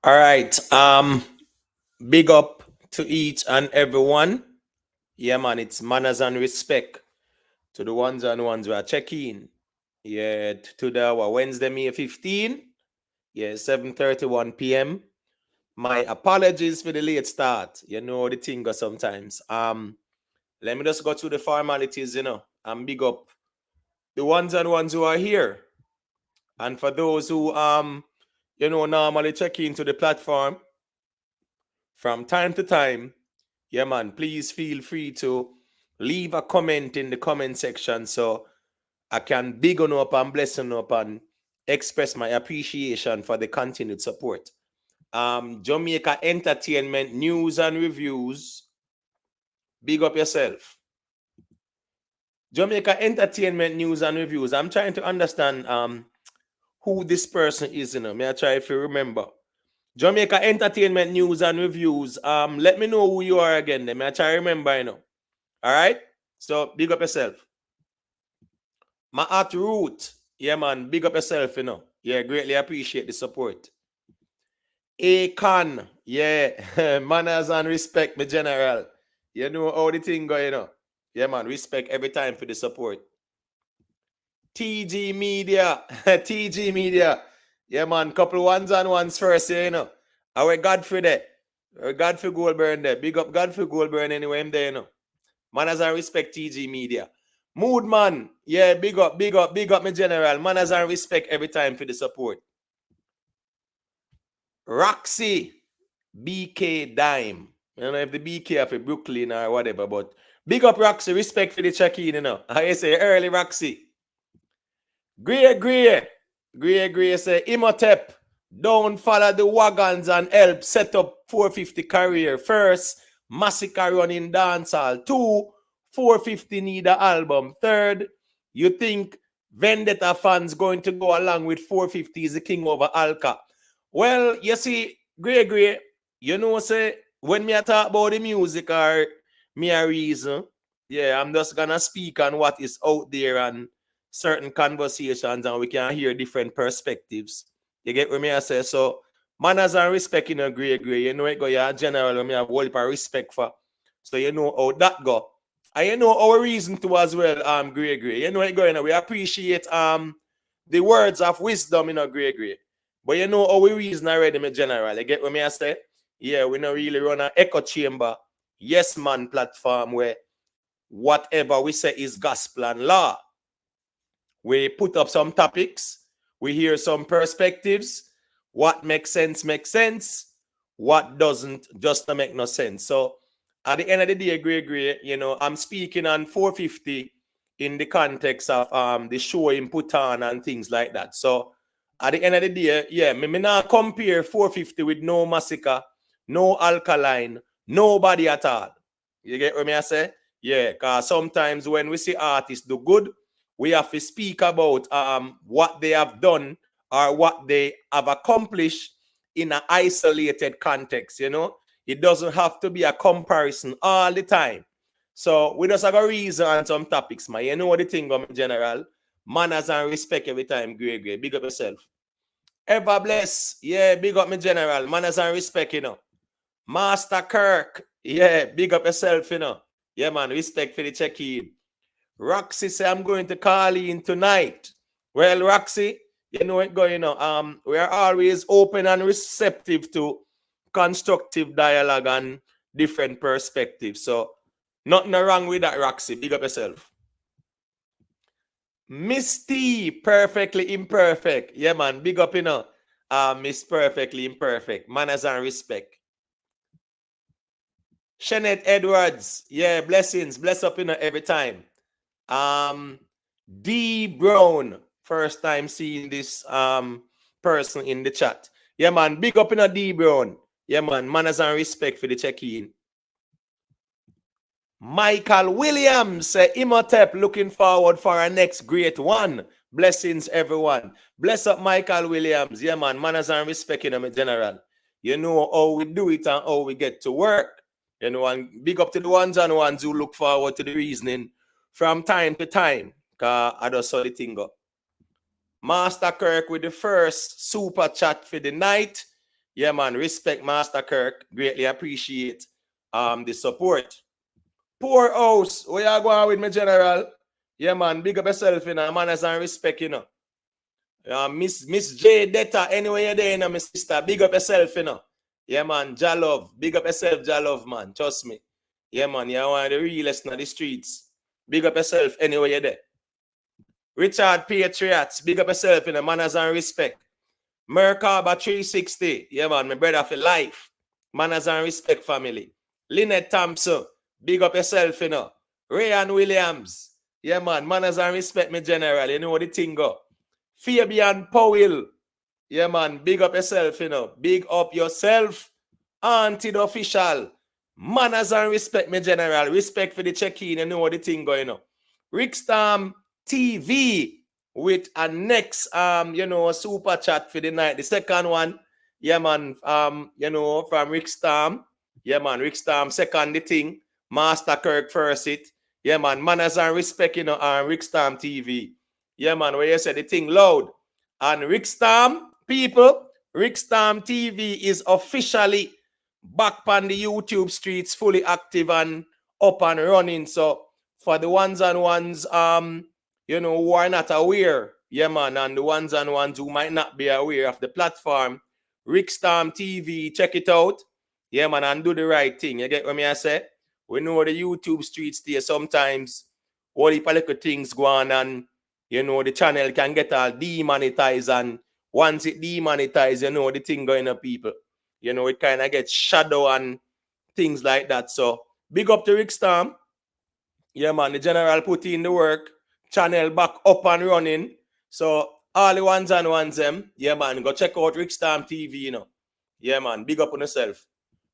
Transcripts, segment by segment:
All right. Big up to each and everyone. Yeah, man, it's manners and respect to the ones and ones who are checking. Yeah, today our Wednesday, May 15. Yeah, 7:31 p.m. My apologies for the late start. You know the thing goes sometimes. Let me just go through the formalities, and big up the ones and ones who are here. And for those who normally check into the platform from time to time, yeah, man, please feel free to leave a comment in the comment section so I can big on up and bless on up and express my appreciation for the continued support. Jamaica Entertainment News and Reviews, big up yourself. Jamaica Entertainment News and Reviews. I'm trying to understand who this person is, May I try if you remember. Jamaica Entertainment News and Reviews. Let me know who you are again. May I try to remember, All right? So big up yourself. My heart root. Yeah, man. Big up yourself, Yeah, greatly appreciate the support. Akon. Yeah. Manners and respect, my general. You know how the thing go, Yeah, man. Respect every time for the support. TG Media. TG Media. Yeah, man. Couple ones and ones first, Our Godfrey there. Our Godfrey Goldburn there. Big up Godfrey Goldburn anyway, him there, Manners and respect TG Media. Mood man, yeah, big up, my general. Manners and respect every time for the support. Racy, BK Dime. I don't know if the BK of Brooklyn or whatever, but big up Racy, respect for the check-in, I say early Racy. Gray say Imhotep, don't follow the wagons and help set up 450 career. First, Massacre running dancehall. 2, 450 need an album. Third, you think Vendetta fans going to go along with 450 is the king over Alka? Well, you see, Gray, say, when me talk about the music or me a reason, yeah, I'm just gonna speak on what is out there and certain conversations, and we can hear different perspectives. You get what me I say? So, manners and respect, Gray. It go, yeah, general, me have a whole heap of respect for. So, you know how that go. And you know our reason to as well, Gray. You know it go, we appreciate the words of wisdom, Gray. But you know our reason already, my general. You get what me I say? Yeah, we don't really run an echo chamber, yes man platform where whatever we say is gospel and law. We put up some topics, we hear some perspectives. What makes sense. What doesn't, just to make no sense. So at the end of the day, Gray, I'm speaking on 450 in the context of the show in put on and things like that. So at the end of the day, yeah, me not compare 450 with no Massacre, no Alkaline, nobody at all. You get what me I say? Yeah, because sometimes when we see artists do good, we have to speak about what they have done or what they have accomplished in an isolated context, It doesn't have to be a comparison all the time. So we just have a reason on some topics, man. You know what the thing in general? Manners and respect every time, Gray. Big up yourself. Ever bless. Yeah, big up my general. Manners and respect, Master Kirk. Yeah, big up yourself, Yeah, man. Respect for the check-in. Racy say I'm going to call in tonight. Well, Racy, you know it going on. We are always open and receptive to constructive dialogue and different perspectives. So nothing wrong with that, Racy. Big up yourself. Miss T, perfectly imperfect. Yeah, man. Big up, Miss Perfectly Imperfect. Manners and respect. Shanette Edwards. Yeah, blessings. Bless up, every time. D Brown, first time seeing this person in the chat. Yeah, man, big up in a D Brown. Yeah, man, manners and respect for the check-in. Michael Williams say Imhotep looking forward for our next great one. Blessings, everyone. Bless up Michael Williams. Yeah, man, manners and respect in general. You know how we do it and how we get to work. And big up to the ones and ones who look forward to the reasoning from time to time. Because I just saw the thing go. Master Kirk with the first super chat for the night. Yeah, man. Respect Master Kirk. Greatly appreciate the support. Poor house. Where you going with me, General? Yeah, man. Big up yourself, you know. Manners and respect, you know. Miss J Detta, anywhere you're there, you know, my sister. Big up yourself, you know. Yeah, man. Jalove. Big up yourself, Jalove, man. Trust me. Yeah, man. You're one of the realest in the streets. Big up yourself anywhere you're there. Richard Patriots. Big up yourself, you know. Manners and respect. Merkaba 360. Yeah, man. My brother for life. Manners and respect, family. Lynette Thompson. Big up yourself, you know. Rayan Williams. Yeah, man. Manners and respect, me general. You know what the thing go. Fabian Powell. Yeah, man. Big up yourself, you know. Big up yourself. Auntie the official. Manners and respect, me general. Respect for the check-in. You know what the thing go, you know. Rickstorm TV with a next super chat for the night. The second one, yeah, man, from Rickstorm. Yeah, man, Rickstorm second the thing. Master Kirk first it. Yeah, man, manners and respect, you know, on Rickstorm TV. Yeah, man, where you said the thing loud. And Rickstorm, people, Rickstorm TV is officially back on the YouTube streets, fully active and up and running. So for the ones who are not aware, yeah, man, and the ones who might not be aware of the platform, Rickstorm TV, check it out. Yeah, man, and do the right thing. You get what me I say? We know the YouTube streets there sometimes all the little things go on and, the channel can get all demonetized, and once it demonetized, the thing going up, people. It kind of gets shadow and things like that. So, big up to Rickstorm. Yeah, man, the general put in the work. Channel back up and running. So, all the ones them, yeah, man, go check out Rickstorm TV, Yeah, man, big up on yourself.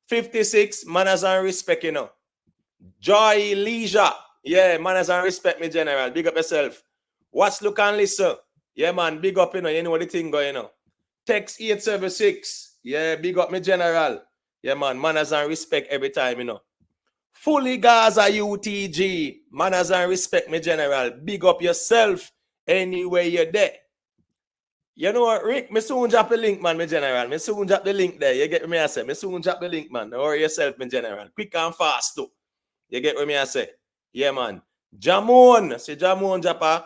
56, manners and respect, Joy Leisure. Yeah, manners and respect, me general. Big up yourself. Watch, look, and listen. Yeah, man, big up, you know what the thing going, Text 876. Yeah, big up, me general. Yeah, man, manners and respect every time, Fully Gaza UTG. Manners and respect, me general. Big up yourself anywhere you're there. You know what, Rick? Me soon drop the link, man, me general. Me soon drop the link there. You get me I say? Me soon drop the link, man. Or yourself, me general. Quick and fast, too. You get what me I say? Yeah, man. Jamon. See, Jamon drop a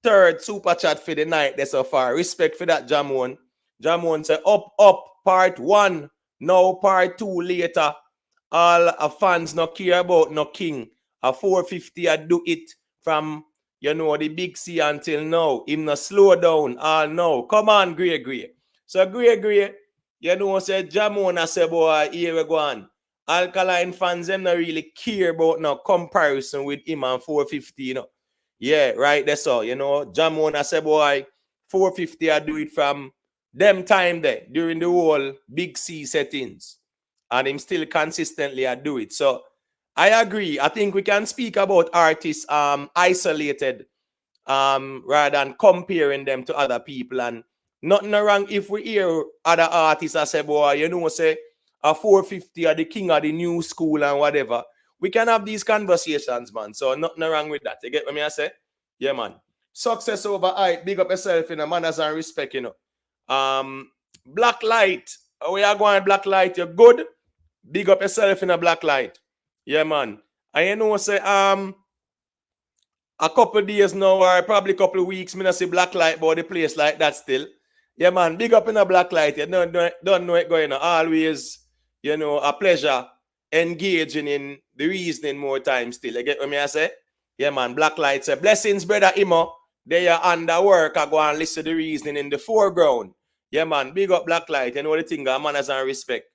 third super chat for the night there so far. Respect for that, Jamon. Jamon say, up, part 1. Now part 2 later. All fans no care about no king. A 450 I do it from, the big C until now. Him no slow down. All now. Come on, Gray. So Gray, say Jamon I say, boy, here we go on. Alkaline fans, them not really care about no comparison with him and 450, Yeah, right, that's all. Jamon I say, boy, 450 I do it from them time there during the whole big C settings. And him still consistently I do it. So I agree. I think we can speak about artists isolated rather than comparing them to other people. And nothing wrong if we hear other artists I say, boy, say a 450 are the king of the new school and whatever. We can have these conversations, man. So nothing wrong with that. You get what I say? Yeah, man. Success over height. Big up yourself, manners and respect, Black Light. We are going Black Light. You're good. Big up yourself in a Black Light. Yeah, man. And say a couple days now, or probably a couple of weeks, me not see Black Light about the place like that still. Yeah, man. Big up in a Black Light. You don't know it going on. Always, a pleasure engaging in the reasoning more time still. You get what I say? Yeah, man. Black Light say, blessings, brother Imo. They are under work. I go and listen to the reasoning in the foreground. Yeah, man. Big up Black Light. You know the thing, manners and respect.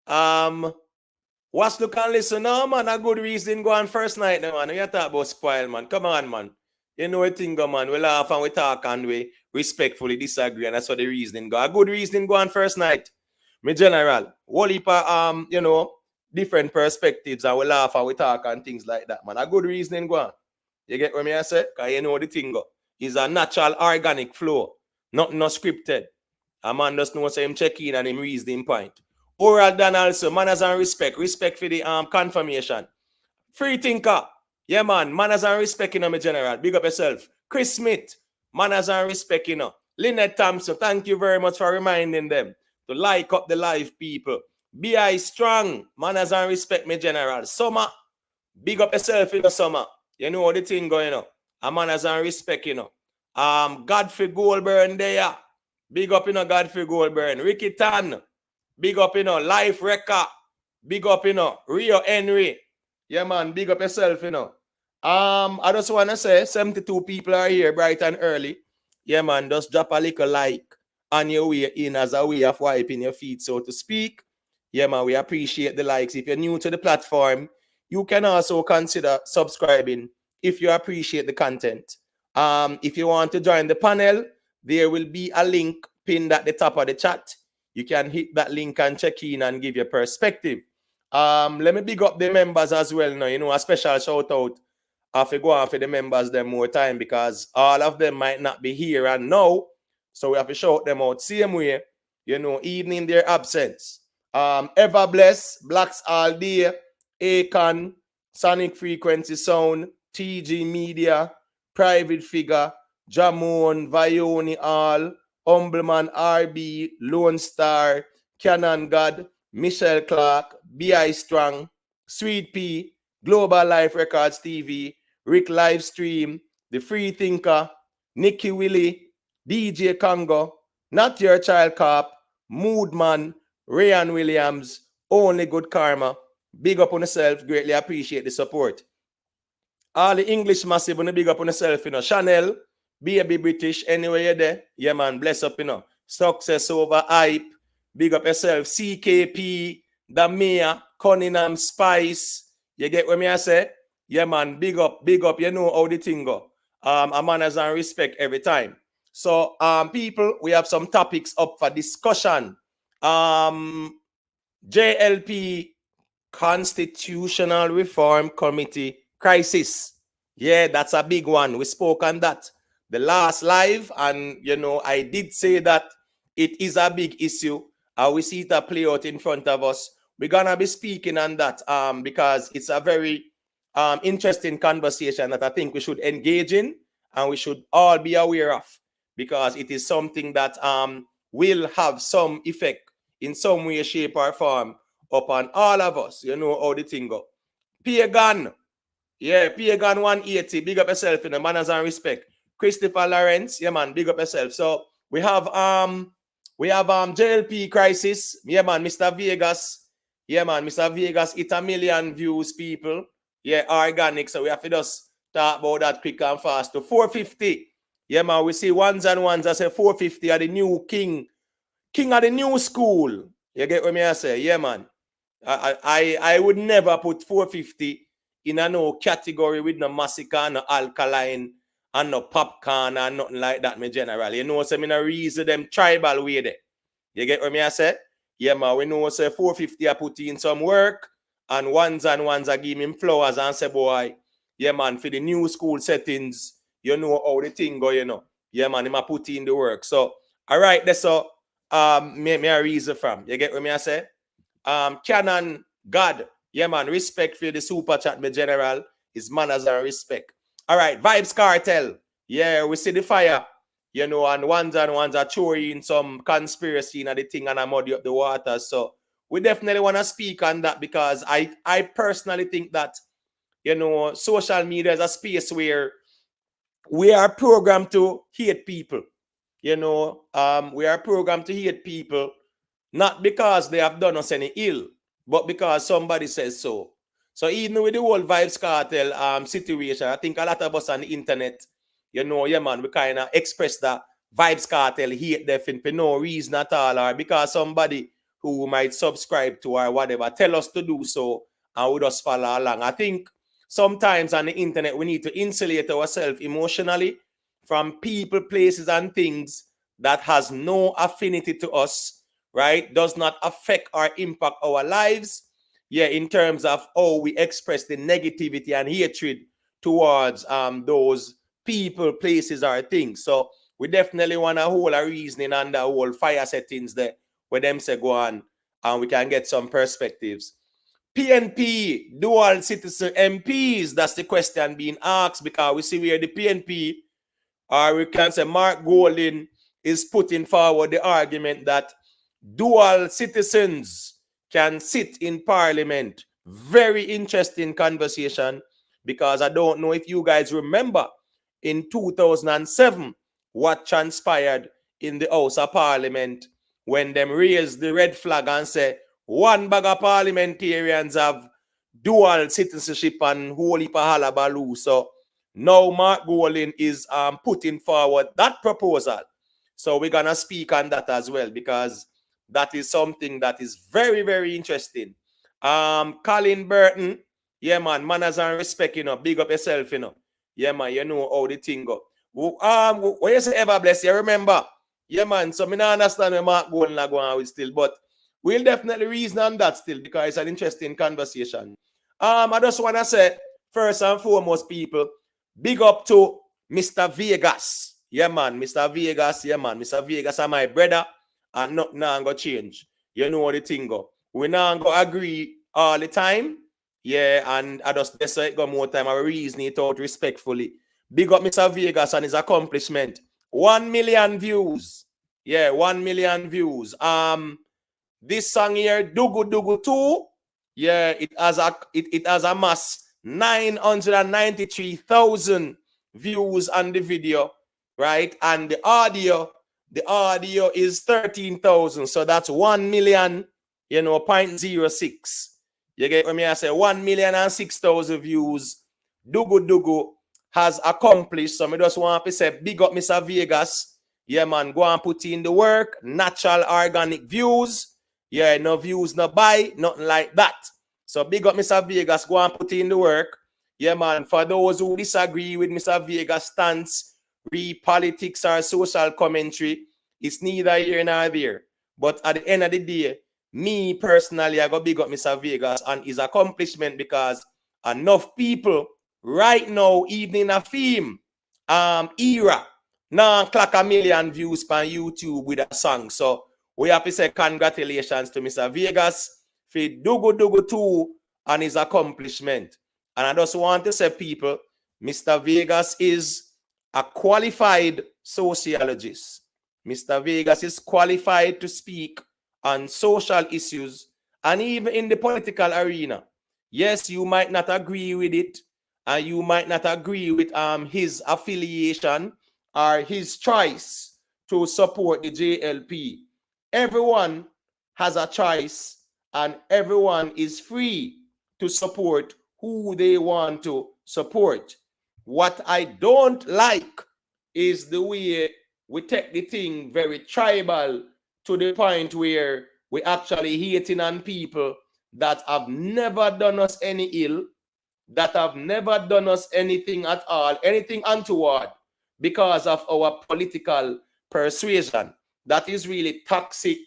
Watch, look, and listen. No, man, a good reason go on first night, man. You talk about spoil, man. Come on, man. You know what thing go, man. We laugh and we talk and we respectfully disagree, and that's what the reasoning go. A good reason go on first night. Me general. Whole heap of, different perspectives, and we laugh and we talk and things like that, man. A good reasoning go on. You get what I say? Because you know the thing go. It's a natural, organic flow. Not scripted. A man just know say him check in and him reasoning point. Oral than also, manners and respect. Respect for the confirmation. Free thinker. Yeah, man. Manners and respect, my general. Big up yourself. Chris Smith. Manners and respect, Lynette Thompson, thank you very much for reminding them to like up the live, people. B.I. Strong, manners and respect, me general. Summer, big up yourself in the summer. You know the thing going on. A manners and respect, you know. Godfrey Goldburn there. Big up, you know, Godfrey Goldburn. Ricky Tan. Big up, you know, Life Wrecker. Big up, you know, Rio Henry. Yeah, man, big up yourself, you know. I just want to say 72 people are here bright and early. Yeah, man, just drop a little like on your way in as a way of wiping your feet, so to speak. Yeah, man, we appreciate the likes. If you're new to the platform, you can also consider subscribing if you appreciate the content. If you want to join the panel, there will be a link pinned at the top of the chat. You can hit that link and check in and give your perspective. Let me big up the members as well now. You know, a special shout out. I have to go on for the members them more time because all of them might not be here and now. So we have to shout them out same way, you know, even in their absence. Ever Bless, Blacks All Day, Akon, Sonic Frequency Sound, TG Media, Private Figure, Jamon, Vioni All, Humbleman RB, Lone Star, Canon God, Michelle Clark, B.I. Strong, Sweet P, Global Life Records TV, Rick Livestream, The Free Thinker, Nikki Willie, DJ Congo, Not Your Child Cop, Moodman, Rayan Williams, Only Good Karma. Big up on yourself, greatly appreciate the support. All the English massive, on the big up on yourself, you know. Chanel, Baby British, anywhere you're there. Yeah, man, bless up, you know. Success over hype. Big up yourself. CKP, Damia, Cunningham, Spice. You get what me I say? Yeah, man, big up, you know how the thing go. A manners and respect every time. So, people, we have some topics up for discussion. JLP Constitutional Reform Committee crisis. Yeah, that's a big one. We spoke on that the last live, and you know, I did say that it is a big issue. We see it play out in front of us. We're gonna be speaking on that because it's a very interesting conversation that I think we should engage in and we should all be aware of, because it is something that will have some effect in some way, shape, or form upon all of us. You know how the thing go. Pagan. Yeah, Pagan 180. Big up yourself in the manners and respect. Christopher Lawrence. Yeah, man, big up yourself. So we have JLP crisis. Yeah, man, Mr. Vegas. Yeah, man, Mr. Vegas hit 1 million views, people. Yeah, organic. So we have to just talk about that quick and fast. To 450. Yeah, man, we see ones and ones. I say 450 are the new king of the new school. You get what me I say? Yeah, man. I would never put 450 in a no category with no massacre, no alkaline, and no popcorn, and nothing like that, me general. You know, so me no reason them tribal way there. You get what me I say? Yeah, man, we know say 450 I put in some work, and ones I give him flowers and say, boy, yeah, man, for the new school settings, you know how the thing go, you know. Yeah, man, him a put in the work. So, all right, that's so me a reason from. You get what me I say? Canon God, yeah, man, respect for the super chat, me general. His manners and respect. All right, Vybz Kartel. Yeah, we see the fire, you know, and ones are throwing some conspiracy in the thing and I muddy up the water. So we definitely want to speak on that because I personally think that, you know, social media is a space where we are programmed to hate people. You know, we are programmed to hate people not because they have done us any ill, but because somebody says so. So even with the whole Vybz Kartel situation, I think a lot of us on the internet, you know, yeah, man, we kind of express that Vybz Kartel hate them for no reason at all, or because somebody who might subscribe to or whatever tell us to do so, and we just follow along. I think sometimes on the internet we need to insulate ourselves emotionally from people, places, and things that has no affinity to us, right? Does not affect or impact our lives. Yeah, in terms of how we express the negativity and hatred towards those people, places, or things. So we definitely want to hold a reasoning on the whole fire settings there, where them say go on, and we can get some perspectives. PNP, dual citizen MPs, that's the question being asked, because we see where the PNP, or we can say Mark Golding, is putting forward the argument that dual citizens can sit in parliament. Very interesting conversation, because I don't know if you guys remember in 2007 what transpired in the House of Parliament when them raised the red flag and said one bag of parliamentarians have dual citizenship and whole heap of halabaloo. So now Mark Golding is putting forward that proposal. So we're gonna speak on that as well, because that is something that is very, very interesting. Colin Burton, yeah man, manners and respect, big up yourself, Yeah man, you know how the thing go. When you say ever bless, you remember? Yeah man, so me not understand where Mark Golding are going with still, but we'll definitely reason on that still, because it's an interesting conversation. I just want to say, first and foremost, people, big up to Mr. Vegas. Yeah, man, Mr. Vegas. Yeah, man, Mr. Vegas are my brother, and nothing now go change. You know what the thing go. We now go agree all the time. Yeah, and I just go more time. I reason it out respectfully. Big up Mr. Vegas and his accomplishment. 1 million views. Yeah, 1 million views. This song here, Dugu Dugu 2, yeah, it has amassed 993,000 views on the video, right? And the audio is 13,000. So that's 1 million, 0.06. You get what I say? 1,006,000 views. Dugu Dugu has accomplished. So I just want to say, big up Mr. Vegas. Yeah, man, go and put in the work. Natural, organic views. Yeah, no views, no buy, nothing like that. So big up Mr. Vegas, go and put in the work. Yeah, man, for those who disagree with Mr. Vegas' stance, politics or social commentary, it's neither here nor there. But at the end of the day, me personally, I go big up Mr. Vegas and his accomplishment, because enough people right now, even in a theme era, now clock 1 million views on YouTube with a song. So we have to say congratulations to Mr. Vegas for Dugu Dugu 2 and his accomplishment. And I just want to say, people, Mr. Vegas is a qualified sociologist. Mr. Vegas is qualified to speak on social issues and even in the political arena. Yes, you might not agree with it, and you might not agree with his affiliation or his choice to support the JLP. Everyone has a choice, and everyone is free to support who they want to support. What I don't like is the way we take the thing very tribal to the point where we actually hating on people that have never done us any ill, that have never done us anything at all, anything untoward, because of our political persuasion. That is really toxic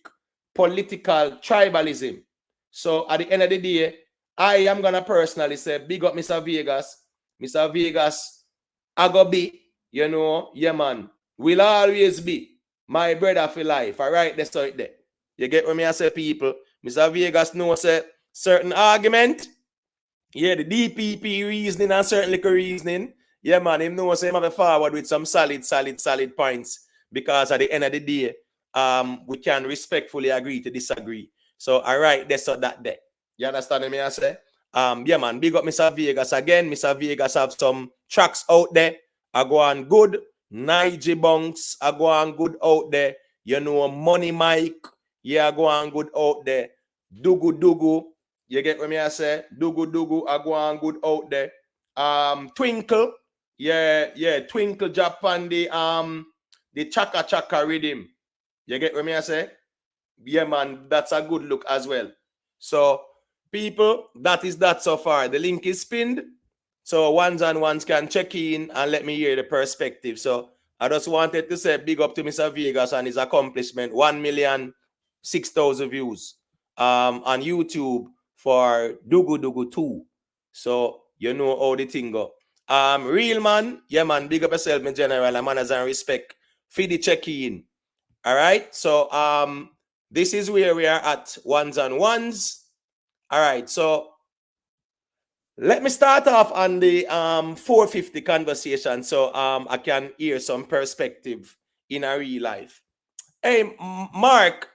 political tribalism. So at the end of the day, I am going to personally say, big up Mr. Vegas. Mr. Vegas, I go be, yeah, man, will always be my brother for life. All right, that's it there. You get what I say, people? Mr. Vegas knows a certain argument. Yeah, the DPP reasoning and certain liquor reasoning. Yeah, man, him knows him have a forward with some solid points, because at the end of the day, we can respectfully agree to disagree. So, all right, that's that there. You understand me? I say, yeah, man, big up Mr. Vegas again. Mr. Vegas have some tracks out there. I go on good. Nige Bunks, I go on good out there. Money Mike, yeah, I go on good out there. Dugu Dugu, you get what I say? Dugu Dugu, I go on good out there. Twinkle, yeah, Twinkle Japan, the Chaka Chaka rhythm. You get what I say? Yeah, man, that's a good look as well. So, people, that is that so far. The link is pinned. So ones and ones can check in and let me hear the perspective. So I just wanted to say big up to Mr. Vegas and his accomplishment. 1,006,000 views on YouTube for Dugu Dugu 2. So you know how the thing go. Real man, yeah man, big up yourself in general, and manners and respect. Feed the check-in. All right. So this is where we are at, ones and ones. All right. So let me start off on the 450 conversation, so I can hear some perspective in a real life. Hey, Mark,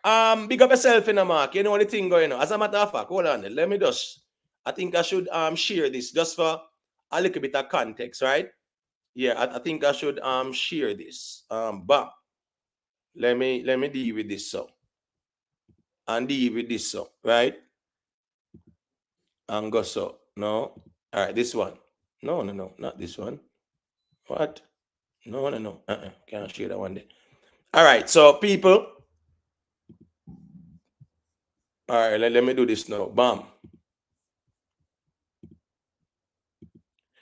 big up yourself in a Mark. You know the thing going on. As a matter of fact, hold on. Let me just, I think I should share this just for a little bit of context, right? Yeah, I think I should share this. But let me deal with this so. And deal with this so, right? And go so. No. All right, this one. No, not this one. What? No. Can't share that one there. All right, so people. All right, let me do this now. Bam.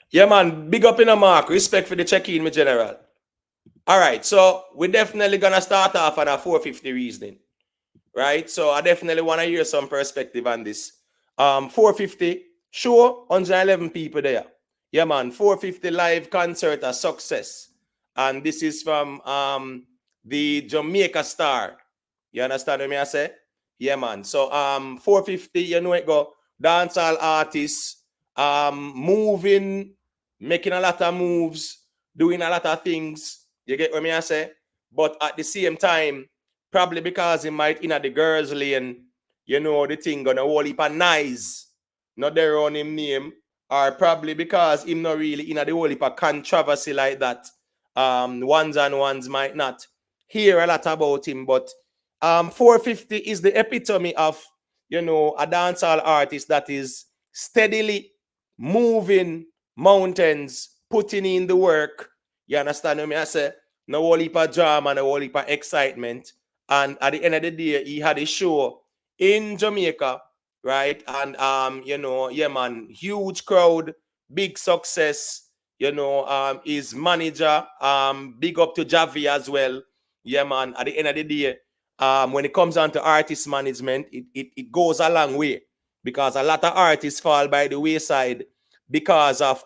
Yeah, man. Big up in a Mark. Respect for the check-in, my general. All right, so we're definitely gonna start off on a 450 reasoning, right? So I definitely want to hear some perspective on this. 450, sure, 111 people there. Yeah, man. 450 live concert, a success, and this is from the Jamaica Star. You understand what I say? Yeah, man. So 450, you know it go dancehall artists, moving, making a lot of moves, doing a lot of things. You get what I say? But at the same time, probably because he might in the girls' lane, you know, the thing gonna whole heap of nice, not there on him name, or probably because him not really in the whole heap of controversy like that. Ones and ones might not hear a lot about him, but 450 is the epitome of, you know, a dancehall artist that is steadily moving mountains, putting in the work. You understand what I say? No whole heap of drama, no whole heap of excitement. And at the end of the day, he had a show in Jamaica, right? And you know, yeah, man, huge crowd, big success. You know, his manager, big up to Javi as well. Yeah, man. At the end of the day, when it comes down to artist management, it goes a long way because a lot of artists fall by the wayside because of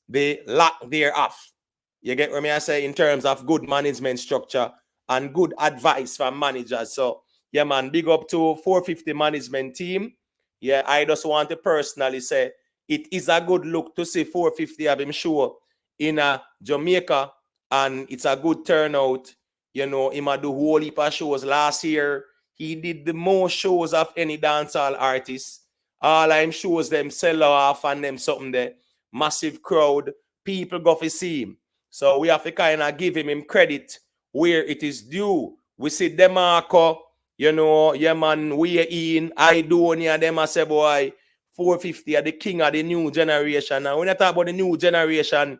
the lack thereof. You get what I say in terms of good management structure and good advice from managers. So yeah, man, big up to 450 management team. Yeah, I just want to personally say it is a good look to see 450 of him show in Jamaica, and it's a good turnout. You know, him a do whole heap of shows last year. He did the most shows of any dancehall artist. All I'm shows them sell off and them something there. Massive crowd. People go to see him. So we have to kind of give him credit where it is due. We see Demarco, you know, yeah, man, we in, I do, and them, I say, boy, 450 are the king of the new generation. Now, when I talk about the new generation,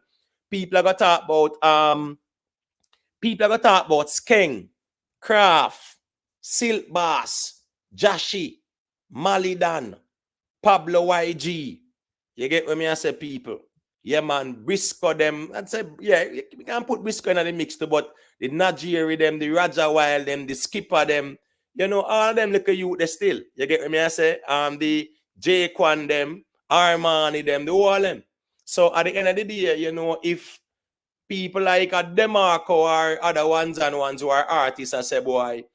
people are going to talk about, Skeng, Craft, Silk Bass, Jashi, Malidan, Pablo YG. You get what I say, people? Yeah, man, Briscoe them. I'd say, yeah, we can put Briscoe in the mix too, but the Najiri them, the Raja Wild them, the Skipper them, you know, all them look at you, they still. You get what I say? The Jaquan them, Armani them, the all them. So at the end of the day, you know, if people like a Demarco or other ones and ones who are artists, I say, boy,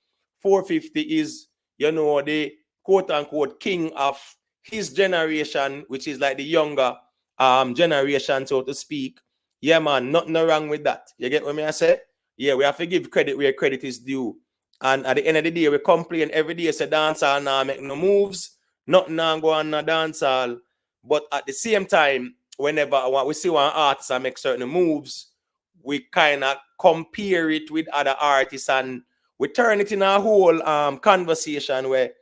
450 is, you know, the quote unquote king of his generation, which is like the younger generation, so to speak. Yeah, man, nothing wrong with that. You get what I say? Yeah, we have to give credit where credit is due. And at the end of the day, we complain every day, say dancehall now make no moves, nothing now go on a dancehall. But at the same time, whenever we see one artist and make certain moves, we kind of compare it with other artists and we turn it in a whole conversation where,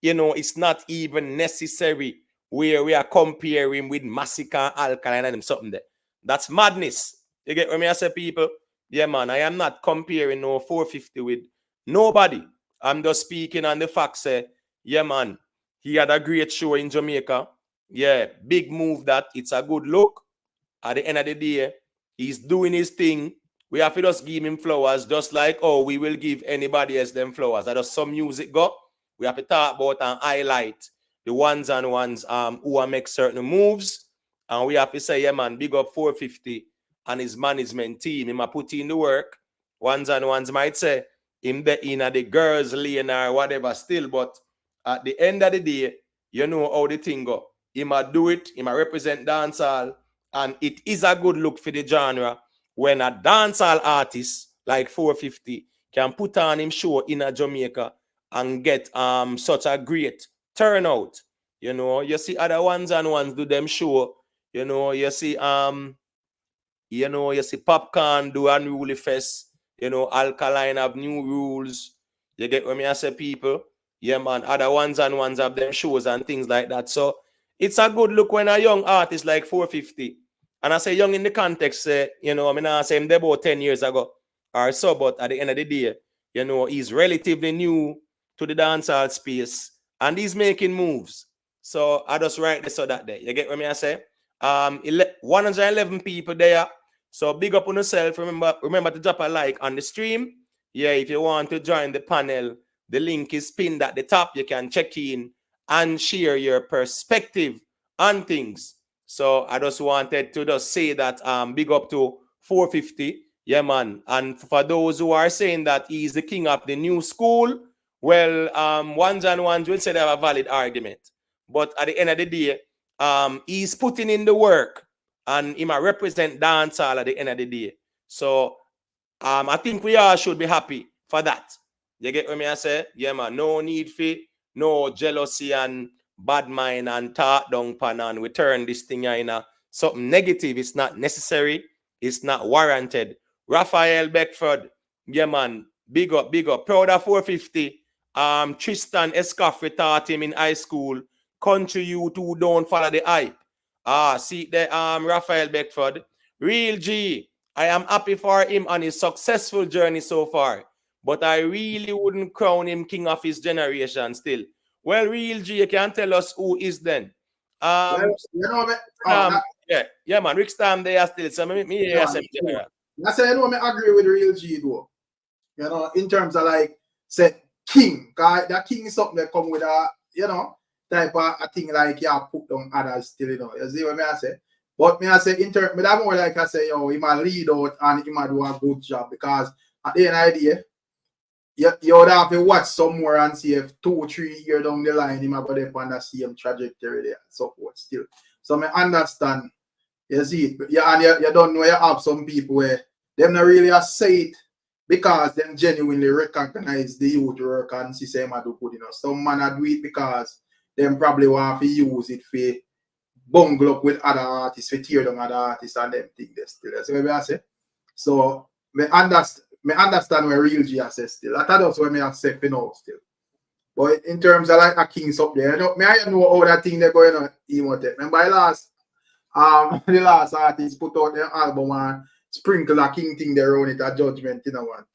you know, it's not even necessary where we are comparing with Massacre, Alkaline, and something there. That's madness. You get what I say, people? Yeah, man, I am not comparing no 450 with nobody. I'm just speaking on the fact, say, yeah, man, he had a great show in Jamaica. Yeah, big move that. It's a good look. At the end of the day, he's doing his thing. We have to just give him flowers, just like, oh, we will give anybody else them flowers. That does some music go. We have to talk about and highlight the ones and ones who are make certain moves. And we have to say, yeah, man, big up 450 and his management team. He might put in the work. Ones and ones might say, him in the girls' lane or whatever still. But at the end of the day, you know how the thing go. He might do it. He might represent dancehall. And it is a good look for the genre when a dancehall artist like 450 can put on him show in a Jamaica and get such a great turnout. You know, you see other ones and ones do them show. You know, you see Popcorn do unruly fest. You know, Alkaline have new rules. You get what me I say, people? Yeah, man. Other ones and ones have them shows and things like that. So it's a good look when a young artist like 450. And I say young in the context, you know, I mean, I say him there about 10 years ago or so, but at the end of the day, you know, he's relatively new to the dancehall space and he's making moves. So I just write this so that day. You get what I say? 111 people there. So big up on yourself. Remember to drop a like on the stream. Yeah, if you want to join the panel, the link is pinned at the top. You can check in and share your perspective on things. So I just wanted to just say that big up to 450. Yeah, man. And for those who are saying that he's the king of the new school, well, ones and ones will say they have a valid argument. But at the end of the day, he's putting in the work and he might represent dancehall at the end of the day. So I think we all should be happy for that. You get what I say? Yeah, man. No need for no jealousy and bad mind and talk down pan and we turn this thing in a something negative. It's not necessary. It's not warranted. Raphael Beckford, yeah, man. Big up, big up. Proud of 450. Tristan Escaffrey taught him in high school. Country youth who don't follow the hype. See the Raphael Beckford. Real G. I am happy for him on his successful journey so far. But I really wouldn't crown him king of his generation still. Well, Real G, you can tell us who is then. Well, you know, yeah, man. Rick Stam they are still. So me I say, you know, I agree with Real G though. You know, in terms of like say king, cause that king is something that come with a, you know, type of a thing like yeah, put down others still, you know. You see what I say? But me I say in terms, but that more like I say, yo, he might lead out and he might do a good job because at the end of the day, you would have to watch somewhere and see if 2-3 years down the line he might go there on the same trajectory there and so forth still. So I understand. You see, yeah, and you don't know you have some people where them not really say it because them genuinely recognize the youth work and see say do good, you know. Some man do it because them probably want to use it for bungle up with other artists, for tear down other artists and them think they still. That's what I say. So I understand where Real G says still. That's what I say for now still. But in terms of like a Kings up there, I know how that thing they're going on. Remember the last artist put out their album and sprinkle a King thing there on it, a judgment, you know one.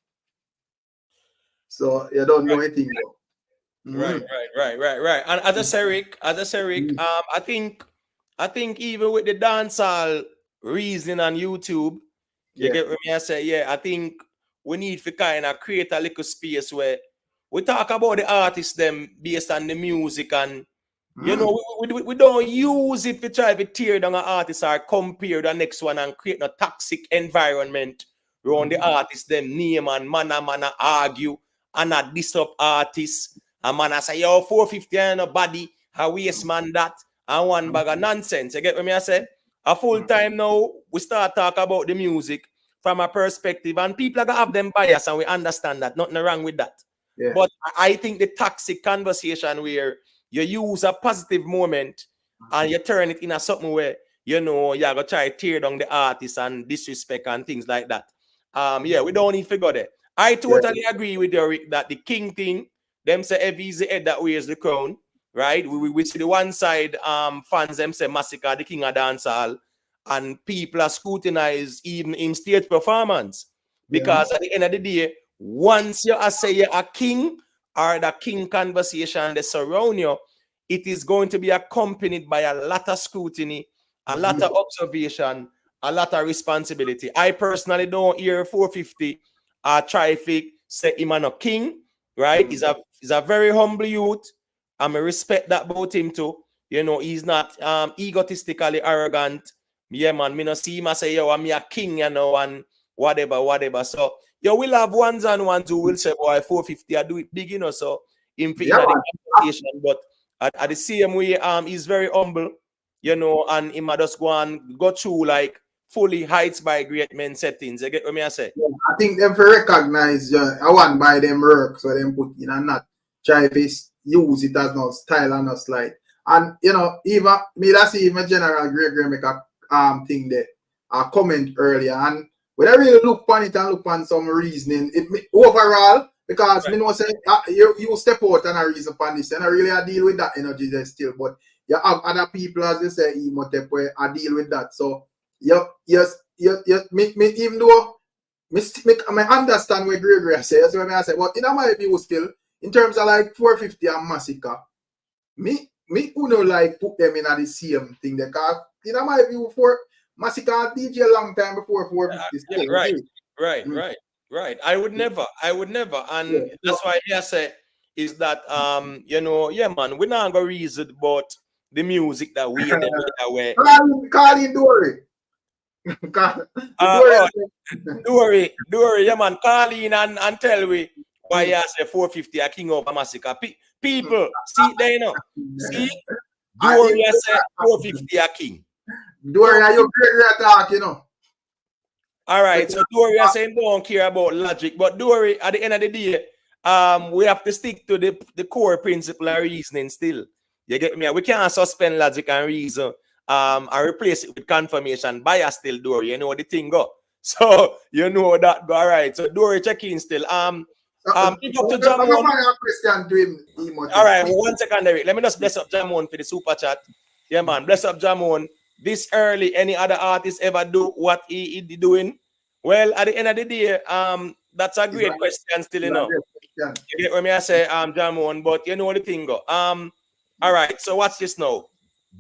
So you don't know anything though. Right. And as I say, Rick, I think even with the dancehall reason on YouTube, you get what I say? Yeah, I think we need to kind of create a little space where we talk about the artists them based on the music and you know we don't use it to try to tear down an artist or compare the next one and create a toxic environment around the artist them name and man argue and not disrupt artists and man I say yo 450 and nobody a waste man that and one bag of nonsense. You get what I say? A full time now we start talk about the music from a perspective and people are gonna have them bias and we understand that. Nothing wrong with that. Yeah. But I think the toxic conversation where you use a positive moment and you turn it into something where you know you're gonna try to tear down the artist and disrespect and things like that. Yeah, we don't need to go there. I totally agree with you, Rick, that the king thing, them say every is the head that wears the crown, right? We see the one side fans them say Massacre, the king of dancehall, and people are scrutinized even in stage performance. Because at the end of the day, once you say you're a king or the king conversation that surround you, it is going to be accompanied by a lot of scrutiny, a lot of observation, a lot of responsibility. I personally don't hear 450 traffic say him a king, right? He's a very humble youth. I respect that about him too. You know, he's not egotistically arrogant. Yeah, man, me no see him say, yo, I'm a king, you know, and whatever. So, you will have ones and ones who will say, boy, 450, I do it big, you know, so in the conversation, but at the same way, he's very humble, you know, and he might just go through like fully heights by great men settings. You get what I say? Yeah, I think them for recognize I want by them work, so them put in and not try to use it as no style and no slide. And even me that's even general Gregory make a thing there, a comment earlier. And when I really look on it and look on some reasoning, overall, because me know say you step out and a reason upon this, and I really deal with that energy there still. But you have other people, as they say, Imhotep, where I deal with that. So me even though I understand what Gregory says, so I say, but in my view still, in terms of like 450 and Massacre, me like put them in the same thing. Because in my view, for Massacre DJ a long time before 450 still. Right. I would never. And that's why I say is that man, we're not gonna reason about the music that we away. Call in Dory. Dory, yeah man, call in and tell me why you say 450 a king over Massacre. People, see there see Dory say 450 a king. Dory, are you great attack, All right, so Dory is saying don't care about logic, but Dory, at the end of the day, we have to stick to the core principle and reasoning still. You get me? We can't suspend logic and reason and replace it with confirmation bias still, Dory. You know the thing go. So you know that go. All right. So Dory check in still. Pick up to Jamon. All right, 1 second, Derek. Let me just bless up Jamon for the super chat. Yeah, man, bless up Jamon. This early, any other artist ever do what he doing? Well, at the end of the day, that's a great question still, You get what I say, Jamon, but you know the thing go. All right, so watch this now.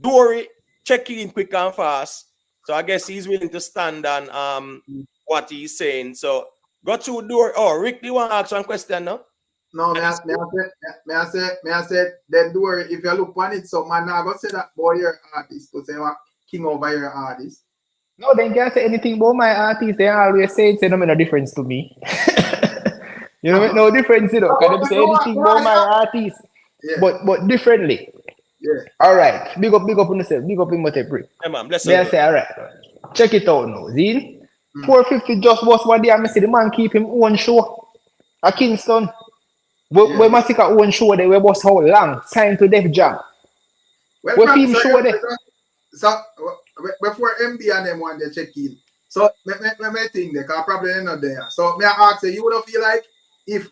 Dory check in quick and fast. So I guess he's willing to stand on what he's saying. So go to Dory. Oh, Rick, do you want to ask one question now? No, may I say, then Dory, if you look on it, so man, I go say that boy your artist, to say what king over your artist. No, they can't say anything about my artist. They always say no make no difference to me. You know, make no difference, Can they say anything about my artist? Yeah. But differently. Yeah. All right. Big up on yourself. Big up in Imhotep. Yeah, man, bless me. I say, all right. Check it out now. Zine. 450 just was one day. I see the man keep him own show at Kingston. We Massacre own show there. We was how long? Signed to Def Jam. We film show there. So before MB and them one they check in. So me think they can probably not there. So me ask you, you would feel like if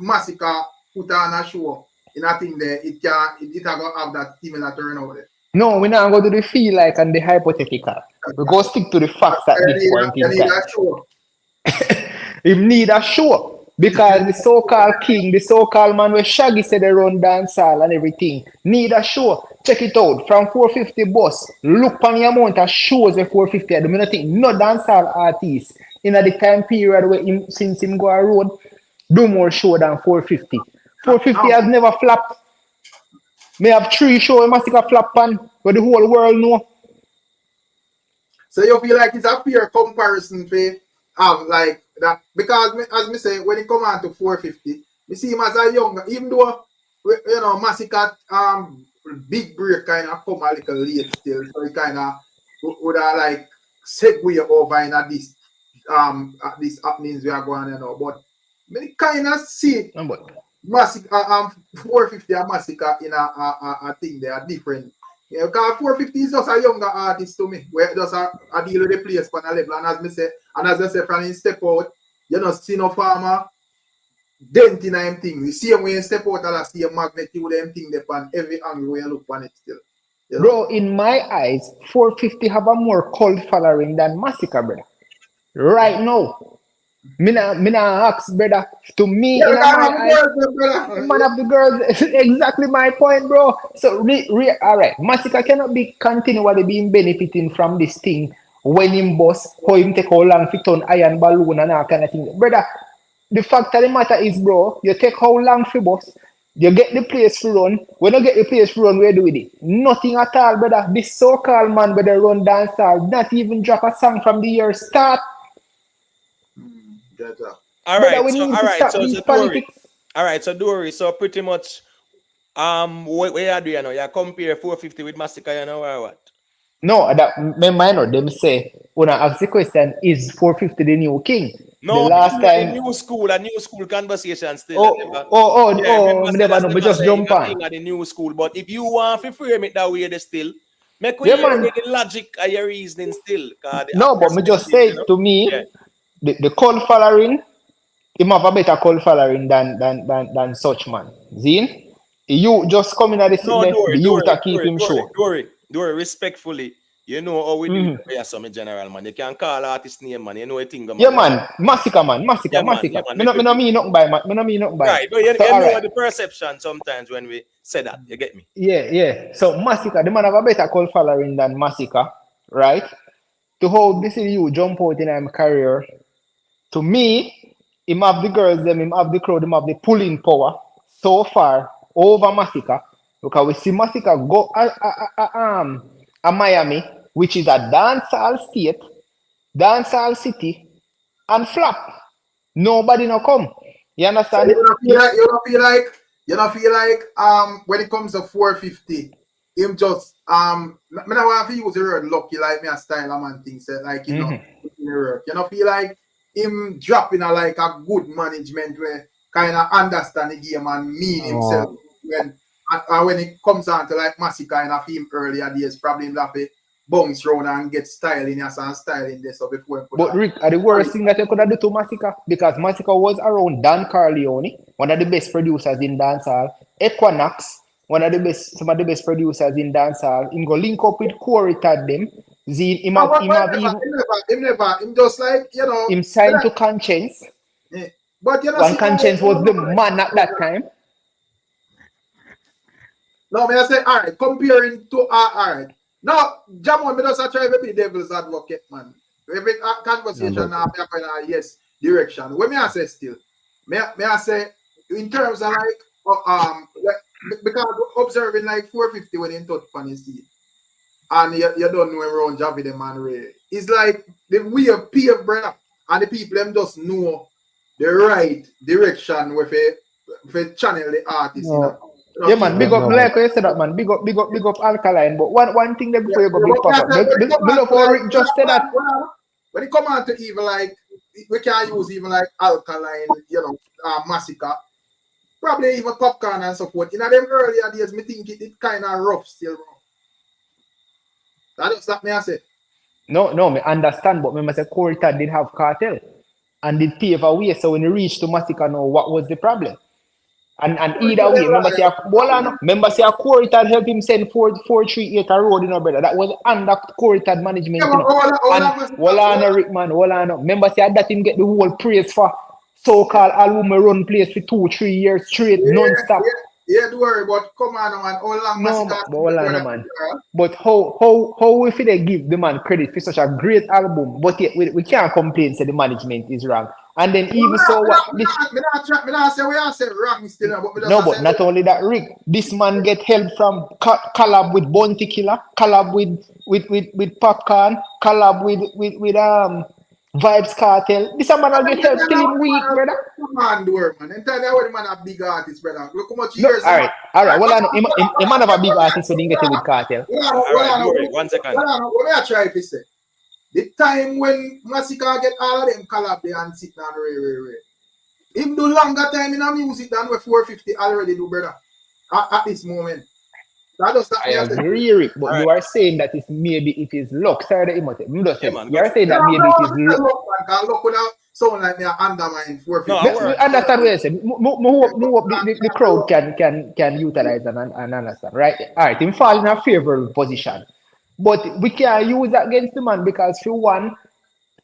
Massacre put on a show in a thing there, it gonna have that similar turnout there. No, we're not going to do the feel like and the hypothetical. We go stick to the facts at this point in time. He need a show. Because the so-called king, the so-called man where Shaggy said they run dancehall and everything, need a show. Check it out. From 450 bus, look on the amount of shows with 450. I don't think no dancehall artist in the time period where since him go a road, do more show than 450. 450 has never flopped. May have 3 shows in Massacre flap pan where the whole world know. So you feel like it's a fair comparison for like that, because as me say, when it come on to 450, we see him as a younger, even though Massacre big break kind of come a little late still, so it kind of would have like segue over in this these happenings we are going on, but me kind of see Massacre 450 and Massacre in a thing they are different. Yeah, because 450 is just a younger artist to me, where just a deal with the place for a level. And as me say, and as I say, from him step out, you know, see no farmer dent in him thing. You see him when you step out and see a magnet, you them thing upon every angle where you look on it still. You know? Bro, in my eyes, 450 have a more cult following than Massacre, brother. Right now. Me nah ask, brother. To me, yeah, in my eyes, man of the girls, exactly my point, bro. So, all right, Massacre cannot be continually being benefiting from this thing when him boss, how him take how long to turn iron balloon and all kind of thing. Brother, the fact of the matter is, bro, you take how long for boss, you get the place to run. When you get the place to run, what do with it? Nothing at all, brother. This so-called man, where they run dancehall, not even drop a song from the year start. All right, so Dory, so pretty much where are you now? You compare 450 with Massacre, you know, or what? No, that remember them say when I ask the question, is 450 the new king? No, The last a time. new school conversation still. Yeah, Oh, remember me say never that's know, me never just saying jump a on. king of the new school. But if you want to frame it that way, they still make we Yeah, hear man. the logic of your reasoning still. Cause the No, but me just perspective, say you know. to me, Yeah. the cult following, him have a better cult following than such man. Zine? You just come in at No, the youth that keep him show. respectfully. You know how we do it. Mhm. Yeah, some general man. You can call artist name, man. You know a thing, Yeah, man. man. Massacre, man. Massacre, Yeah, man. Yeah, massacre. man. Me no mean nothing by man. Me no mean nothing by. Right. But you, So, you all know right. the perception sometimes when we say that. You get me? Yeah. So, massacre, the man have a better cult following than massacre, right? To hold this is you jump out in my career. To me, him have the girls, him have the crowd, him have the pulling power so far over Massacre. Because we see Massacre go a Miami, which is a dancehall state, dancehall city, and flop. Nobody no come. You So understand? you don't feel like when it comes to 450, him just me not want to use the word lucky like me a style a man thing said like you know in the work. You don't feel like him dropping a like a good management where kind of understand the game and mean himself when it comes on to like Massacre and of him earlier days probably him have to bounce round and get style in as and style in this so before him put But Rick, are the worst thing that you could have done to Massacre because Massacre was around Dan Carleone, one of the best producers in dancehall, Equinox, one of the best, some of the best producers in dancehall. Him go link up with Corey Tad them. Zine, him just like you know. him signed to Conscience. Yeah. But you know, One see, Conscience was the man at that time. no, me I say, all right, comparing to, all right. Now, Jamon, me just try to be devil's advocate, man. Every conversation now, me going yes direction. When me I say still, me I say in terms of because observing like 450 when in touch on his seat, and you don't know him around Javi the man Ray. It's like the way of PF brother, and the people them just know the right direction with a channel the artist, you know. Yeah, man, big up, like you said that, man, big up Alkaline. But one thing that before you go big papa, below for Rick just said that. When it come on to even like, we can use even like Alkaline, you know, Massacre, probably even Popcorn and so forth. In them earlier days, me think it kind of rough still, bro. That's what me I say. No, me understand, but remember say Corey Tad did have Kartel and did pave a way. So when he reached to Massacre now, what was the problem? And either way, remember say a Corey Tad helped him send 438 a road, you know, brother. That was under Corey Tad management, you know. And Walla Rick man, remember say that him get the whole praise for so-called album run place for 2-3 years straight, non-stop. Yeah, don't worry, but come on, man. How long man. But how if they give the man credit for such a great album, but yet we can't complain say the management is wrong. And then even so what this but not only that, Rick, this man get help from collab with Bounty Killer, collab with Popcorn, collab with Vybz Kartel. This man will get help till him weak, brother. Come on, man. And tell you what the man a big artist, brother. Look how much years. All right. Well, I know him man have a big artist when he get it with Kartel. All right, 1 second. What I try to say. The time when Massacre get all of them collab there and sit down, him do longer time in a music than we 450 already do, brother. At this moment. I agree, Rick, but you are saying that it's maybe it is luck. Sorry, you are saying that maybe it is luck. Look without sound like me undermine 450. No, understand what you say. The crowd can utilize and understand, right? All right, him fall in a favorable position. But we can't use that against the man because for one,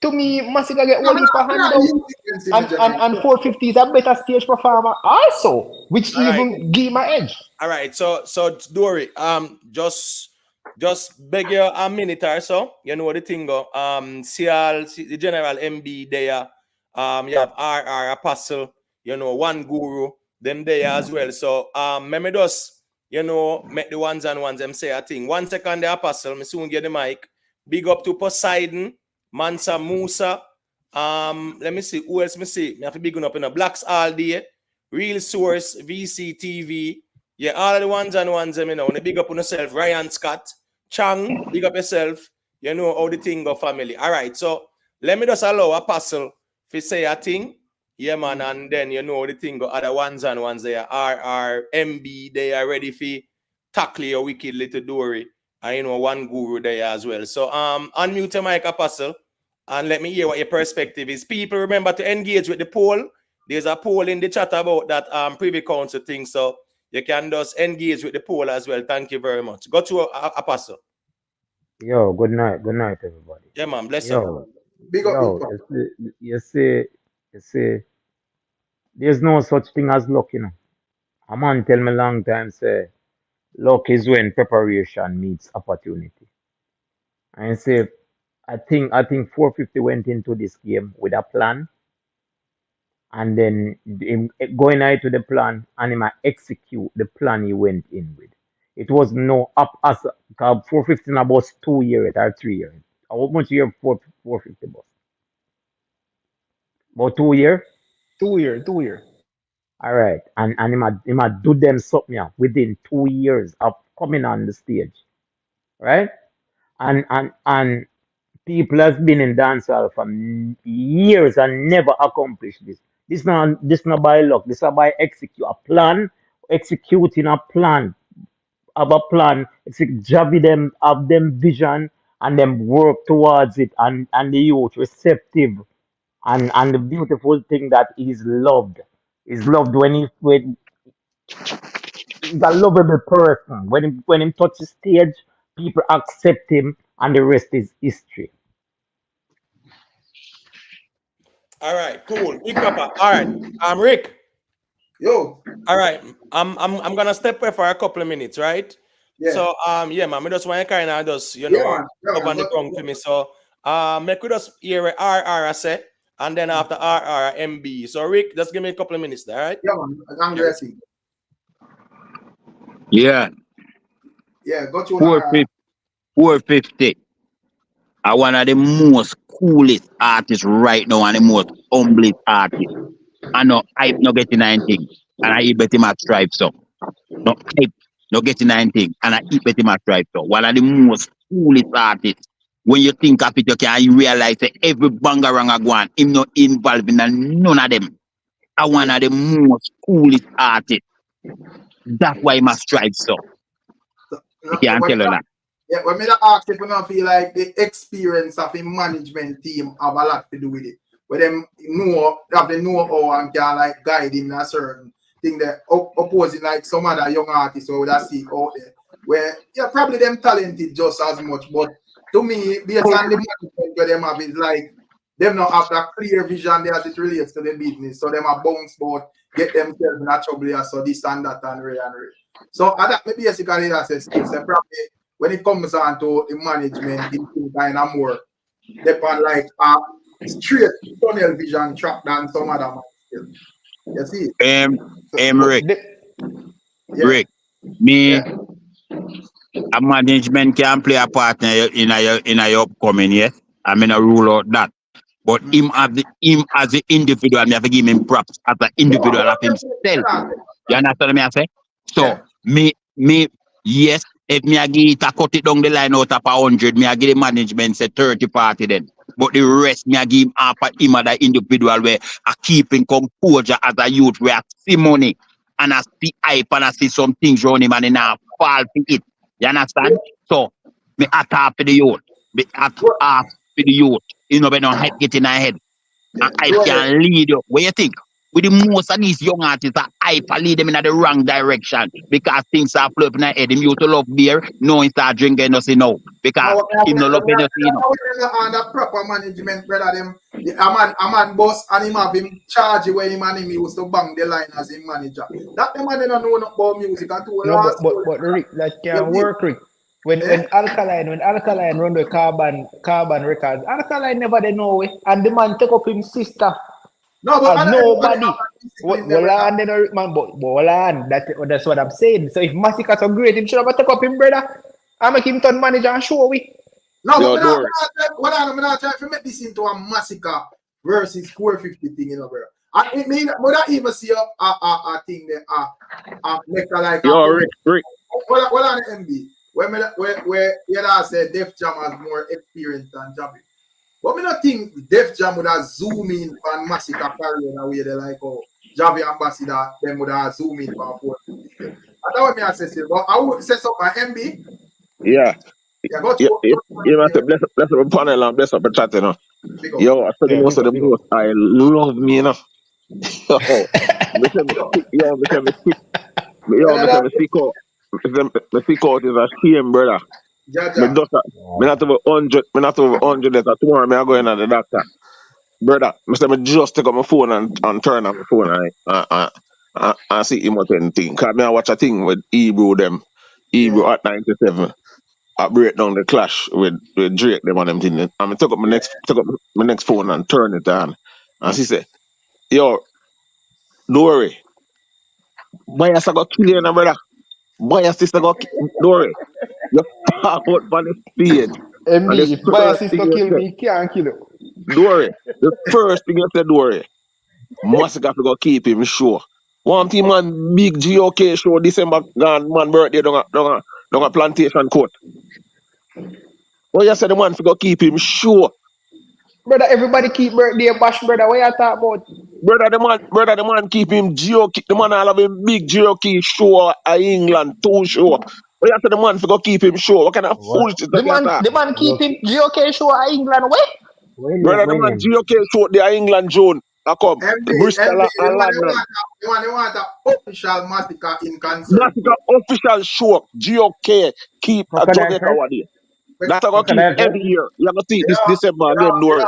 to me, Massacre get one per hand and 450 is a better stage performer also, which even give him an edge. All right, so Dory, just beg you a minute or so. You know the thing go. The General MB there. You have RR Apostle. You know one Guru. Them there as well. So let me just make the ones and ones them say a thing. 1 second, the Apostle. Me soon get the mic. Big up to Poseidon, Mansa Musa. Let me see who else me see. Me have to big up in the Blacks all day. Real Source, VCTV. Yeah, all of the ones and ones, you know, when you big up on yourself, Ryan Scott, Chang, big up yourself. You know how the thing go family. All right, so let me just allow Apostle to say a thing. Yeah, man, and then you know the thing go other ones and ones there are MB, they are ready for tackle your wicked little Dory. And you know one guru there as well. So unmute your mic, Apostle, and let me hear what your perspective is. People remember to engage with the poll. There's a poll in the chat about that Privy Council thing. So you can just engage with the poll as well. Thank you very much. Go to Apostle. Yo, good night, everybody. Yeah, man, bless you. Yo, Big up, yo, you see, there's no such thing as luck, you know. A man tell me long time say, luck is when preparation meets opportunity. And say, I think 450 went into this game with a plan, and then him going out to the plan, and he might execute the plan he went in with. It was no up as 450 in about 2 years or 3 years. How much year 450 boss? About 2 years? 2 years, 2 years. All right. And he might do them something yeah, within 2 years of coming on the stage. Right? And people has been in dancehall for years and never accomplished this. This not by luck. This is by executing a plan, have a plan, have them vision and them work towards it and the youth receptive and the beautiful thing that he's loved. He's loved when he's a lovable person. When he touches stage, people accept him and the rest is history. All right, cool. Big Papa. All right. Rick. Yo. All right. I'm gonna step away for a couple of minutes, right? Yeah. So yeah, man, I just want to kind of just up on the ground to me. So make we just hear RR I say, and then after RR MB. So Rick, just give me a couple of minutes there, right? Yeah, man. I'm Racy. Yeah. Yeah, got you. 450. I one of the most coolest artists right now and the most humblest artist. I know hype not getting anything. And I eat better my stripe so. No hype not getting anything. And I eat better my stripe so. One of the most coolest artists. When you think of it, you can realize that every bangarang one, him not involved in none of them. I one of the most coolest artists. That's why my stripe so. You can't tell her that. Yeah, when me ask if you don't feel like the experience of the management team have a lot to do with it. Where them have the know-how and can like guide him in a certain thing that opposing like some other young artists or that see out there. Where yeah, probably them talented just as much, but to me, based on the management where them have is like them not have that clear vision there as it relates to the business. So them a bounce board, get themselves in a trouble so this and that and ray. So that maybe basically that's a skill. So probably when it comes on to the management, it's kind of more depend like straight tunnel vision track than some other skills. You see? Rick, me a management can play a part in your upcoming, yes. I mean a rule out that. But him as the individual, I have to give him props as an individual of himself. You understand what I say? So me, yes, if me I give it a cut it down the line out of 100, me I give the management say 30 party then. But the rest me I give him half of him as the individual where I keep in composure as a youth where I see money and I see hype and I see some things around him and then I fall for it. You understand? So me attack for the youth. Me attack for the youth. You know, when no hype get in our head. And hype can lead you. What you think? With the most of these young artists, hype lead them in the wrong direction because things are flowing in their head. Him used to love beer, no, he start drinking nothing now because he no love anything. And the proper management, brother, a man boss and him have him charge where him and him used to bang the line as him manager. That the man they don't know about music and to but Rick, that can work, Rick. When Alkaline run the carbon records, Alkaline never they know it, and the man take up his sister. No, but nobody. Wolan, they know man, but Wolan, that's what I'm saying. So if Massacre so great, him should have take up him brother. I make him turn manager and show we. No, but I'm not trying to make this into a Massacre versus 450 thing, you know, bro. I mean, but I even see a thing there, make like Yo, Rick. What on MB? where I said Def Jam has more experience than Javi. But me not think Def Jam would have zoom in on Massacre career in a way they like oh Javi Ambassador them would have zoom in for 450. That's what me I say still. But I would say something MB. Yeah. Yeah, go Yeah, to you have to bless up the panel and bless up the chat, you know. big up. Yo, I said the Yeah, most big of up, the big up. most. I love me, you know. Yo, me say me sick. Yo, me say me sick. Yo, me say me sick out. Me sick out is a shame, brother. Me Jaja. just, me not over 100. Me not over 100. That tomorrow me I go in at the doctor, brother. Me say me just take up my phone and turn on my phone and see him what thing. Cause me I watch a thing with Hebrew them, Hebrew Yeah. at 97. I break down the clash with Drake them and them thing. And I took up my next phone and turn it on. And she said, yo, don't worry. Bias I got kill you, now, brother. Bias sister got don't worry. You talk out on the stage. And the MB, if first bias thing sister you kill said, me, can't kill you. don't worry. The first thing you said, don't worry. Massacre to go keep him sure. One team man big GOK show December gone man birthday down a plantation court. Well, you said the man to go keep him sure. Brother, everybody keep birthday bash, brother. What you talk about? Brother, the man keep him GOK. The man all have him big GOK show at England, 2 show. Well, you said the man to go keep him sure. What kind of What? foolishness The that you man, talk? the man keep him GOK show at England. Where? Brother, the When man him? GOK show the England June. I come. Bristol The and one London. they want an official massacre in concert. Massacre official show. GOK keep a Crocodile Jamaica first? one day. That's going to keep Crocodile first? every year. You're going to see this Yeah, December again, don't worry.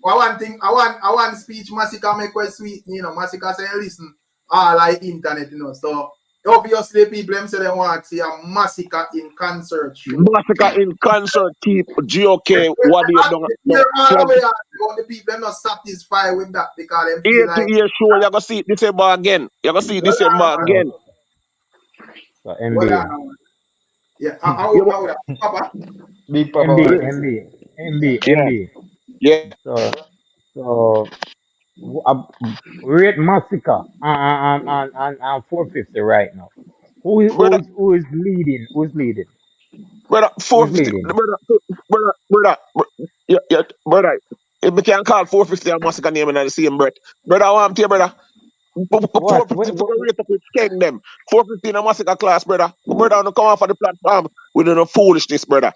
One thing, I want speech massacre make quite sweet, you know, massacre say listen, all like internet, you know. So obviously people them say they want to see a massacre in concert show. Massacre in concert keep GOK one day down. You're all the way out, but the people are not satisfied with that because they feel Year to like year show, you're going to see it December again. You're going to see it December again. So well, MB. yeah, Yeah, but- Papa. Big Papa. MB. yeah. So rate Massacre and 450 right now. Brother, Who is leading? Who's leading? brother, Who's 450, leading? yeah, brother. If we can call 450 a massacre name in the same breath. Brother, I want to you, brother. What? 450 for the rate of it, king them. 450 in a massacre class, brother. Brother, don't come off of the platform with no foolishness, brother.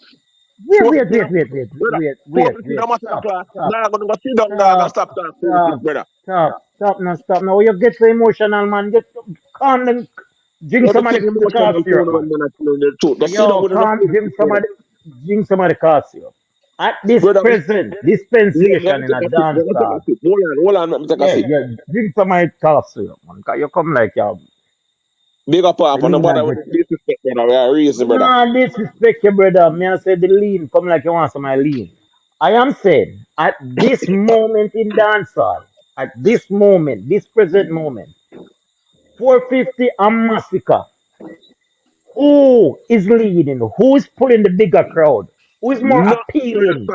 Wait, 450 in a, brother, 450 in a massacre Stop, class. stop, Now I'm going to go sit down, dog, and stop, stop talking foolishness, stop, brother. stop now. You get so emotional, man. Get calm and drink You're some the of six the cough emotional syrup, phone man. when I'm telling the truth. Just sit down Yo, with no calm, foolishness, brother. drink some of the cough syrup. At this Brother, present yeah, dispensation in a dance let me take a hall, sip. Hold on, let me take a yeah, sip. yeah, drink some of the cough syrup, man. 'Cause you come like you Big up, the Papa. No lean bother and with get. the disrespect, brother. We are reason, brother. Nah, disrespect your brother. Me I say the lean come like you want some of my lean. I am saying at this moment in dancehall, at this moment, this present moment, 450 and Massacre. Who is leading? Who is pulling the bigger crowd? Who is more No, brother, appealing?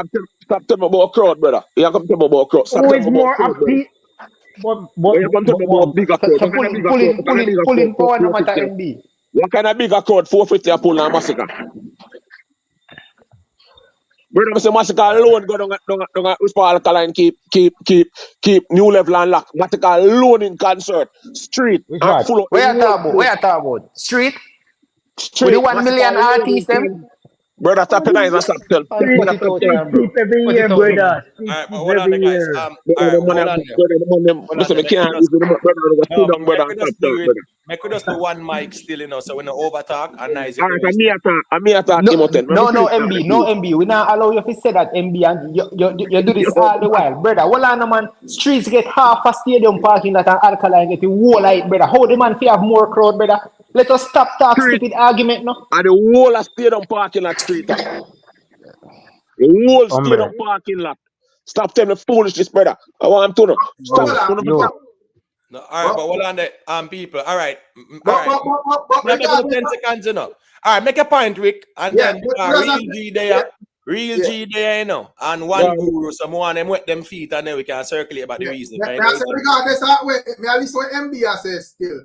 stop telling me about crowd, brother. You come tell me about crowd. Stop Who telling is me about more crowd, brother. appealing? But, When but, you come tell but, me about but, bigger So, crowd, so what kind of bigger crowd? What kind of bigger crowd? pulling power no matter 450. MB. What kind of bigger crowd? 450 a pull and massacre. Brother, I say massacre alone go down with alkaline keep new level and lock. Massacre alone in concert, street which and part? full of the Where you whole talk about? place. Where you talk about? Street? With the Street 1 massacre million alone in artists them? concert. Brother, tap your eyes and stop tell. And Street, put Brother, it stop out tell. here, street bro. every Put year, it out here. brother. All Street right, but hold on every there, guys. year. All Brother, right, the but money, hold on there. brother, the money. Hold on Listen, there. we can't use the brother. We sit down, brother, and stop talk, brother. Make we just do one mic still, you know, so we no over talk and nice All right, equation. I'm here talk, No, Imoten. When we no, no, finish talking, MB, no, please. MB. We not allow you to say that, MB, and you do this Yo, all the while, brother. Hold on, man. Streets get half a stadium parking lot and alkaline get the whole light, brother. How the man fi have more crowd, brother? Let us stop talk street stupid argument, no. and the whole of stadium parking lot street. The whole stadium Hombre. parking lot. Stop telling me foolishness, brother. I want to know. Stop. Yo, Stop. yo. No, all right, but hold on there, people. All right, all But, right. Yeah, give me regardless, 10 seconds, you know. All right, make a point, Rick, and yeah, then but real G there, real yeah. G there, you know, and one guru, someone them wet them feet, and then we can circulate about the reason. Me I say regardless of me at least what MB says still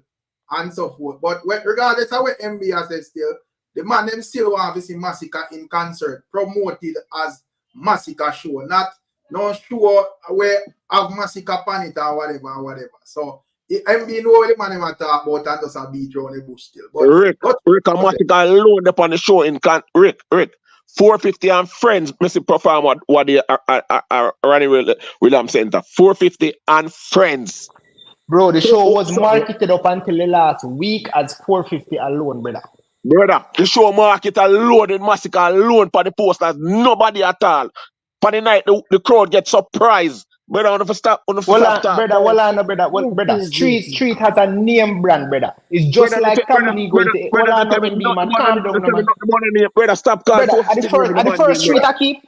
and so forth. But regardless of what MB says still, the man them still want to see Massacre in concert, promoted as Massacre show, not no show where have Massacre pan it or whatever. So MB know the man them talk about and just a beat around the bush still. But Rick and Massacre alone up on the show in Rick. 450 and friends, Missy perform what they are running Williams Center. 450 and friends. Bro, the show was marketed up until the last week as 450 alone, brother. Brother, the show market alone in Massacre alone for the posters, nobody at all. For the night, the crowd gets surprised. Brother, on the stop, on the stop. Brother. Street has a name brand, brother. It's just Brother, like Comedy going to. Calm down, man. Brother, stop calling. Brother, at the first street I keep.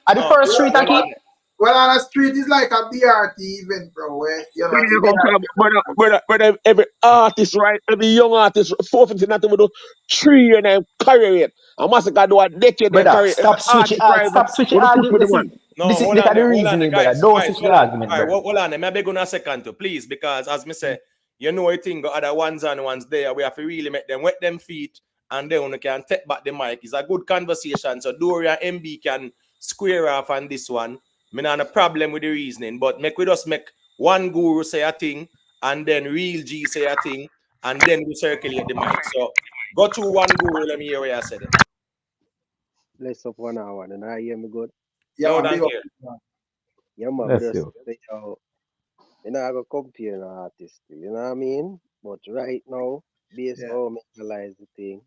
Well, on the street is like a BRT event, bro. Where you know, brother, every artist, right? Every young artist, 450 not even do 3 and then carry it. And Massacre do a decade. Brother, stop switching argument. No, this is hold the on, reasoning, guys, brother. Don't switch the argument, brother. brother. Hold on, I beg you a second to please, because as me say, you know I think other ones and ones there, we have to really make them wet them feet and then we can take back the mic. It's a good conversation, so Doria MB can square off on this one. Me not a problem with the reasoning, but we just make one guru say a thing and then Real G say a thing and then we circulate the mic. So go to one guru, let me hear what you said. Bless up 1 hour and I hear me good. yeah, No, big up. Yeah, man, Bless just you. say, you know, I go compare an artist, you know what I mean? But right now, based on how me analyze the thing,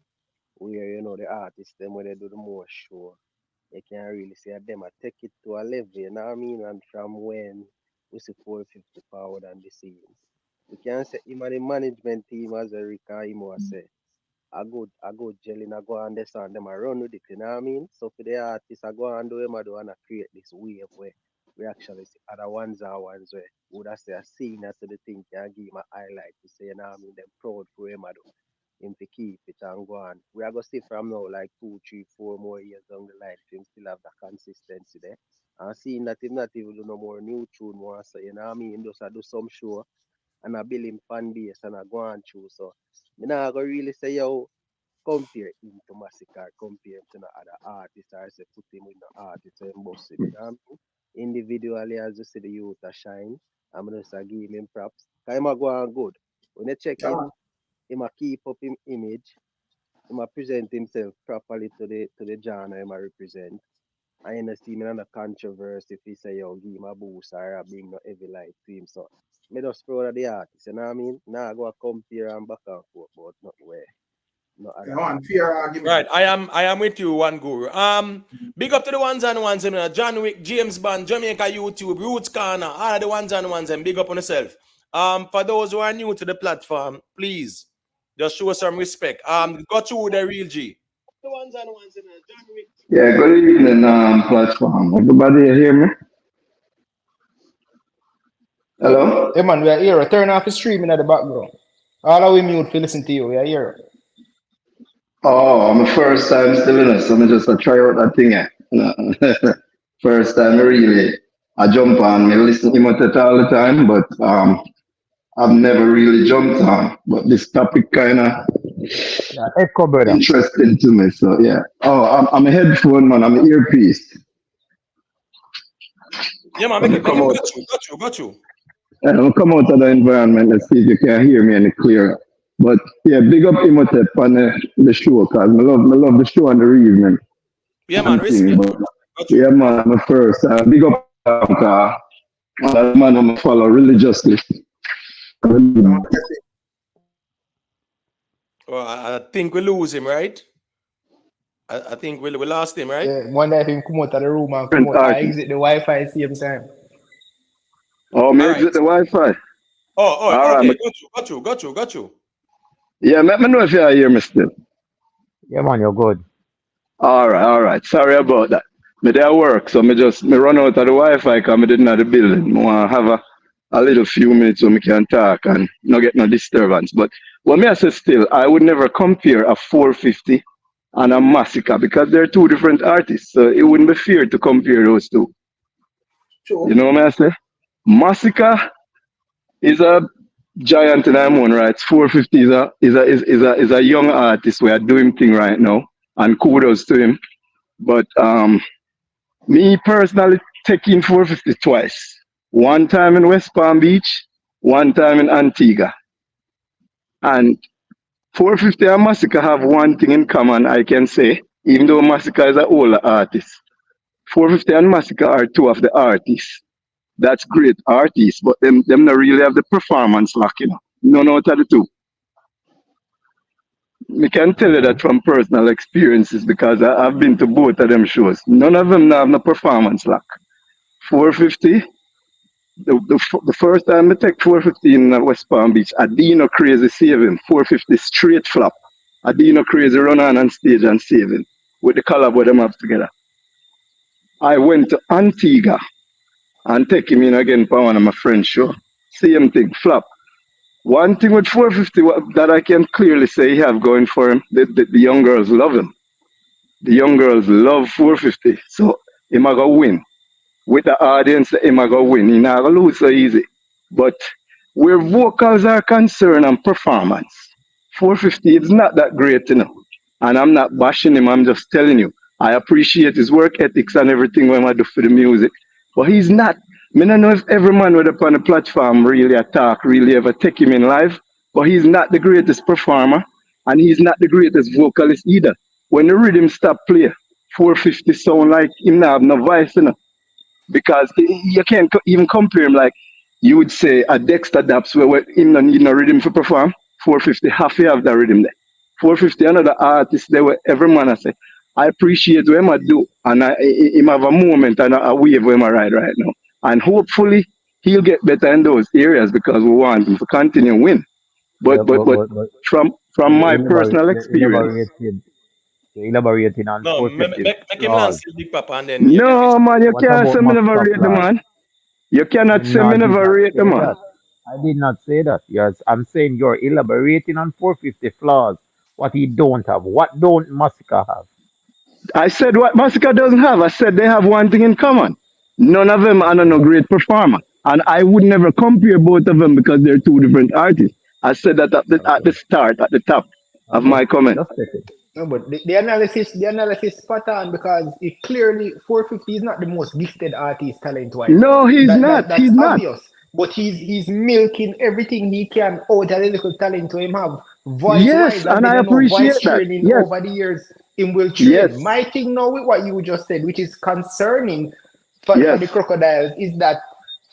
where you know the artists, them when they do the more show, you can really see them I take it to a level, you know what I mean? And from when we see 450 forward on the scene, we can say him and the management team as a Rica, him was say, I go gelling, I go understand them, I run with it, you know what I mean? So for the artists, I go and do them, I do and I create this wave where we actually see other ones where would I say a scene as to the thing can give him a highlight to say, you know what I mean? Them proud for him, I do. Him to keep it and go on. We are going to see from now like 2, 3, 4 more years down the line, him still have the consistency there. And seeing that him not even do no more new tune more, so you know what I mean? Just I do some show and I build him fan base and I go on through. So me not gonna really say yo compare him to Massacre, compare him to no other artists or say put him with no artist and boss him. You know what I mean? Individually as you see the youth a shine, I'm gonna say give him props. Cause him a go on good. When you check him, he might keep up him image, he might present himself properly to the genre he might represent. I ain't see me on a controversy if he say yo give him a boost or a bring no heavy light to him. So me just proud of the artist, you know what I mean? Now I go compare and back and forth, but not way. No other Fair argument. Right, I am with you, one guru. Big up to the ones and ones, John Wick, James Bond, Jamaica YouTube, Roots Corner, all of the ones and ones, and big up on yourself. For those who are new to the platform, please just show some respect. Go to the Real G. The ones and ones, John Wick. Yeah, good evening, platform. Everybody hear me? Hello? Hey man, we are here. Turn off the streaming at the background. All of we mute to listen to you. We are here. Oh, I'm a first time still in it, so I'm just try out that thing. First time I jump on. I listen to him all the time, but I've never really jumped on. But this topic kind of Echo, brother. interesting to me. So yeah. Oh, I'm a headphone man. I'm an earpiece. Yeah, man, got you. And I'll come out of the environment and see if you can hear me any clearer. But yeah, big up Imhotep on the show, cause I love the show and the evening. Yeah, man, respect. Yeah, man, I'm a first. Big up, cause that man I'm follow religiously. Well, I think we lose him, right? I think we lost him, right? Yeah, one day if him come out of the room and come out, I exit the Wi-Fi at the same time. Oh, me exit the Wi-Fi. Oh, okay, right. Got you. Yeah, let me know if you hear me still. Yeah, man, you're good. All right. Sorry about that. Me there work, so me run out of the Wi-Fi because I didn't have the building. I want to have a little few minutes so me can talk and not get no disturbance. But what me I say still, I would never compare a 450 and a Massacre because they're two different artists. So it wouldn't be fair to compare those two. Sure. You know what I say? Massacre is a giant in our own right. 450 is a young artist we are doing thing right now. and kudos to him. But me personally taking 450 twice. One time in West Palm Beach, one time in Antigua. And 450 and Massacre have one thing in common, I can say, even though Massacre is an older artist. 450 and Massacre are two of the artists. That's great artists, but them not really have the performance lock, you know. None out of the two. I can tell you that from personal experiences because I've been to both of them shows. None of them have no performance lock. 450, the first time I take 450 in West Palm Beach, Adino Crazy save him. 450 straight flop. Adino Crazy run on stage and save him with the collab what them have together. I went to Antigua and take him in again for one of my friends' show. Same thing, flop. One thing with 450 that I can clearly say he have going for him, the young girls love him. The young girls love 450. So he might go win. With the audience, he might go win. He not gonna lose so easy. But where vocals are concerned and performance, 450 is not that great, you know. And I'm not bashing him, I'm just telling you. I appreciate his work ethics and everything when I do for the music. But he's not. I don't know if every man with up on the platform really attack, really ever take him in live, but he's not the greatest performer and he's not the greatest vocalist either. When the rhythm stop play, 450 sound like him not have no voice, you know, because you can't even compare him like you would say a Dexter Daps where him not need no rhythm for perform. 450 half have that rhythm there. 450 another artist there where every man I say, I appreciate what I do and him have a moment and a wave where I ride right now. And hopefully he'll get better in those areas because we want him to continue win. But from my personal experience. Elaborating on No, 450 make him answer the papa and then No, man, you What can't about say me never Master rate the Flash? man. You cannot say me never rate the man. I did not say that. Yes, I'm saying you're elaborating on 450 flaws. What he don't have. What don't Massacre have? I said what Massacre doesn't have. I said they have one thing in common. None of them are no great performer. And I would never compare both of them because they're two different artists. I said that at the start, at the top of my comment. Just take it. No, but the analysis spot on because it clearly 450 is not the most gifted artist talent-wise. No, he's not. That's He's obvious. But he's milking everything he can out of the little talent to him have. Voice-wise, Yes, and I appreciate voice that. training Yes. over the years. Him will train. Yes. My thing now with what you just said, which is concerning for Yes. the Crocodiles, is that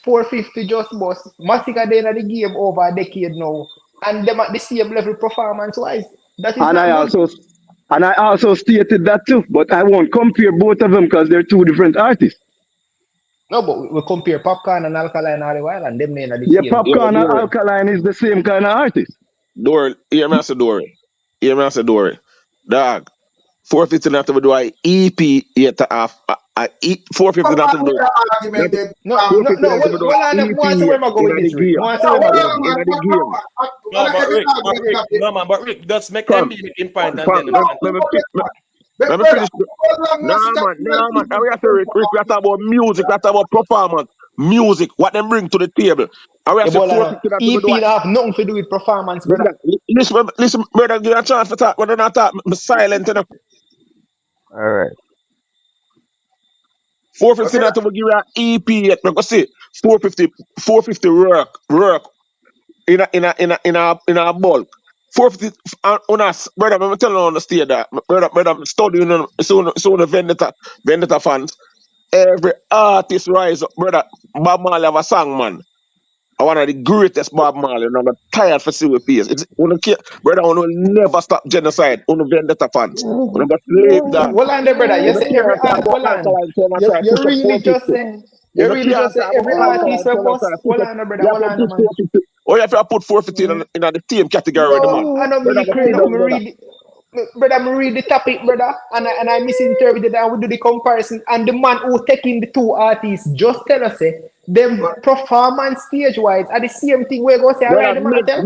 450 just bust Massacre they in the game over a decade now, and them at the same level performance-wise. That is And I also stated that too, but I won't compare both of them because they're two different artists. No, but we compare Popcorn and Alkaline all the while, and them in the Yeah, same. Popcorn and Alkaline is the same kind of artist. Dory, hear me say Dory. Hear me say Dory. Dog, 450 not to do a EP yet to have a 450 not to do. No, once where am I going with this? Rick? Once where am I going with this? but Rick, just make them be the point and then Let me finish. No, man. And we have to Rick, we have to talk about music, we have to talk about performance. Music, what them bring to the table. And we have to 450 not to EP do. have nothing to do with performance, brother. Listen, brother, give a chance for talk. When I not talk, I'm silent enough. All right. 450 not to give you an EP yet. Because see, 450 work in a bulk. 450 on us, brother. I'm telling you on the stage that brother, I'm studying so the vendetta fans. Every artist rise up, brother. Bob Marley have a song, man. I one of the greatest Bob Marley, and I'm tired for see with peers. It's brother, I will never stop genocide on the vendetta fans. When I sleep down. Hold on there, brother. You say every artist. Hold on. You really just say every artist will bust. Hold on there, brother. Hold on, man. Oh, you have to put 450 in the same category with the man. I don't really crazy. Brother, I read the topic, brother, and I misinterpreted and we do the comparison. And the man who taking the two artists just tell us, them performance stage-wise are the same thing we're going to say, alright, the man tell?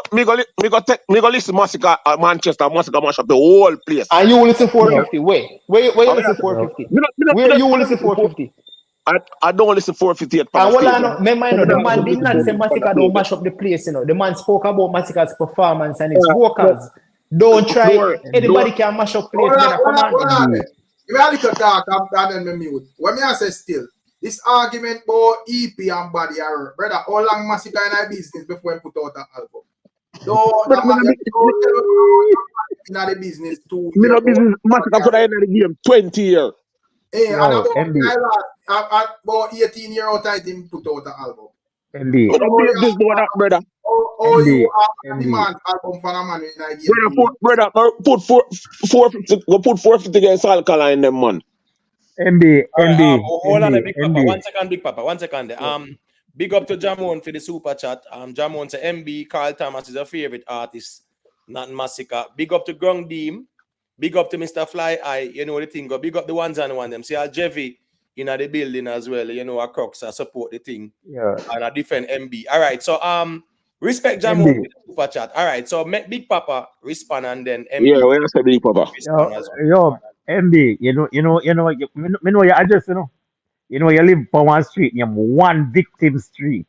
Me go listen Massacre at Manchester, Massacre mash up the whole place. And you will listen 450. Where you listen 450? Where you will listen 450? I don't listen 450 at and the man did not say Massacre don't mash up the place, you know. The man spoke about Massacre's performance and his vocals. Don't try. Door, Anybody door. can mash up Hold place, on, brother. hold Come on, on. hold on. MB. Give me a little talk and then me mute. When me I say still, this argument about EP and body are brother, how long Massacre in our business before we put out an album? Don't But tell me in the business 2 me years. no business massacre for the end of the game 20 years. Hey, and Yo, about MB. about 18 year old I didn't put out the album. MB. We don't business doing that, brother. Oh, MB. you are MB. demand album for a man in I give Brother, put 450, go put 450 against Alkaline them, man. MB. All right, MB. hold on, MB. Big Papa. 1 second, Big Papa. 1 second. Big up to Jamon for the super chat. Jamon say MB Carl Thomas is a favorite artist, not Massacre. Big up to Grung Deem. Big up to Mr. Fly Eye. You know the thing. Go big up the ones and one them. See how Jeffy in the building as well. You know, a Crocs support the thing. Yeah. And a different MB. All right, so respect Jamon MB. for the super chat. All right, so make Big Papa respond and then MB Yeah, where you say Big Papa? respond as well. Yo, MB. You know, me know your address, you know. You know, you live on one street, you have one victim street.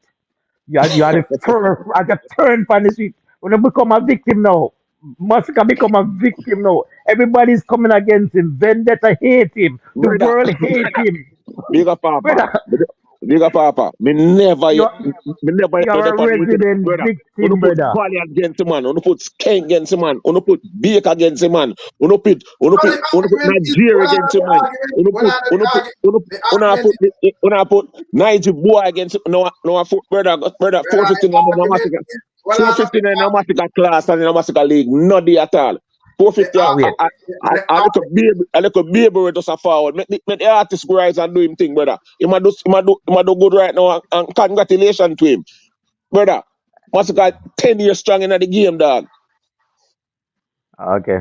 You are the first at the turn from the street. When you become a victim now, Massacre become a victim now. Everybody's coming against him. Vendetta hate him. The Brother, world hate him. Big up Papa. Brother, Big up Papa. Me never you're, heard you're a upon you, resident brother. Uno victim, put brother. Valley against the man, uno put Skank against the man, uno put Baker against the man, uno put Nigeria against the man, uno put Niger boy against no brother 459 in a Massacre. 459 in a Massacre class and in a Massacre league, not the at all. 450 Wait. I look a baby with us a forward. Make the artist rise and do him thing, brother. He might do good right now and congratulations to him. Brother, Massacre 10 years strong in the game, dog. Okay.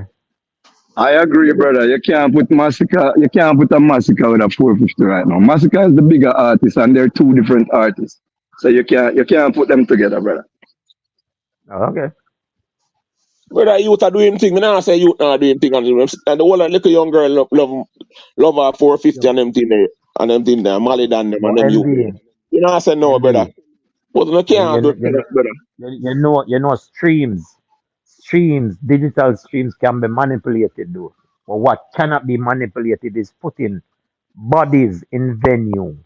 I agree, brother. You can't put Massacre. You can't put a Massacre with a 450 right now. Massacre is the bigger artist, and they're two different artists. So you can't put them together, brother. Okay. Brother, youth are doing thing. Me not say youth not doing thing. And the whole little young girl love her 450 and them thing there. And them thing there. Molly Dan them and them youth. MB. You know I say no, brother. MB. But you can't do that, brother. You know, digital streams can be manipulated, though. But what cannot be manipulated is putting bodies in venue.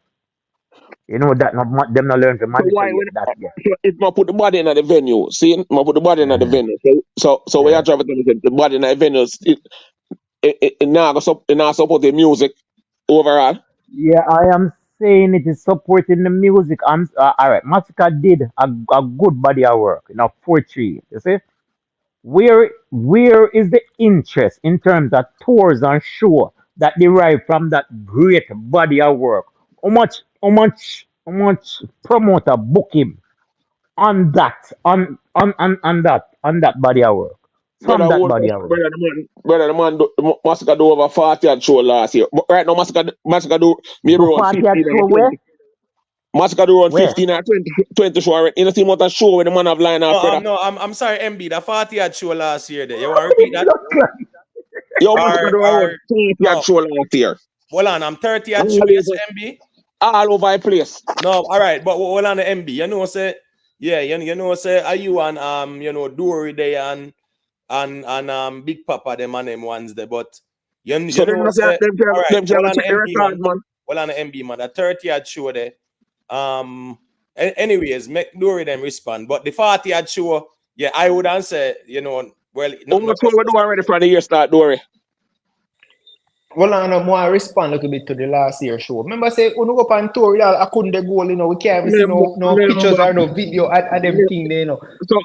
You know that them not learn to So why manipulate when that yet. if I put the body in the venue, see, I put the body in the venue. So when you travel to the body in the venue, it now support the music overall. Yeah, I am saying it is supporting the music. All right. Massacre did a good body of work. Now 4-3. You see, where is the interest in terms of tours and show that derive from that great body of work? How much promoter book him on that on that body of work from that body of work? The man Massacre do over 40 at show last year. But right now Massacre do maybe around 40 15 at show where? Massacre do around Where? 15 or 20 show. You know see what a show when the man have line up, brother. I'm sorry, MB. The 40 had show last year. There, you want to repeat that? Yo, Massacre do around 20 at show last year. Hold on, I'm 30 at show. Yes, MB. All over the place. No, all right, but hold on the MB. You know, say, yeah, you know, say, are you and you know, Dory there and Big Papa them and them ones there, but you know, say, all right, hold on the MB, man. Hold on the MB, man. The 30 had show there. Anyways, make Dory them respond, but the 40 had show, yeah, I would answer, you know, well, How much we do already for the year start, Dory? Well, I know more respond a little bit to the last year show. Remember, say, when we go on tour, I couldn't go, you know, we can't see no pictures or no video at them thing there, you know.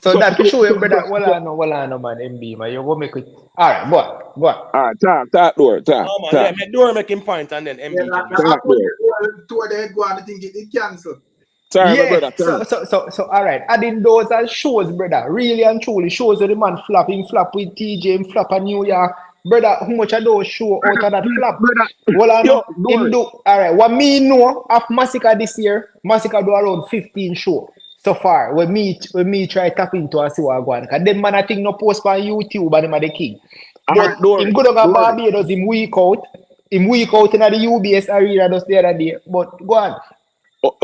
So that to show you, brother, well, I know, man, MB, man, you go make it. All right, go on. All right, talk, Dory, talk. Oh, man, yeah, make Dory making point and then MB tour they go and think it cancelled. Sorry, yeah, brother. So all right. Adding those as shows, brother. Really and truly shows that the man flop with TJ, him flop in New York. Brother, how much of those show out of that flap? Well, I know him do. All right, what me know of Massacre this year, Massacre do around 15 show so far. When me try tap into and see what I go on. Because them man I think no post on YouTube and them are the king. But him go down Barbados, him week out in the UBS arena just the other day. But go on.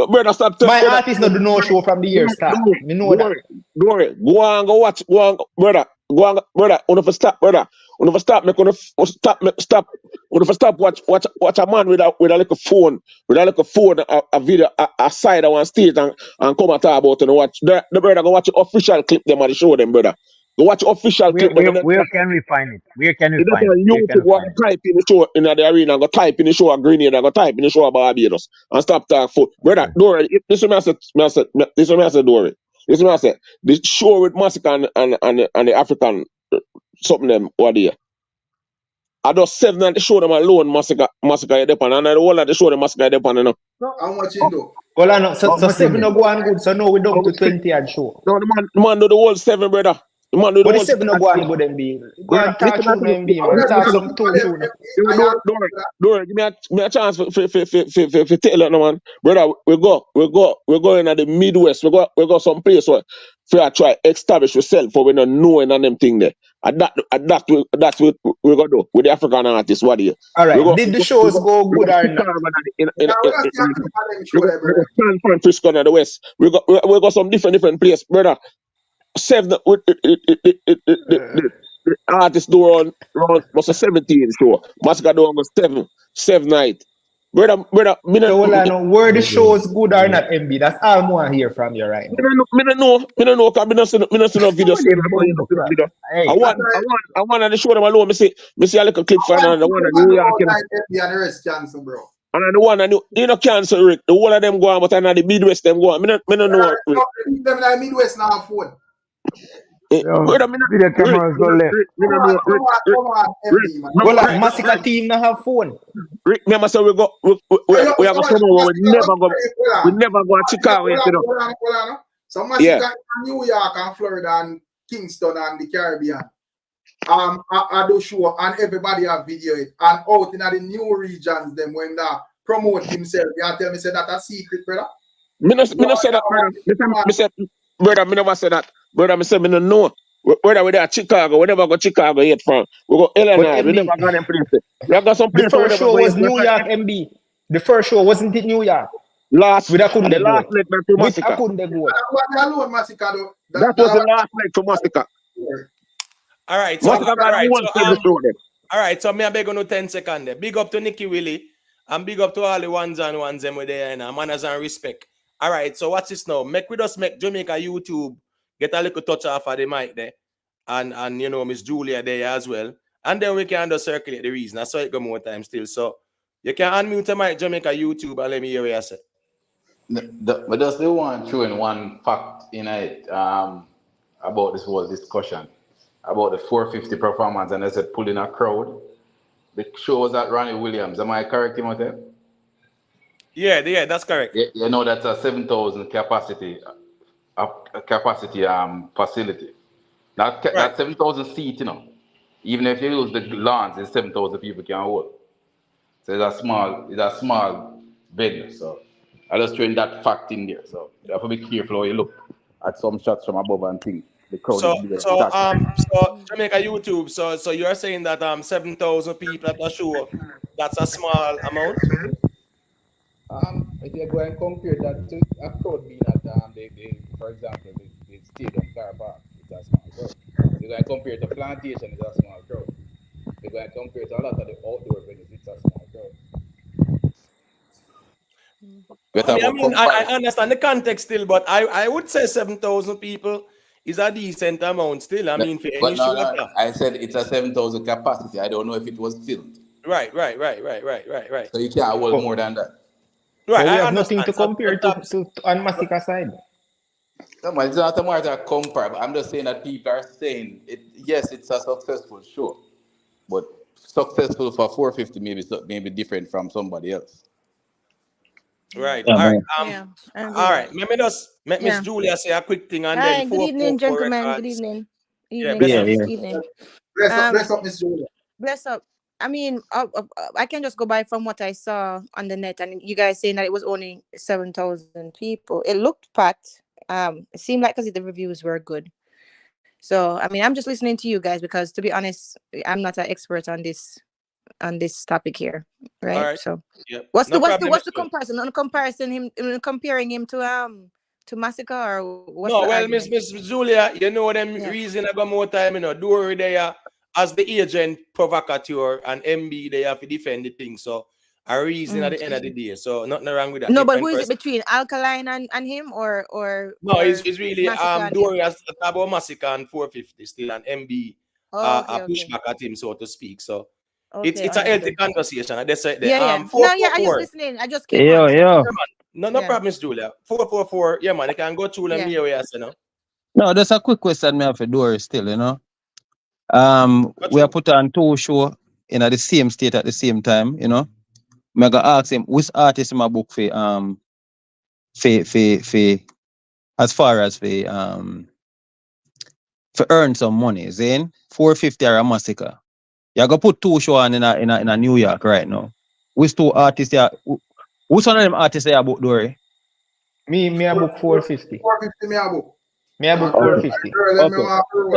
Brother, stop. My artist not do no show from the year start. Me know that. Dory, go on, go watch. Go on, brother. go on, brother. Uno stop, brother. Uno stop. Make uno stop. Uno stop. Watch a man with a little phone, a video, a side on stage and come and talk about it. And watch the brother. Go watch the official clip them and show them, brother. Go watch the official clip them. Where can we find it? Where can we You find know, it? Where can YouTube we want find to type in the show in the arena, go type in the show of Grenada, go type in the show of Barbados, and stop talking for brother. Okay. Dory, this is what I said. This is what I said, Dory. This is what I said. The show with Massacre and the African something them what there. I just 7 at the show them alone, Massacre depend, and the whole of the show them Massacre depend. You know. How much you do? Well, I know. So How much 7 is no it? go on good. So now we down to 20 and show. No, the man do the whole 7, brother. The man do the But the whole 7 no go on good, MB. Go and talk listen, through MB, man. listen, Talk listen, some two through. Dora, give me a chance for tell you, no, man. Brother, we go in at the Midwest. We go some place where I try establish yourself for we not knowing and them thing there. And that we go do with the African artists. What do you? All right. Did the shows go good or not? We go San Francisco in the West. We go some different place, brother. 7 the artists do around was a 17 show. Massacre do almost 7 night. Brother, me So well, I no know were the shows good or not, MB. That's all I want to hear from you right now. me no know, cause me no see no video. Hey, I want to show them alone. Me see a little clip for the one in New York. And the rest cancel, bro. And the one you know cancel Rick. The whole of them go on, but I know the Midwest them go on. Me no know. Them in the Midwest now phone. Brother, me no video cameras go left. Come on, MD, man. Well, like Massacre team now have phone. Rick, remember, so we have a summer where we never go to Chicago, you know. Hold on. So Massacre in New York and Florida and Kingston and the Caribbean. I do show and everybody have video it. And out in the new regions, them when they promote himself, you tell me say that a secret, brother. Me no say that, brother. Me say, brother, me never say that. Brother, me say me no know. Whether we're at Chicago, we never go Chicago yet from. We go Illinois, we never go them places. We have got some The places. first show was New York, MB. The first show wasn't it New York? Last With a couldn't the they last go. leg back to With a Massacre. couldn't they go. Alone, Massacre, though. That was the last leg to Massacre. All right. So, Massacre got one to show them. all right. So me I beg on you 10 seconds there. Big up to Nicky Willie and big up to all the ones and ones them with there and manners and respect. All right. So what's this now? Make Jamaica YouTube get a little touch off of the mic there. And you know, Miss Julia there as well. And then we can just circulate the reason. I saw it go more time still. So you can unmute the mic, Jamaica YouTube, and let me hear what you say. But just the one showing one fact in it about this whole discussion about the 450 performance, and they said pulling a crowd. The show was at Ronnie Williams. Am I correct, Timothy? Yeah, that's correct. You know that's a 7,000 capacity facility. That 7,000 seat, you know. Even if you use the lawns, it's 7,000 people can hold. So it's a small venue. So I just throwing that fact in there. So you have to be careful how you look at some shots from above and think the crowd So is bigger. so Jamaica YouTube. So you're saying that 7,000 people at a show, that's a small amount? If you go and compare that to a crowd being at for example, the stadium car park, it's a small crowd. You go and compare it to plantation, it's a small crowd. You go and compare it to a lot of the outdoor venues, it's a small crowd. I understand the context still, but I would say 7,000 people is a decent amount still. I mean, for any show. No. I said it's a 7,000 capacity. I don't know if it was filled. Right. So you can't hold more than that. Right, So we I have nothing understand. to compare to on Massacre side. No, man, it's not a matter of compare. But I'm just saying that people are saying it. Yes, it's a successful show, but successful for 450 maybe different from somebody else. Right. Yeah, All right. Yeah, All right. Let me just let Miss Yeah. Julia say a quick thing and Hi, then good evening, gentlemen. Good evening. Yeah, Good evening. Bless up, Miss Julia. Bless up. I mean, I can just go by from what I saw on the net, and you guys saying that it was only 7,000 people. It looked packed. It seemed like because the reviews were good. So, I mean, I'm just listening to you guys because, to be honest, I'm not an expert on this topic here, right? All right. So, Yep. what's No the problem, what's the Miss Julia. comparison? On comparing him to to massacre, or what's No, the well, argument? Miss Julia, you know them Yeah. reason I got more time, you know, Dory there as the agent provocateur and MB they have to defend the thing. So a reason at the end of the day. So nothing wrong with that. No, but Different who is it person. between Alkaline and him, or No, or it's really Massacre and him? Dory has about Massacre and 450 still and MB Okay, a okay. pushback at him, so to speak. So Okay, it's a healthy understood. conversation. That's right there. Yeah, yeah. No, yeah, I just 444. listening. I just came on. So. Yo. No Yeah. problem, Miss Julia. 444. Yeah, man, they can go through them Yeah. here, yes, you know. No, that's a quick question me have for Dory still, you know. Got We you. are put on 2 show in the same state at the same time, you know. Me go ask him which artist in my book for as far as for earn some money, Zane. 450 or a massacre. You go put 2 show on in a New York right now. Which 2 artists there? Which one of them artists there book, Dory? Me a book 450. 450 me a book. Me a book 450. Okay.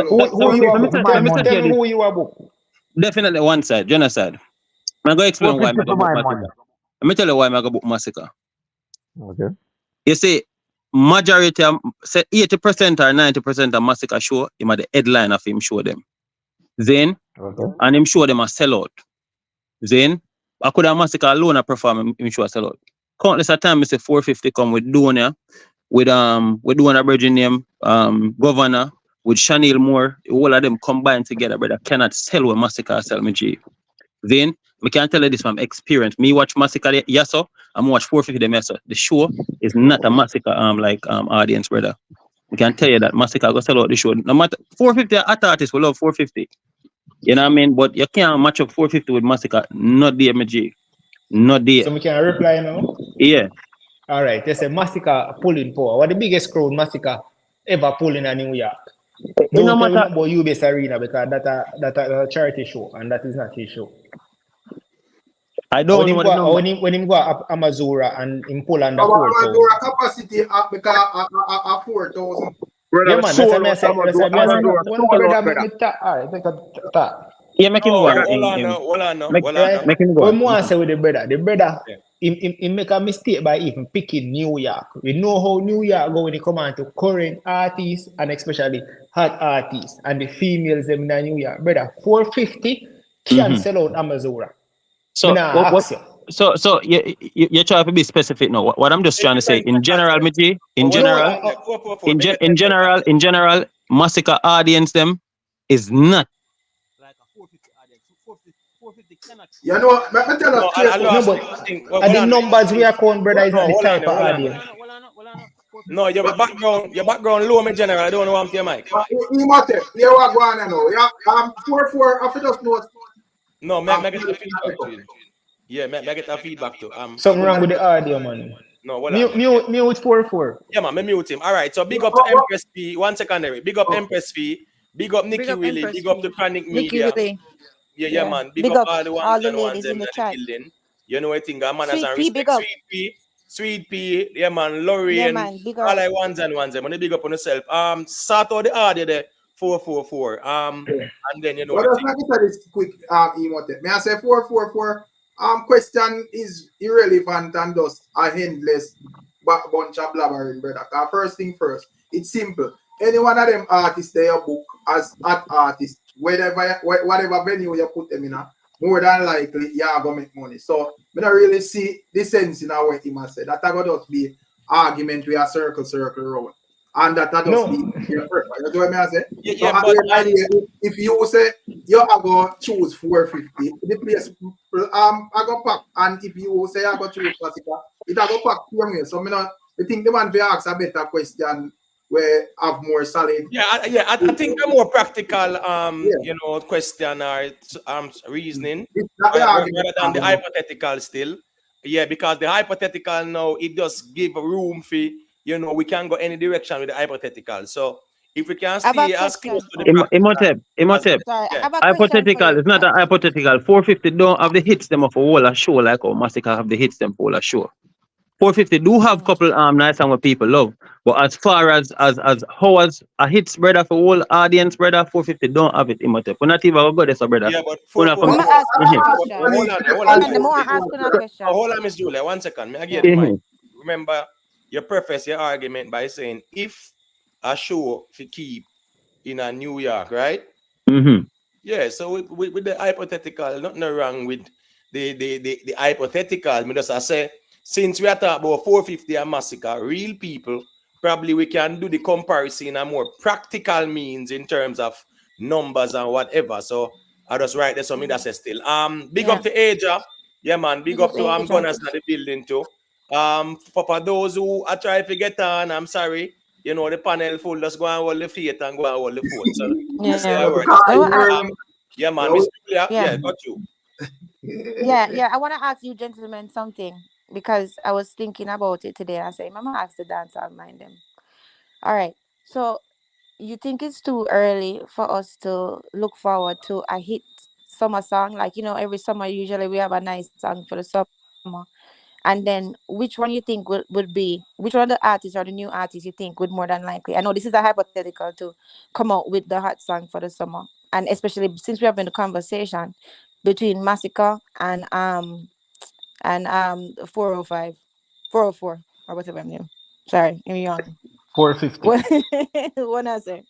Who you a book? Let me Tell me who you a book. Definitely one side, genocide. I'm going to explain why I 450 go for book my massacre. money. Let me tell you why I go book massacre. Okay. You see, majority, say 80% or 90% of massacre show, him at the headline of him show them. Then, Okay. and him show them a sellout. Then, I could have massacre alone a perform him show a sellout. Countless of time, I say 450 come with Donia, with Donia Virgin name, Governor, with Chanel Moore, all of them combined together, brother, cannot sell what massacre sell me G. Then, I can tell you this from experience. Me watch massacre yeso, I'm watch 450 them yeso. The show is not a massacre audience, brother. I can tell you that massacre go sell out the show. No matter 450 at artists will love 450. You know what I mean? But you can't match up 450 with massacre. Not there, MG. Not there. So we can reply now. Yeah. All right. They say Massacre pulling power. What the biggest crowd Massacre ever pulling in New York? Don't tell me about UBS Arena because that's a charity show and that is not his show. I don't know what the number. When him go up Amazura and in pull under Our 4,000. Amazura capacity because 4,000. Yeah, man. That's what I say. One brother make me talk. All right, make a talk. Yeah, make him go. Hold on. Make him go. What more say with the brother, he make a mistake by even picking New York. We know how New York go when it come on to current artists and especially hot artists and the females them in New York. Brother, 450 can sell out Amazura. So you try to be specific now. What I'm just trying to say, in general, Miji, in general, massacre audience them is not like a 450 audience. 450 cannot. You know, let me tell you. But the numbers we account, brother, is not the type of audience. No, your background low, my general. I don't know what I'm saying, Mike. You matter. You are going to know. Yeah, 4 after just know. No, make it a feedback to you. Yeah, make it a feedback to something wrong with the audio, man. No, mute 4-4. Yeah, man, me mute him. All right, so big up to Empress P. One secondary. Big up Empress P. Big up Nikki Willie. Big up the Chronic Media. Yeah, man. Big up all the ones and ones in the building. You know what I think? A man has a respect. Sweet P. Yeah, man. Laurie and all I ones and ones. I'm gonna big up on yourself. Start out the audio there. 444. And then you know. But let me tell this quick. May I say 444? Question is irrelevant and just a endless bunch of blabbering, brother. First thing first, it's simple. Any one of them artists they book as art artists, whatever venue you put them in, more than likely you are gonna make money. So I don't really see the sense in what he must say. That I gotta just be argument with a circle round. And that just be your purpose. You know what I say? Yeah, so if you say you are going to choose 450, the place I go pack. And if you say I go choose Massacre, it I go pack for me. So I think the man be ask a better question where have more solid. I think a more practical question or reasoning rather than the hypothetical still. Yeah, because the hypothetical now it does give room for we can go any direction with the hypothetical. So if we can stay as close to the Imhotep. Hypothetical is not a hypothetical. 450 don't have the hits them of a whole show like how Massacre have the hits them for a show. 450 do have couple nice song with people love. But as far as how as a hits brother for whole audience brother, 450 don't have it, Imhotep. We're not even go this brother. Yeah, but hold on, Miss Julia, 1 second. I get the mic. Remember, you preface your argument by saying if a show if you keep in a New York, right? Mm-hmm. Yeah, so with the hypothetical, nothing wrong with the hypothetical. I just I say, since we are talking about 450 and massacre, real people, probably we can do the comparison in a more practical means in terms of numbers and whatever. So I just write this on me that says still. Big up to Asia. Yeah, man. Big up to Gunners in the building too. For those who are trying to get on, I'm sorry. You know, the panel full, just go and hold the feet and go and hold the phone. So say a word. Yeah, man. Miss Julia, yeah, got you. Yeah. I want to ask you gentlemen something because I was thinking about it today. I say, Mama asked the dance, I'll mind them. All right. So you think it's too early for us to look forward to a hit summer song? Like, every summer usually we have a nice song for the summer. And then which one you think would be, which one of the artists or the new artists you think would more than likely? I know this is a hypothetical to come out with the hot song for the summer. And especially since we have been a conversation between Massacre and 405, 404 or whatever I'm name. Sorry, I'm young. 450. What I say?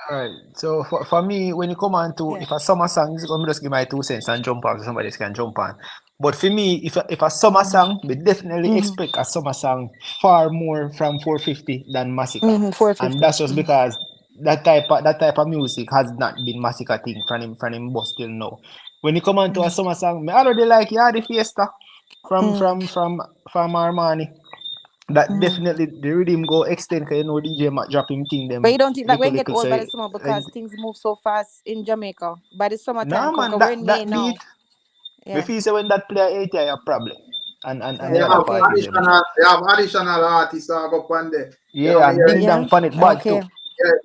All right. So for me, when you come on to if a summer song, I'm just give my 2 cents and jump on so somebody else can jump on. But for me, if a summer song, we definitely expect a summer song far more from 450 than Massacre. 450. And that's just because that type of music has not been Massacre thing from him bust till now. When you come on to a summer song, I already like the Fiesta from Armani. That definitely the rhythm go extend because DJ might drop him thing them. But you don't think that when get little old by say, the summer because things move so fast in Jamaica? By the summertime, nah man, we're in May that now. beat. We feel say when that player 80 a problem. And They the have other parties them. additional artists go on there. Yeah, and Ding Dong pan it bad too.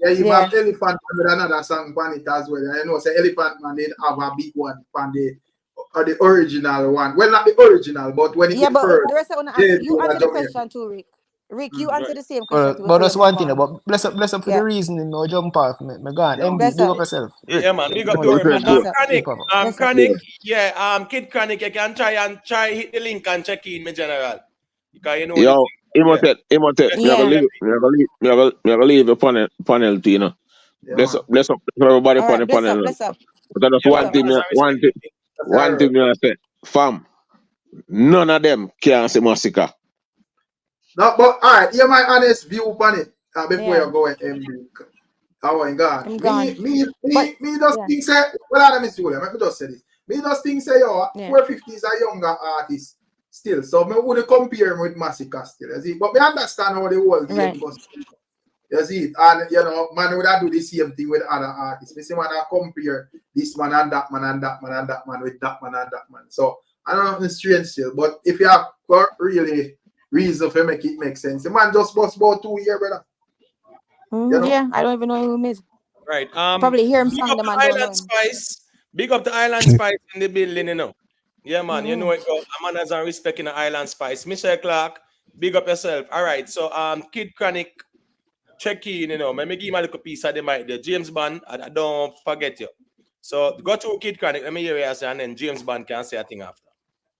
Yeah, you have Elephant with another song on it as well. I know say Elephant Man did have a big one on the original one. Well, not the original, but when it but first. the rest of you answer the question too, Rick. Rick, you answer the same question too. But that's one thing about bless up for the reason no jump off me gone. MB, big up yourself. Rick. Yeah, man, big up to him. Chronic, Kid Chronic, you can try hit the link and check in, my general. Because you know yo, Imhotep, me have to leave the panel to, you know. Bless up everybody on the panel. Bless up. But that's one thing I say, fam, none of them can say Massacre. No, but all right, hear my honest view upon it before you go at MB. Oh my God. Me just think say, well, let me see let me just say this. Me just think say, 450 is a younger artist still. So me wouldn't compare him with Massacre still. You see? But me understand how the whole game goes. You see? And man would do the same thing with other artists. Me say man I compare this man and that man and that man and that man with that man and that man. So I don't know if it's strange still, but if you have really reason for make it make sense, the man just bust about 2 years, brother. Yeah, I don't even know who he is. Right. Probably hear him sing them and don't know him. Spice. Big up the Island Spice in the building, you know. Yeah, man. You know it. A man has a respect in the Island Spice. Michelle Clark, big up yourself. All right. So Kid Chronic, check in, you know. Let me give him a little piece of the mic there. James Bond, I don't forget you. So go to Kid Chronic. Let me hear what you say, and then James Bond can say a thing after.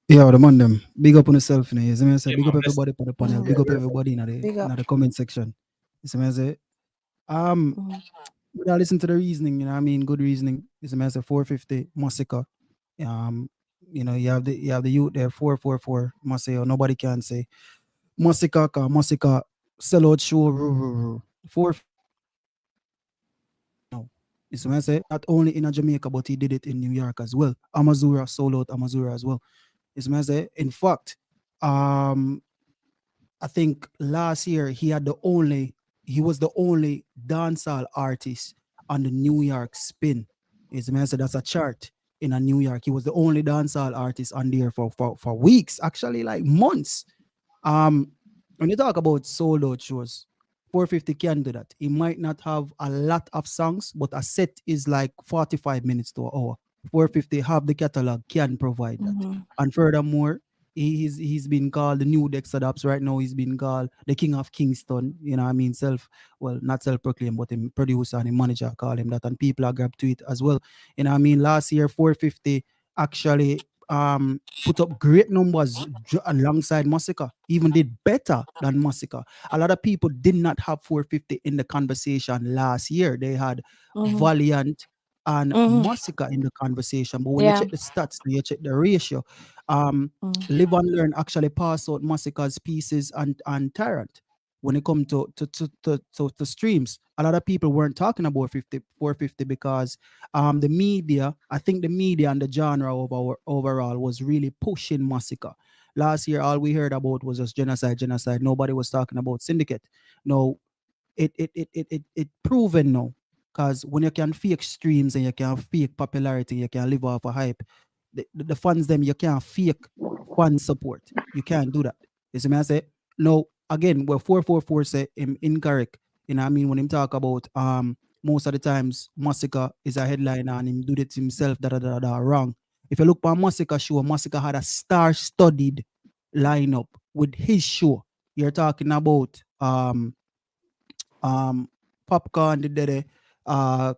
Yeah, the man them. Big up on yourself, you know. You see me say, big up everybody on the panel. Big up everybody in the comment section. You see me say, I listen to the reasoning, you know what I mean? Good reasoning. You see me say 450 Massacre. You know, you have the youth there, 444 Massacre. Nobody can say Massacre, sell out show. 4 no. You see me say, not only in Jamaica, but he did it in New York as well. Amazura sold out Amazura as well. Is say, in fact, I think last year he was the only dancehall artist on the New York spin. Is say that's a chart in a New York. He was the only dancehall artist on there for weeks, actually like months. When you talk about sold out shows, 450 can do that. He might not have a lot of songs, but a set is like 45 minutes to an hour. 450 have the catalog, can provide that. And furthermore, he's been called the new Dexter Daps right now. He's been called the King of Kingston. You know what I mean? Not self-proclaimed, but him producer and him manager call him that. And people are grabbed to it as well. You know what I mean? Last year, 450 actually put up great numbers alongside Massacre, even did better than Massacre. A lot of people did not have 450 in the conversation last year. They had Valiant and Massacre in the conversation. But when you check the stats, you check the ratio, Live and Learn actually passed out Massacre's Pieces and Tyrant. When it comes to streams, a lot of people weren't talking about 450 because the media, I think the media and the genre overall was really pushing Massacre. Last year, all we heard about was just genocide. Nobody was talking about Syndicate. No, it proven now, because when you can fake streams and you can fake popularity, you can live off a hype. The fans them, you can't fake fan support. You can't do that. You see me I say? No, again, where 444 say him incorrect. You know what I mean? When him talk about most of the times Massacre is a headliner and him do it himself, wrong. If you look for Massacre show, Massacre had a star-studded lineup with his show. You're talking about Popcorn did that,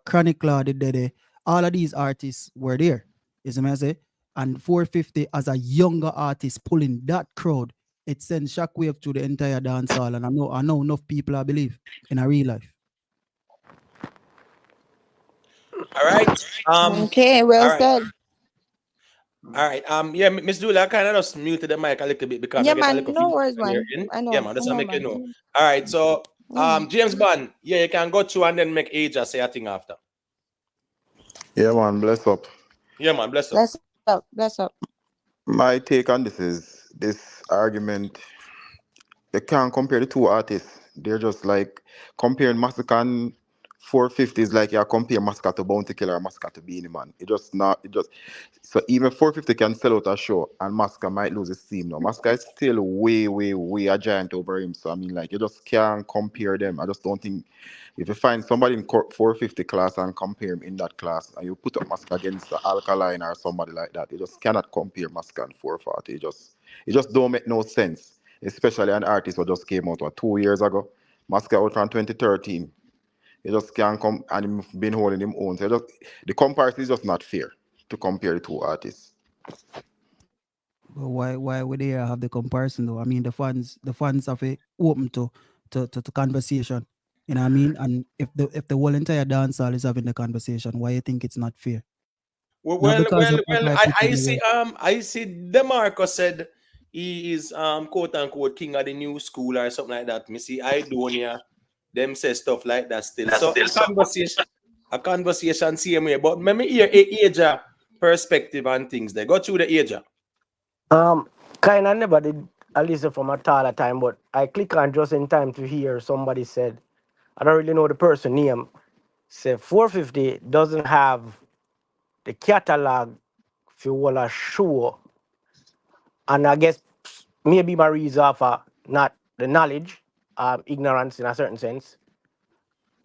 Chronicler did that. All of these artists were there. You see me I say? And 450 as a younger artist pulling that crowd, it sends shockwave to the entire dance hall. And I know enough people I believe in a real life. All right. Okay, well all right. said. All right. Yeah, Miss Dula, I kind of just muted the mic a little bit because Yeah, I get a man, little no feedback worries, on your man. end. I know. Yeah, man, just I know, make you man. know. All right. So, James Bond, yeah, you can go through and then make Aja say a thing after. Yeah, man, bless up. Yeah, man, bless up. Bless up. My take on this is this argument. You can't compare the two artists. They're just like comparing Massacre and 450 is like you compare Massacre to Bounty Killer or Massacre to Beanie Man. It just not. It just so even 450 can sell out a show and Massacre might lose his steam now. Massacre is still way a giant over him. So I mean, like you just can't compare them. I just don't think. If you find somebody in 450 class and compare him in that class, and you put up Massacre against the Alkaline or somebody like that, you just cannot compare Massacre and 440. It just don't make no sense. Especially an artist who just came out 2 years ago. Massacre out from 2013. You just can't come and him been holding him own. So the comparison is just not fair to compare the two artists. But why would they have the comparison though? I mean, the fans have it open to conversation. You know what I mean? And if the whole entire dancehall is having the conversation, why you think it's not fair? Well, Not because of what I put I in the see. work. I see. DeMarco said he is quote unquote king of the new school or something like that. Me see Idonia, them say stuff like that still. So a conversation same way. But let me hear Aja perspective and things. They go through the Aja. Kind of never did a listen from a taller time, but I click on just in time to hear somebody said, I don't really know the person name, say 450 doesn't have the catalog for a show. And I guess maybe my reason for not the knowledge, ignorance in a certain sense.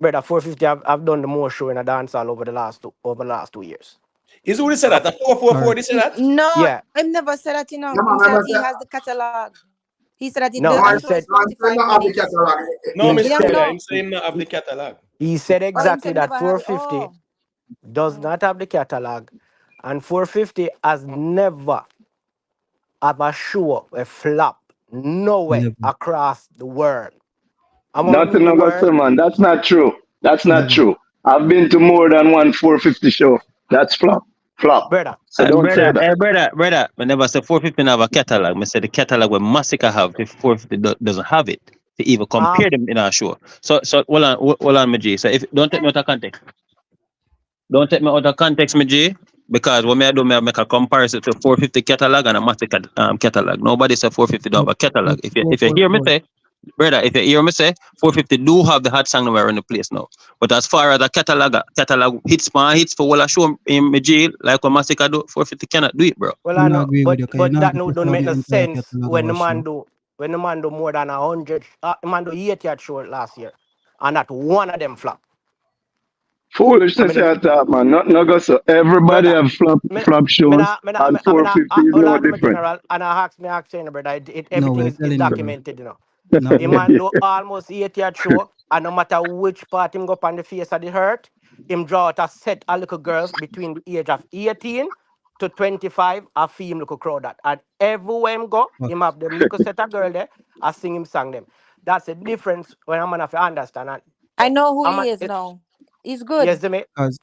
Brother, 450 I've done the most show in a dancehall over the last 2 years. Is who said that? The 444 said that? No, Yeah. I never said that, you know. Yeah, He said man, he has the catalog. He said that No, the he show is said 45 not have the minutes. catalog. No, he Mr. Yeah, said Taylor, no. I'm saying not have the catalog. he said Oh, him exactly said that never have it. 450 Oh. does not have the catalog, and 450 has never have a show a flop nowhere Never. across the world. And when I Nothing mean the about world, man. That's not true. That's not Never. true. I've been to more than one 450 show. That's flop. Flop. brother. So don't say that. Brother, I never say 450 have a catalog. I say the catalog where Massacre have, if 450 doesn't have it, to even compare them in our show. So hold on, my G. So if don't take me out of context. Don't take me out of context, my G. Because when I do, I make a comparison to 450 catalog and a Massacre catalog. Nobody say 450 don't have a catalog. If you hear me say, brother, if you hear me say, 450 do have the hot song nowhere in the place now. But as far as the catalog hits for all I show in my jail, like what Massacre do, 450 cannot do it, bro. Well, I I not know, agree with you, because you're but not that going to don't have make your no entire sense catalog when of the a man show. do more than 100. Man do 80 at show last year, and not one of them flop. I Foolishness mean, you talk, man. Nothing no go so. Everybody brother, have flop me shows, and 450 is hold no on, my different. general, and I ask you, brother, No, everything we're is telling you, bro. documented, you know. Not A really. man do almost 80 at show, and no matter which part him go up on the face of the hurt, him draw out a set of little girls between the age of 18 to 25, I feel him little crowd that. And everywhere him go, him have them little set of girl there, I sing him song them. That's the difference when I'm gonna understand. And I know who I'm he is now. He's good. yes, me Cause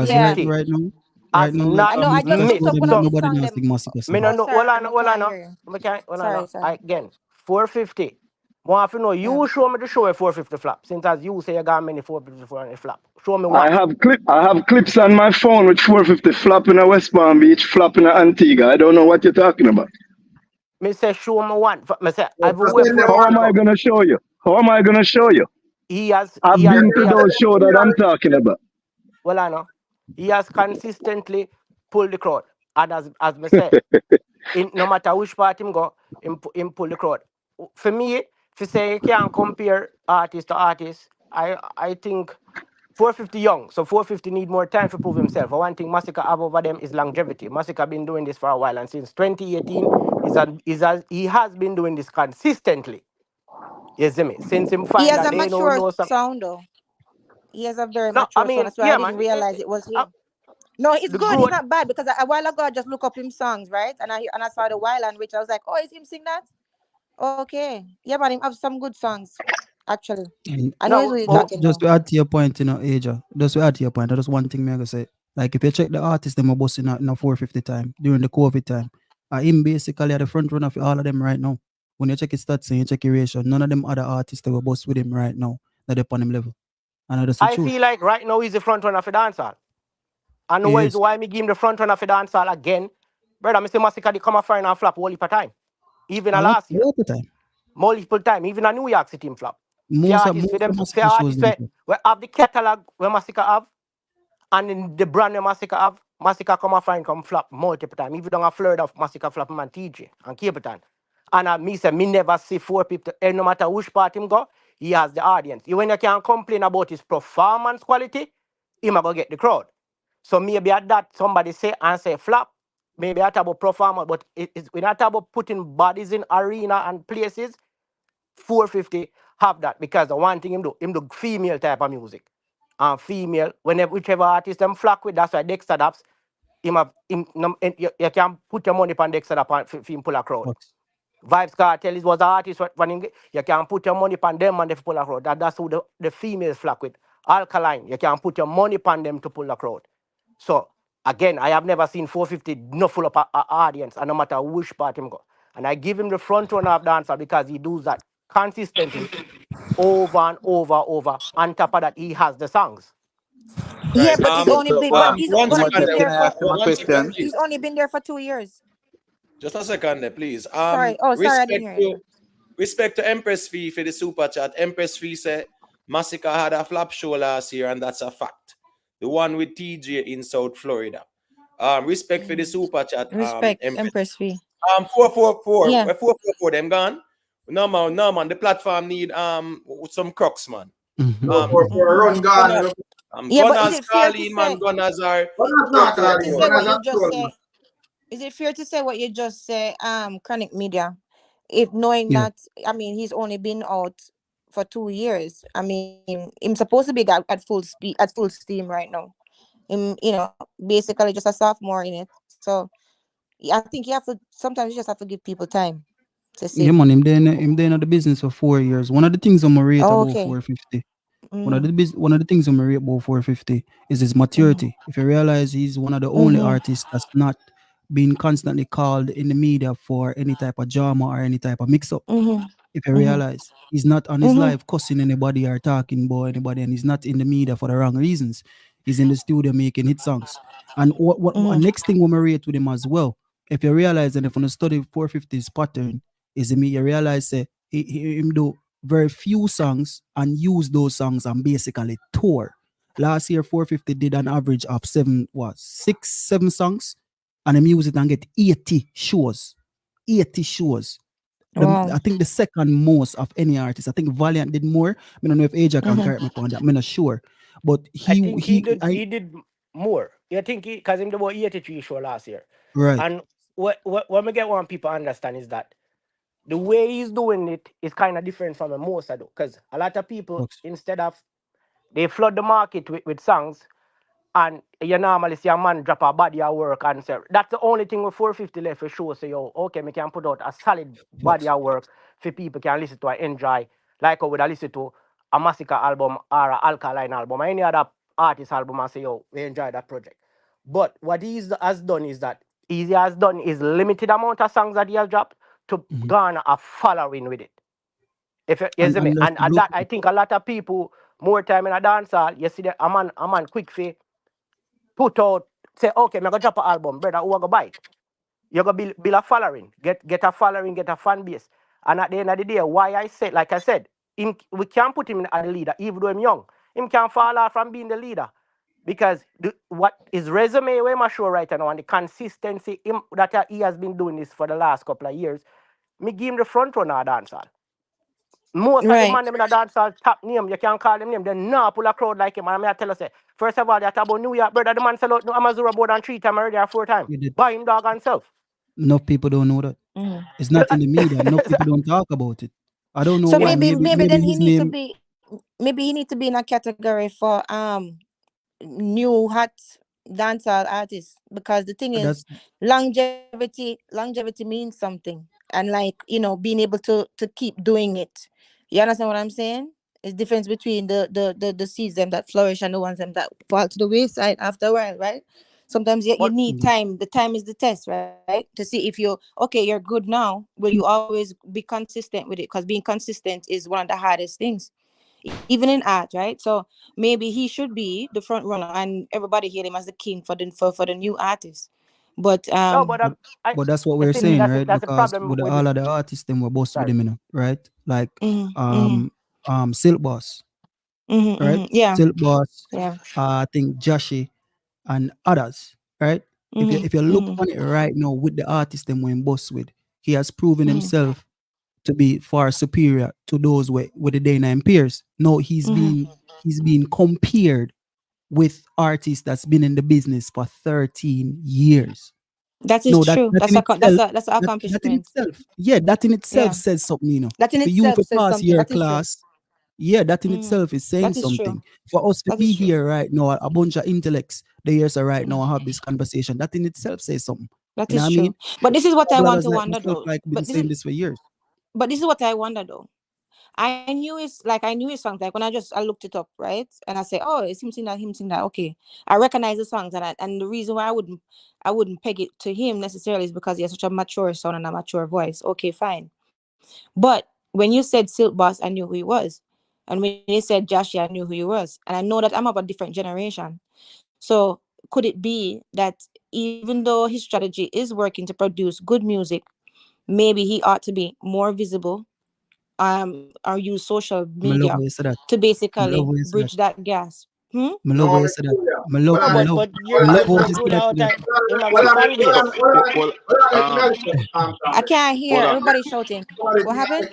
Yeah. 450 right has now, I not know. I just looked up showed one them that of his missed. nobody song knows them. the Massacre Me song. no Oh, know. sorry, Hold can't on. hear you. Me can't. Hold Sorry, on. sorry. Again, 450. Want to know Yeah. you show me the show a 450 flap. Since as you say you got many 450 flap. Show me I one. have clips on my phone with 450 flopping at West Palm Beach, flopping at Antigua. I don't know what you're talking about. Me say show me one. Me say So everywhere send them How am one 450. I now. gonna show you? How am I gonna show you? He has I've been to Send those them shows to me that I'm and talking about. well I know. He has consistently pulled the crowd. And as me say, in no matter which part him go, him pull the crowd. For me, if you say you can't compare artist to artist, I think 450 young, so 450 need more time to prove himself. One thing Massacre have over them is longevity. Massacre been doing this for a while, and since 2018, he has been doing this consistently. You see me? Since him He find has that a they don't mature know some. sound though. He has a very No, I mature sound. mean, That's why I yeah, didn't man. realize it was Uh, him. No, it's the good. It's growth. not bad because a while ago I just look up him songs, right? And I saw the Wild and which I was like, oh, is him sing that? Okay. Yeah, man, him have some good songs, actually. And I know No, who you're but talking just about. to add to your point, Asia. Just to add to your point, that's one thing me I gonna say. Like if you check the artists, them are busting out in a 450 time during the COVID time. Him basically at the front runner for all of them right now. When you check his stats and you check his ratio, none of them other artists that were bust with him right now that they're on him level. And that's the I truth. feel like right now he's the front runner for dancehall. And the He ways is. why me give him the front runner for dancehall again, brother, Mr. Massacre they come a fire and flop whole heap of time. Even A lot, last year. lot of time. Multiple time. Even a New York City him flop. Most of For Massacre shows artists them. we have the catalog where Massacre have, and in the brand where Massacre have, Massacre come a fire and come flop multiple time. Even down a Florida of Massacre flop him and TJ and Cape Town. And me say me never see four people, and no matter which part him go, he has the audience. When you can complain about his performance quality, him a go get the crowd. So maybe at that somebody say and say flop, maybe I talk about performance, but we're not talk about putting bodies in arena and places. 450 have that because the one thing him do female type of music. And female, whenever whichever artist them flock with, that's why Dexter Daps, you can put your money on Dexter Daps for him pull a crowd. But Vybz Kartel is was an artist when you can put your money on them and they pull a crowd. That's who the females flock with. Alkaline, you can put your money on them to pull a crowd. So again, I have never seen 450 no full up a audience, and no matter which part him go. And I give him the front runner of dancer because he does that consistently over and over. On top of that, he has the songs. Yeah, Right. but he's So, only so been but um, he's One but he's second been Imhotep, there. can there I for ask him a One second, question? he's please. only been there for 2 years. Just a second there, please. Sorry. Oh, sorry, I didn't hear you. Respect to Empress Fee for the super chat. Empress Fee said Massacre had a flap show last year, and that's a fact. The one with TJ in South Florida. Respect for the super chat. Respect, Empress. Empress Fee. 444. Yeah. Where 444 them gone? No man. The platform need some crocs, man. for run Ghana. Yeah, but is Gunners it fair to calling, man. say? Gunners are But that's Is it not fair to calling. say But what that's you not just true. say? Is it fair to say what you just say? Chronic Media, if knowing yeah. that, I mean, he's only been out for 2 years. I mean, he's supposed to be at full speed, at full steam right now. Basically just a sophomore in it. So yeah, I think you have to. Sometimes you just have to give people time to Yeah, see. man, him there in the business for 4 years. One of the things I'm rate Oh, about okay. 450. Mm. One of the things I'm rate about 450 is his maturity. If you realize he's one of the only Mm-hmm. artists that's not being constantly called in the media for any type of drama or any type of mix up. Mm-hmm. If you Mm-hmm. realize he's not on his Mm-hmm. live cussing anybody or talking about anybody, and he's not in the media for the wrong reasons. He's in the studio making hit songs. And what Mm-hmm. next thing we rate with him as well, if you realize, and if you study 450's pattern, is me, you realize him do very few songs and use those songs and basically tour. Last year, 450 did an average of 7 songs, and him use it and get 80 shows. 80 shows. Wow. I think the second most of any artist. I think Valiant did more. I don't know if Aja can Mm-hmm. correct me on that. I'm not sure. But I think he did more. I think because him did about 83 show last year. right. And what we get one people understand is that the way he's doing it is kind of different from most of it. Because a lot of people, Folks. instead of they flood the market with songs, and you normally see a man drop a body of work and say, that's the only thing with 450 left for show. So, yo, okay, me can put out a solid body of work for people can listen to and enjoy, like how would I listen to a Massacre album or a Alkaline album or any other artist album and say, yo, we enjoy that project. But what he has done is that he has done is limited amount of songs that he has dropped to garner a following with it. If you see me, that's and that I think a lot of people more time in a dancehall, you see that a man quick fi put out, say, okay, I'm gonna drop an album, brother, who I go buy it? You're gonna build a following, get a following, get a fan base. And at the end of the day, why I said, like I said, we can't put him as the leader, even though I'm young. Him can't fall off from being the leader. Because what his resume, where I'm sure right now, and the consistency that he has been doing this for the last couple of years, me give him the front runner at dancehall. Most of the man them in a dancehall top name, you can't call them name. They not pull a crowd like him. And I tell you, say, first of all, you talk about New York, brother. The man sell out no Amazura board and 3 times already or 4 times. Buy him dog and self. No people don't know that. It's not in the media. No people don't talk about it. I don't know So why. maybe then he his need name. to be, maybe he need to be in a category for new hot dancehall artists, because the thing is longevity means something, and like, you know, being able to keep doing it. You understand what I'm saying? It's difference between the seeds them that flourish and the ones them that fall to the wayside after a while, right? Sometimes you need time. The time is the test, right? To see if you're okay, you're good now. Will you always be consistent with it? Because being consistent is one of the hardest things, even in art, right? So maybe he should be the front runner, and everybody hail him as the king for the new artists. But no, but that's what we're saying, right? That's because the problem with with all of the artists, them were boss with him, you know, right? Like Silk Boss, right? yeah, Silk Boss, yeah. I think Joshi and others, right? If you look on it right now with the artist them when boss with, he has proven himself to be far superior to those with the Day 9 peers. No, he's being compared with artists that's been in the business for 13 years. That is true. That's an accomplishment. That in itself, that in itself says something, you know. That in For you itself to says pass something. your That is true. class, that in itself is saying That is something. true. For us to That be is true. here right now, a bunch of intellects, they here so right now, I have this conversation. That in itself says something. That You know is what true. I mean? But this is what I want to Like wonder myself, though. like been saying this for years. But this is what I wonder though. I knew his songs. Like when I looked it up, right? And I say, oh, it's him sing that. Okay. I recognize the songs, and the reason why I wouldn't peg it to him necessarily is because he has such a mature sound and a mature voice. Okay, fine. But when you said Silk Boss, I knew who he was. And when you said Joshie, I knew who he was. And I know that I'm of a different generation. So could it be that even though his strategy is working to produce good music, maybe he ought to be more visible, or use social media to basically bridge that gap? I love how you said that. But you're putting Julia out and him have a fan base. I can't hear. Everybody shouting. What happened?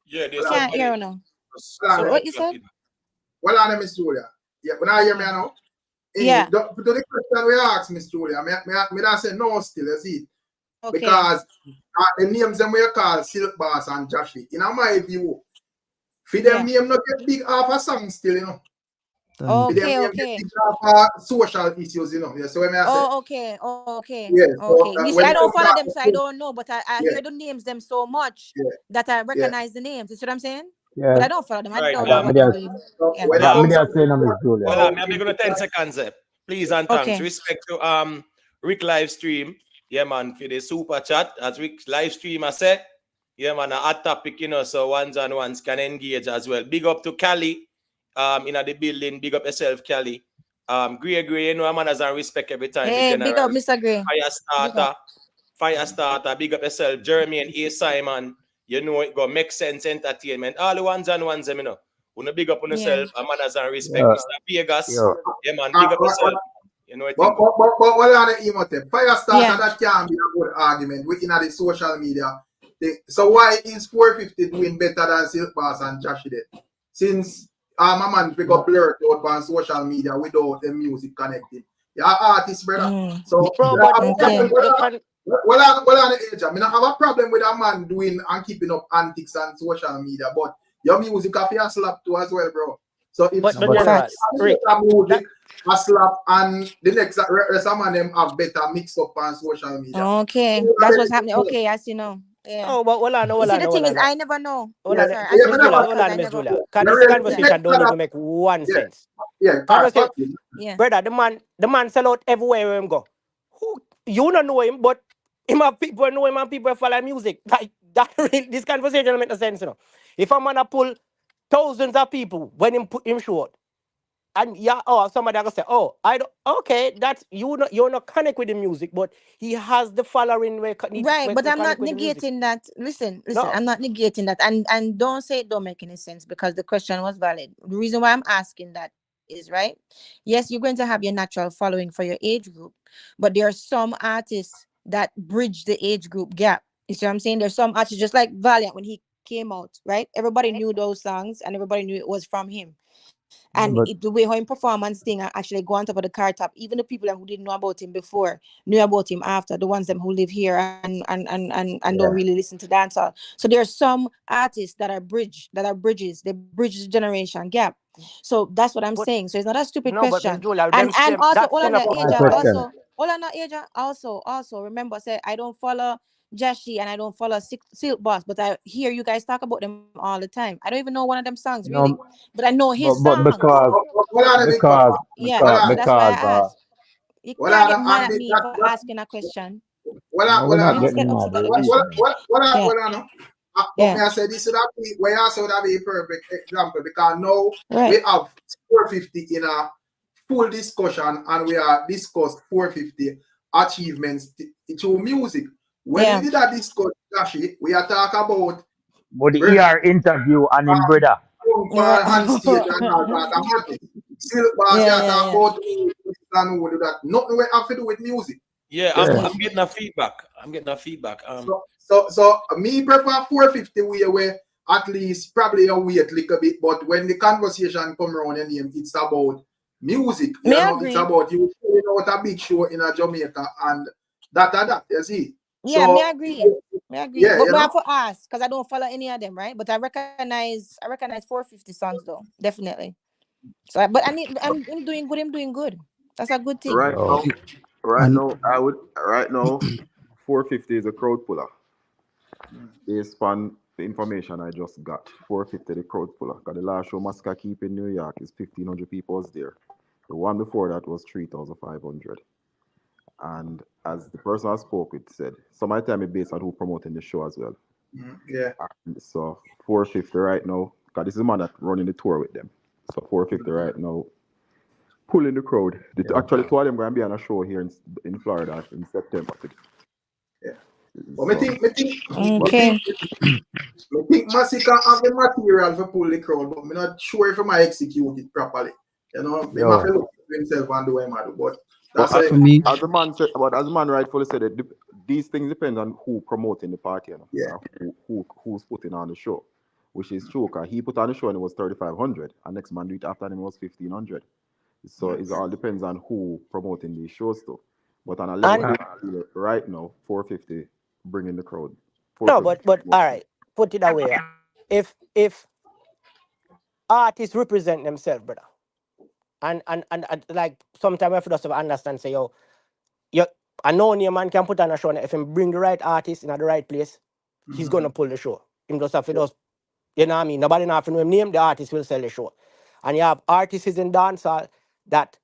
Yeah, there's can't hear now. So what you said? Well, I'm Miss Julia. Yeah, when I hear me now. Yeah. To the question we asked Miss Julia, me don't say no still, you see. Okay. Because the names them we call Silk Boss and Joshie. In my view, for them name not get big half a song still, you know. Okay. Get big half social issues, you know. Yeah, so when I say, okay. Yeah, You see, I don't follow them, so I don't know, but I hear the names them so much that I recognize the names. You see what I'm saying? Yeah. But I don't follow them. I don't Yeah, know what they're doing. Well, I'm going to 10 seconds. Please and thanks. Respect to Rick live stream. Yeah, man, for the super chat. As Rick live stream, I said, yeah, man, a hot topic, you know, so ones and ones can engage as well. Big up to Cali, in the building. Big up yourself, Cali. Gray, you know, man, has respect every time. Hey, big up, Mr. Gray. Fire starter. Big up yourself, Jeremy and A. Simon. You know, it go make sense entertainment. All the ones and ones, you know. Wanna big up on yourself, a man has respect. Mr. Vegas. Yeah, man, big up yourself. You know, but what are the emote? Fire starter, that can be a good argument within the social media. So why is 450 doing better than Silk Boss and Joshie did? Since my man pick up blurred out on social media without the music connected. Yeah, artist, brother. So well, on the age, I mean, I have a problem with a man doing and keeping up antics on social media, but your music have to slap too as well, bro. So if But someone general, have Rick, better music, that a slap, and the next some of them have better mix up on social media. Okay, that's what's happening. Okay, I see now. Yeah. no, but hold on, You hold see, on, the hold thing is, on. I never know. Hold Yeah, on, Sorry, I yeah, speak but for Miss me never, Julia, hold because on, I Miss never. Julia. yeah, Because you this really, Yeah. conversation don't even make one yeah, sense. yeah, Conversation, Yeah. brother, the man sell out everywhere where him go. Who you don't know him, but him have people know him and people follow music. Like that this conversation don't make no sense, you know. If a man a pull thousands of people when him put him short, and yeah, oh, somebody gonna say, oh, I don't. Okay, that's you're not connect with the music, but he has the following where need to Right, but we I'm not connect with the music. negating that. Listen, No, I'm not negating that, and don't say it don't make any sense because the question was valid. The reason why I'm asking that is right. Yes, you're going to have your natural following for your age group, but there are some artists that bridge the age group gap. You see what I'm saying? There's some artists just like Valiant when he came out, right? Everybody knew those songs and everybody knew it was from him. Yeah, And but the way how him performance thing actually go on top of the car top, even the people who didn't know about him before knew about him after, the ones them who live here and don't yeah, really listen to dancehall. So there are some artists that are bridges, they bridge the generation gap. So that's what I'm but saying. So it's not a stupid no, but Miss question. Julia, And them and same also that hold on kind of the my Asia, performance. question. also hold on the Asia, also remember say I don't follow Jashi and I don't follow Silk Boss, but I hear you guys talk about them all the time. I don't even know one of them songs You really, know, but I know his but songs. what are the big papa? Yeah, What are so the, that's why I because asked. You what can't are get the, mad and at the, me for asking a question. what no, are, we're what are, not You just get getting mad. upset at the We're question. listening. Yeah, no? But yeah, may I say this would have be where also would have be a perfect example because now we right. have 450 in a full discussion and we are discuss 450 achievements through music. When we Yeah, did that discuss Gashi, we are talking about But the brother ER interview and him brother. for right. hand stage and all that. And what still boss you Yeah, yeah, talk yeah, about and who do that. Nothing we have to do with music. Yeah, You I'm Yeah. yeah. I'm getting a feedback. I'm getting a feedback. So me prefer 450 where at least probably a wait a little bit, but when the conversation come around your name, it's about music. Me You know, it's agree. about you putting out a big show in a Jamaica and that, you see. Yeah, me So agree. Me agree. yeah, But you me know, have to ask because I don't follow any of them, right? But I recognize 450 songs though, definitely. So, but I'm doing good. I'm doing good. That's a good thing. Right Yo. now, right And now, I would right now, 450 is a crowd puller. Based on the information I just got, 450 the crowd puller. Because the last show Masca Keep in New York is 1,500 people was there. The one before that was 3,500. And as the person I spoke with said, some of the time it based on who promoting the show as well. yeah. And so 450 right now, because this is the man that running the tour with them. So 450 right now, pulling the crowd. Yeah. Actually, two of them going to be on a show here in Florida in September. Yeah. But So, Okay. me think Massacre have the material for pull the crowd, but I'm not sure if I might execute it properly. You know, they might Yo. look at himself and do what I do, but but that's how for me, as the man said, but as the man rightfully said, these things depend on who promoting the party, you know, yeah. or who's putting on the show, which is true. Cause he put on the show and it was 3,500, and next man do it after him it was 1,500. So it all depends on who promoting these shows too. But on a level And Uh, playing field, right now, 450 bringing the crowd. no, 450. but all right, put it away. If artists represent themselves, brother, and like sometimes we have to just understand, say yo, a no-name man can put on a show, and if him bring the right artist in at the right place, he's gonna pull the show. Him just have to just, you know what I mean? Nobody know if know him name, the artist will sell the show. And you have artists in dancehall that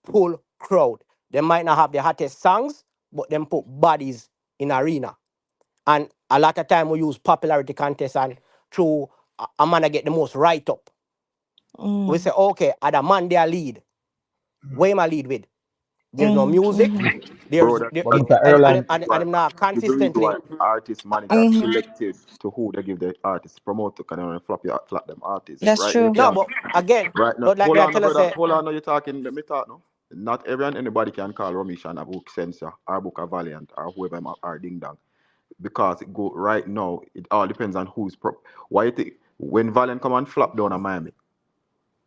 pull crowd. They might not have the hottest songs, but them put bodies in arena. And a lot of time we use popularity contest and through a man that get the most write up. We say, okay, at a man they lead. Where am I lead with? There's no music. Bro, There's there, but eh, Mr. and Erlang, and and, and him not is the reason why consistently. artist manager selected to who they give the artist promoter can only flap them artists. That's Right now you true. No, can't but again, right now. but like Hold me, I on, no, tell us, brother. say, Hold on, no, you're talking, let me talk no. Not everyone anybody can call Romish and a book sensor or book a valiant or whoever are ding dong. Because it go right now, it all depends on who's why you think when Valiant come and flop down at Miami,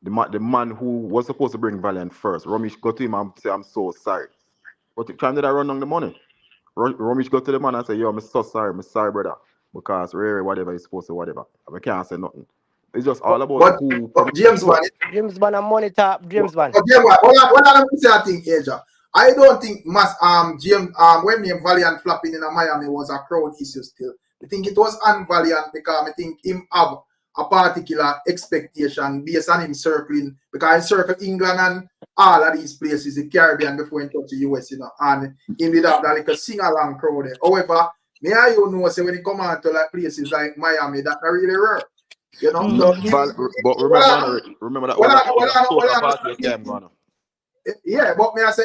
the man who was supposed to bring Valiant first, Romish go to him and say, I'm so sorry. But the time did I run on the money? Romish go to the man and say, yo, I'm so sorry, brother. Because Rary, whatever is supposed to, whatever. I can't say nothing. It's just all about But who promotes the James show. Bond, James Bond and money top. James Bond. but James Bond, what I say I think, Asia. I don't think James when name Valiant flapping in Miami was a crowd issue still. I think it was unvaliant because I think him have a particular expectation based on him circling, because he circled England and all of these places, the Caribbean, before he touch the US, and he did have that like a sing-along crowd there. However, me and you know, say when he come out to like places like Miami, that really rare. So but remember that was a soca party came gonna. yeah, but me I say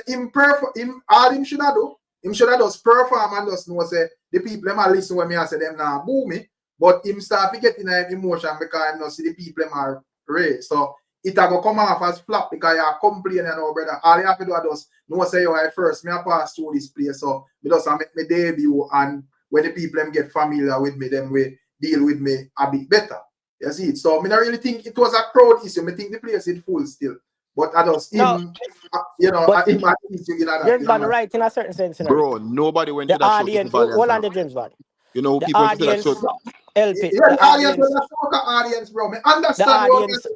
all him should have do. Him should have just perform and just know say the people them a listen when me I say them now boo me, but him start to get in emotion because him not see the people them are raised. So it a go come off as flop because you are complaining now, brother. All you have to do is just know say you are first. Me I pass through this place, so me just make my debut, and when the people them get familiar with me, them we deal with me a bit better. You see it. So me not really think it was a crowd issue. I think the place is full still. But I just him, him at least you that. James Bond right in a certain sense, Bro, nobody went to the that show. audience. Hold on, the James Bond. You know, The people went to that audience show. help it. Yeah, The audience. the audience, bro. Me understand The audience.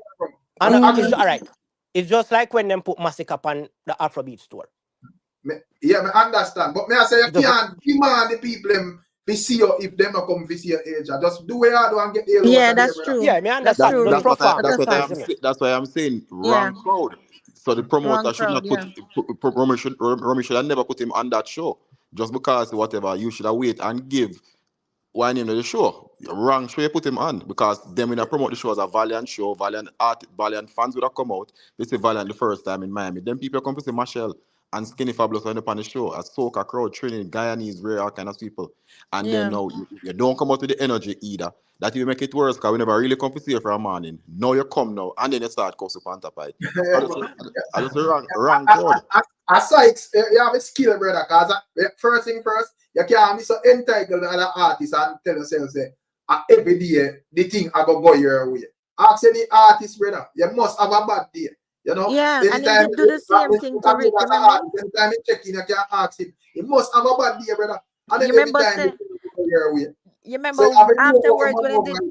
what It's all right. It's just like when them put Massacre on the Afrobeat store. Yeah, I understand. But me I say you can't demand the people them to see you if them not come to see your age. Just do what you do and get the Yeah, that's true. Yeah, me understand. That's why I'm saying wrong crowd. So the promoter should not put Romy should have never put him on that show. Just because whatever, you should have wait and give one name of the show. Wrong show you put him on, because them when I promote the show as a Valiant show, Valiant fans would have come out. They say Valiant the first time in Miami. Then people come to see Marshall and Skinny Fabulous on the show, a soca crowd, Trinity, Guyanese, rare, all kind of people. And then now you don't come out with the energy either. That will make it worse because we never really come to see you for a morning. Now you come now and then you start cussing on top of it. I just wrong crowd. I saw it, you have a skill, brother, because first thing first, you can't be so entitled to other artists and tell yourself, say, every day, the thing I go your way. Ask any artist, brother, you must have a bad day. You know? Yeah, and he did do the same thing to Rick, remember? Anytime you check in, you can ask him. You must have a bad day, brother. And then You remember, you remember afterwards when he did,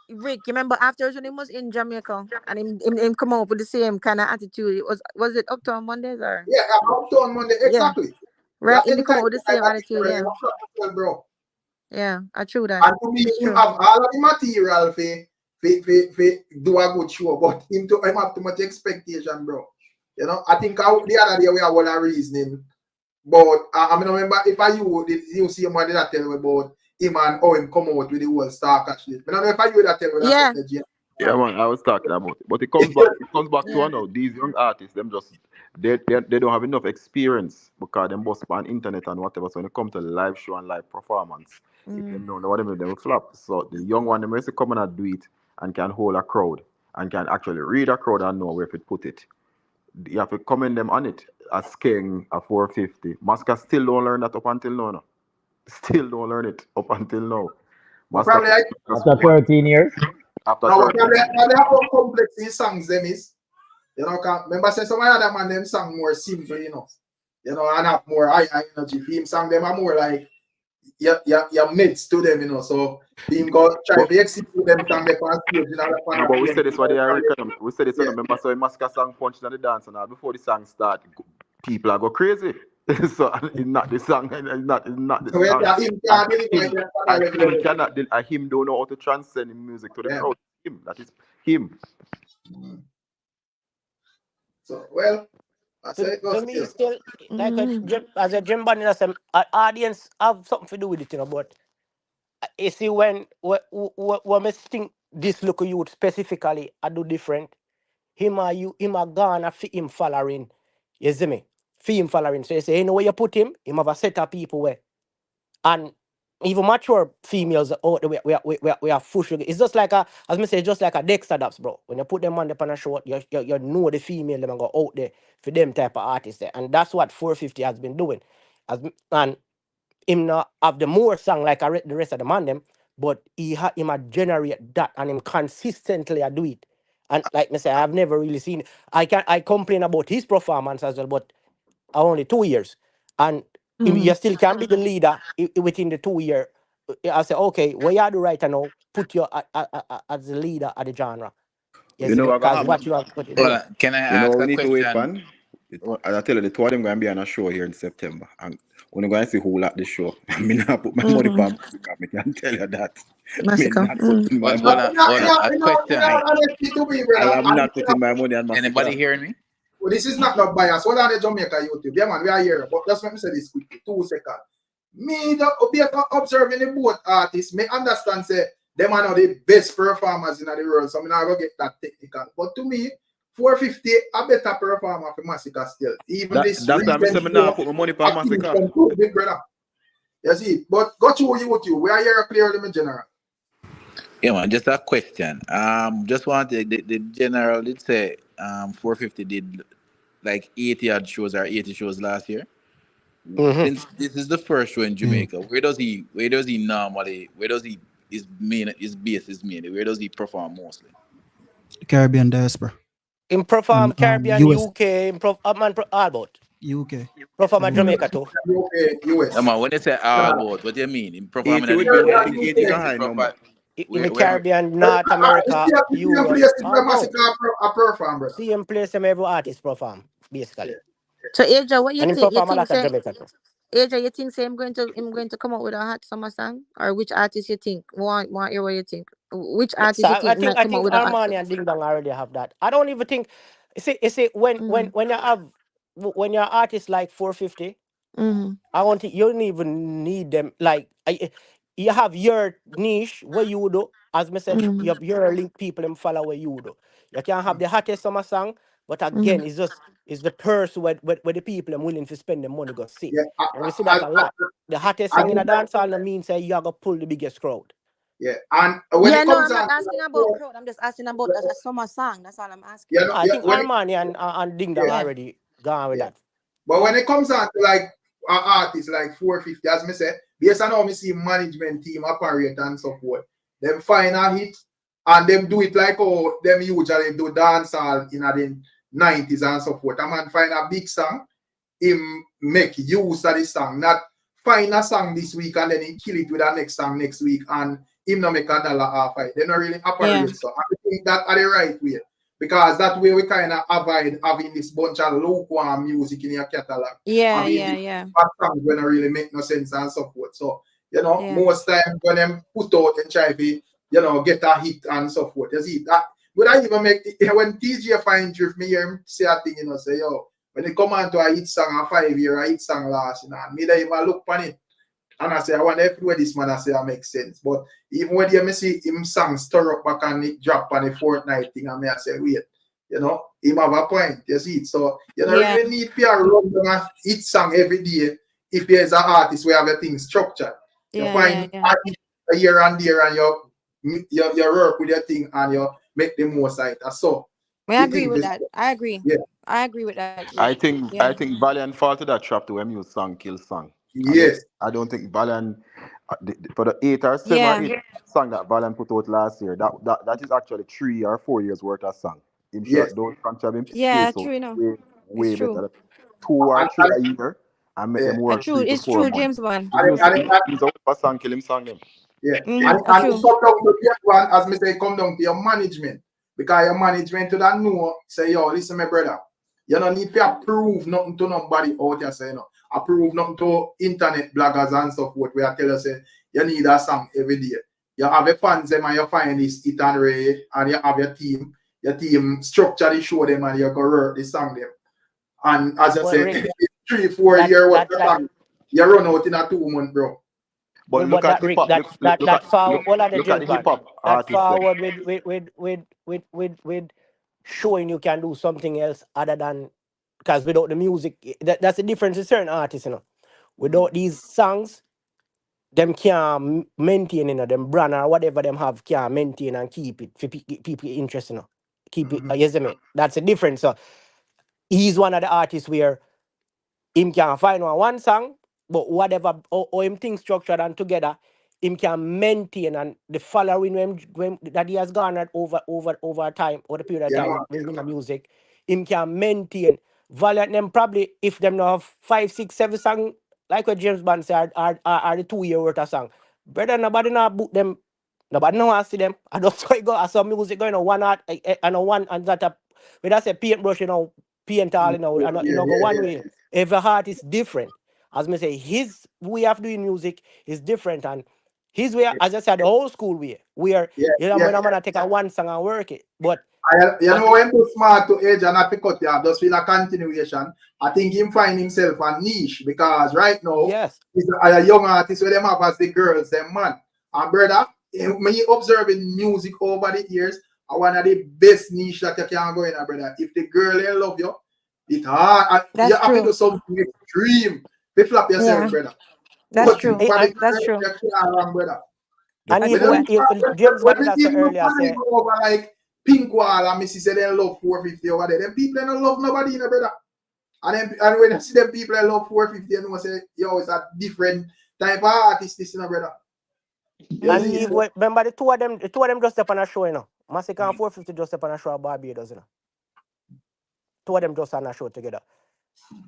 Rick, you remember afterwards when he was in Jamaica and him come up with the same kind of attitude? Was it Uptown Mondays or? Yeah, Uptown Monday, exactly. Yeah. Right, him come up with the same attitude, yeah. Bro. Yeah, I true that. And to me, he have all of the material for do a good show, but him have too much expectation, bro. You know, I think the other day we have all a reasoning, but I mean, remember if you see him, what did I tell you about him and how him come out with the whole star catch list? I don't know if you that tell you that. Yeah, man, I was talking about it, but it comes back to now. These young artists, them just they don't have enough experience because them both on internet and whatever. So when it comes to live show and live performance, if them don't know what they will flop. So the young one, them come and do it and can hold a crowd and can actually read a crowd and know where to put it. You have to commend them on it. As King, a 450. Masca still don't learn that up until now. No. Still don't learn it up until now. Probably after 13 years. After now, probably how complex these songs them is. You know, remember say some other man them song more simple, you know, and have more high energy. Film song them are more like your mates to them, you know. So him go try to execute them song they on stage. No, but we said this what they are. We said this. Remember, so Masca song punched on the dance and before the song start, people are go crazy. So it's not the song. It's not the song. Him don't know how to transcend the music to the crowd. Him, that is him. So well, to me still like as a Jim Bond, an audience have something to do with it, you know. But you see when we think this local youth specifically, I do different. Him a gone for him following. You see me? For him following. So you say, you know where you put him? Him have a set of people where. And even mature females out there, we are full sugar. It's just like as I say, just like a Dexter Daps, bro. When you put them on the pan show, you know the female them and go out there for them type of artists there. And that's what 450 has been doing. And him not have the more song like the rest of the man them, but him a generate that and him consistently do it. And like me say, I've never really seen. I complain about his performance as well, but only 2 years, and you still can be the leader within the 2 year I say, okay, what you do right now, put you as the leader of the genre. You Yes, know what gonna because what happen? you have put in Hold there. on. Can I You know ask we a need to wait, question? pan. As I tell you, the two of them gonna be on a show here in September, and we're going to see who like the show. I mean, I put my money for Massacre. I can tell you that. Me Massacre. not putting my But money. hold on. A question. Honesty to me, brother. I am not putting my money on Anybody Massacre. hearing me? Well, this is not no bias. What are the Jamaica YouTube? Yeah, man, we are here. But just let me say this quickly. 2 seconds. Me, observing the both artists, me understand say them are not the best performers in the world, so I'm not gonna get that technical. But to me, 450 a better performer for Massacre still. Even this That's why I recent say me not put my money for Massacre. big brother. You see, but got you YouTube. We are here clearly, my general. Yeah, man. Just a question. Just wanted the general did say 450 did like 80 odd shows or 80 shows last year. Mm-hmm. Since this is the first show in Yeah. Jamaica, where does he normally where does he his base is mainly where does he perform mostly? Caribbean diaspora In and perform Caribbean, US, UK, in all about. UK. Perform at Yeah. Jamaica too. UK, Yeah, US. man, when they say all about, what do you mean? In performing 80 at the would be, I US, think in 80 is a US, he high number. profile In the where Caribbean, North America, The same Europe, places all where about. Massacre a perform, brother. Same place them every artist perform, basically. So Aja, what you And in think? You perform a think lot at say Jamaica too. Aja, you think say I'm going to come out with a hot summer song? Or which artist you think? Want hear what you think? Which Yes, artist you I think think might I come out think with a hot Armani song? and Ding Dong already have that. I don't even think you see Mm-hmm. when you have when you're artist like 450, Mm-hmm. I don't think you don't even need them. Like you have your niche where you do, as me said, Mm-hmm. you have your link people and follow where you do. You can have the hottest summer song, but Mm-hmm. again, it's the purse where the people are willing to spend the money go see. Yeah, And we see that a lot. The hottest I song in do a dance hall means say you are gonna pull the biggest crowd. yeah. And when Yeah, it no, comes I'm not on, asking about crowd. I'm just asking about a summer song. That's all I'm asking yeah, No, about. I yeah, think Armani and Ding Dong yeah, Yeah. already gone with yeah. that. But when it comes on to like artists like 450, as me say, based on how me see management team operate and so forth, them find a hit and them do it like how them usually do dancehall in the 90s and so forth. A man find a big song, him make use of the song, not find a song this week and then he kill it with the next song next week and him not make $1 off it. They don't really Yeah. operate so. I think that are the right way. Because that way we kind of avoid having this bunch of lukewarm music in your catalog. Yeah, Having yeah, the yeah. bad songs when it really make no sense and so forth. So, Yeah. most time when them put out and try to, get a hit and so forth. You see, that would I even make when TJ find drift, me hear him say a thing, say, yo, when they come on to a hit song a 5 year, a hit song last, and me they even look on it. And I say, I wonder if where this man I say that makes sense. But even when you see him song stir up back and it drop on the fortnight thing, and I say, wait, him have a point. You see it. So you don't Yeah. really need to run down a hit song every day if there's an artist where have a thing structured. You Yeah, find yeah. artists a year and there and you work with your thing and you make the most of it. So I the agree thing with is, that. I agree. yeah, I agree with that. I think Yeah. Valiant fall to that trap to when you song kill song. yes, I don't think Valiant for the 7 or Yeah. 8 song that Valiant put out last year. That is actually 3 or 4 years worth of song. Him yes. shut down control him Yeah, space out true enough. It's way true. better. 2 or 3 And, a year and make yeah. them work True. 3 to It's 4 true, months. James Bond. Him use And, him use a song kill him song them. Yeah, Mm-hmm. and it True. come down to the one, as me say, come down to your management. Because your management to that know, say, yo, listen, my brother, you don't need to approve nothing to nobody out there, say, approve nothing to internet bloggers and so forth, where I tell you, say, you need a song every day. You have a fans, them, and you find this It and Ray, and you have your team structure the show them, and you go work the song them. And as I Well, say, Rick, 3-4 that year what that the that song, you run out in a 2 month, bro. But well, look but at that hip Rick, hop. that forward. What are the Look at James the hip Bond? hop That artists them. forward with showing you can do something else other than because without the music, that's the difference in certain artists, Without these songs, them can't maintain, them brand or whatever them have can't maintain and keep it for people interested, Keep it, yes, me. That's the difference. So he's one of the artists where him can find one song, but whatever or him things structured and together, him can maintain and the following when that he has garnered over time or the period of Yeah, time man. with the music, him can maintain. Valiant them probably if them not have 5, 6, 7 song like what James Bond said are the 2 year worth of song. Brother, nobody now book them. Nobody know want to see them. I just saw it go. I saw music going on one art and on one and that when I say paintbrush, paint all, go one way. Every heart is different. As me say, his way of doing music is different, and his way, as I said, the old school way, where when I'm gonna take a one song and work it. But when too smart to age and not pick up there, just feel a continuation. I think him find himself a niche because right now, he's a young artist where them have as the girls, them man. And brother, when you observing music over the years, one of the best niche that you can go in, brother. If the girl ain't love you, it's hard. You have to do something extreme. Be flap yourself, brother. That's true. That's true. Brother. And even James what did I say earlier, say over like Pink Wall and Missy said they love 450 over there. Them people don't love nobody, brother. And when you see them people that love 450, you know say, yo, it's a different type of artist, this, brother. And remember the two of them just step on a show, Massacre and 450 just step on a show at Barbados, Two of them just on a show together.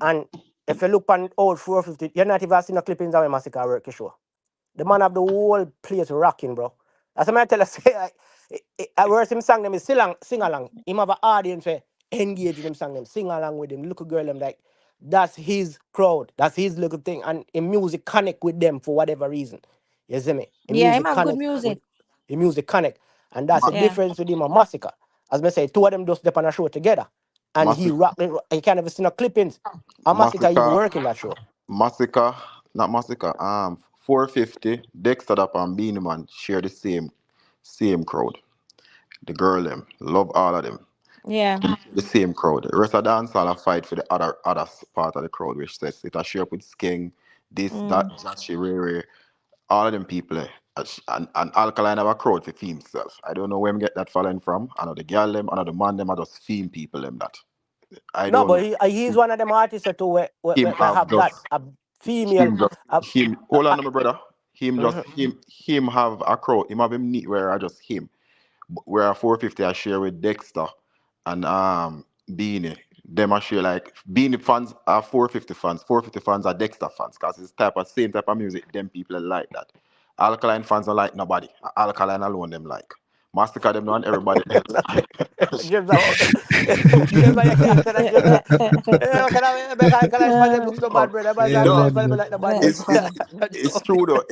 And if you look on old 450, you're not even seeing the clippings of a Massacre work show. The man have the whole place rocking, bro. As I tell you, I worse him sing them is sing along. Him have an audience where engage with him, sing them, sing along with him, look a girl them like that's his crowd, that's his little thing, and in music connect with them for whatever reason. You see me? Him have good music. The music connect, and that's the difference with him and Massacre. As I say, two of them just step on a show together, and he rock. You can't even see no clippings. And Massacre even working that show. Massacre, not Massacre. 450, Dexter Dap and Beanie Man share the same crowd. The girl them love all of them. Yeah. The same crowd. The rest of the dancehall a fight for the other part of the crowd, which says it a share up with Skeng, this, that, Jashi, Ray, all of them people. And Alkaline have a crowd for fee himself. I don't know where him get that following from. I know the girl them, I know the man them, I just fame people them that. But he's one of them artists too where have that a female. Hold on, my brother. Him have a crowd. Him have him neat where I just him. Where 450 I share with Dexter and Beanie. Them I share like Beanie fans are 450 fans. 450 fans are Dexter fans because it's same type of music. Them people like that. Alkaline fans don't like nobody. Alkaline alone them like. Massacre them not everybody else. James, you can't say that. It's true though.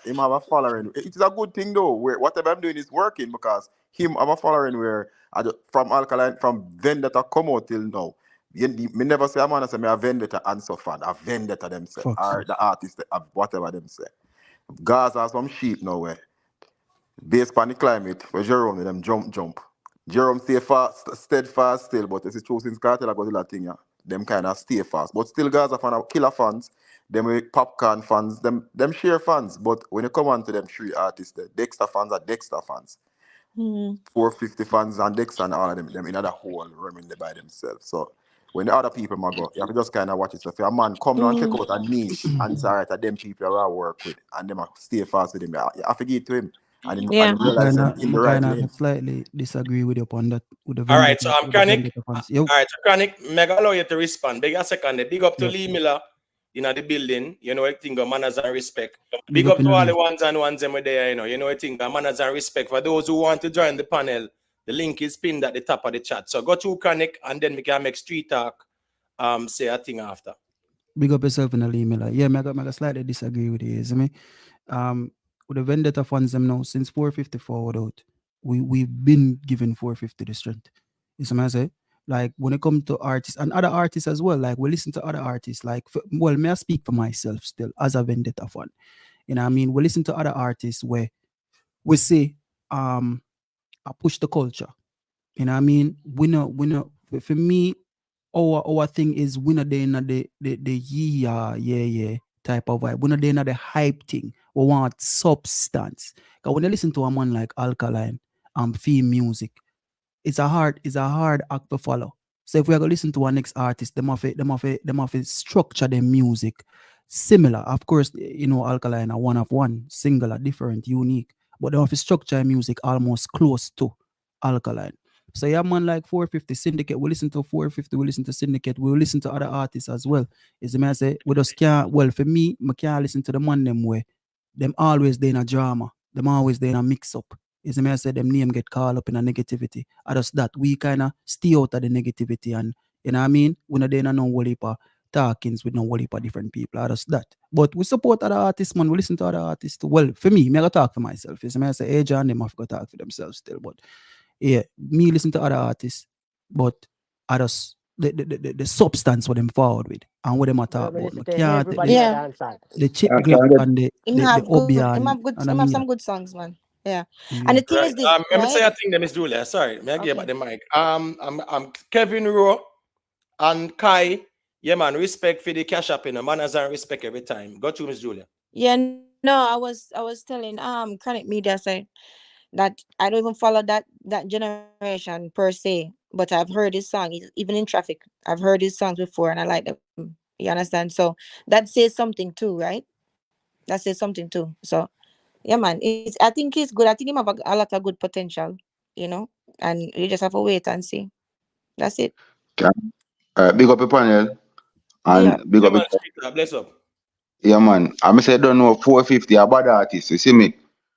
Him have a following. It's a good thing though. Where whatever I'm doing is working because him have a following where from Alkaline from Vendetta come out till now. Me never say a man say me a Vendetta and so fan. A Vendetta them say or the artist whatever them say. Gaza are some sheep now where based upon the climate where Jerome them jump. Jerome stay fast, steadfast still, but it's true since Kartel I got the thing, them kind of stay fast. But still Gaza fan are killer fans, them popcorn fans, them share fans. But when you come on to them three artists, the Dexter fans are Dexter fans. 450 fans and Dexter and all of them in another whole room by themselves. So when the other people go, you have to just kind of watch it. So if a man come and check out a niche and it's alright that them people I work with and them stay fast with him, you have to give it to him. And realize in the right lane. Slightly disagree with you upon that. With the all right, so I'm Chronic. All right, so Chronic, mega allow you to respond. Big a second. Big up to Lee Miller in the building. You know, I think of manners and respect. Big up to all the ones and ones them there. You know, I think of manners and respect. For those who want to join the panel, the link is pinned at the top of the chat. So go to Chronic and then we can make street talk. Say a thing after. Big up yourself in the Lee Miller. Yeah, I slightly disagree with you. With the Vendetta funds them now since 450 forward out, we've been given 450 the strength. You see what I say? Like when it comes to artists and other artists as well, like we listen to other artists, like may I speak for myself still as a Vendetta fan. You know what I mean? We listen to other artists where we say I push the culture. You know what I mean? We know for me, our thing is we not there in the yeah type of vibe. We're not there in the hype thing. We want substance. Because when you listen to a man like Alkaline and theme music, it's a hard act to follow. So if we are going to listen to our next artist, them have to structure their music similar. Of course, you know, Alkaline are one of one, singular, different, unique. But they have to structure music almost close to Alkaline. So yeah, man, like 450 Syndicate, we listen to 450, we listen to Syndicate, we listen to other artists as well. Is the man say we just can't, well, for me, I can't listen to the man them way them always they in a drama. Them always they in a mix up. Is me I say them name get caught up in a negativity. I just that we kind of stay out of the negativity, and you know what I mean? We not there no whole heap of talkings with no whole heap of different people. I just that. But we support other artists, man. We listen to other artists too. Well, for me I gotta talk for myself. Is me I say, hey John, them have to talk for themselves still. But yeah, me listen to other artists, but I just the substance what them forward with and what them a talk about. Everybody in a dance side. The chip glock and the Obian. Him have some good songs, man. Yeah. And the thing Right. is this, Let me right? say a thing, Miss Julia. Sorry, may I give back the mic. I'm Kevin Rowe and Kai. Yeah, man. Respect for the cash up in the manners and respect every time. Go to Miss Julia. Yeah, no, I was telling Chronic Media say that I don't even follow that generation per se, but I've heard his song even in traffic. I've heard his songs before and I like them. You understand? So that says something too, right? That says something too. So yeah, man. I think he's good. I think he have a lot of good potential, you know, and you just have to wait and see. That's it. Big up your panel and Yeah. big up. Bless up. Yeah, man. I say don't know 450 a bad artist. You see me?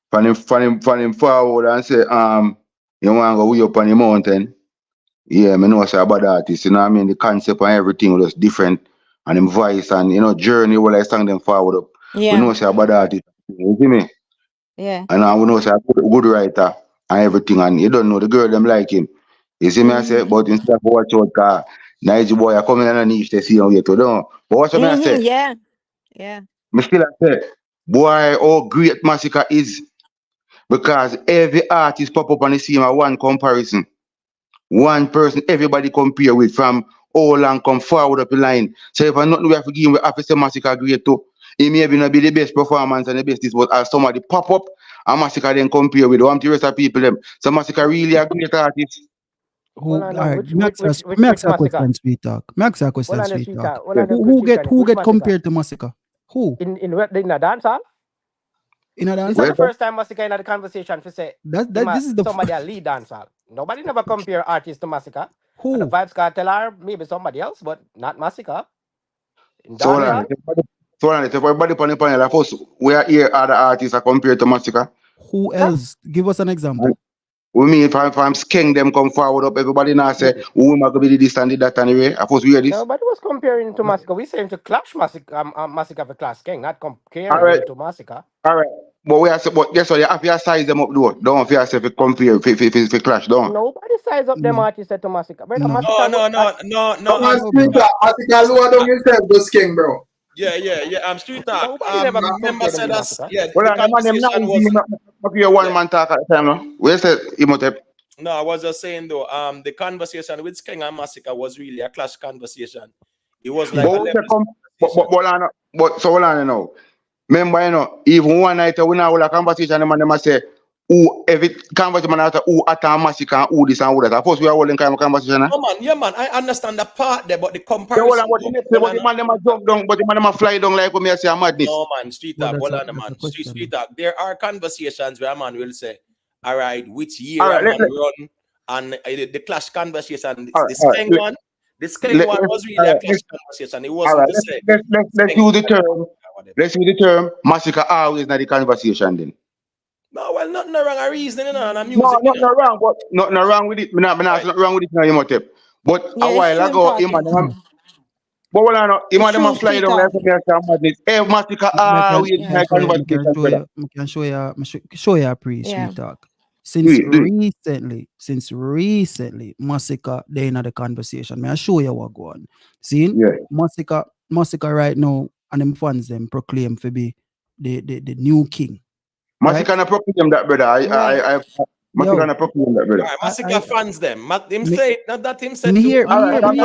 From him forward and say you want to go way up on the mountain. Yeah, me know say a bad artist. You know what I mean? The concept and everything was different, and him voice and journey while I sang them forward up. Yeah. We know say a bad artist. You see me? Yeah. And we know say a good writer and everything. And you don't know the girl them like him. You see me? I say, but instead of watch out, cause Niger boy are coming underneath to see him yet. Don't. But what me I say? Yeah. Yeah. Me still I say, boy, how great Massacre is. Because every artist pop up on the scene at one comparison. One person everybody compare with from all and come forward up the line. So if I'm not we have to give him, we have to say Massacre great too. He may not be the best performance and the best this, but as somebody pop up and Massacre then compare with one the rest of people them. So Massacre really a great artist. Who Well, I know. all right, Which Max a Massacre? question, sweet talk. Max a question, Well, I know, sweet sweet talk. talk. Well, I know, Who get Massacre? compared to Massacre? Who? In a dance hall? In a dance This is the hall? first time Massacre in the conversation for say This is the somebody a lead dance hall. Nobody never compare artists to Massacre. Who? And the Vybz Kartel are maybe somebody else, but not Massacre. In So dance hall? everybody on the panel, of course, we are here other artists are compared to Massacre. Who else? Give us an example. We mean if I'm Skeng them come forward up, everybody now say, who am I going to be this and that anyway? Of course we hear this. Nobody was comparing to Massacre. We saying to clash Massacre, Massacre for Class King, not comparing All right. him to Massacre. All right. But we are but guess what? You have to size them up though. Don't feel yourself to compare if clash, don't. Nobody size up them artists to Massacre. Brother, No. Massacre No. Massacre lower down yourself, those king, bro. Yeah. I'm street talk. Nobody never Remember compared said them to us. Massacre. Yeah, Well, the I'm them now conversation was. not your one man talk at the time, no? Where said Imhotep? No, I was just saying though. The conversation with Skeng and Massacre was really a clash conversation. It was like. But so hold on, you know. Remember, you know, even one night we now have a conversation, and them say, who every conversation after who attack Massacre and who this and who that. Of course, we are holding kind of conversation. Yeah, man. I understand the part there, but the Yeah, comparison. but the man them a jump down, but the man them a fly down like when me say a madness. No, man. Street talk. Hold on, man. Street talk. There are conversations where a man will say, all right, which year a man run, and the clash conversation. The Skeng one. The Skeng one was really a clash conversation. It wasn't the same. Let's use the term. Let's use the term Massacre always not the conversation then. No, well, nothing wrong a reason, you know, and music. No, nothing wrong, but nothing wrong with it. Not wrong with it now, Imhotep. But a while ago, but well, I know, them a fly down like me and madness. Hey, Massacre always not conversation, brother. I can show you a pre-sweet talk. Since recently, Massacre they in the conversation. May I show you what go on? See, Massacre right now, and them fans them proclaim to be the new king. Massacre not proclaim that, brother. Massacre not proclaim that, brother. Massacre fans them. Him say not that him said. Me Hold on,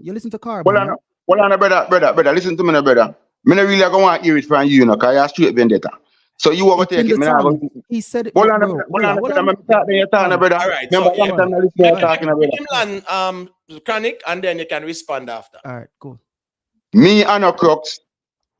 You listen to Carbon. Hold on, brother. Listen to me, brother. Me not really gonna want to hear it from you, because you're straight vendetta. So you overtake it. He said it. Hold on, brother. All right. Chronic, and then you can respond after. All right, cool. Me and a crux,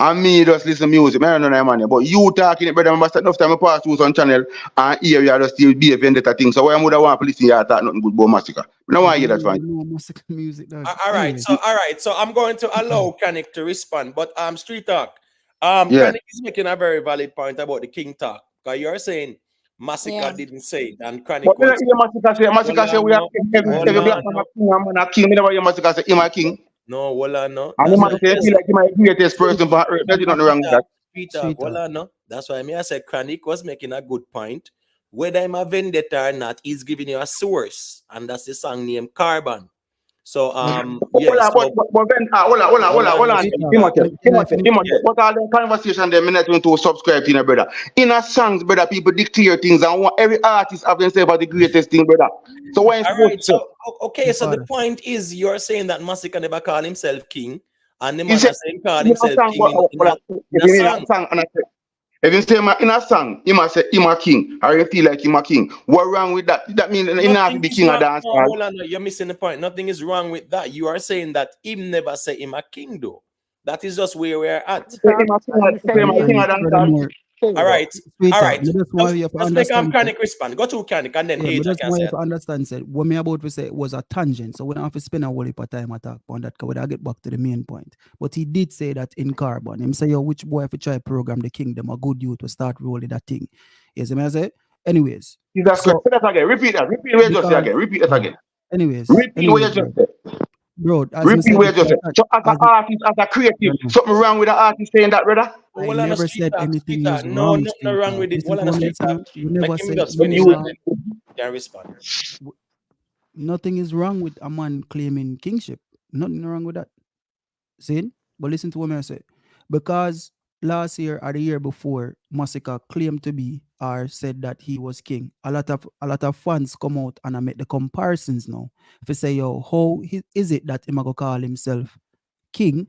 And me just listen music, man, I don't know money. But you talking it, brother, remember enough time I pass through some channel and here you just still be a vendetta thing. So why would I want to listen to you talk nothing good about massacre? I don't want to hear that fine. Massacre music, dog. All right, Anyways. so I'm going to allow Chronic to respond, but Street Talk. Yeah. Chronic is making a very valid point about the King Talk. Because you're saying Massacre Yeah. didn't say it, and Chronic But was. Massacre say we are every black man a king and man a king. Me never hear Massacre say him a king. No, hold on, no. And That's the why man say he feel like he might be the greatest person on earth. There's nothing wrong with that. Street Talk, hold on, no. That's why I said Chronic was making a good point. Whether I'm a vendetta or not, he's giving you a source, and that's the song named Carbon. So yeah. Hold on. But all the conversation them not going to subscribe to you, brother. In a songs, brother, people declare things and want every artist have themselves as the greatest thing, brother. So why all right, so okay, so the point is you're saying that Massacre never call himself king, and the man is saying call himself king in a song. If you say in a song, he must say him a king, or you feel like him a king. What wrong with that? That means he not to be king of dance. No, hold on, you're missing the point. Nothing is wrong with that. You are saying that him never say him a king though. That is just where we're at. All right. Let's make Chronic respond. Go to Chronic and then I just want you to understand, said what me about to say was a tangent, so we don't have to spend a whole heap of time attack on that, because I get back to the main point. But he did say that in Carbon. Him say, yo, which boy if you try program the kingdom, a good youth to start rolling that thing. Yes, I say. Anyways. So, say that again. Repeat that. Repeat what you just said again. Repeat that again. Anyways. Repeat what you just said. Bro, repeat what you just said. So as an artist, as a creative, something wrong with the artist saying that, brother? I never said anything is no, wrong. nothing wrong with it. Hold on, you never said just finish and then can respond. Nothing is wrong with a man claiming kingship. Nothing wrong with that. See? But listen to what I say. Because last year or the year before, Massacre claimed to be or said that he was king. A lot of fans come out and I make the comparisons now. If you say, yo, how is it that him go call himself king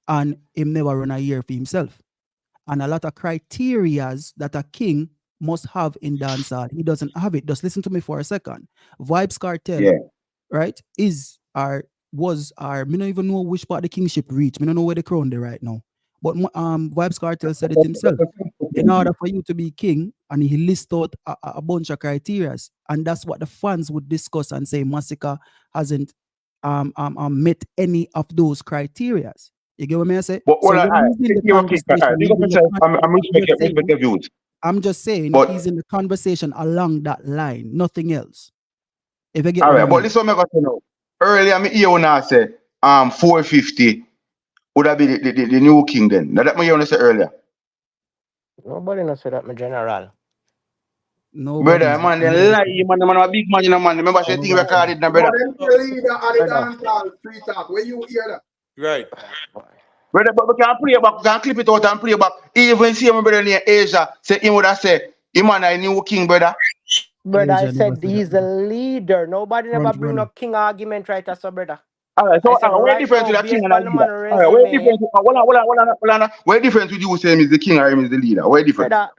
and him never run a year for himself? And a lot of criterias that a king must have in dancehall. He doesn't have it. Just listen to me for a second. Vybz Kartel, right, was me don't even know which part the kingship reach. Me don't know where the crown there right now. But Vybz Kartel said it himself. In order for you to be king, and he list out a bunch of criterias, and that's what the fans would discuss and say Massacre hasn't met any of those criterias. You get what I say? But I'm just saying he's in the conversation along that line, nothing else. If you get all right, but this one I got to know. Earlier, me hear when I say 450 would have been the new king then. Now that me hear when I say earlier. Nobody knows that, my general. No, brother, man, they lie, man, a big man, man. Remember, say thing recorded, now, brother. Where you hear that? Right. Brother, but we can play back, we can clip it out and play back. Even see my brother in Asia, say him would have said, him and a new king, brother. Brother, I said he's the leader. Nobody never bring no king argument right as a brother. All right, so what difference with the king and the leader? All right, what difference? Hold on. What difference with you saying him is the king or him is the leader? What difference? Brother,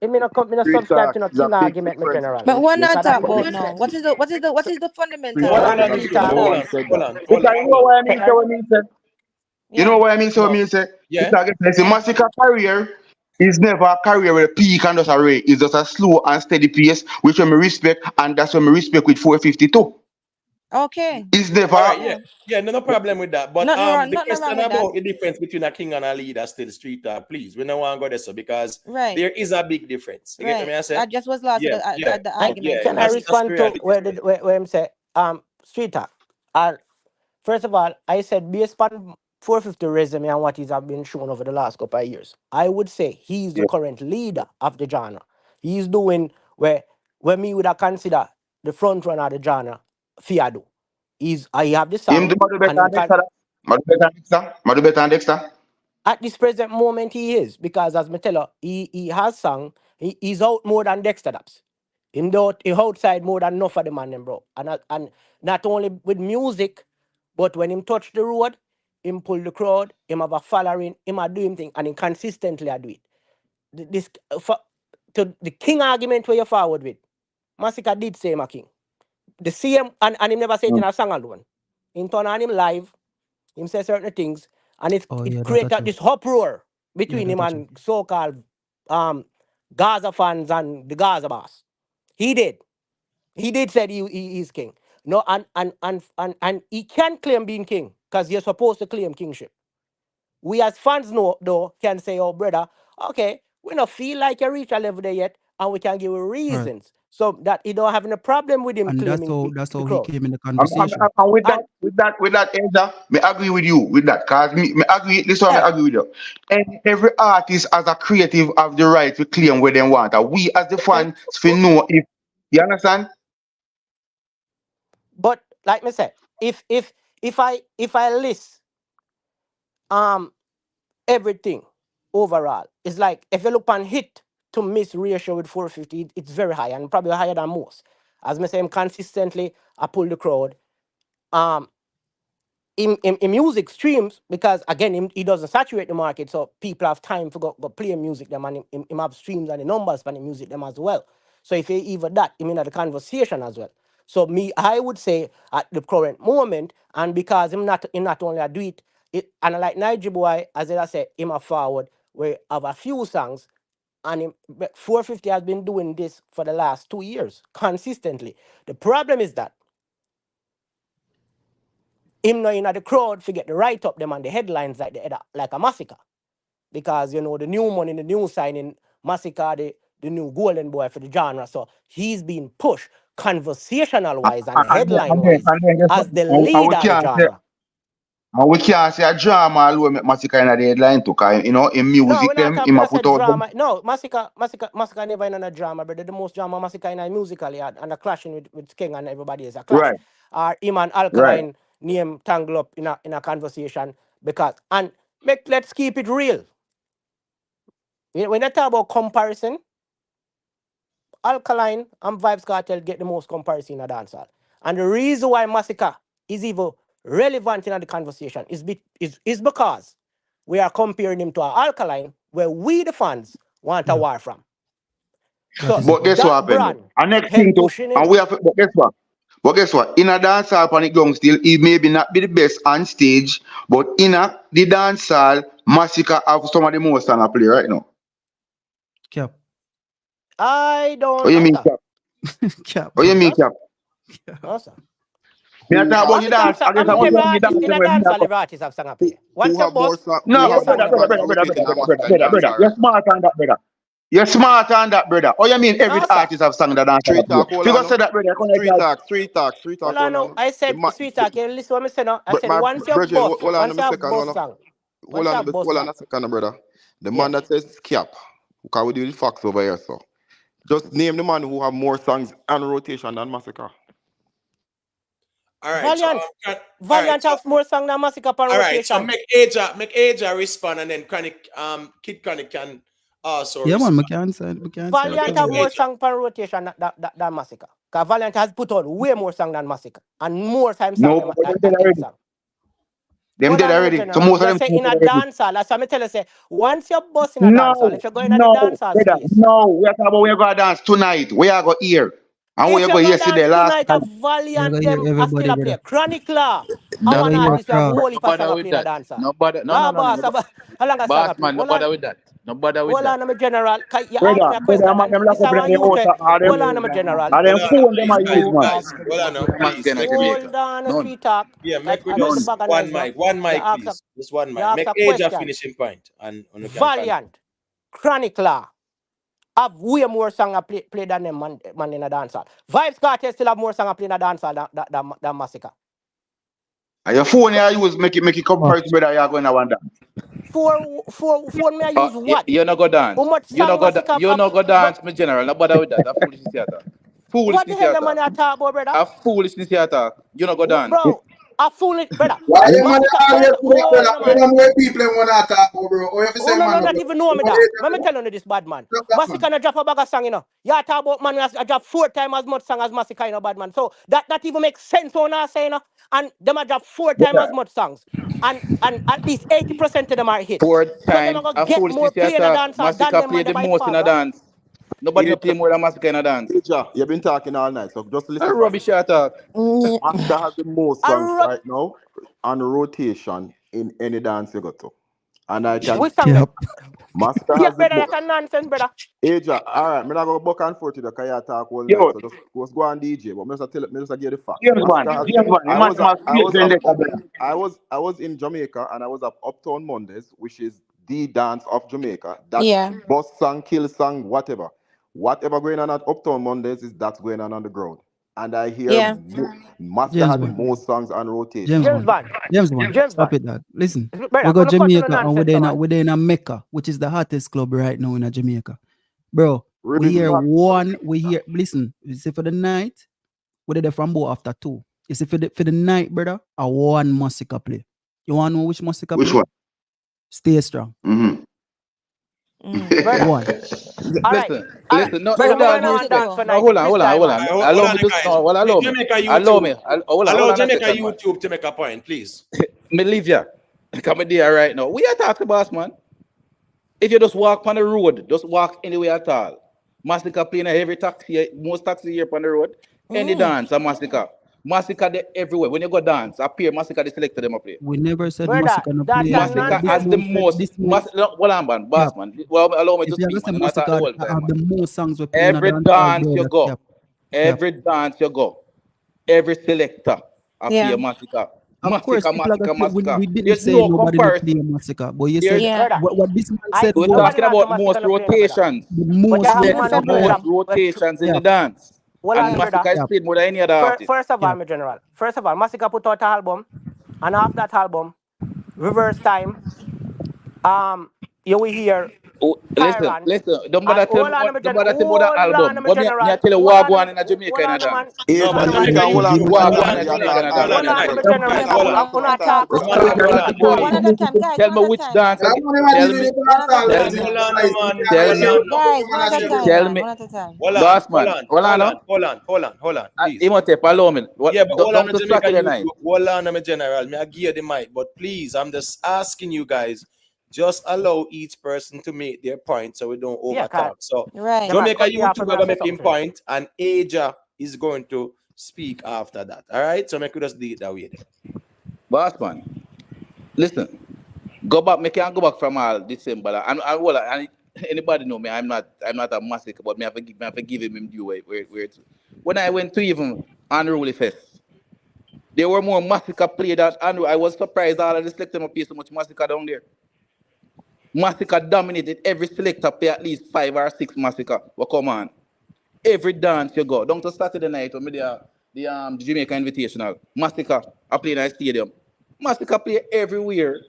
I mean, I subscribe to no king argument, my general. But what not talk about now? What is the fundamental? Hold on. You know what I mean? So what I mean, you know what I mean? So what I mean, say, yeah. The Massacre career is never a career where a peak and just a rate. It's just a slow and steady pace, which we respect, and that's what we respect with 452. Okay. It's never. Right, yeah, no problem with that. But the question about the difference between a king and a leader still Street Talk, please. We don't want to go there, so because there is a big difference. You get what I say? I just was lost at the argument. Can I respond to where I'm say Street Talk? First of all, I said based on 450 resume and what he's been shown over the last couple of years, I would say he's the current leader of the genre. He's doing where me would have consider the front runner of the genre, Fiado. I have the song. Dexter. At this present moment, he is, because as me tell you, he has song. He's out more than Dexter Daps. He outside more than enough of the man, bro. And not only with music, but when him touch the road, him pull the crowd, him have a following, him a do him thing, and him consistently a do it. To the king argument where you forward with, Massacre did say him a king. The same, and him never say it in a song alone. In turn on him live, him say certain things, And it Oh it yeah, that created true. this uproar Yeah, between him that true. and so-called Gaza fans and the Gaza boss. He did. He did said he's king. No, and he can claim being king because you're supposed to claim kingship. We as fans know though can say, oh brother, okay, we don't feel like you reach a level there yet, and we can give you Right. reasons so that he don't have no problem with him And claiming that's the how he crowd. came in the And conversation. And with that, Elder, me agree with you with that. Cause me agree. This one, me yeah, agree with you. And every artist as a creative have the right to claim what they want. And we as the fans, we know if you understand. but like me said, if I list everything overall, it's like if you look on hit to miss ratio with 450, it's very high and probably higher than most. As me say, him consistently I pull the crowd. Um, in music streams because again he doesn't saturate the market, so people have time to go play music them and him have streams and the numbers for the music them as well. So if you even that, you mean the conversation as well. So me, I would say at the current moment, and because him not only a do it and like Niger boy, as I said, him a forward, we have a few songs and him, but 450 has been doing this for the last 2 years consistently. The problem is that him not in the crowd forget the write up them and the headlines like a massacre. Because you know the new money, the new signing, massacre, the new golden boy for the genre. So he's being pushed conversational wise and headline wise And then guess what? as the And leader of the genre. we can't say a drama alone make Massacre in the headline too. Cause you know in No, we're music not them, talking him a about put said out them. drama. No, massacre never in a drama, but the most drama massacre in a musically and a clashing with King and everybody is a clash. Right, Him and right. Alkaline name tangle up in a conversation because and let's keep it real. When I talk about comparison, Alkaline and Vybz Kartel get the most comparison in a dancehall. And the reason why Massacre is even relevant in the conversation is because we are comparing him to an Alkaline where we the fans want a Yeah, war from. that So is a But fact. guess what that happened? brand And next thing help too, pushing and him. we have but guess what? But guess what? In a dancehall panic ground still, he maybe not be the best on stage, but in the dancehall, Massacre have some of the most on a play right now. Cap. I What don't you mean, answer. Cap? Cap, What you man. mean, Answer. Cap? Answer. Me a talk about the Massacre have dance. song, I I guess I mean want every to the artist dance in a when me a dancehall, come. every artist have song a Who play. Once your have more boss, song? No, Who your have but more song brother, them song brother, up. brother, and brother, brother, rotation brother, than brother, Massacre in brother, brother. dancehall, You're right? smart on that, brother. You're smart on that, brother. Oh, you mean every No, sir. artist have sung the dance on a Street play? talk, hold on Because say now. that, brother, come like Street that. talk, street talk, street talk, Well, I hold on know. now. I The said, man, sweet talk, you listen what me say now. I but said, my once your brethren, boss, hold on a song, hold once on your a bit, boss hold on song. a second, brother. The man Yes. that says cap, because we do the facts over here, so. Just name the man who have more songs and rotation than Massacre. All right, so Valiant. all right, Valiant has more song than Massacre on all right, so rotation. make Aja respond, and then Chronic, Kid Chronic can also Yeah, man. respond. We can't say it Valiant Make have all. more Aja. song on rotation than Massacre. Because Valiant has put out way more song than Massacre. And more time song No, than but them dead hit already. song. Them Hold dead on, I'm a already. So general. most of them Just say dead in a already. dancehall. That's what I tell you. Say once you're bossing a dancehall, No, if you're going to the no, dancehall brother, space, no. We are talking about we are going to dance tonight. We are going here. And we if are you're going going to yesterday, dance last tonight, a night. You're Valiant gonna hear them are still everybody, a play. brother. Chronic Law. I You're want gonna hear artist we have crowd. whole No heap of song bother a with play in a that. dancehall. No bother. No, La no, no, no. boss, how long a song a Boss play? man, no bother with that. No bother with Hold that. on, I'm a general. 'Cause you ask Brother, me a brother, question, and them lock this is up in how the you house. say, hold on, I'm a general. Are them Hold on, phone them please, I guys, use, man. guys. Hold on, now, Massacre please, in a please. Jamaica. Hold on, a None. sweet talk. Yeah, Cause make with I just None. just one organize now. mic, one You mic, ask a, please. Just one you mic. ask Make a Aja question. finish in point, and you can continue. Valiant, Chronic Law have way more song a play than them man in a dancehall. Vybz Kartel still have more song a play in a dancehall than Massacre. And your phone you use make it comparison, brother. You are going to want that. For me, I use what? You no go How dance. much song Massacre You have? no go dance, my general. No bother with that. That foolishness you talk. What the Foolishness hell you the man talk. I talk about, brother? A foolishness you talk. You no go dance. Bro, I fool it, brother. Why you man Massacre, always put up with hold that? on, You man. know where people want to talk about, bro. Or if you Oh, say no, man, no, no, not bro. even know You me know that. later, Let me bro. tell you this bad man. Stop that, man. Massacre no drop a bag of song, you know. You talk about man I drop 4 times as much song as Massacre, you know, bad man. So that even makes sense when I say, you know. And them a drop 4 times as much songs. And at least 80% of them are hits. 4 So them times are gonna a get more foolishness you play in a talk. dancer than Massacre them play man the there by most in far, a bro. dance. Nobody no play more than Massacre in a dance. Aja, you've been talking all night, so just A listen for me. rubbish you talk. Massacre has the most songs A right now on rotation in any dance you go to. And I can Which song? Yep. Master Yeah, has the brother, that's a nonsense, brother. Aja, all right, I'm not going to back and forth to the Kaya talk all night, Yo, so just go on DJ. But me just give the fact. James Bond, Master has, James Bond, you I must was must I was Vendetta, brother. I was in Jamaica and I was at Uptown Mondays, which is the dance of Jamaica. That Yeah. boss song, kill song, whatever going on at Uptown Mondays is that's going on the ground. And I hear Yeah. Master James had the Bond. most songs on rotation. James James Bond. Bond. James Bond. James Stop Bond. it, dog. Listen, we Brother, go on the cut to the Jamaica and nonsense, man. we're in a Mecca, which is the hottest club right now in a Jamaica. Bro, we Really? hear listen, you see for the night, we're there from about after 2. You see for the night, brother, a one Musica play. You want to know which Musica Which play? one? Stay Strong. Mm-hmm. Brother. One. All right. Listen, no, But with we all don't due know it respect. though. No, hold on, Chris Diamond. Hold Allow on, me to, guys. no, well, allow me. Jamaica Allow YouTube. me. Hold Allow on a Jamaica second, man. YouTube to make a point, please. Me leave ya. Come there right now. We are talking boss, man. If you just walk on the road, just walk anywhere at all. Massacre playing every taxi, most taxi here on the road. Any dance, a massacre. Massacre there everywhere. When you go dance, appear massacre they selected them up play. We never said Brother, Musica no that's play. a Massacre This has nonsense. the month, most. this month, Hold on, man, yeah. boss, man. Well, allow me to If you're speak, gonna man. say I'm not talk the Musica whole time, have man. the most songs we play in a Every dance hall, dance bro, you that's go, cap. every dance you go, every selector Yeah. appear massacre. Of course, Massacre, people are massacre, gonna say massacre. we didn't There's say no nobody no play comparison. Massacre, but you There's said Yeah. Brother, what this man said we're was nobody talking not so about massacre most no play, no, brother. rotations. the But you most have Yeah, There's man selector, who play bro. most that. rotations in Yeah, the dance. Hold And on, yeah, brother. Massacre is yeah, played more than any other artist. First of yeah. all, my general. First of all, Massacre put out an album, and after that album, Reverse Time, you will hear Oh, Tyrant. Don't And bother tell me about that hold on, album. my But me I general. tell you Hold what on, go on in a Jamaica hold in a on, the man. dance. No, Asia, but Hold you on, Jamaica can hold on YouTube. before What you go on Hold in answer on, a your hold Jamaica on, in talk, a man. hold dance. on, Hold on, guys. my One general. at a Hold Hold on. time, on, one one at at a a time. time, Hold brother. on, One one at a time. boy. One at a time, guys. Tell One me at a which time. dance. I want to Tell listen me. to the One at a dancehall Tell dance time. me. in Hold on, Christ. You man. can't Tell Hold me. listen on. to Guys, what one at a man time, Tell man. me. One at a time. Hold on. Boss Hold man. on. Hold on, Hold on. no. Hold on, please. Imhotep, allow me. Yeah, but hold on Down to to Jamaica Saturday night. YouTube. Hold on, I'm a general. May I give you the mic, but please, I'm just asking you guys, just allow each person to make their point so we don't Yeah, over cause talk. So Right. the man Jamaica cut me off YouTube and are I gonna say make something him to him. point, and Aja is going to speak after that. All right, so make we just do it that way. Then. Boss man. Listen. Go back. Me can go back from all December. And anybody know me? I'm not a massacre, but me have to give him due where it's. When I went to even Unruly Fest, there were more massacre played at Unruly. I was surprised all of the selector play so much massacre down there. Massacre dominated every selector play at least 5 or 6 massacre. Well, come on. Every dance you go. Down to Saturday night when me the Jamaica Invitational. Massacre I play in a stadium. Massacre play everywhere.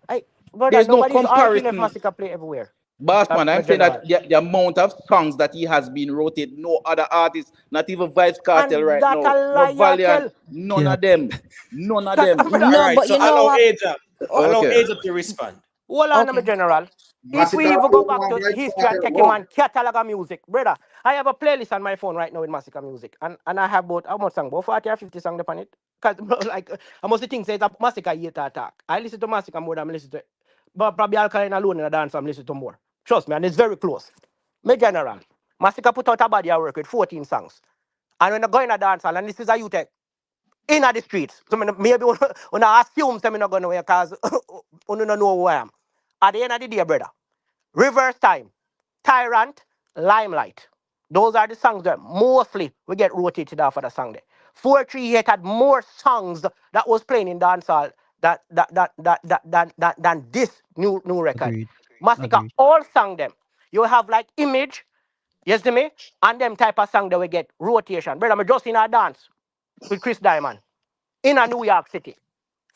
I, brother, There's no nobody's arguing if comparison. Massacre play everywhere. Boss man, My I'm saying general. that the amount of songs that he has been rotated, no other artist, not even Vybz Kartel And right that now, a no liar Valiant, tell. none Yeah. of them. None of them. Brother, All No, right, but So you know allow what? Aja, allow okay. Aja to respond. hold on, my Okay. general. If Massacre we even go album back and to Vybz history and Kartel. take him Wow. on catalog of music, brother, I have a playlist on my phone right now with Massacre music, and I have about how much song? About 40 or 50 songs upon it. Cause like I must think say it's a Massacre hate attack. I listen to Massacre more than I listen to, but probably Alkaline alone in a dance I'm listening to more. Trust me, and it's very close. My general, Massacre put out a body of work with 14 songs, and when I go in a dance hall, and this is a youth in the streets. So maybe when I assume I'm not going nowhere because you don't know who I am. At the end of the day, brother, Reverse Time, Tyrant, Limelight. Those are the songs that mostly we get rotated off of the song there. 438 had more songs that was playing in dancehall than this new record. Agreed. Massacre Agreed. all sang them. You have like Image, you see me? And them type of song that we get rotation. Brother, I'm just in a dance with Chris Diamond in a New York City.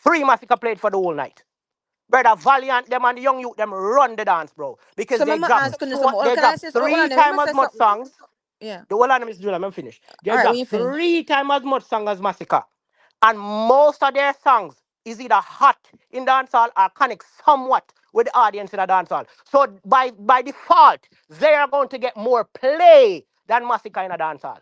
3 Massacre played for the whole night. Brother, Valiant, them and the young youth, them run the dance, bro. Because So they Mama drop ask you so something. Oh, they can I drop say? Hold three on, let times me as say much something. songs. Yeah. The whole of them is Julia, I'm finished. All They right, when drop you finish. 3 times as much songs as Massacre. And most of their songs is either hot in dancehall or connect somewhat with the audience in a dancehall. So by default, they are going to get more play than Massacre in a dancehall.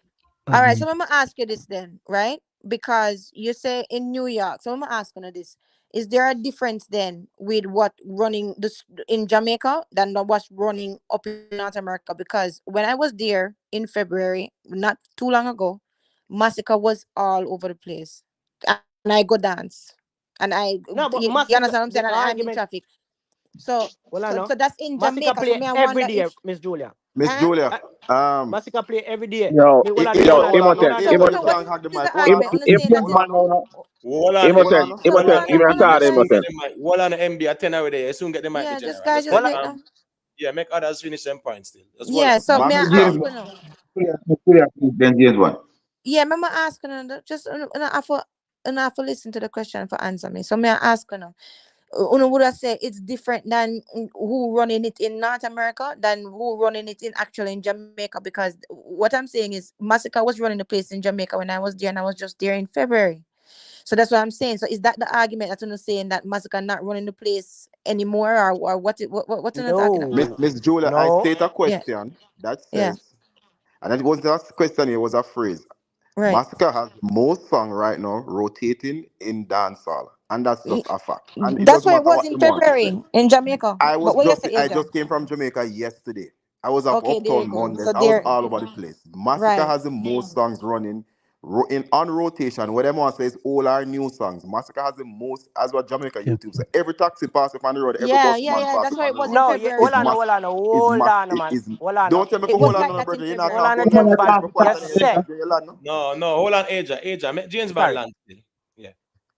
All right, so Agreed. I'm gonna ask you this then, right? Because you say in New York, so I'm gonna ask you this: is there a difference then with what running this in Jamaica than what's running up in North America? Because when I was there in February, not too long ago, Massacre was all over the place, and I go dance. And No, but you Massacre, understand what I'm the saying? And I'm in argument, traffic. So well, I know. so that's in Massacre Jamaica. So play may I every wonder day, if Miss Julia. Miss Julia, Massacre play every day. Yo, Me, well, if hold on, hold on, hold Imhotep, on, so Miss the so Julia. what song had the is the mic, hold on, argument? You're saying that man, no. Hold on, hold Imhotep, on. so Imhotep, give me a hold on, card, soon Imhotep. get the mic. Hold on, MB, I 10 already. You soon get the mic, the yeah, general. just guys Just just make Hold on. wait now. yeah, make others finish them points still. Just hold Yeah, on. so may I Master ask James, you now? then James one. Yeah, remember asking her just enough for listen to the question for answer me. So may I ask you now? Uno would have said it's different than who running it in North America than who running it in actually in Jamaica, because what I'm saying is Massacre was running the place in Jamaica when I was there, and I was just there in February. So that's what I'm saying. So is that the argument that you're saying that Massacre not running the place anymore, or what you're talking about? Miss Julia, I No. state a Yeah, question that yeah, says, and it wasn't a question, it was a phrase. right. Massacre has the most song right now rotating in dancehall, and that's just a fact. And it That's doesn't why it matter was what in you want to say. February in Jamaica. But what you say, I Aja? just came from Jamaica yesterday. I was up Okay, there you Uptown go. Mondays. So I was there, all over the place. Massacre right. has the most songs running in on rotation. What them want to say is all our new songs. Massacre has the most, as what Jamaica Yeah. YouTube say. Every taxi pass up on the road, every Yeah, bus yeah, man yeah. pass That's up why on it the was road. in No, yeah, Is February. hold on, is hold mass on, man. is Hold on. don't tell me It to was hold on like no that in brother. You're not Hold February. talk on, about James nothing. Bond. Finish my You point and said, you land no. No, hold on, Aja. Make James Band sorry. land still. Yeah.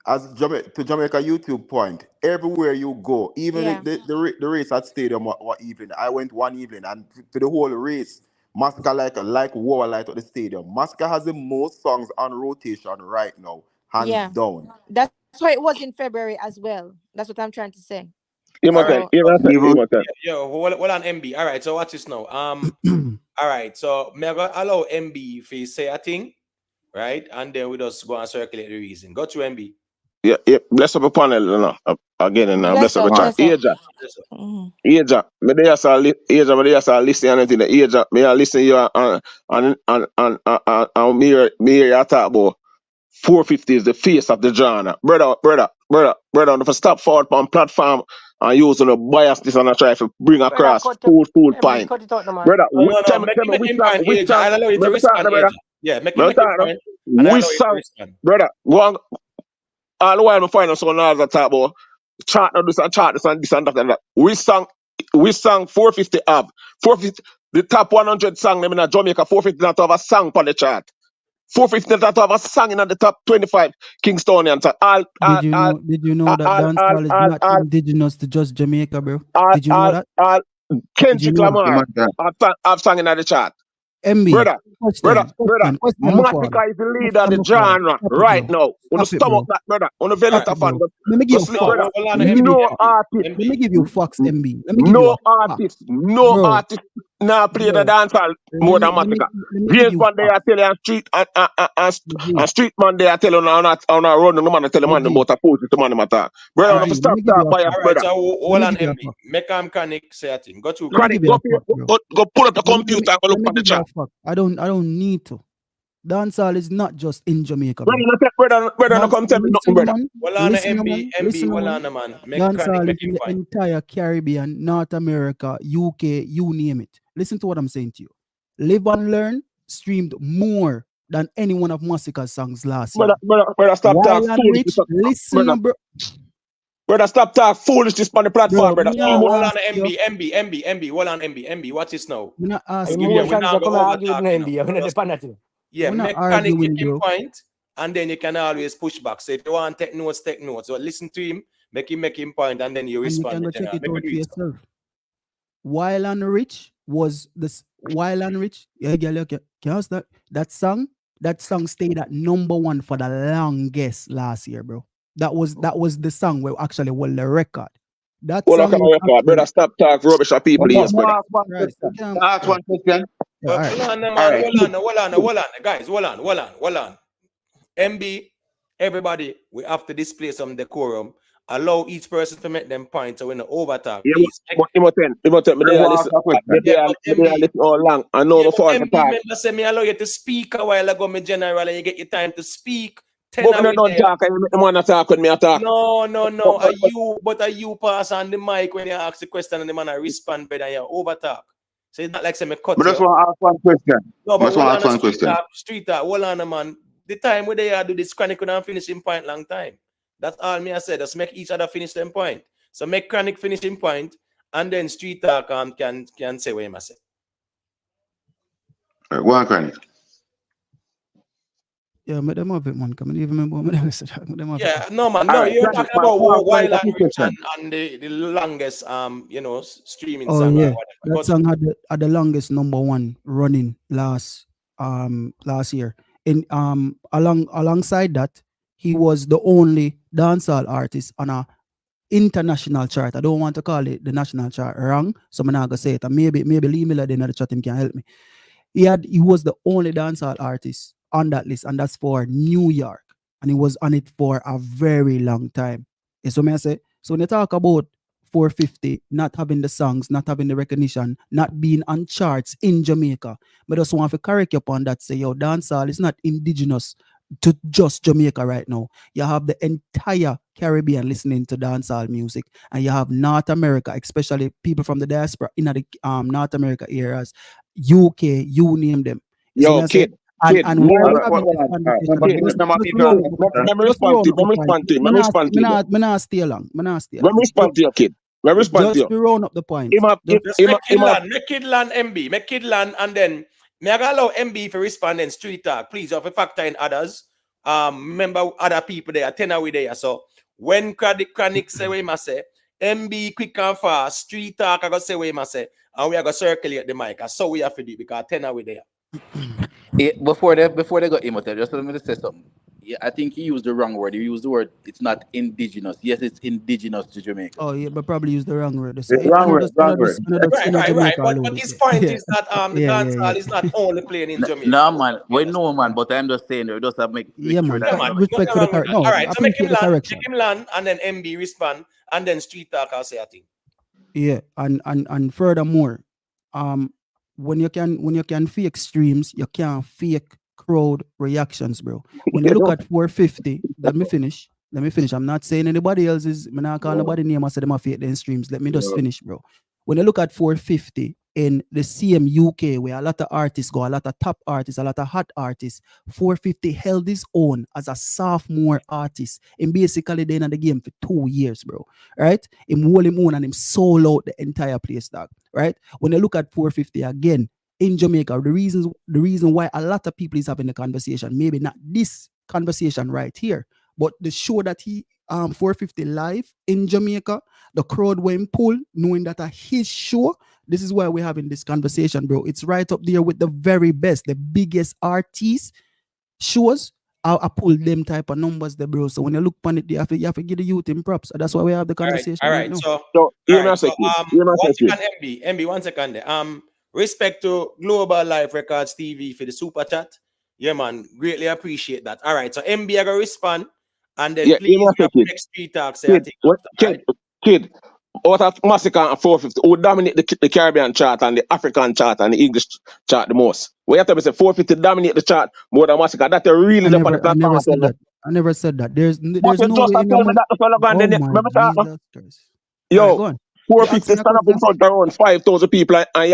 As Jamaica YouTube point, everywhere you go, even Yeah, the race at stadium what evening. I went one evening and to the whole race, Massacre like war light at the stadium. Massacre has the most songs on rotation right now, hands yeah. down. That's why it was in February as well. That's what I'm trying to say. All right. So Even Yo, hold on, MB. All right, so watch this now. All right, so me go allow MB if he say a thing, right? And then we just go and circulate the reason. Go to MB. Yeah, bless up a panel, again, and bless bless up a up, chat. bless up. Aja, Mhm. Aja, me dey say listen anything. Aja, me a listen you and me hear you talk about 450 is the face of the genre. Brother, if I stop forward on platform and use on a bias this and I try to bring Brother, across cut full MB, point. cut it out, no, man. Brother, No. Make tell me him point, which Aja. song, I allow you me to talk respond, now, brother. Aja. Yeah, make Me him talk now. point, and I Which allow you to song, respond. brother, go on, all the while I find out so now as I talk about chart this and this and that and that. Which song 450 have? 450 the top 100 song them in Jamaica 450 not have a song on the chart. 450 not have a song in the top 25 Kingstonian song. Did you know that dancehall is not indigenous to just Jamaica, bro? Did you know that? Did you Kendrick know that? Lamar have song in the chart. MB, Brother, question before. Massacre is the leader of Question the before. genre Stop it, right bro. now. On the Stop it, stomach bro. that, brother. On the All right. velvet Stop it, fan. bro. Let me Go give you sleep, No, brother. facts. hold on, Let me give MB, you No facts. artist. Let me give you facts, MB. Let me give you No a fact, artist. No bro. artist now play the Bro, dancehall more than Massacre. let me give James you Bond they facts. are telling and street and MG, street man they are telling on a run no man tell the man MG, about a post to man matter. All Brother, on right. the MG, let stop me give talk you a bias, fact. All right, brother. so Let hold me on, give you a MB. fact. Make him connect say a thing. Go to Let me Chronic, give you a fact, bro. go pull up the Let me, computer and go look let me on the give you chat. a fact. I don't need to. Dancehall is not just in Jamaica, Brother, bro. no come tell me nothing, Listen, brother. man. hold on, Listen, MB, man. MB, Listen, hold man. on, man. Make chronic, Dancehall is make in him the point. entire Caribbean, North America, UK, you name it. Listen to what I'm saying to you. Live and Learn streamed more than any one of Massacre's songs last year. Brother, stop talk Wild and foolishness. Rich, listen, Brother, bro. brother, stop talk foolishness on the platform, Bro, brother. me No, not hold on, ask you. MB. Hold on, MB. Watch this now. Me not ask Yeah, you. we're Emotions not are go come and over argue with no talking now. MB. I'm not depend on it. Yeah, We're not mechanic make arguing, him bro. point, and then you can always push back. So if you want take notes, take notes. So listen to him, make him point, and then you And you respond. can go check it Make out do for it. yourself. Wild and Rich was this Wild and Rich. Yeah, girl, okay. Can you ask that? That song stayed at #1 for the longest last year, bro. That was the song where actually won the record. That Hold on, song come was on, record. actually Brother, stop talk rubbish of people, yes, brother. ask one right. You question. can Ask right. one question. Yeah, all right. Hold on, man. All right. Hold on, guys. Hold on. MB, everybody, we have to display some decorum. Allow each person to make them point so we no overtalk. Yeah, Please. but me I there want to listen. ask a question. Yeah, but Me there MB, listen all long. I know yeah, my but phone to MB, talk. remember say me allow you to speak a while ago, me general, and you get your time to speak. 10 But me hours no there. talk. I the man talk when me talk. No. Are you pass on the mic when you ask the question and the man I respond better and you overtalk. So it's not like say me cut I just you. want to ask one question. No, I but just hold want to on ask a one question. street talk, hold on, man. The time where they do this chronic couldn't finish in point long time. That's all me I said. Just make each other finish them point. So make Chronic finishing point, and then Street Talk can say what him I say. Go on, Chronic. Yeah, but them have it, man. Come on, even remember what I said. Them have Yeah, it. no man, All no, right, you're Chronic, talking about Wild a and quick Rich question. and the longest streaming Oh song or yeah, whatever. that But song had the longest #1 running last year. And alongside that, he was the only dancehall artist on a international chart. I don't want to call it the national chart wrong, so I'm not gonna say it. And maybe Lee Miller in the chat him can help me. He was the only dancehall artist on that list, and that's for New York. And he was on it for a very long time. Is what I say. So when you talk about 450 not having the songs, not having the recognition, not being on charts in Jamaica, but I just want to correct you upon that. Say, yo, dancehall is not indigenous to just Jamaica right now. You have the entire Caribbean listening to dancehall music, and you have North America, especially people from the diaspora in the North America areas, UK, you name them. You see what Yo, I say? kid, And why All we're right, having this all right. conversation, Remember, kid, just remember just people. round up the point. let me Just respond to round you. up the point. Let me respond to you. Me not stay long. Me not stay Let me long. respond to you, kid. Let me respond to Just you. to round up the point. Him up, Just, just make Kid land MB, make Kid land, and then me I allow MB for respond in Street Talk. Please, you have to factor in others. Remember other people there, 10 away there. So when Chronic say what he must say, MB quick and fast, Street Talk I go say what he must say, and we are gonna circulate the mic. So we have to do it because 10 away there. Before they got Imhotep, just let me say something. Yeah, I think he used the wrong word. He used the word it's not indigenous. Yes, it's indigenous to Jamaica. oh yeah, but probably use the wrong word. Wrong word, wrong word. Right. But his point Yeah. is that the dancehall is not only playing in Jamaica. No, man. We know, man. But I'm just saying, we just have to make Yeah, sure man. that. Yeah, man. Respect for the correction. No, All right, so make appreciate the correction. him land, and then MB respond, and then Street Talk I'll say a thing. Yeah, and furthermore, when you can fake streams, you can't fake crowd reactions, bro. When you look at 450, let me finish. I'm not saying anybody else is. I'm not calling nobody name. I said them are fake then streams. Let me just finish, bro. When you look at 450 in the same UK, where a lot of artists go, a lot of top artists, a lot of hot artists, 450 held his own as a sophomore artist and basically then in the game for 2 years, bro. Right? Him hold him own and him sold out the entire place, dog. Right? When you look at 450 again in Jamaica, the reason why a lot of people is having the conversation, maybe not this conversation right here, but the show that he 450 live in Jamaica, the crowd went pull, knowing that his show. This is why we're having this conversation, bro. It's right up there with the very best, the biggest artists shows. I pull them type of numbers there, bro. So when you look on it, you have to give the youth in props. So that's why we have the conversation. All right. now. So one second, MB, 1 second there. Respect to Global Life Records TV for the super chat. Yeah, man. Greatly appreciate that. All right. So MB, I go respond. And then please next Street Talk say kid, out of Massacre and 450, who dominate the Caribbean chart and the African chart and the English chart the most? We have to say 450 dominate the chart more than Massacre. That's really the I never said that. I never said that. There's no way in the Yo, 450 stand up in front of around 5,000 people and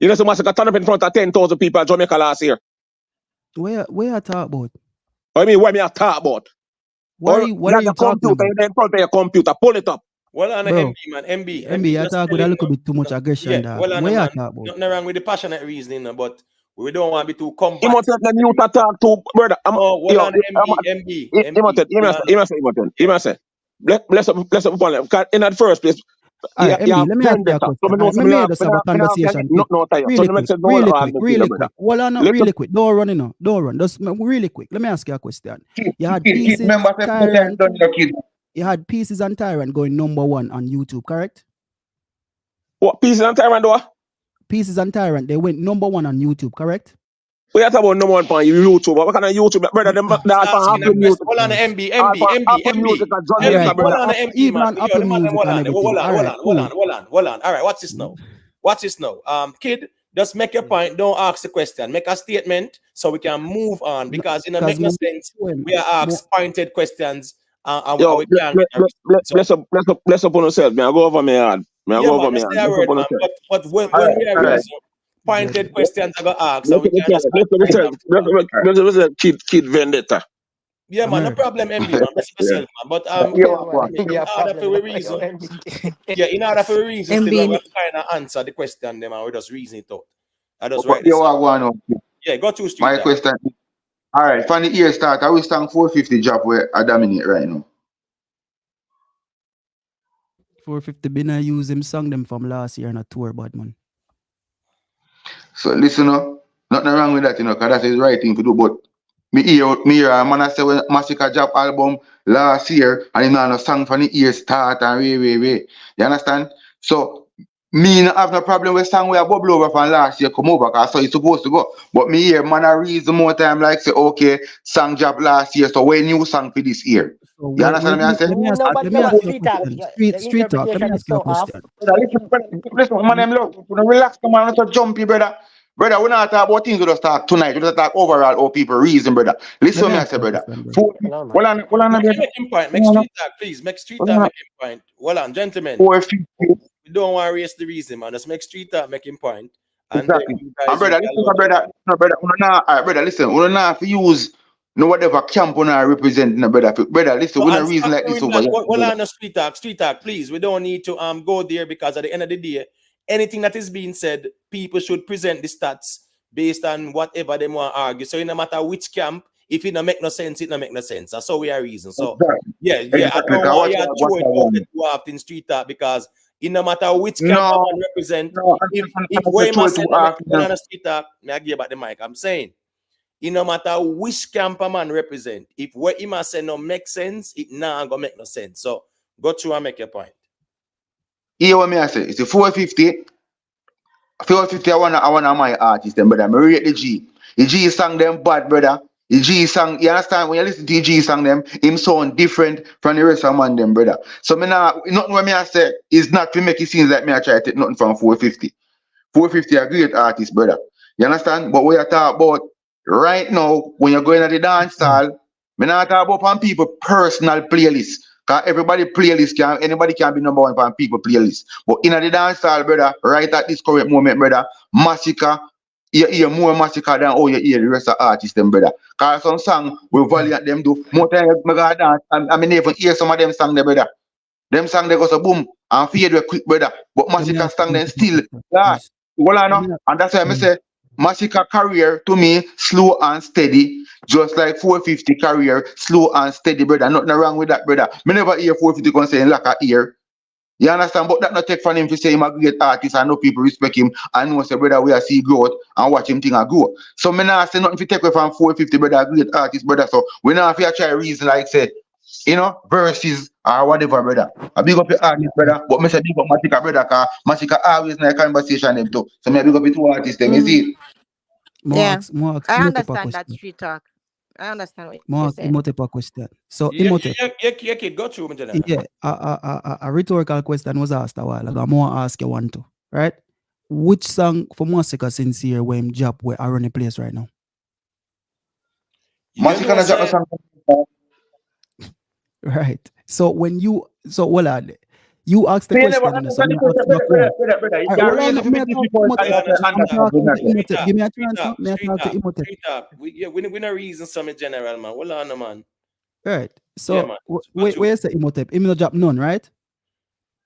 you know, so Massacre stand up in front of 10,000 people in Jamaica last year. Where I talk about? I mean, what me I talk about? What are you talking about? In front of your computer, pull it up. Well, on MB, man. MB, I talk with a little bit too much aggression. Yeah, well, where man, I talk about? Nothing wrong with the passionate reasoning, but we don't want to be too combative. You must have the new to talk to, brother. MB. He must say, bless up upon them. In that first place, let me ask you a question. Let me just have a conversation. Really quick. Well, no, really quick. Don't run, Don't run. Just really quick. Let me ask you a question. You had pieces. You had Pieces and Tyrant going #1 on YouTube, correct? What Pieces and Tyrant do? Pieces and Tyrant, they went #1 on YouTube, correct? We are talking about #1 on YouTube. What kind of YouTube, brother? Them Apple Music. Hold on, MB. Hold on, MB, man. Hold on. All right, watch this now. Kid, just make your point. Don't ask the question. Make a statement so we can move on. Because it makes no sense. We are asked pointed questions. Yo, bless up on yourself. Man, I go over my yard. But when we are pointed questions, I got asked. So we can just kid vendetta. Yeah, I'm man, no heard. problem, MB, man. Bless Yeah. yourself, man. But Yeah, man. in Yeah, order for problem. a Yo, reason, MBK. yeah, in order for a reason, still we MB, kind of answer the question, them, and we just reason it out. I just But write you this. are one of Yeah, go to street my talk. question. All right, from the year start, I will stand 450 job where I dominate right now. 450 been I use him song them from last year on a tour, bad man. So listen up, nothing wrong with that, because that's the right thing to do. But me hear a man I say when Massacre drop album last year and him not no song from the year start and way. You understand? So me not have no problem with song where I bubble over from last year come over because so it's supposed to go. But me hear man I reason more time like say okay, song drop last year, so when new song for this year. So You understand me I say? Nobody let me know ask what you a street talk. question. The Street talk. Let me interpretation ask is you a so off. question. Brother, listen, man, them look, relax, come on, not jumpy, brother. Brother, we not talk about things we just talk tonight. We just talk overall how people reason, brother. Let Listen me to me, I ask say, you a brother. question, bro. Hold on, brother. Make him point. Make Hold on, street talk, please. Make street hold talk, on. make him point. Hold on, gentlemen. 450. We don't want to raise the reason, man. Just make street talk, make him point. And Exactly. then you And guys will brother, be listen, allowed brother. No, brother, all right, brother, listen. We don't have to use no whatever camp we not represent, no, brother. Brother, listen, No, we don't and reason stop like this doing over that. here. Well, on street talk, please. We don't need to go there because at the end of the day, anything that is being said, people should present the stats based on whatever they want to argue. So it no matter which camp, if it don't make no sense, it don't make no sense. That's how we are reason. So Exactly. yeah, I Exactly. don't want you to What throw I it out want. too often street talk because it no matter which camp No, I represent, no, if I'm way throw it must too say no make often. on a street talk, may I give back the mic. I'm saying it no matter which camp a man represent, if what he must say no make sense, it nah gonna make no sense. So go through and make your point. Hear what me I say? It's a 450. 450, I wanna my artist, them, brother. Me rate the G. The G song them bad, brother. The G song, you understand? When you listen to the G song them, him sound different from the rest of man them, brother. So me now, nothing what me I say is not to make it seem like me I try to take nothing from 450. 450 a great artist, brother. You understand? But we are talking about right now, when you're going to the dance hall, me not talk about on people personal playlist. Cause everybody playlist anybody can be number one on people playlist. But in the dance hall, brother, right at this current moment, brother, Massacre, you hear more Massacre than all you hear the rest of artists, them, brother. Cause some song we valiant them do. More time I go dance, I mean even hear some of them song there, brother. Them song they go so boom and fade away quick, brother. But Let me Massacre ask song you then a still question, last. please. Well, I Let know. me And that's why I mm, say Massacre career to me slow and steady, just like 450 career slow and steady, brother. Nothing wrong with that, brother. Me never hear 450 going say lack of ear. You understand? But that not take from him to say him a great artist and know people respect him and know say brother we are see growth and watch him thing a grow. So me not say nothing to take away from 450, brother, a great artist, brother. So we not have to try reason like say, verses or whatever, brother. I big up your artist, brother. But me say big up Matika, brother, cause Matika always in a conversation them too. So me big up the two artists, them, you see it? yeah, Mark, I Imhotep a understand that question. street talk. I understand what you're Mark, saying. Imhotep a question. So Yeah, Imhotep, kid, go through, my general. yeah, a rhetorical question was asked a while ago. I'm gonna ask you one too, right? Which song for Massacre Sincere where him job where I run the place right now? You Matika know, na drop no say song. Right. So when you well you ask the See, you never question, so understand me the ask question, you a question. brother. You All right, can't well, raise on, it may I this talk to before Imhotep? hold on, I'm street understand talk, what talking I to say. Imhotep. Give me a chance now. May I street talk to talk, Imhotep? street talk. We no reason some in general, man. Hold on, man. Right. Yeah, So man. Go through. where's the Imhotep? Him no drop none, right?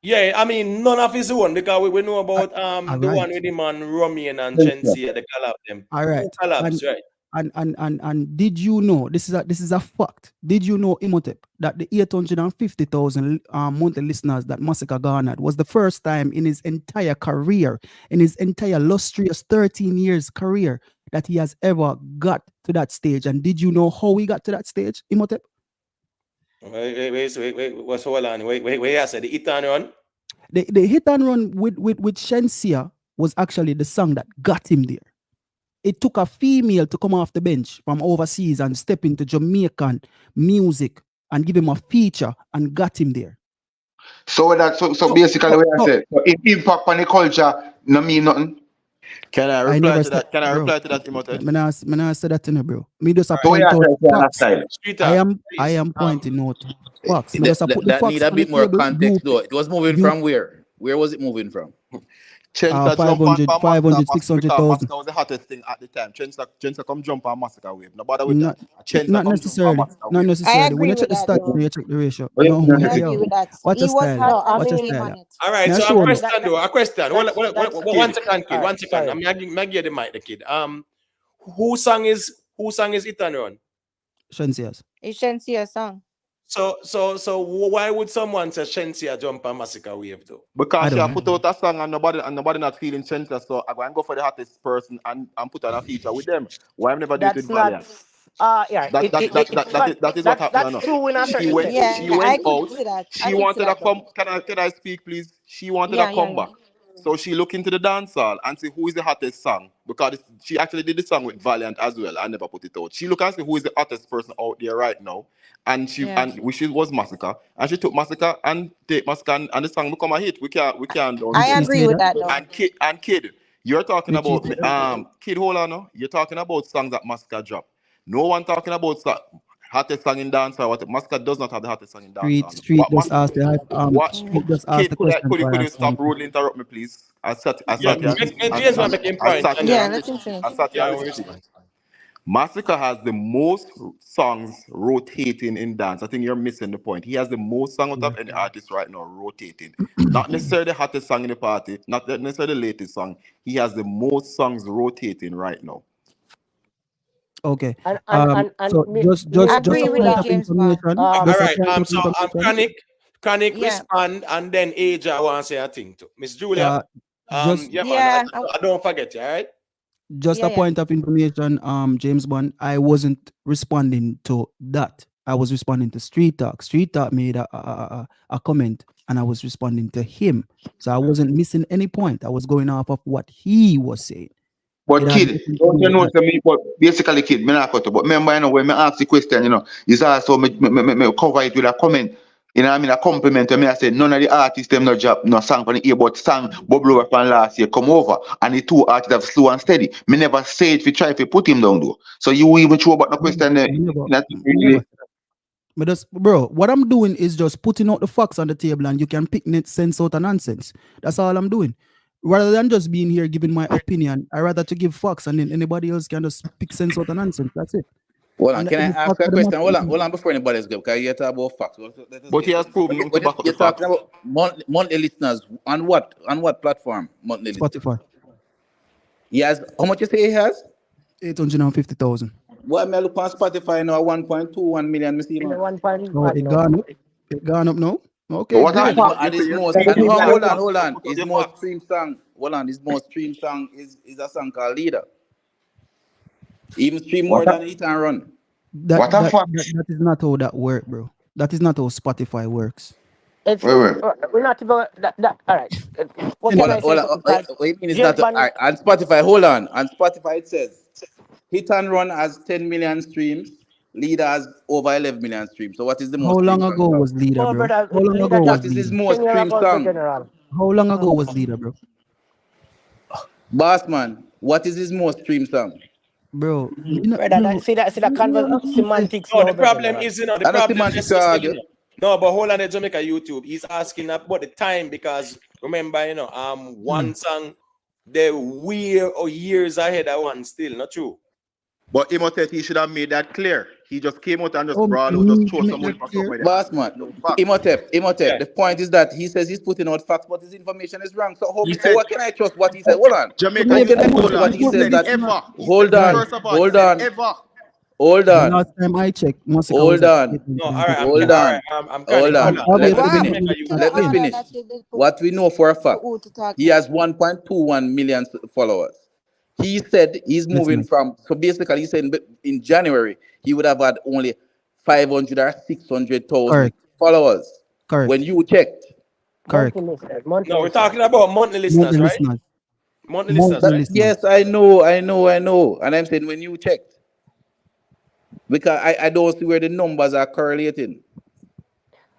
Yeah, I mean none of his own because we know Uh, about all the one right. with him and Romian and Yes, sir. Chensia, the collab them. All Two right. collabs, right? And did you know this is a fact? Did you know Imhotep that the 850,000 monthly listeners that Massacre garnered was the first time in his entire career, in his entire illustrious 13 years career, that he has ever got to that stage? And did you know how he got to that stage, Imhotep? Wait, what's hold on? Wait, I said the hit and run. The hit and run with Shensia was actually the song that got him there. It took a female to come off the bench from overseas and step into Jamaican music and give him a feature and got him there. So basically what I said. So impact on the culture no mean nothing. Can I I reply never to said, that? Can I bro. reply to that, Imhotep? Me not say that to you, bro. Me just a So point yeah, out facts. style. Street I talk, am please. pointing out facts. Me just a put the That need facts a on the bit more table. context, though. It was moving You from where? Where was it moving from? Chensa jump on 500, for 500, Massacre 600,000. because Massacre was the hottest thing at the time. Chensa come jump on Massacre wave. No bother with that. Not Chensa not come jump on necessarily. Massacre Not wave. I necessarily. When agree you check with the that stats, though. you check the ratio. Well, No, I hey, agree yo, with that. watch He your was style. hot No, I and he Watch your mean, came style. on it. All right, Now so a show me. question though, a question. that's One second, kid. all One right. second. Sorry. I'm give the mic, the kid. Who song is Hit and Run? Shensias. It shouldn't see a song. So why would someone say Shensia jump on Massacre wave though? I Because she don't have know. put out a song and nobody not feeling Chensa, so I go and go for the hottest person and put on a feature with them. Why I never do it with That's not. Valiant? Yeah. That is what happened. That's No. true in a certain sense. Yeah, She I went could out. see that. I She could see wanted a that though. come. Can I speak, please? She wanted a Yeah, yeah, yeah. comeback. So she looked into the dance hall and see who is the hottest song because she actually did the song with Valiant as well. I never put it out. She looked and see who is the hottest person out there right now, and Yeah. which was Massacre, and she took Massacre and take Massacre and the song become a hit. We can't Did I downplay she it. agree say with that? that though. And kid, you're talking Did she about say that? kid. Hold on, no. You're talking about songs that Massacre drop. No one talking about hottest song in dancehall. What Massacre does not have the hottest song in dancehall. Street What just Massacre? asked the What Street just asked kid? the question, so I Could you answered stop it. rudely interrupt me, please? I Yeah, sat here. James was making I point. sat And here Yeah, and let him listen. finish. I sat here yeah, and we listen to you. Massacre has the most songs rotating in dance. I think you're missing the point. He has the most song out of any artist right now rotating. Not necessarily the hottest song in the party, not necessarily the latest song. He has the most songs rotating right now. Okay. And So me, I just agree a with point you, of James Bond. information. all Just a right. point of So information. Chronic Yeah. respond and then Aja want to say a thing to Miss Julia. Just Yeah, man. Yeah. I don't forget you, all right? just Yeah, a yeah. point of information, James Bond. I wasn't responding to that. I was responding to Street Talk. Street Talk made a comment, and I was responding to him. So I wasn't missing any point. I was going off of what he was saying. But It had kid, nothing to don't do you with know that. to me, but basically kid, me not cut it. But remember, when me ask the question, it's also me cover it with a comment. I mean a compliment to me. I said none of the artists them no job, no song for the ear, but song bubble over from last year come over. And the two artists have slow and steady. Me never say it if you try to put him down though. So you even throw about the question there. Me never, That me really never. But just, bro, what I'm doing is just putting out the facts on the table, and you can pick sense out of nonsense. That's all I'm doing. Rather than just being here giving my opinion, I rather to give facts, and then anybody else can just pick sense out of nonsense. That's it. Hold on, And can I the ask fact a of the question? matter Hold on before anybody else go, because you talk about facts. Let us But he get has this. proven nothing to back up the You're talking facts. about monthly listeners on what platform? Monthly listeners. Spotify, He has how much you say he has? 850,000. What me look on Spotify now 1.21 million. Me see in the man. Oh, one it no. gone up. It gone up now. but Okay, what a great. fact. And his You most say and you got hold facts, so on. put out His the most facts. streamed song. Hold on, his most streamed song is a song called Leader. Even stream more What a than Hit and Run. That what a that fact. that, that is not how that works, bro. That is not how Spotify works. It's Wait. we're not even that. All right. What can Anyway, I say? Because What you mean it's James not Bond, on Spotify? Hold on. On Spotify it says Hit and Run has 10 million streams. Leader has over 11 million streams. So what is the how most long streamed song? ago Song? was Leader, oh bro? brother, How long leader ago was What just is his Leader? 10 most years streamed ago for song? general. How long ago was Leader, bro? Boss man, what is his most streamed song? Bro, Brother, bro, see that you convers asking me semantics No, now, the brother. problem is, the I know problem semantics is just, argue. no, but hold on, the Jamaica YouTube. He's asking about the time because remember, one song they're years ahead of one still, not true. But Imotet, he should have made that clear. He just came out and just Oh, brawl out, just me to throw make some that money for clear. somebody Boss and man, no facts. Imhotep. Yeah. The point is that he says he's putting out facts, but his information is wrong. So He said, how can I trust what he said? Hold on. So Jamaica How maybe can I YouTube, hold trust Imhotep, on. what He he says said Imhotep that? is not ever. He said, Hold guy. on, first of all, he hold said on, ever. hold The on, last time I checked, Masika was hold at on, 850. No, all right, hold all right. on, I'm hold hold on. on. Let me Obviously, What the finish. happened money to is the not Let me in. order finish. that you did put What we know for a for fact, who to talk he to? has 1.21 million followers. He said he's That's moving nice. from, so basically he's saying in January, he would have had only 500 or 600,000 Correct. followers. When Correct. you checked, Correct. Monthly listeners, monthly No, we're listeners. talking about monthly listeners, Monthly right? listeners. Monthly listeners, Monthly right? listeners. yes, I know. And I'm saying when you checked, because I don't see where the numbers are correlating.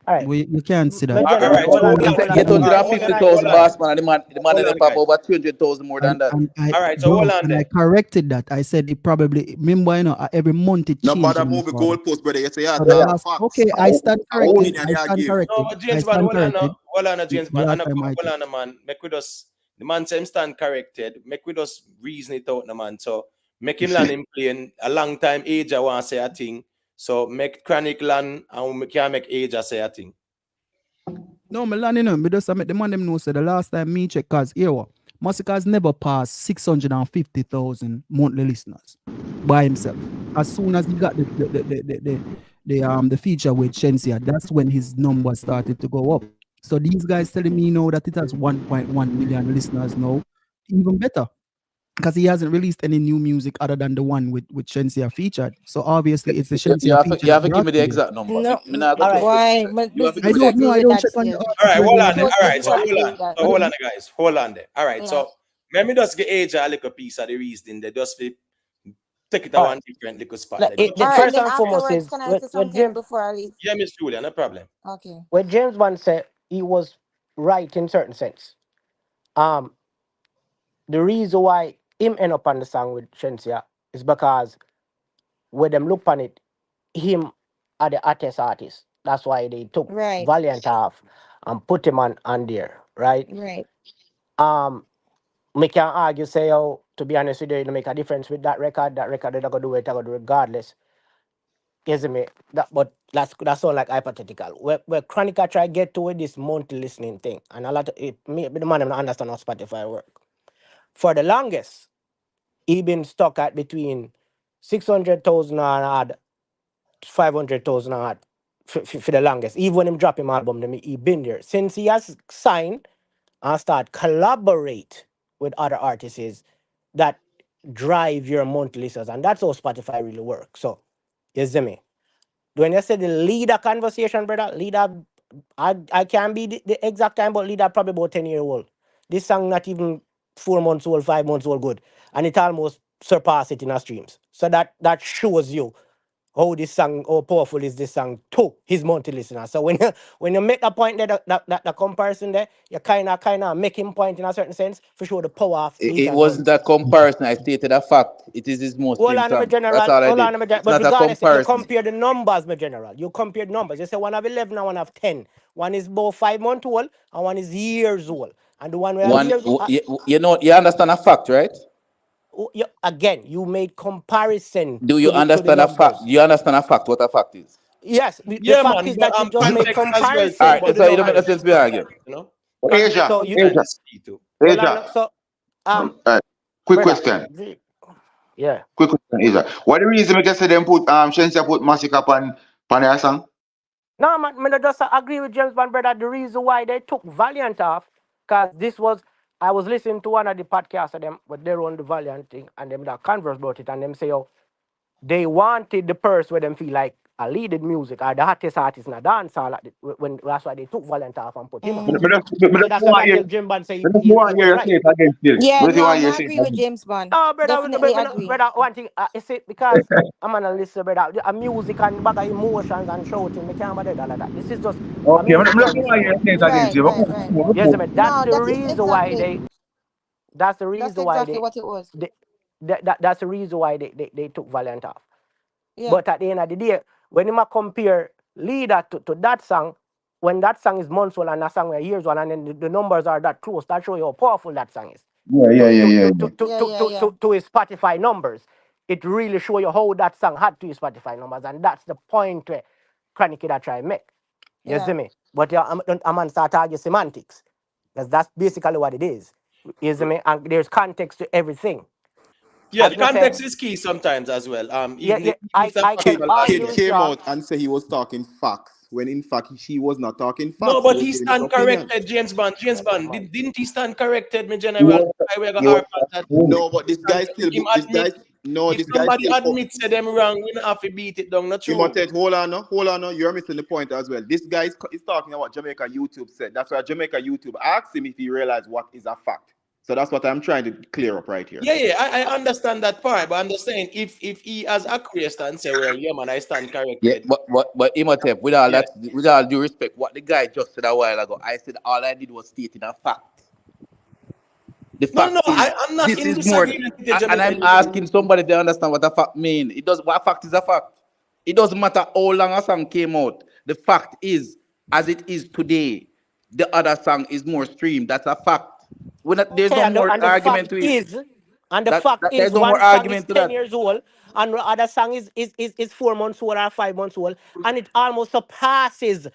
All right. You can't see that. My All general, right. So hold on Only there, hold on, hold guys. on. All right, hold on, hold 850,000 on, boss man, and the man hold ended on, up guys. over 300,000 more than that. And I, All right. So hold bro, on and I there. corrected that. I said it probably, remember, every month it No changed. bother move the goalpost, brother. You say, yeah, So the talk last, facts. okay, I stand And corrected. opinion I you stand give. No, corrected. but I James man, stand corrected. hold on, The James man. last Hold time I checked. on, man. Make we just The man say him stand corrected. Make we just reason it out, no man. So make him land him playing a long time age. I want to say a thing. So make Chronic land and we can make age say a thing. No, me land in them. Me just make the man them know. So the last time me check, cause here what Masika has never passed 650,000 monthly listeners by himself. As soon as he got the feature with Shensia, that's when his numbers started to go up. So these guys telling me now that it has 1.1 million listeners now, even better. Because he hasn't released any new music other than the one with Shensia featured. So obviously it's the Shensia featured. You have to give me the exact number. No, all right. Why? I don't know. I don't check on. All right, hold on. All right, so hold on, guys. Hold on there. All right, so let me just get age a little piece of the reason. They just take it one different little spot. First and foremost is can I say something before I leave? Yeah, Miss Julia, no problem. Okay. When James Bond said he was right in certain sense. The reason why him end up on the song with Shensia is because when them look on it, him are the artist. That's why they took Valiant off and put him on there, right? Right. Me can argue, say, oh, to be honest with you, it make a difference with that record. That record, they're going to do it, they're going to do regardless. You see me? But that's all like hypothetical. Where Chronica try to get to with this monthly listening thing, and a lot of it, me, the man, I don't understand how Spotify work. For the longest, he been stuck at between 600,000 and odd, 500,000 odd for the longest. Even when him drop him album, he been there. Since he has signed and start collaborate with other artists that drive your monthly listeners, and that's how Spotify really works. So, you see me? When you say the leader conversation, brother, leader, I can't be the exact time, but leader probably about 10 years old. This song not even 4 months old, 5 months old good. And it almost surpassed it in our streams. So that shows you how powerful is this song to his monthly listeners. So when you make a point there, that comparison there, you kind of make him point in a certain sense for sure the power of it wasn't a comparison. I stated a fact. It is his most streamed song. That's all I did. It's But not a regardless, you comparison. compare the numbers, my general. You compare the numbers. You say one have 11 and one have 10. One is about 5 months old and one is years old. And the one where years old, you understand a fact, right? again, you made comparison. Do you understand a fact? Do you understand a fact? What a fact is? Yes, the fact is that you just make comparison. All right, so you don't make no sense behind you. Asia, So you Asia. so Quick brother, question. Yeah. Quick question, Asia. What the reason we can say them put Shensia put Massacre on their song? No, man, I just agree with James Bond, brother. The reason why they took Valiant off, because I was listening to one of the podcasts of them, but they run the Valiant thing, and them that converse about it, and them say, oh, they wanted the purse where them feel like a leading music or the hottest artist in a dancehall. When that's why they took Valiant off and put him on. So that's why I tell Jim Bond say he was right. Yeah, no, I agree with James Bond. No, brother, Definitely agree. brother, one thing, you see, because I'm an analyst, brother, a music and bag of emotions and shouting, I can't bother all of that. This is just a music service. Right. Yes, man, that's No, the reason why they. That's the reason why exactly what it was. That's the reason why they took Valiant off. Yeah. But at the end of the day, when you compare Leader to that song, when that song is months old and that song is years old, and then the numbers are that close, that show you how powerful that song is. To his Spotify numbers, it really show you how that song had to his Spotify numbers, and that's the point where Chronic that try to make. You see me? But I'm gonna start arguing semantics, because that's basically what it is. You see me? And there's context to everything. Yeah, the context is key sometimes as well. Kid came out and said he was talking facts, when in fact he was not talking facts. No, but he stand corrected, James Bond. Didn't he stand corrected, me general? No, but this guy still. If somebody admits to them wrong, we don't have to beat it down. Not true. Hold on, no. You're missing the point as well. This guy is talking about what Jamaica YouTube said. That's why Jamaica YouTube asked him if he realized what is a fact. So that's what I'm trying to clear up right here. Yeah, I understand that part, but I'm just saying if he has acquiesced and say, well, yeah, man, I stand corrected. Yeah, but Imhotep, with all due respect, what the guy just said a while ago, I said all I did was stating a fact. The fact I'm not this in is more, and I'm asking somebody to understand what a fact means. What a fact is a fact. It doesn't matter how long a song came out. The fact is, as it is today, the other song is more streamed. That's a fact. There's Okay, no and more the argument fact to it. is, and the fact There's is, no more one song is argument to 10 that. years old, and the other song is 4 months old or 5 months old, and it almost surpasses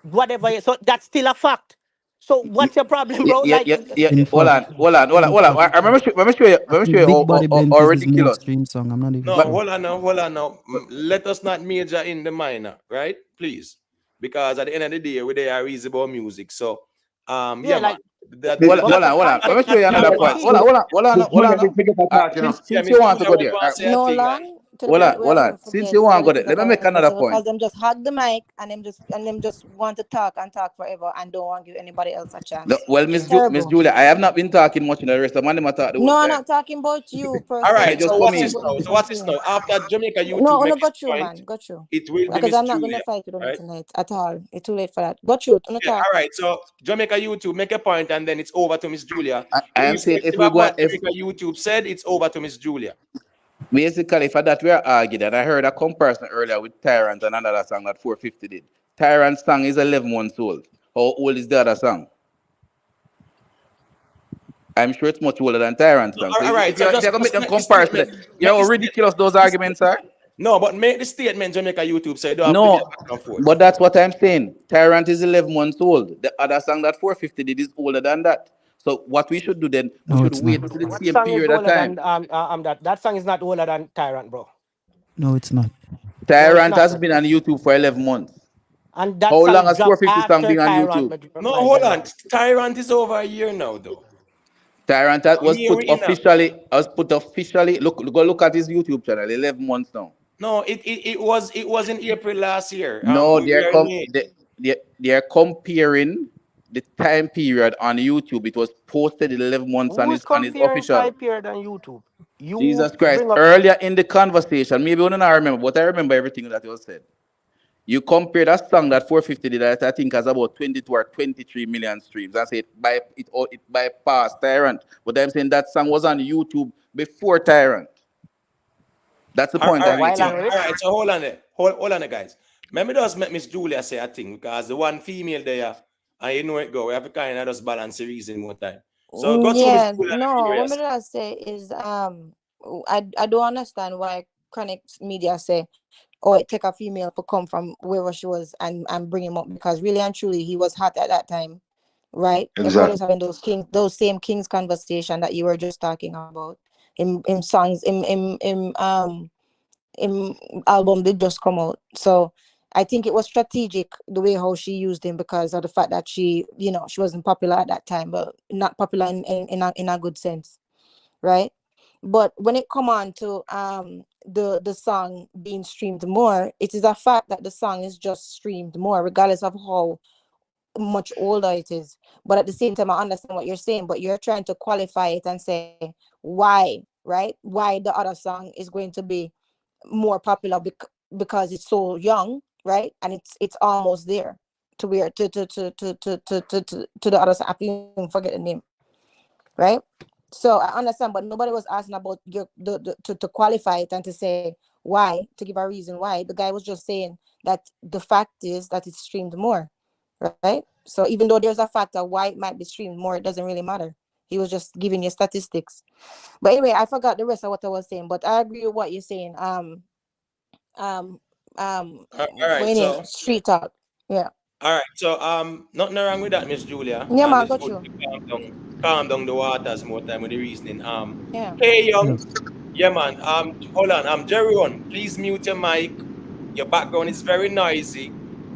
whatever. So that's still a fact. So what's your problem, bro? Like, Yeah. In Hold fact, on, hold on, hold on, in hold on. fact, Let me show I you think Big Body Bent how is his most ridiculous. streamed song. I'm not even No, sure. hold on now. Let us not major in the minor, right? Please. Because at the end of the day, we are reasonable music. So, yeah, yeah, man. like, That Hold on, but that hold the on, hold on. Let me context show has you to be yeah, another the point. boss. Hold on, thing. hold on, hold on, hold on. Yeah, Since Miss you want to Julia go would there, want to say a No thing, and long to the point where hold on. people Since forget you it's want to go there, political let me make correctness another because point. them just hug the mic and them just want to talk and talk forever and don't want to give anybody else a chance. Well, It's Miss terrible. Julia, I have not been talking much in the rest of the man. Talk the whole No, I'm time. not talking about you per all se. right. Just So come what's Continue, this in. now? So what's this continue. now? After Jamaica No, YouTube no, make go its through, point, man. Go through. it will be Because Miss I'm not gonna Julia, fight with them right? tonight at all. It's too late for that. Go through. No Yeah, talk. all right. So Jamaica YouTube make a point, and then it's over to Miss Julia. I am saying if Irrespective we of go, what if Jamaica YouTube said, it's over to Miss Julia. basically for that we are arguing, and I heard a comparison earlier with Tyrant and another song that 450 did. Tyrant's song is 11 months old. How old is the other song? I'm sure it's much older than Tyrant's song. So All right. if So you're just gonna make them make the comparison, statement. you know Make how the ridiculous statement. those arguments are? No, but make the statement Jamaica YouTube say. You don't have to be a No, back and forth. but that's what I'm saying. Tyrant is 11 months old. The other song that 450 did is older than that. So what we should do then, we No, should it's not. wait till the What same song is period of older time. than that song is not older than Tyrant, bro. No, it's not. No, it's Tyrant not, has bro. been on YouTube for 11 months. And that How long song has dropped 450 song after been on Tyrant, YouTube? No, my hold on. man. Tyrant is over a year now, though. Tyrant A was year put we in now. officially, go look at his YouTube channel, 11 months now. No, it was in April last year. No, We are in May. they're comparing the time period on YouTube. It was posted 11 months Who is on his comparing official. time period on YouTube? You Jesus Christ. bring up Earlier in the conversation, maybe you don't remember, but I remember everything that was said. You compare that song that 450 did that I think has about 22 or 23 million streams. I say it bypassed Tyrant. But I'm saying that song was on YouTube before Tyrant. That's the point I'm Wild making. and Rich. So hold on there. Hold on there, guys. Let me just make Miss Julia say a thing because the one female there, and you know it go. We have to kind of just balance the reason more time. So go to Miss Yeah, Julia. Let me no, hear what you me say. gonna say is I don't understand why chronic media say, oh, it take a female to come from wherever she was and bring him up, because really and truly he was hot at that time, right? Everybody Exactly. was having those same kings conversation that you were just talking about in songs in album did just come out. So I think it was strategic the way how she used him because of the fact that she, she wasn't popular at that time, but not popular in a good sense, right? But when it come on to the song being streamed more, it is a fact that the song is just streamed more, regardless of how much older it is. But at the same time, I understand what you're saying, but you're trying to qualify it and say why, right? Why the other song is going to be more popular because it's so young, right? And it's almost there to where to the other side. I even forget the name, right? So I understand, but nobody was asking about to qualify it and to say why, to give a reason why. The guy was just saying that the fact is that it's streamed more, right? So even though there's a factor why it might be streamed more, it doesn't really matter. He was just giving you statistics. But anyway, I forgot the rest of what I was saying, but I agree with what you're saying. Um All what right. your name? So Street talk. Yeah. all right. So nothing wrong with that, Miss Julia. Yeah, man, It's got good you. to calm down the waters more time with the reasoning. Yeah. Hey Young, Yes. yeah man. Hold on. Jerry on. Please mute your mic. Your background is very noisy.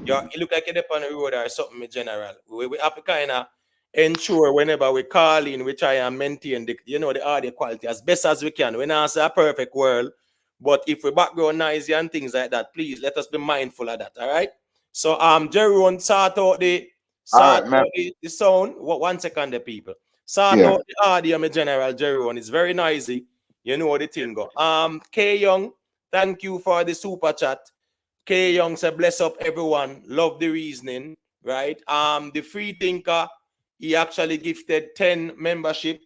You look like you're up on the road or something in general. We have to kind of ensure whenever we call in, we try and maintain the audio quality as best as we can. We're not a perfect world, but if we background noisy and things like that, please let us be mindful of that. All right. So Jerry won't All sort right, man. out the sound. What 1 second, the people. Sort Yeah. out the audio, in general, Jerry one. It's very noisy. You know the thing go. K Young, thank you for the super chat. K Young said, bless up everyone. Love the reasoning. Right. The free thinker, he actually gifted 10 membership.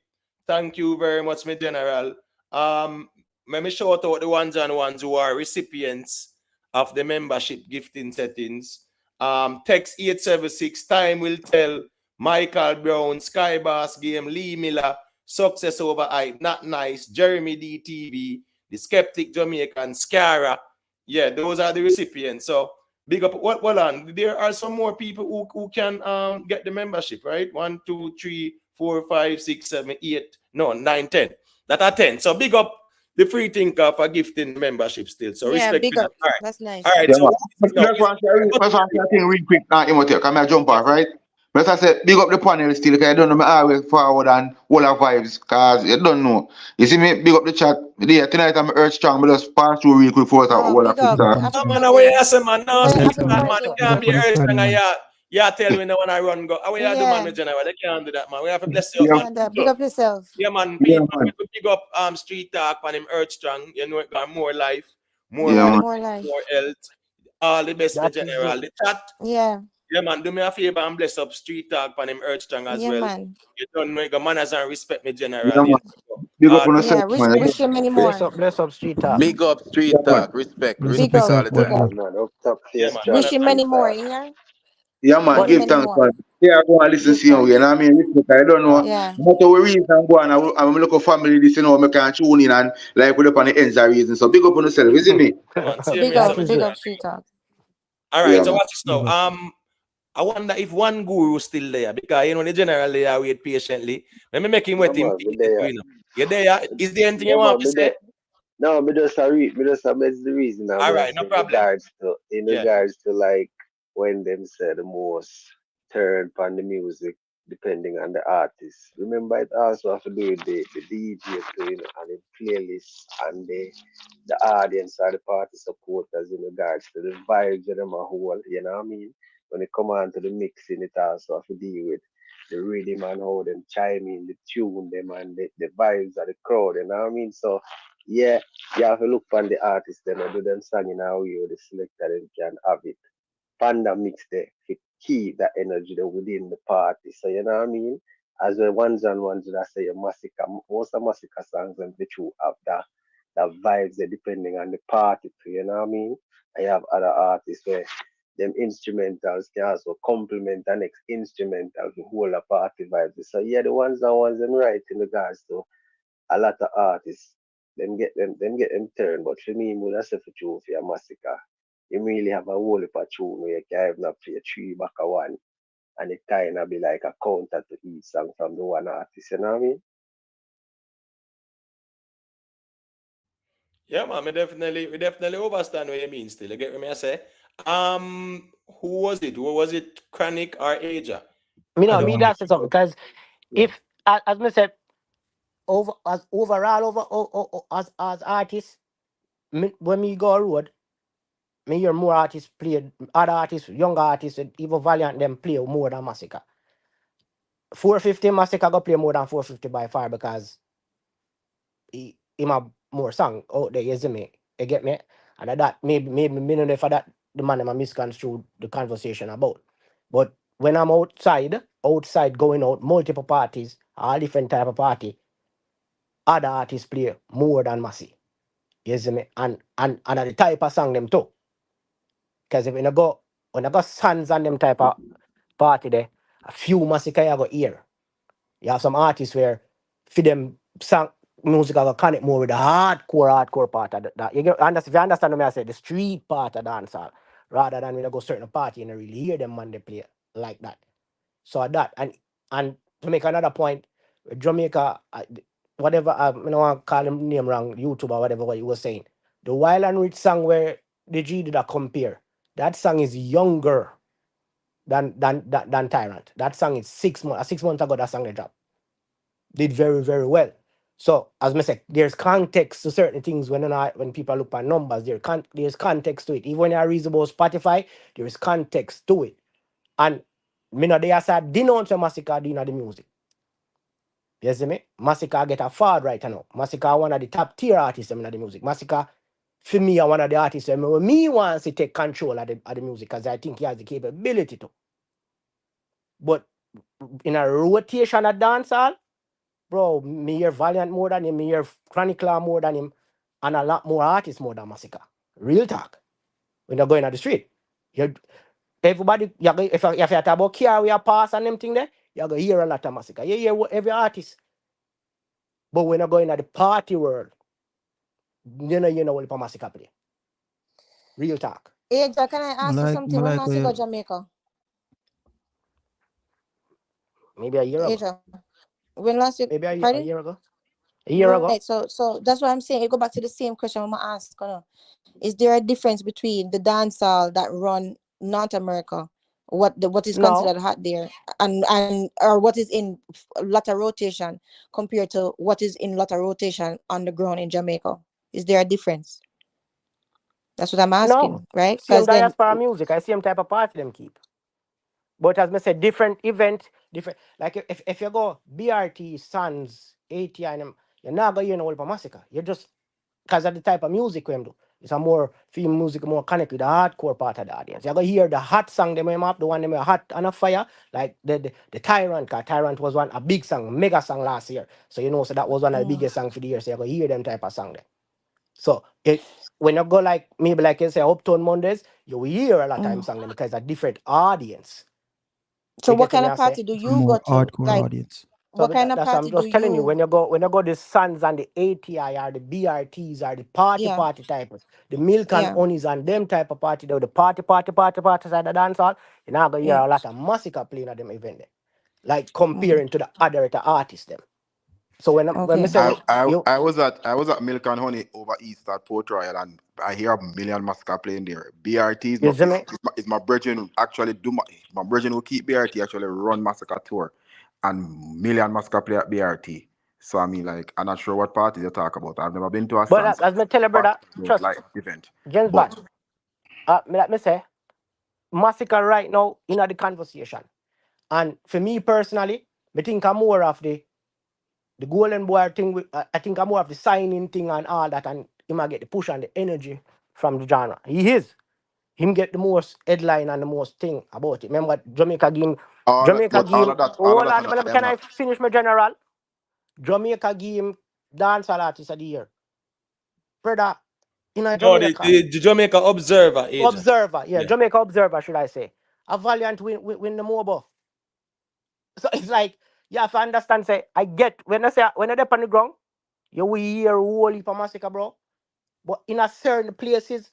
Thank you very much, my general. Let me shout out the ones and ones who are recipients of the membership gifting settings. Text 876, time will tell. Michael Brown, Skyboss Game, Lee Miller, Success Over Hype, Not Nice, Jeremy DTV, The Skeptic Jamaican, Scara. Yeah, those are the recipients. So big up. Well on. There are some more people who can get the membership, right? 1, 2, 3, 4, 5, 6, 7, 8, no, 9, 10. That are 10. So big up the free thinker for gifting membership still. So Yeah, respect big to that. up. All right. That's nice. All right. Yeah, So man. what is it now? Just want to say a thing real quick, Imhotep, come here, jump off, right? But I said, big up the panel still, because I don't know, I always forward and all our vibes, because you don't know. You see me, big up the chat. Yeah, tonight I'm Earth Strong, but just pass through real quick for Oh, all our big quick up. Big up talk. on the Happy No, chat. man, away birthday. as a man. No, Well, Big up skip happy on that, the man. birthday. It big can't up be on the urged. panel, And man. yeah, tell me now when I run go. Away I do, man, Yeah. with General. They can't do that, man. We have to bless you up, Yeah, man. And big So, up yourself. yeah, man. yeah, People, man. we pick up Street Talk on him Earth Strong. You know, it got more life, more Yeah, Yeah, man. money, more life. more health. All the best for That is General. it. The chat. Yeah. Yeah, man, do me a favor and bless up Street Talk on him Earth Strong as Yeah, well. man. You don't know, you got manners and respect me, Yeah, General. You man. know. Big up on Yeah. yourself, Wish man. wish you many more. Bless up, street talk. Big up Yeah, street man. talk. Respect. Bless up Big Respect up. all yourself, the boy, time. Yeah, boy. man. Up top Yeah, face man. strong Wish you Manners. many street more, talk. you hear? Yeah, man, Many, Manners. give many thanks, more. man. Yeah, I go and listen Give to you, you thanks. know what I mean? Respect, I don't know. Yeah. No matter what reason I'm going, I'm look family, this, you know, I can tune in and like with up on the ends of reason. So big up on yourself, you see me? Yeah, man. Same Big here, up. same That is Big it. up street talk. All right, Yeah, so man. watch this Big now. up. I wonder if one guru still there because you know the general there wait patiently. Let me make him Yeah, wait him. man. Me there. You know. You there? Is there anything Yeah, you want man. to Me there. say? No, me just that's the reason I'm All gonna right, no say problem. in Yeah. regards to like when them say the most turn on the music depending on the artist. Remember it also have to do with the DJ too, you know, and the playlist and the audience or the party supporters in regards to the vibes of them a whole, you know what I mean? When it come on to the mixing it also have to deal with the rhythm and how them chime in, the tune them and the vibes of the crowd, you know what I mean? So yeah, you have to look on the artist them and do them song in a way where the selector them can have it. Panda mix there to keep that energy there within the party. So you know what I mean? As well ones and ones that I say a massacre, most of massacre songs and the two have that vibes there depending on the party too, you know what I mean? I have other artists where them instrumentals can also complement the next instrumental to hold a party vibes. So yeah, the ones and ones them right in regards to a lot of artists, them get them turned. But for me, when I say for true for a massacre, you really have a whole heap of tune where you can even play three back a one and it kinda be like a counter to each song from the one artist, you know what I mean? Yeah, man. We definitely understand what you mean still. You get what me I say? Who was it? Who was it? Chronic or Aja? Me I no, don't me know. that's something because Yeah. if as me said overall as artists, when me go road, me hear more artists play other artists, younger artists, even Valiant them play more than Massacre. 450 Massacre go play more than 450 by far because he have more song out there, you see me? You get me? And that maybe me know for that the man am misconstrued the conversation about. But when I'm outside going out, multiple parties, all different type of party, other artists play more than Massy. You see me? And the type of song them too. Because if when I go Sons and them type of party there, a few Massacre you go hear. You have some artists where for them song music I go connect more with the hardcore part of that. You get understand if you understand what I say, the street part of dancehall, rather than when I go certain party and I really hear them man they play like that. So that and to make another point, Jamaica, whatever I don't want to call him name wrong, YouTube or whatever what you were saying. The Wild and Rich song where the G did a compare, that song is younger than Tyrant. That song is 6 months. 6 months ago, that song they dropped. Did very, very well. So as I said, there's context to certain things when people look at numbers. There's context to it. Even when you read about Spotify, there is context to it. And me know they are said denounce Massacre doing the music. You see me? Massacre get a far right now. Massacre one of the top tier artists in the music. Massacre for me are one of the artists when me wants to take control of the music because I think he has the capability to. But in a rotation of dancehall, bro, me hear Valiant more than him, me hear Chronicler more than him, and a lot more artists more than Massacre. Real talk. When they're going on the street. You everybody, if you talk about car we are pass and them thing there, you're going to hear a lot of massacre. You hear every artist. But when you're going at the party world, you know what the massacre play. Real talk. Aja, can I ask you something? When last you go Malika, Jamaica? Maybe a year ago. Aja, when last you, Maybe a pardon? year ago. A year ago. Right, so that's what I'm saying. You go back to the same question I'm gonna ask. Is there a difference between the dancehall that run North America, what is considered hot there, and or what is in lot of rotation compared to what is in lot of rotation on the ground in Jamaica? Is there a difference? That's what I'm asking, right? Same Because then, diaspora music, I same type of party them keep. But as I said, different event, different. Like if you go BRT, Sons, ATI, and them, you're not going to hear no Wolpa Massacre. You're just, because of the type of music we do. It's a more film music, more connected with the hardcore part of the audience. You're going to hear the hot song, them up, the one them hot on a fire, like the Tyrant, because Tyrant was a big song, mega song last year. So so that was one of the biggest songs for the year. So you're going to hear them type of song there. So when you go like, maybe like you say, Uptown Mondays, you will hear a lot of time song them because it's a different audience. so what kind of party do you go to? Hardcore Like, audience. what kind of that's party I'm do just telling you, you? when you go the Suns and the ATI or the BRTs or the party type, the milk and honeys and them type of party, the party side of the dance hall, you're not gonna hear a lot of massacre playing at them event there. Like comparing to the other artists them. So when we say I was at Milk and Honey over east at Port Royal, and I hear a million massacre playing there. BRT is my brethren actually my brethren who keep BRT actually run massacre tour, and million massacre play at BRT. So I mean, like, I'm not sure what party you talk about. I've never been to a but as me tell you, brother, trust like event. James Bond. Let me say, massacre right now in the conversation. And for me personally, I think I'm more of the Golden Boy thing. I think I'm more of the signing thing and all that, and he might get the push and the energy from the genre. He is. Him get the most headline and the most thing about it. Remember Jamaica game. All of that. Hold on, can I finish my general? Jamaica game dancehall artist of the year. Brother, in a Jamaica. No, the Jamaica Observer agent. Jamaica Observer, should I say. A Valiant win the mobile. So it's like, you have to understand, say, I get, when they're on the ground, you will hear a whole heap of massacre, bro. But in a certain places,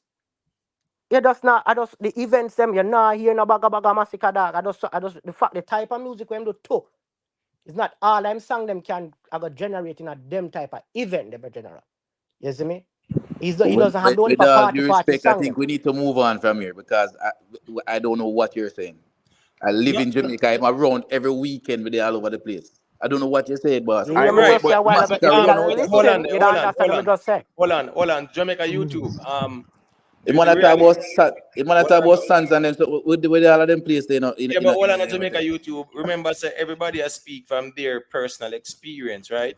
you just not, the events them, you're not hearing no baga massacre, dog. The type of music we do too. It's not all them song them can generate in a them type of event, them general. You see me? He doesn't have the only with all party due respect, song I think them. we need to move on from here because I don't know what you're saying. I live in Jamaica. I'm around every weekend with it all over the place. I don't know what you're saying, boss. You hear me just say a while ago, if you can listen, you don't understand what I just say. Hold on. Jamaica YouTube. It might talk about sons and them, so with all of them place, they know. Yeah, but hold on, Jamaica YouTube. Remember, say everybody has speak from their personal experience, right?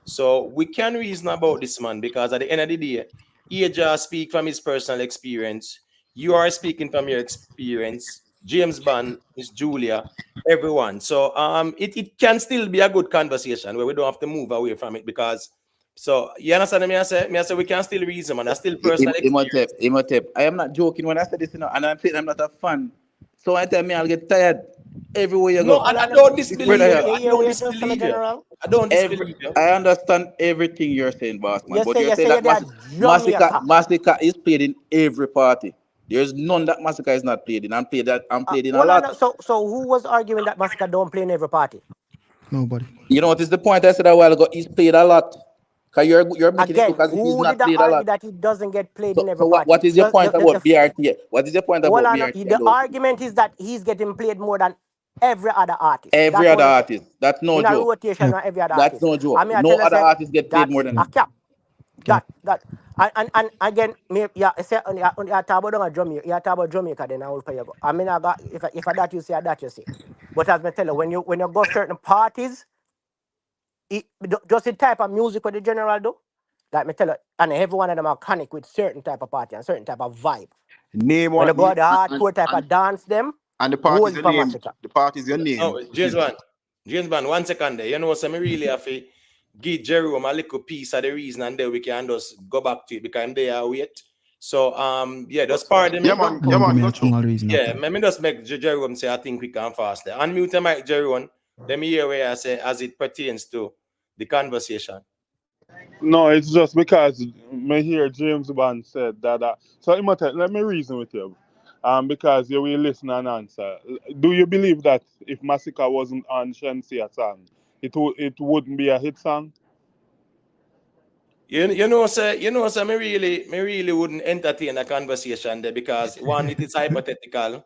So we can reason about this man because at the end of the day, Aja speak from his personal experience. You are speaking from your experience. James Bond, Miss Julia, everyone. So it can still be a good conversation where we don't have to move away from it because. So you understand me? I say we can still reason, man. That's still personal experience. Imhotep. I am not joking when I say this, and I'm saying I'm not a fan. So I tell me I'll get tired everywhere you go. I don't disbelieve you. I don't disbelieve you. I don't disbelieve you. I understand everything you're saying, boss man. But you're saying that Massacre is played in every party. There's none that Massacre is not played in. I'm played in a lot. So who was arguing that Massacre don't play in every party? Nobody. You know what is the point I said a while ago? He's played a lot. Because you're making it look as if he's not played a lot. That he doesn't get played in every so party? What is your point about BRT? What is your point about BRT? The argument is that he's getting played more than every other artist. Every other artist. That's no joke. In a rotation, every other artist. That's no joke. No other artist get played more than him. That. And again, you talk about Jamaica, then I will pay you go. I mean, if I that you say, that you say. But as I tell you, when you go certain parties, just the type of music what the general do, like me tell you, and every one of them are connect with certain type of party and certain type of vibe. Name when what you go the hardcore type of dance them, and the party's your name. The party's your name. Oh, James Bond, 1 second there. You know, so me really have to give Jerome a little piece of the reason, and then we can just go back to it because I'm there wait. So just pardon me. Yeah, man, let me just make Jerome say I think we can faster. Unmute the mic, Jerome. Let me hear where I say as it pertains to the conversation. No, it's just because me hear James Bond said that. So let me reason with you. Because you will listen and answer. Do you believe that if Massacre wasn't on Shensea's song, it wouldn't be a hit song? Me really wouldn't entertain a conversation there because one, it is hypothetical,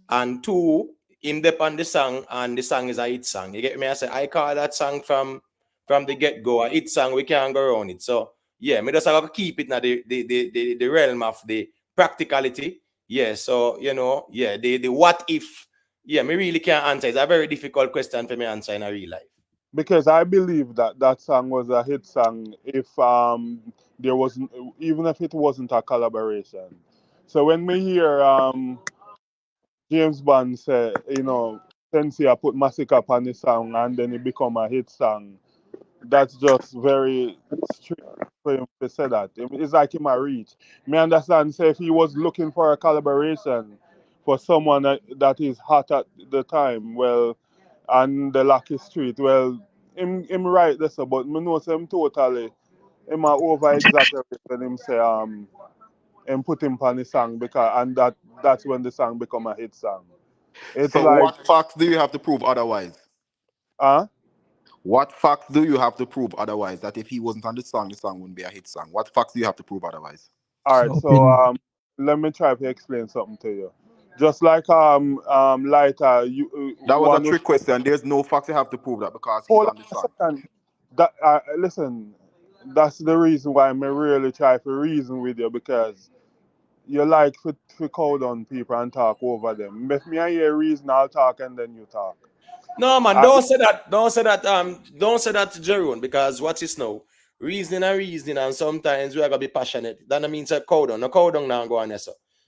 and two, him dep on the song and the song is a hit song. You get me? I say I call that song from the get-go a hit song, we can't go around it. So yeah, me just have to keep it in the realm of the practicality. Yeah, so the what if, me really can't answer. It's a very difficult question for me to answer in a real life. Because I believe that song was a hit song if there wasn't, even if it wasn't a collaboration. So when we hear James Bond say, Shensia put Massacre on the song and then it become a hit song, that's just very strict for him to say that. It's like him a reach. Me understand say if he was looking for a collaboration for someone that is hot at the time, well, and the Lucky Street, well, him right there, so, but me know say him totally him a over exaggerate when him say him put him on the song because that's when the song become a hit song. It's So like what facts do you have to prove otherwise? What facts do you have to prove otherwise that if he wasn't on the song wouldn't be a hit song? What facts do you have to prove otherwise? All right, so let me try to explain something to you. Just like Lighter, that was a one trick question. There's no facts you have to prove that because he's hold on on the a song. second. That listen, that's the reason why I really try to reason with you because you like to call down people and talk over them. If me and you reason, I'll talk and then you talk. No man, don't say that. Don't say that to Jerome because what is now? Reasoning and sometimes we are gonna be passionate. That means a cow down. No cow down now go on there.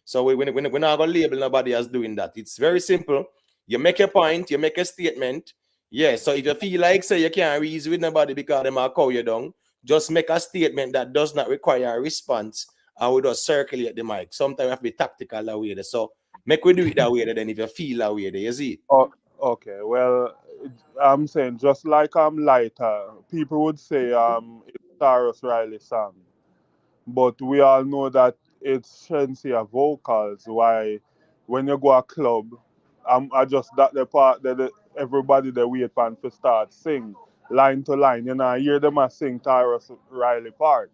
So we're not gonna label nobody as doing that. It's very simple. You make a point, you make a statement. Yeah, so if you feel like say you can't reason with nobody because them are cow you down, just make a statement that does not require a response and we just circulate the mic. Sometimes we have to be tactical that way there. So make we do it that way then if you feel that way there, you see. Oh, okay. Well, I'm saying just like Lighter, people would say it's Cyrus Riley's song. But we all know that it's Shensia vocals. Why, when you go a club, I just that the part that everybody they wait for to start sing line to line. Hear them a sing Tyrus Riley part.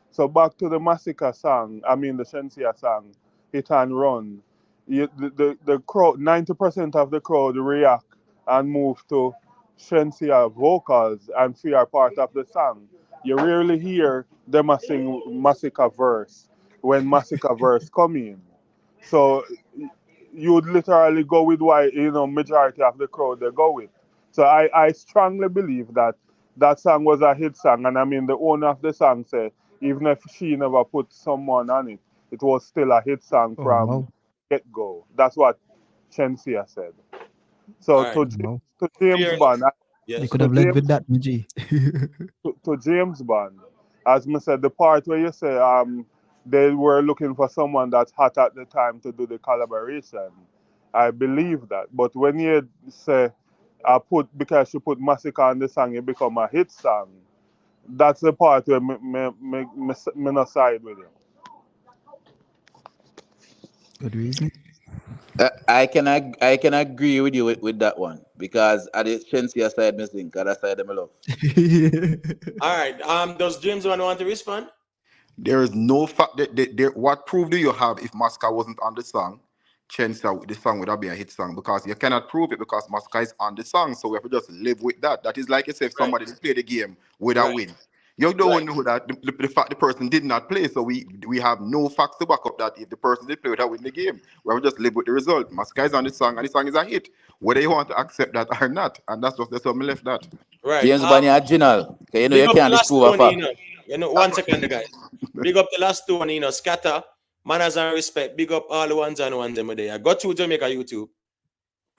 So back to the Massacre song, the Shensia song, Hit and Run. The crowd, 90% of the crowd react and move to Shensia vocals and feel part of the song. You rarely hear them a sing Massacre verse when Massacre verse come in. So you would literally go with why majority of the crowd they go with. So I strongly believe that song was a hit song, and the owner of the song said even if she never put someone on it, it was still a hit song from get go. That's what Shensia said. So All right. to James Bond, They could have led with that, G. to James Bond, as I said, the part where you say they were looking for someone that's hot at the time to do the collaboration, I believe that. But when you say because you put Massacre on the song, it become a hit song, that's the part where me not side with you. Good reasoning. I can agree with you with that one because at the Shensia side missing, because that side them love. All right. Does James want to respond? There is no fact that what proof do you have if Masca wasn't on the song? Chensa, the song would have been a hit song because you cannot prove it because Masca is on the song, so we have to just live with that. That is like if somebody didn't play the game with a win. You don't know that the fact the person did not play, so we have no facts to back up that if the person did play without win the game. We have to just live with the result. Masca is on the song and the song is a hit, whether you want to accept that or not, and that's how we left that. Right. James Bond original. Okay, Big you up the can't last disprove a two, fact. 1 second, guys. Big up the last two, Scatter, manners and respect. Big up all the ones and ones them there. Go to Jamaica YouTube.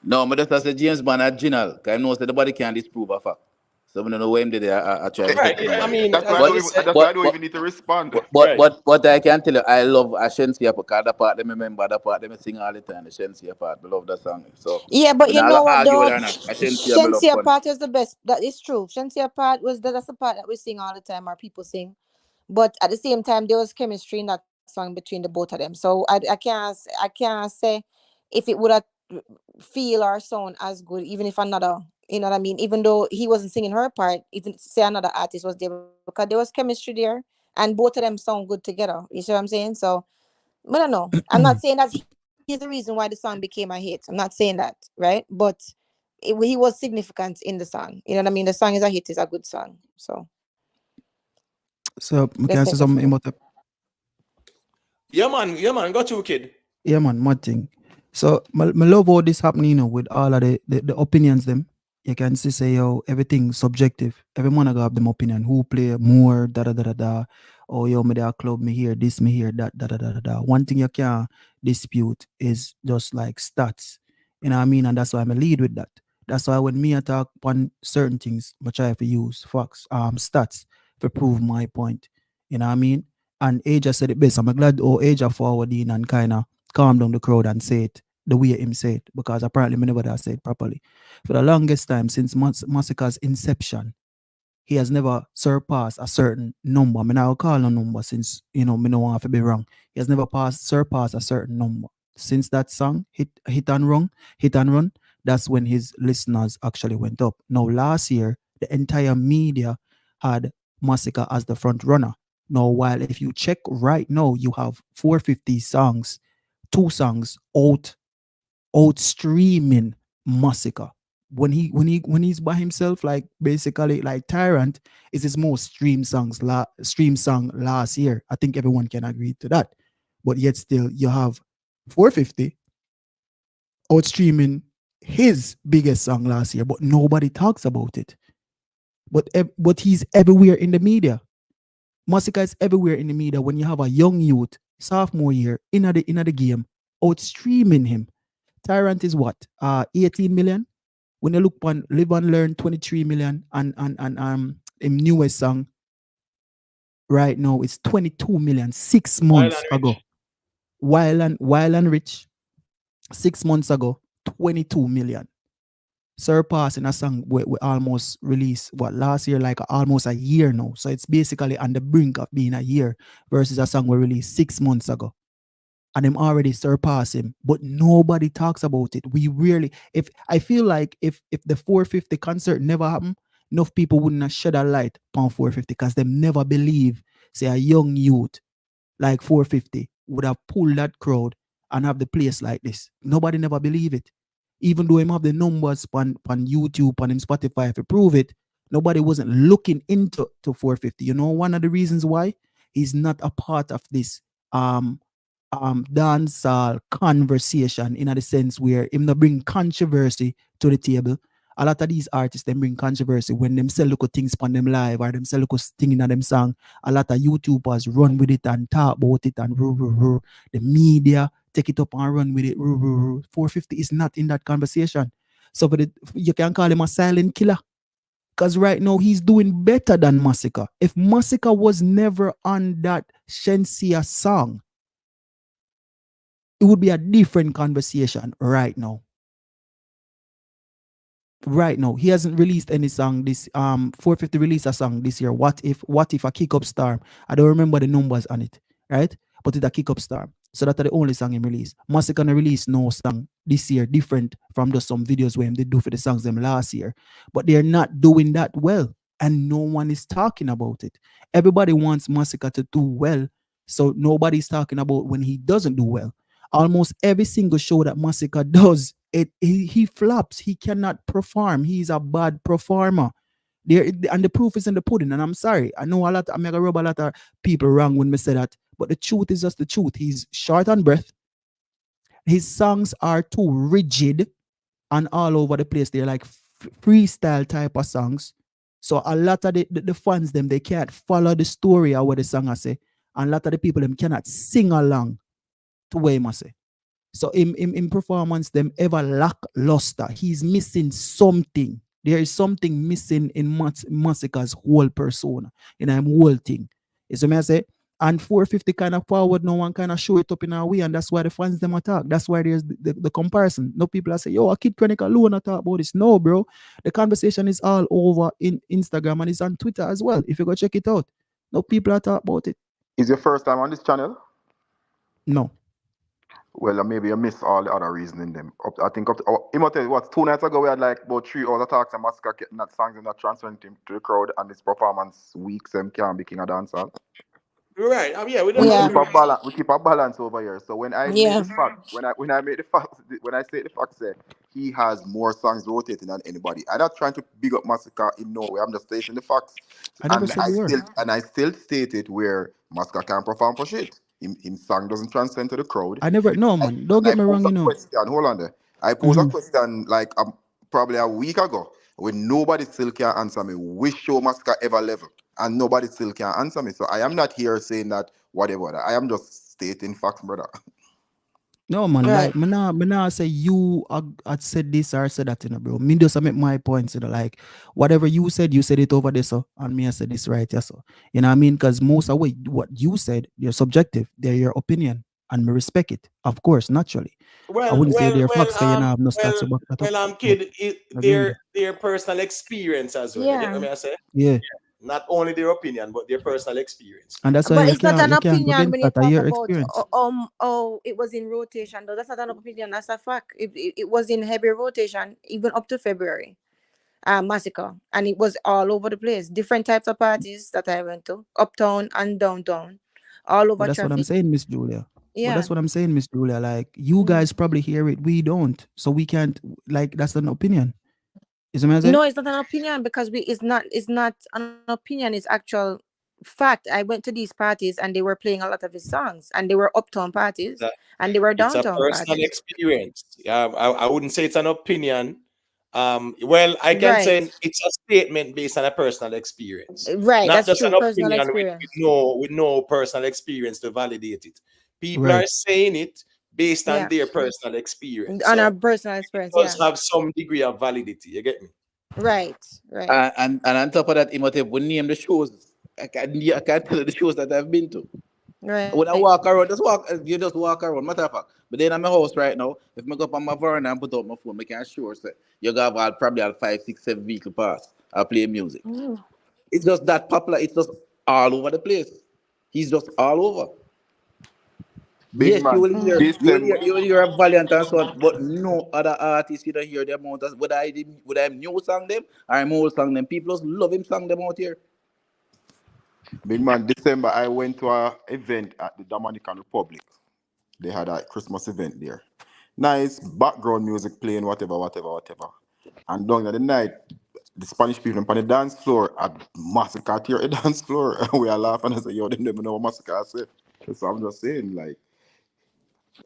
No, but that's a James Bond original. Because I know that nobody can disprove a fact. So I don't know where him did I try to Right. get Yeah, I somebody. mean, That's why as you said, that's why I don't even need to respond. right. But I can tell you, I love a Shensia because the part them remember, the part them sing all the time, the Shensia part. I love that song. So Yeah, but when you I know what argue with though? her or not, a Shensia I love Shensia fun. part is the best. That is true. Shensia part that's the part that we sing all the time, our people sing. But at the same time, there was chemistry in that song between the both of them. So I can't say if it would have feel or sound as good, even if another, you know what I mean. Even though he wasn't singing her part, even say another artist was there because there was chemistry there, and both of them sound good together. You see what I'm saying? So, but I don't know. I'm not saying that he's the reason why the song became a hit. I'm not saying that, right? But he was significant in the song. You know what I mean? The song is a hit, is a good song. So So we let's can take say it from something there. about the Yeah, man. Got you, kid. yeah man, mad thing. So my love all this happening, with all of the opinions them. You can see say yo, everything subjective. Every man got them opinion. Who play more, da da da da da. Or yo, me there club, me here, this, me here, that, da da da da da. One thing you can't dispute is just like stats. You know what I mean? And that's why I'm a lead with that. That's why when me attack on certain things, I try to use facts, stats to prove my point. You know what I mean? And Aja said it best. I'm glad Aja forward in and kind of calm down the crowd and say it the way him say it, because apparently me never did say it properly. For the longest time since Massacre's inception, he has never surpassed a certain number. I mean, I'll call a number since, me no want to be wrong. He has never surpassed a certain number. Since that song, hit and run, that's when his listeners actually went up. Now, last year, the entire media had Massacre as the front runner. Now, while if you check right now, you have 450 songs, 2 songs out streaming Massacre. When he's by himself, like basically like Tyrant is his most stream song last year. I think everyone can agree to that. But yet still you have 450 out streaming his biggest song last year, but nobody talks about it. But he's everywhere in the media. Massacre is everywhere in the media when you have a young youth, sophomore year, in the game, out streaming him. Tyrant is what? 18 million. When you look on Live and Learn, 23 million, and him newest song right now is 22 million 6 months ago. Wild and Rich, 6 months ago, 22 million. Surpassing a song we almost released last year, like almost a year now. So it's basically on the brink of being a year versus a song we released 6 months ago. And them already surpass him, but nobody talks about it. We rarely, if I feel like if the 450 concert never happened, enough people wouldn't have shed a light on 450 because they never believe, say, a young youth like 450 would have pulled that crowd and have the place like this. Nobody never believe it. Even though him have the numbers on YouTube, on him Spotify to prove it, nobody wasn't looking into 450. You know, one of the reasons why he's not a part of this dancehall conversation, in a sense where him not bring controversy to the table. A lot of these artists them bring controversy when them sell local things on them live or them sell local thing in them song. A lot of YouTubers run with it and talk about it and the media take it up and run with it. 450 is not in that conversation. So you can call him a silent killer. Because right now he's doing better than Massacre. If Massacre was never on that Shensia song, it would be a different conversation right now. Right now, he hasn't released any song. This 450 released a song this year. What if a kick up star? I don't remember the numbers on it, right? But it's a kick up star. So that's the only song he released. Massacre released no song this year, different from just some videos where they do for the songs them last year. But they're not doing that well, and no one is talking about it. Everybody wants Massacre to do well, so nobody's talking about when he doesn't do well. Almost every single show that Massacre does, he flops. He cannot perform. He's a bad performer. And the proof is in the pudding. And I'm sorry, I know I'm gonna rub a lot of people wrong when we say that, but the truth is just the truth. He's short on breath. His songs are too rigid and all over the place. They're like freestyle type of songs. So a lot of the fans them, they can't follow the story of what the song I say. And a lot of the people them cannot sing along to what he must say. So in performance, them ever lackluster. He's missing something. There is something missing in Massacre's whole persona, in him whole thing. You see me I say? And 450 kind of forward, no one kind of show it up in our way, and that's why the fans them attack. That's why there's the comparison. No people are say, yo, a Kid Chronic alone talk about this. No, bro. The conversation is all over in Instagram and it's on Twitter as well. If you go check it out. No people are talk about it. Is your first time on this channel? No. Well, maybe you missed all the other reasoning them. I think what 2 nights ago we had like about 3 other talks and Massacre getting that songs and not transferring him to the crowd, and this performance weeks can't be king of dancehall. Right. Yeah, we We don't keep a balance. We keep a balance over here. So when I made Yeah. the fact, when I made the fact, when I say the fact, say he has more songs rotating than anybody. I'm not trying to big up Massacre in no way. I'm just stating the facts, I never said you were. I still state it where Massacre can't perform for shit. Him song doesn't transcend to the crowd. I never, no, man. Don't get me wrong, you know. Hold on there. I posed a question like probably a week ago when nobody still can answer me. Which show Massacre ever level? And nobody still can answer me. So I am not here saying that whatever. I am just stating facts, brother. No, man, Right. like, me nah say you had said this or said that, you know, bro. Me just make my points, you know, like, whatever you said it over there, so, and me I said this right, yeah, so. You know what I mean? Because most of what you said, they're subjective, they're your opinion, and me respect it, of course, naturally. I wouldn't say they're facts, because you know, have no stats to back that up. Kid, Agree with their personal experience as well. You get what I say? Yeah. Not only their opinion, but their personal experience. And that's why But you it's not an can't go opinion against when you that, talk your about experience. it was in rotation though. That's not an opinion, that's a fact. It was in heavy rotation even up to February. Massacre, and it was all over the place. Different types of parties that I went to, uptown and downtown, all over But that's what I'm traffic. saying, Miss Julia. But Yeah. that's what I'm saying, Miss Julia. Like, you guys probably hear it, we don't. So we can't, like, that's an opinion. Is it what I'm saying? No, it's not an opinion because it's not an opinion, it's actual fact. I went to these parties and they were playing a lot of his songs, and they were uptown parties and they were It's a downtown personal parties. experience. I wouldn't say it's an opinion. Well, I can Right. say it's a statement based on a personal experience. Right, Not that's just true. an Personal opinion experience. with no personal experience to validate it. People Right. are saying it based on Yeah. their personal experience. On So our personal it experience, does yeah. have some degree of validity. You get me? Right. And on top of that, Imhotep, we name the shows. I can't tell you the shows that I've been to. Right. When I walk around, you just walk around, matter of fact. But then I'm my house right now. If I go up on my veranda and put up my phone, I can sure say you got probably have 5, 6, 7 vehicle pass. I play music. Mm. It's just that popular. It's just all over the place. He's just all over. Big Yes, man, you will hear a Valiant and so on, but no other artist you don't hear the amount of whether I new song them or I'm old song them. People just love him song them out here. Big man, December I went to a event at the Dominican Republic. They had a Christmas event there. Nice background music playing, whatever. And down at the night, the Spanish people on the dance floor at Massacre here at the dance floor. And we are laughing and say, yo, them never know what Massacre I say. So I'm just saying, like,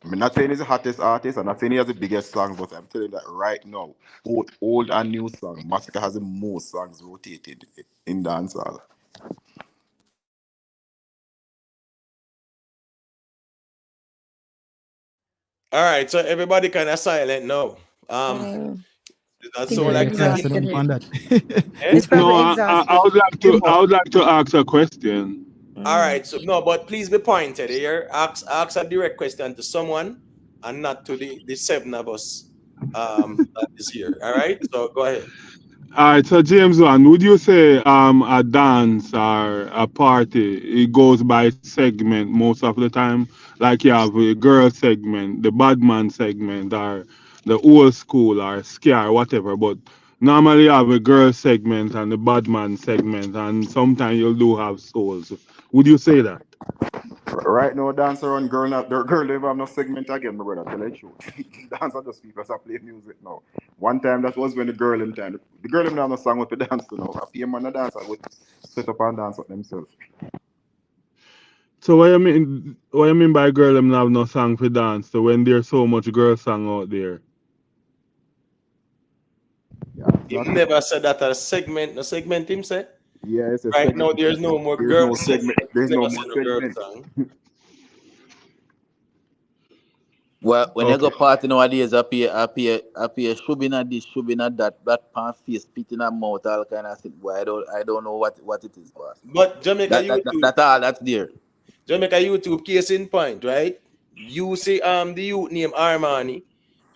I'm not saying he's the hottest artist, I'm not saying he has the biggest songs, but I'm telling you that right now, both old and new songs, Massacre has the most songs rotated in dancehall. All right, so everybody kind of silent now. That's all like Can't say nothing on that. It's probably No, exhausted. I would like to ask a question. All right, so no, but please be pointed here. Ask a direct question to someone and not to the 7 of us that is here. All right, so go ahead. All right, so James One, would you say a dance or a party it goes by segment most of the time? Like you have a girl segment, the bad man segment, or the old school or scare, whatever. But normally you have a girl segment and the bad man segment, and sometimes you do have souls. Would you say that? Right now, dancer on girl, not the girl never have no segment again, my brother. Tell you the truth. Dancer just people that play music now. One time that was when the girl in time. The girl even have no song with the dance to now. A PM man a dancer would set up and dance with themselves. So what you mean? What you mean by girl them have no song for dance? So when there's so much girl song out there. He never said that a segment, no segment him say. Yeah, it's a Right segment. now there's no more There's girl no segment. segment. There's no Never more said no girl segment. song. Well, when you Okay. go party nowadays, I pay shubina this, shubina that pan face, spit in a mouth, all kind of shit. Boy, I don't know what it is, boss. But Jamaica YouTube, That all that's there. Jamaica YouTube, case in point, right? You see the youth name Armani,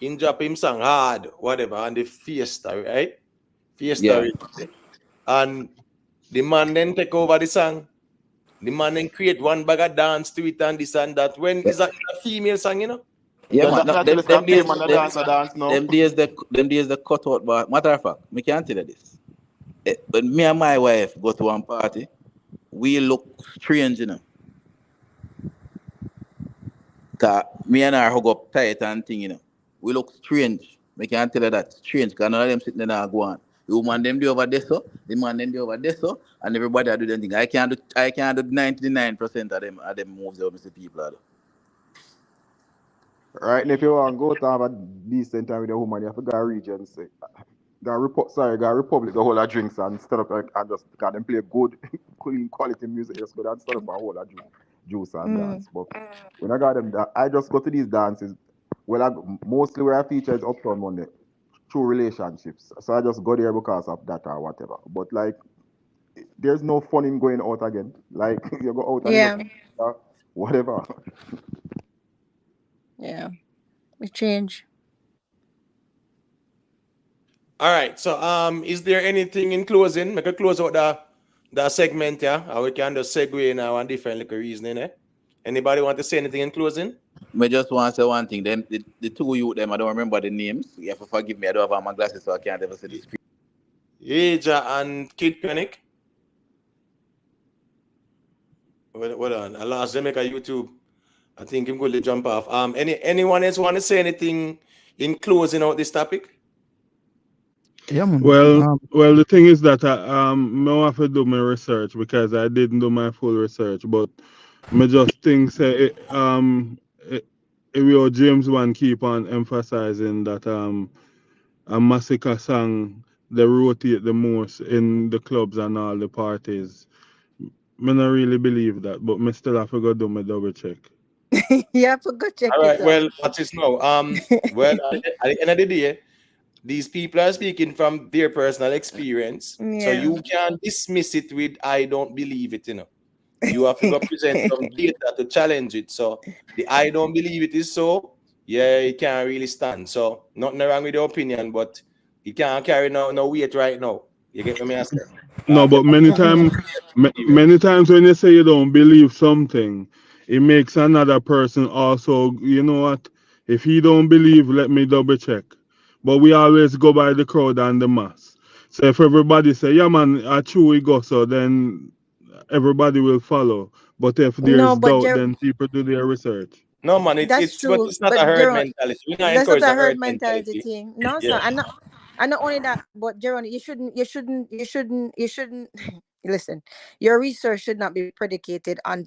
in drop him song hard, whatever, on the Fiesta, right? Fiesta, Yeah. really. And the man then take over the song. The man then create one bag of dance to it and this and that. When is that a female song, you know? Yeah, Yeah, man. that, No, me I tell you, them stop days, play man a dance a dance now. them days the cut out. But matter of fact, me can't tell you this. When me and my wife go to one party, we look strange, you know. Cause me and her hug up tight and thing, you know. We look strange. Me can't tell you that strange. Cause none of them sitting there go on. The woman them do over there so, the man them do over there so, and everybody do them thing. I can't do 99% of them moves that me see people do. Right, and if you want to go to have a decent time with a woman, you have to go to Regency. Go Republic, the whole of drinks and instead of and just got them play good, clean quality music, just go there and instead of a whole of juice and dance. But when I got them, I just go to these dances. Well, mostly where I feature is Uptown Monday, through relationships. So I just go there because of that or whatever. But like, there's no fun in going out again. Like you go out and Yeah. whatever. Yeah. We change. All right. So is there anything in closing? Make a close out the segment, yeah? Or we can just segue now on different little reasoning, eh? Anybody want to say anything in closing? Me just want to say one thing. Them the two you them I don't remember the names. You have to forgive me. I don't have my glasses, so I can't ever see the screen. Aja and Kid Panic. Hold on. I lost Jamaica YouTube. I think I'm going to jump off. Anyone else want to say anything in closing out this topic? Yeah, man. Well, the thing is that I have to do my research because I didn't do my full research, but me just think say will James Wan keep on emphasizing that a massacre song they rotate the most in the clubs and all the parties. Me not really believe that, but me still have to go do my double check. Yeah, for go check All it right. out. Well, watch this now. Well, at the end of the day, these people are speaking from their personal experience. So Yeah. you can't dismiss it with I don't believe it, you know. You have to go present some data to challenge it. So the I don't believe it is so, yeah, it can't really stand. So nothing wrong with the opinion, but it can't carry no weight right now. You get what I say? No, but many times when you say you don't believe something, it makes another person also, you know what? If he don't believe, let me double check. But we always go by the crowd and the mass. So if everybody say, yeah man, I true we go, so then everybody will follow. But if No, there's but doubt, then people do their research. No man, that's but true. it's not a But herd Jerome, mentality. We not that's not encourage a the herd herd mentality mentality. thing. No, sir. Yeah. And not only that, but Jerome, you shouldn't listen. Your research should not be predicated on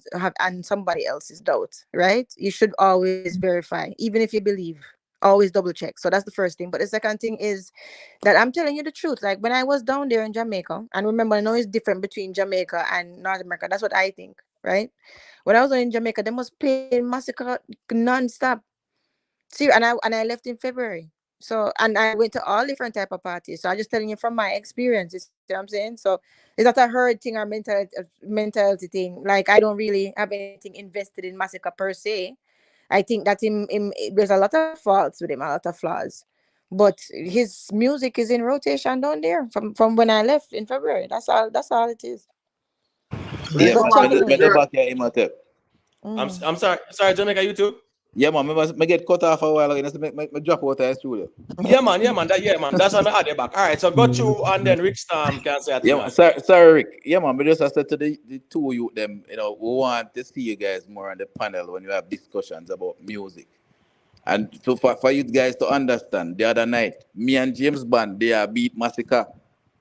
somebody else's doubts, right? You should always verify, even if you believe. Always double check. So that's the first thing. But the second thing is that I'm telling you the truth. Like when I was down there in Jamaica, and remember, I know it's different between Jamaica and North America. That's what I think, right? When I was in Jamaica, they was playing Massacre non-stop. See, and I left in February. So and I went to all different type of parties. So I'm just telling you from my experience. You see what I'm saying? So it's not a herd thing or mentality thing. Like I don't really have anything invested in Massacre per se. I think that him there's a lot of faults with him, a lot of flaws. But his music is in rotation down there from when I left in February. That's all it is. So You you Yeah, better know man. check what? it Me out. the back here in my tape. I'm sorry, Jamaica YouTube. Yeah, man. Me get cut off a while ago. So me drop out of the studio. Yeah, man. That's why I had it back. All right, so go through and then Rick Storm can say a Yeah, thing man. on. Sorry, Rick. Yeah, man. But just I said to the two of you, them, we want to see you guys more on the panel when you have discussions about music. And so for you guys to understand, the other night, me and James Bond, they are beat Massacre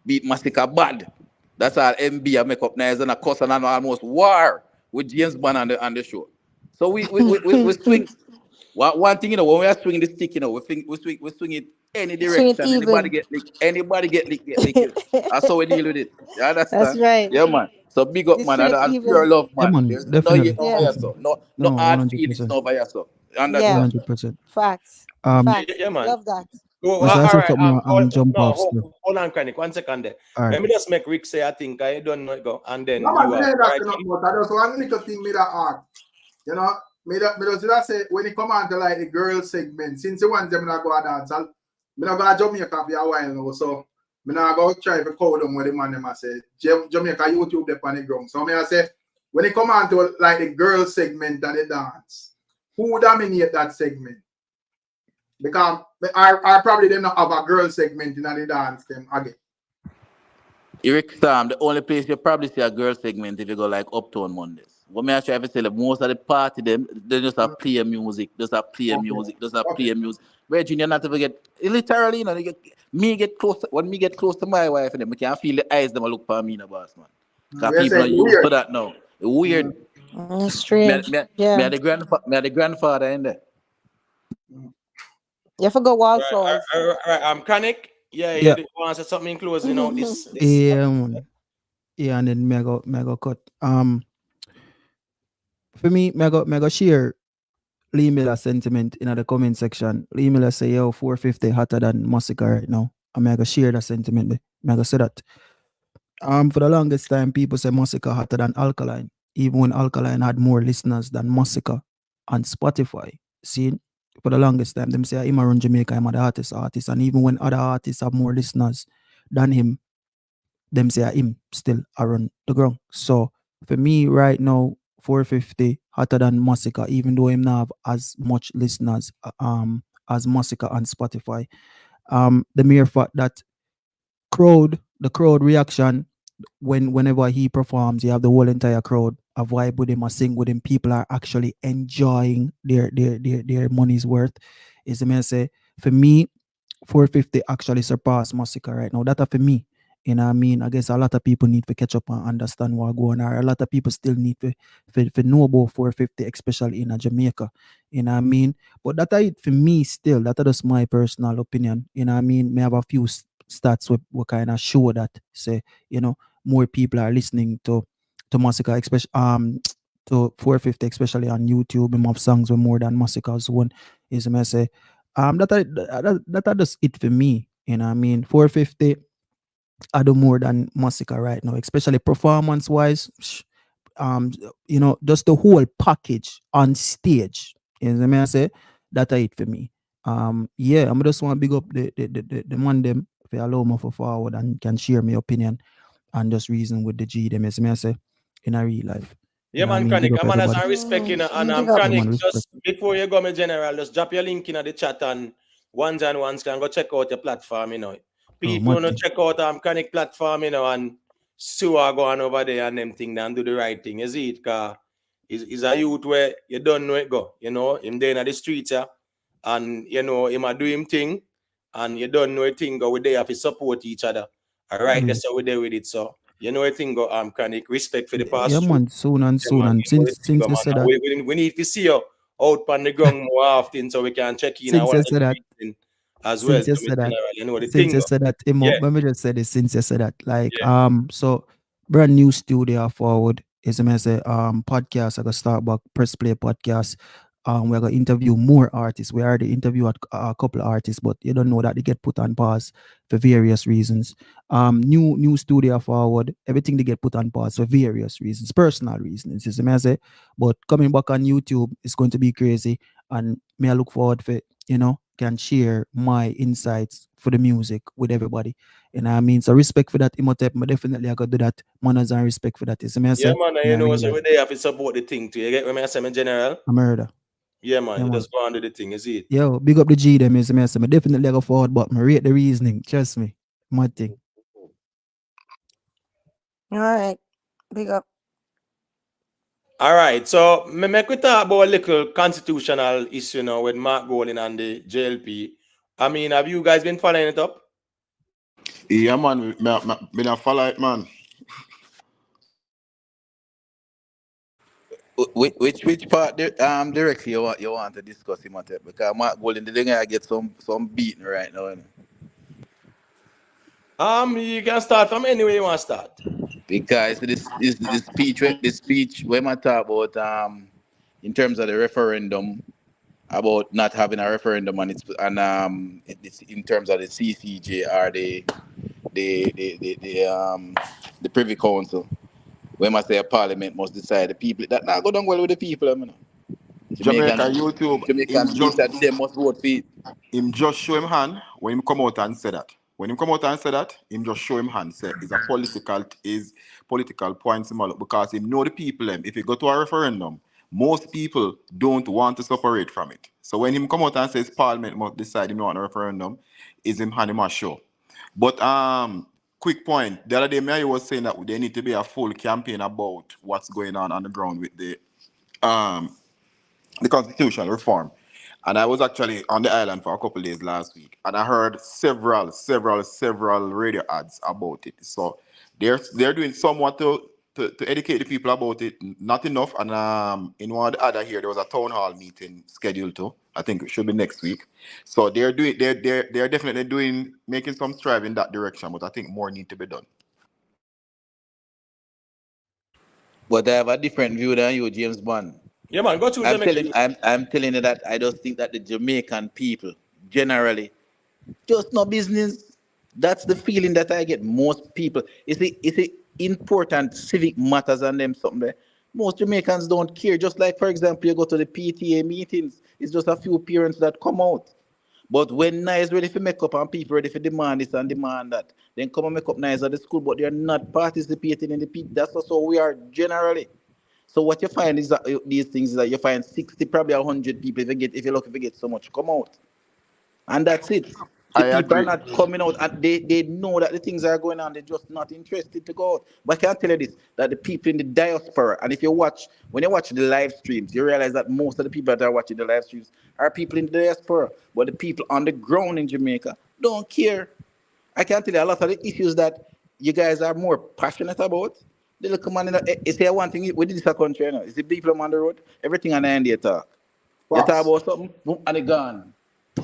bad. That's all MB I make up now and a cuss and almost war with James Bond on the show. So we swing. One thing, when we are swinging the stick, we swing it any Swing it direction. even. Anybody get licked, get licked. That's how we deal with it. You That's understand? right. Yeah, man. So big up, The man. straight That's pure evil. love, Yeah, man. man, There's no hate definitely. over Yeah. yourself. No, No, no hard feelings 100%. over yourself. You Yeah. understand? 100%. Facts. Um, Facts. Yeah, man. Love that. Oh, Mr. I all say right. something jump No, off still. hold on, Chronic. 1 second there. All right. Let me just make Rick say, I think I don't know it go, and then No, man, you me have ain't right. asking nothing, but I just one little thing me that art. You know, me just say when it come on to like the girl segment, since the ones them not go a dance, me not go to Jamaica for a while now, so me not go try to call them what the man them a say. Jamaica YouTube they on the ground. So me I say when it come on to like the girl segment and the dance, who dominate that segment? Because I probably they not have a girl segment in the dance them again. Eric Sam, the only place you probably see a girl segment if you go like Uptown Mondays. What me I try to say, like, most of the party them, they just have play music, just have play Okay. music, just have Okay. play music. Where Junior not ever get literally, you know, me get close when me get close to my wife and them, I can feel the eyes them a look for me, no boss man. Cause We people say are used weird. to that now. It's weird. Strange. Me Yeah. had the grandfather in there. You have to go All right, wildflowers. all right, I'm Chronic. Yeah, Yeah. you want to say something closing out this. Yeah, man. Yeah, and then mega cut. For me, mega share Lee Miller sentiment in the comment section. Lee Miller say, yo, 450 hotter than Massacre right now. I'm mega share that sentiment. Mega say that. For the longest time, people say Massacre hotter than Alkaline, even when Alkaline had more listeners than Massacre on Spotify. See, for the longest time, them say him around Jamaica, I'm the artist, and even when other artists have more listeners than him, them say him still around the ground. So for me right now, 450 hotter than Massacre, even though him not have as much listeners as Massacre on Spotify. The mere fact that the crowd reaction whenever he performs, you have the whole entire crowd a vibe with him, a sing with him. People are actually enjoying their money's worth. Is the man say for me, 450 actually surpassed Massacre right now. That for me. You know what I mean? I guess a lot of people need to catch up and understand what's going on. A lot of people still need to know about 450, especially in Jamaica. You know what I mean? But that it for me still. That is my personal opinion. You know what I mean? May have a few stats will kind of show that say, you know, more people are listening to Massacre, especially to 450, especially on YouTube. Him have songs with more than Massacre's one. Is me say that just it for me. You know what I mean? 450 I do more than Massacre right now, especially performance wise. You know, just the whole package on stage. You know what I say? That it for me. Yeah, I'm just want to big up the man them if they allow me for forward and can share my opinion and just reason with the G them as me I say in a real life. Yeah, You know what I man, mean? Big Chronic. up I'm on as everybody. a respect, you know, and Big I'm up. Yeah, Chronic. man, respect. Just before you go, my general, just drop your link in the chat and ones can go check out your platform, you know. Oh, People want to Matty. check out Chronic platform, you know, and see what going over there and them thing and do the right thing. You see it? Because it's a youth where you don't know it go, you know, him there in the streets, yeah, and, you know, him a do him thing and you don't know a thing go, we there have to support each other. All right, that's how we there with it, so. You know, a thing go Chronic, respect for the Yeah, past through. man. Soon and Yeah, soon man. and You know the since thing, since you man. said And that, we need to see you out on the ground more often so we can check in since our you said that, streets as well. since you So we said that, generally know the since thing. you said that, Imo, Yeah, let me just say this. Since you said that, like, yeah. so brand new studio forward is a say podcast. I gonna start back press play podcast. We're gonna interview more artists. We already interviewed a couple of artists, but you don't know that they get put on pause for various reasons. New studio forward, everything they get put on pause for various reasons, personal reasons. Is a say, but coming back on YouTube is going to be crazy, and may I look forward for can share my insights for the music with everybody. You know what I mean? So respect for that, Imhotep. But definitely I gotta do that. Manners and respect for that. Is me I Yeah, say man. And in you a know, real so life. we there have to support the thing too. You get what I say, in general? A murder. Yeah, man. Yeah, You man. just go on to the thing, you see it? Yo, big up the G them is me I say. Me definitely go forward, but me rate the reasoning. Trust me. Mad thing. All right. Big up. All right. So me make we talk about a little constitutional issue now with Mark Golding and the JLP. I mean, have you guys been following it up? Yeah, man, me not follow it, man. Which part directly you want to discuss him at? Because Mark Golden the guy get some beating right now. You can start from anywhere you want to start. Because this speech when I talk about in terms of the referendum about not having a referendum it's in terms of the CCJ or the Privy Council. When I say a parliament must decide the people that now go down well with the people, I mean. Jamaica YouTube, Jamaicans believe that they must vote for it. him just show him hand when him come out and say that. When him come out and say that, him just show him hand. Say it's a political points him all up because him know the people them. If you go to a referendum, most people don't want to separate from it. So when him come out and says Parliament must decide him not on a referendum, is him hand him a show. But quick point. The other day, Mary was saying that there need to be a full campaign about what's going on the ground with the constitutional reform. And I was actually on the island for a couple of days last week, and I heard several radio ads about it. So they're doing somewhat to educate the people about it, not enough. And in one of the other here, there was a town hall meeting scheduled to. I think it should be next week. So they're definitely making some strive in that direction, but I think more need to be done. But I have a different view than you, James Bond. Yeah, man, go to Jamaica. I'm telling you that I just think that the Jamaican people generally just no business. That's the feeling that I get. Most people, it's a important civic matters and them something there. Most Jamaicans don't care. Just like, for example, you go to the PTA meetings, it's just a few parents that come out. But when nice ready for make up and people ready for demand this and demand that, then come and make up nice at the school, but they're not participating in the people. That's just how we are generally. So what you find is that these things is that you find 60, probably 100 people if you're lucky if you get so much come out. And that's it. The people are not coming out and they know that the things are going on, they're just not interested to go out. But I can tell you this, that the people in the diaspora, and when you watch the live streams, you realize that most of the people that are watching the live streams are people in the diaspora. But the people on the ground in Jamaica don't care. I can tell you a lot of the issues that you guys are more passionate about. They look come on, it's here one thing we did this a country, you know. It's the people on the road, everything on the end they talk. You talk about something, boom, and they gone.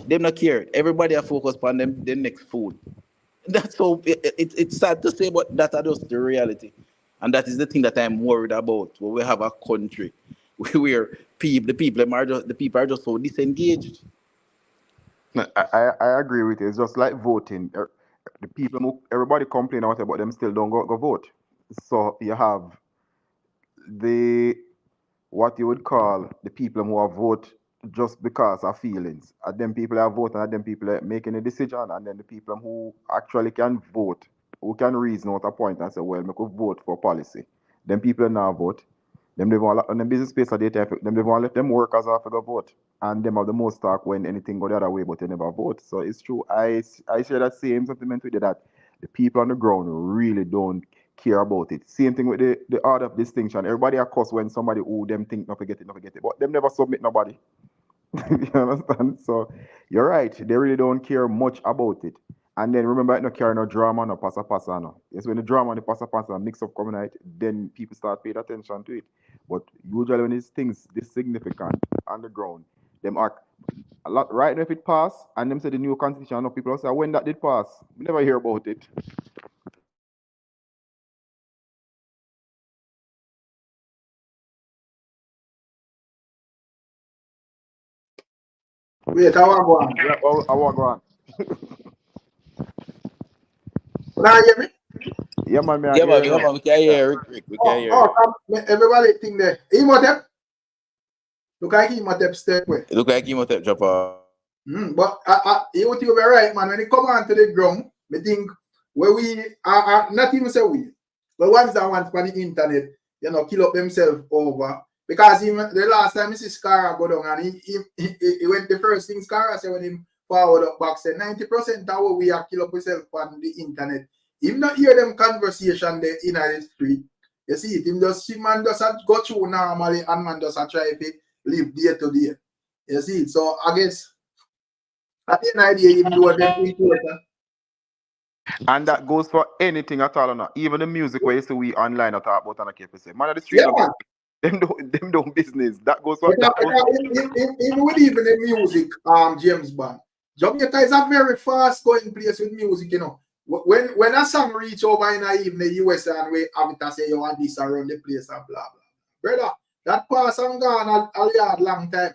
Them not care. Everybody are focused on them next food. That's so it's sad to say, but that is just the reality. And that is the thing that I'm worried about. When we have a country where the people are just so disengaged. I agree with you. It's just like voting. The people, everybody complain about it, but them still don't go vote. So you have what you would call the people who are vote just because of feelings. And then people are voting, and then people are making a decision, and then the people who actually can vote, who can reason out a point and say, well, we could vote for policy. Then people now vote. Them they want on the business space of data, them they want let them workers have to go vote. And them have the most talk when anything go the other way, but they never vote. So it's true. I share that same sentiment with you that the people on the ground really don't care about it. Same thing with the order of distinction. Everybody of course when somebody who them think not forget it. But them never submit nobody. You understand? So you're right. They really don't care much about it. And then remember, it no carry no drama, no passa. No. It's when the drama and the passa mix up coming out, then people start paying attention to it. But usually when these things this significant on the ground, them act a lot right now if it pass, and them say the new constitution, no people say when that did pass, we never hear about it. Wait, I want Yeah, I want go on. Can you hear me? Yeah, man, we can hear Rick. We can hear you. Everybody think that. Imhotep? Look like Imhotep step way. Look like Imhotep drop off. But you be right, man. When it come on to the ground, I think where we are not even say we, but ones that want on the internet, kill up themselves over. Because even the last time Mrs. Scara go down and he went the first thing Scara said when him forward up back said 90% of what we are kill up ourselves on the internet. Him not hear them conversation there in the street. You see it, him just man just go through normally and man just try to live day to day. You see it. So I guess at the end of the day, even though they're important. And that goes for anything at all or not. Even the music where you see we online or talk about on a KPC. Man of the street, them don't business. That goes for even with even the music, James Bond. Jamaica is a very fast going place with music, when a song reach over in the US and we have it to say you want this around the place and blah blah. Brother, that pass and gone a yard long time.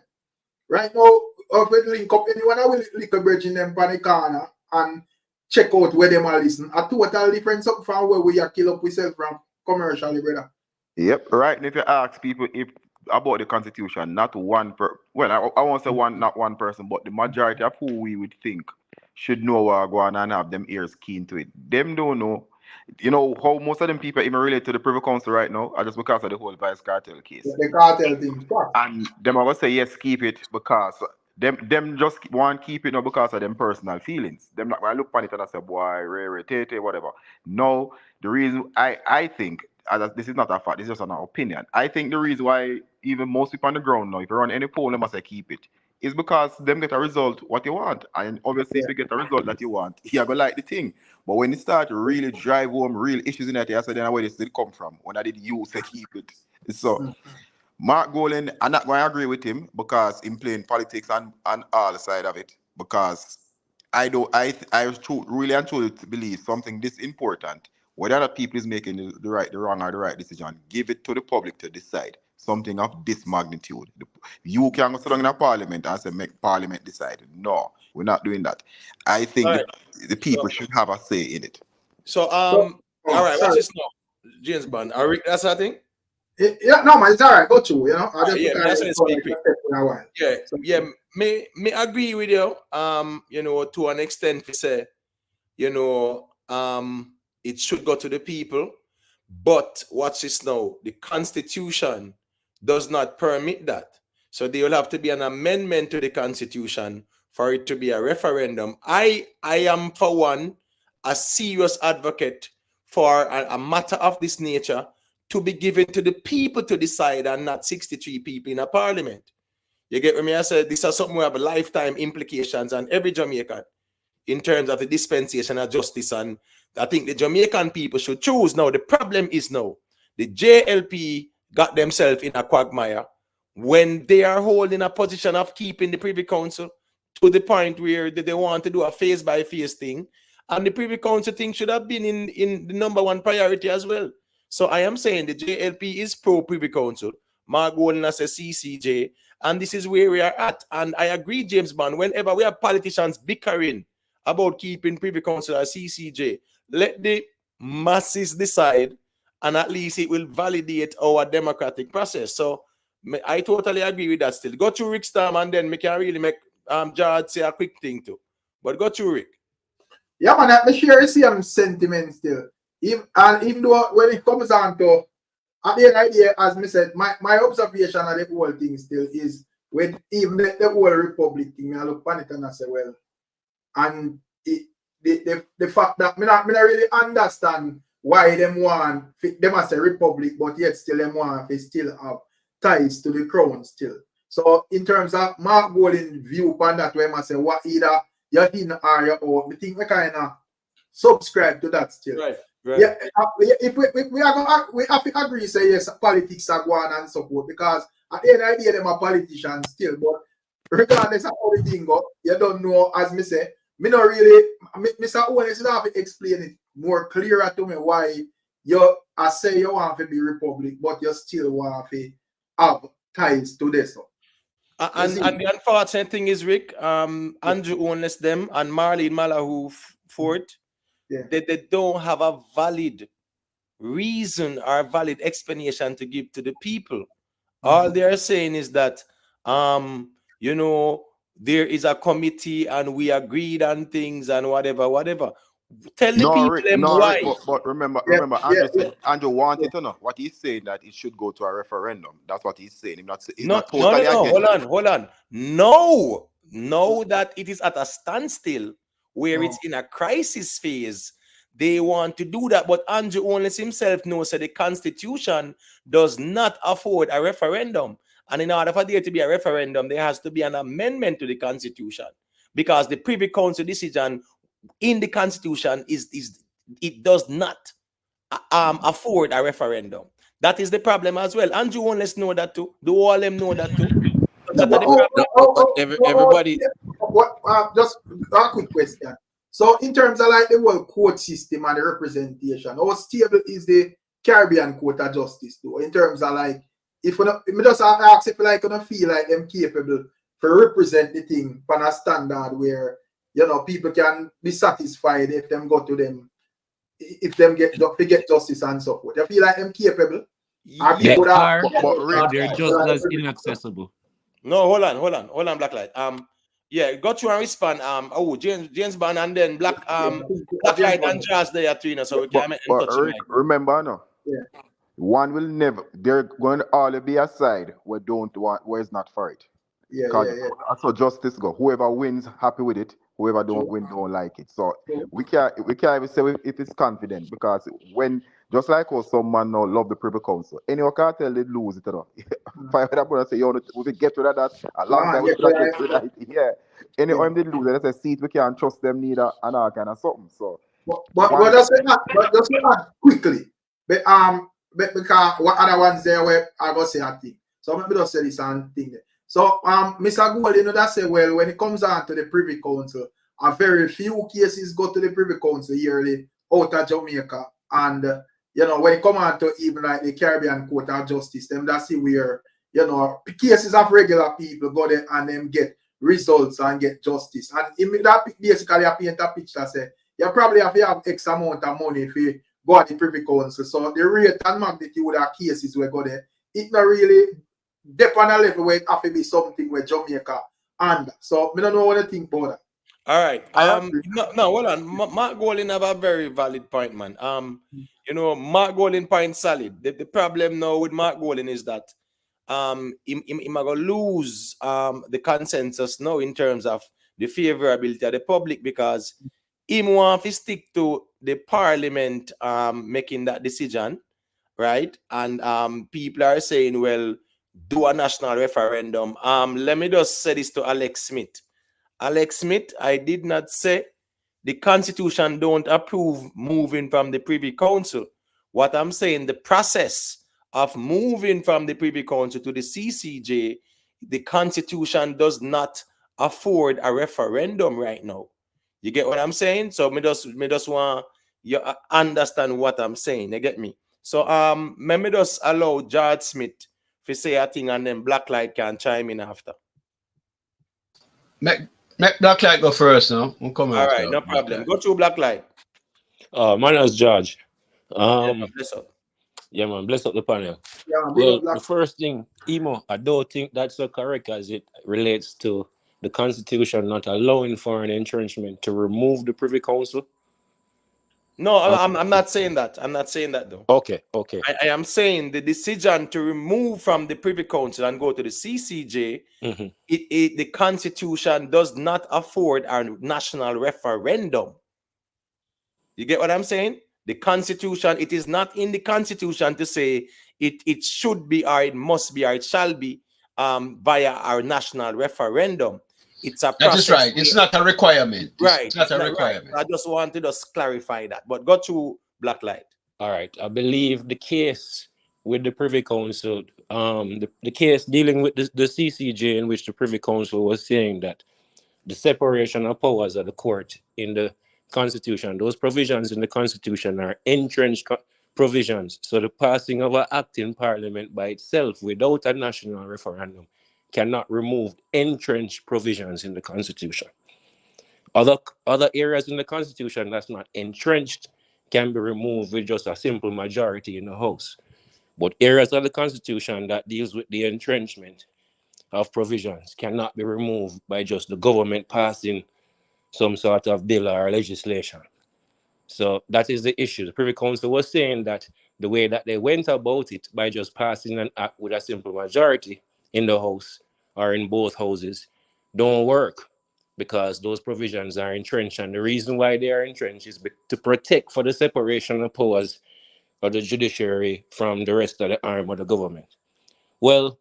Right now, if we link up anyone, I will link a bridge in them on the corner and check out where them are listen. A total difference up from where we are kill up ourselves from commercially, brother. Yep, right. And if you ask people if about the constitution, not one I won't say one, not one person, but the majority of who we would think should know what go on and have them ears keen to it. Them don't know. You know how most of them people even relate to the Privy Council right now are just because of the whole Vybz Kartel case. The cartel thing. And them are gonna say yes, keep it because them just want keep it not because of them personal feelings. Them not gonna look on it and say, boy, Ray, Tete, whatever. No, the reason I think this is not a fact, this is just an opinion. I think the reason why even most people on the ground now, if you run any poll, they must say keep it. Is because them get a result what you want. And obviously if you get a result that you want, you're gonna like the thing. But when it start to really drive home real issues in that, I said then where this did come from. When I did you say keep it. So Mark Golan, I'm not going to agree with him because him playing politics on all side of it. Because I really and truly believe something this important, whether the people is making the wrong or the right decision, give it to the public to decide something of this magnitude. You can't go sit down in a parliament and say make parliament decide. No, we're not doing that. I think the people should have a say in it. So all right, what's this now? James Bond. Are we, that's that thing? Yeah, no man, it's all right. Go to you know. That's me agree with you. You know, to an extent, we say, you know, it should go to the people, but watch this now. The Constitution does not permit that, so there will have to be an amendment to the Constitution for it to be a referendum. I am for one a serious advocate for a matter of this nature to be given to the people to decide and not 63 people in a parliament. You get what I said? This is something we have lifetime implications on every Jamaican in terms of the dispensation of justice. And I think the Jamaican people should choose. Now, the problem is now, the JLP got themselves in a quagmire when they are holding a position of keeping the Privy Council to the point where they want to do a phase-by-phase thing. And the Privy Council thing should have been in the number one priority as well. So I am saying the JLP is pro-Privy Council. Mark Golden says CCJ. And this is where we are at. And I agree, James Bond, whenever we have politicians bickering about keeping Privy Council or CCJ, let the masses decide, and at least it will validate our democratic process. So I totally agree with that still. Go to Rick Stam and then we can really make Jared say a quick thing too. But go to Rick. Yeah, man, I share the same sentiment still. Even though when it comes down to, at the end of the day, as I said, my observation of the whole thing still is when even the whole Republic thing, I look on it and I say, well, and the fact that I not really understand why them must say Republic, but yet still them want to still have ties to the crown still. So in terms of Mark Golden view on that, where I say what either you're in or you're out, I think we kind of subscribe to that still. Right. Yeah, if we have to agree, say yes, politics are going and so forth, because at the end of the day, them are politicians still. But regardless of how the thing go, you don't know, as me say, me not really, Mr. Owen, you have to explain it more clearer to me why I say you want to be Republic, but you still want to have ties to this. And the unfortunate thing is, Rick, Andrew Ownless them and Marlene Malahoo Ford, they don't have a valid reason or a valid explanation to give to the people. All they are saying is that, you know, there is a committee and we agreed on things and whatever. Tell the people why. But remember, Andrew wanted to know what he's saying, that it should go to a referendum. That's what he's saying. He's not totally against. Hold on. No, that it is at a standstill where it's in a crisis phase. They want to do that, but Andrew Ownless himself knows that the Constitution does not afford a referendum. And in order for there to be a referendum, there has to be an amendment to the Constitution, because the Privy Council decision in the Constitution it does not afford a referendum. That is the problem as well. Andrew Ownless know that too. Do all them know that too? Everybody. Just a quick question. So in terms of like the whole court system and the representation, how stable is the Caribbean Court of Justice though? In terms of like, if we just ask if like you feel like them capable to represent the thing on a standard where people can be satisfied if them go to them, if them get justice and so forth. You feel like them capable? They are, but they're just as inaccessible. No, hold on, Blacklight. Yeah, got you and respond. James Bond and then Blacklight and Charles there too, so we can make in touch. Rick, remember no. Yeah. One will never. They're going to all be a side where don't want, where is not for it. Yeah. That's how justice go. Whoever wins, happy with it. Whoever don't win, don't like it. So we can't even say if it's confident because when just like how some man now love the Privy Council, any cartel they lose it. Five of them say, we get rid of that. A long time we could get rid of it. Yeah. Any of them they lose, they say, see it, we can't trust them neither and all kind of something. So but just say that quickly. But because what other ones there where I go say a thing. So let me just say this and thing there. So Mr. Gold, that say well when it comes down to the Privy Council, a very few cases go to the Privy Council yearly out of Jamaica. And when it comes on to even like the Caribbean Court of Justice, them that's where cases of regular people go there and them get results and get justice. And that basically I paint a picture say you probably have to have X amount of money if you go at the Privy Council. So the rate and magnitude of cases we go there, it not really depend on a level where it have to be something where Jamaica and so I don't know what I think about that. All right. No, hold on. Mark Golding have a very valid point, man. Mark Golding point solid. The problem now with Mark Golding is that he might go lose the consensus now in terms of the favorability of the public because he want to stick to the parliament making that decision, right? And people are saying, well, do a national referendum. Let me just say this to Alex Smith. Alex Smith, I did not say the Constitution don't approve moving from the Privy Council. What I'm saying, the process of moving from the Privy Council to the CCJ, the Constitution does not afford a referendum right now. You get what I'm saying? So me just want you understand what I'm saying. You get me? So let me just allow George Smith to say a thing and then Blacklight can chime in after. Make Blacklight go first now. We'll come all right, no problem. Go through Blacklight. My name is George. Bless up. Yeah, man, bless up the panel. Yeah, well, the first thing, Emo, I don't think that's so correct as it relates to the Constitution not allowing foreign entrenchment to remove the Privy Council. No, I'm not saying that. I'm not saying that though. Okay. I am saying the decision to remove from the Privy Council and go to the CCJ, the Constitution does not afford a national referendum. You get what I'm saying? The Constitution, it is not in the Constitution to say it should be or it must be or it shall be via our national referendum. It's a process. That is right. It's not a requirement. Right. It's not a requirement. Right. I just wanted to clarify that. But go to Blacklight. All right. I believe the case with the Privy Council, the case dealing with the CCJ in which the Privy Council was saying that the separation of powers of the court in the Constitution, those provisions in the Constitution are entrenched provisions. So the passing of an act in Parliament by itself without a national referendum cannot remove entrenched provisions in the Constitution. Other areas in the Constitution that's not entrenched can be removed with just a simple majority in the House. But areas of the Constitution that deals with the entrenchment of provisions cannot be removed by just the government passing some sort of bill or legislation. So that is the issue. The Privy Council was saying that the way that they went about it by just passing an act with a simple majority in the House or in both houses don't work because those provisions are entrenched. And the reason why they are entrenched is to protect for the separation of powers of the judiciary from the rest of the arm of the government. Well,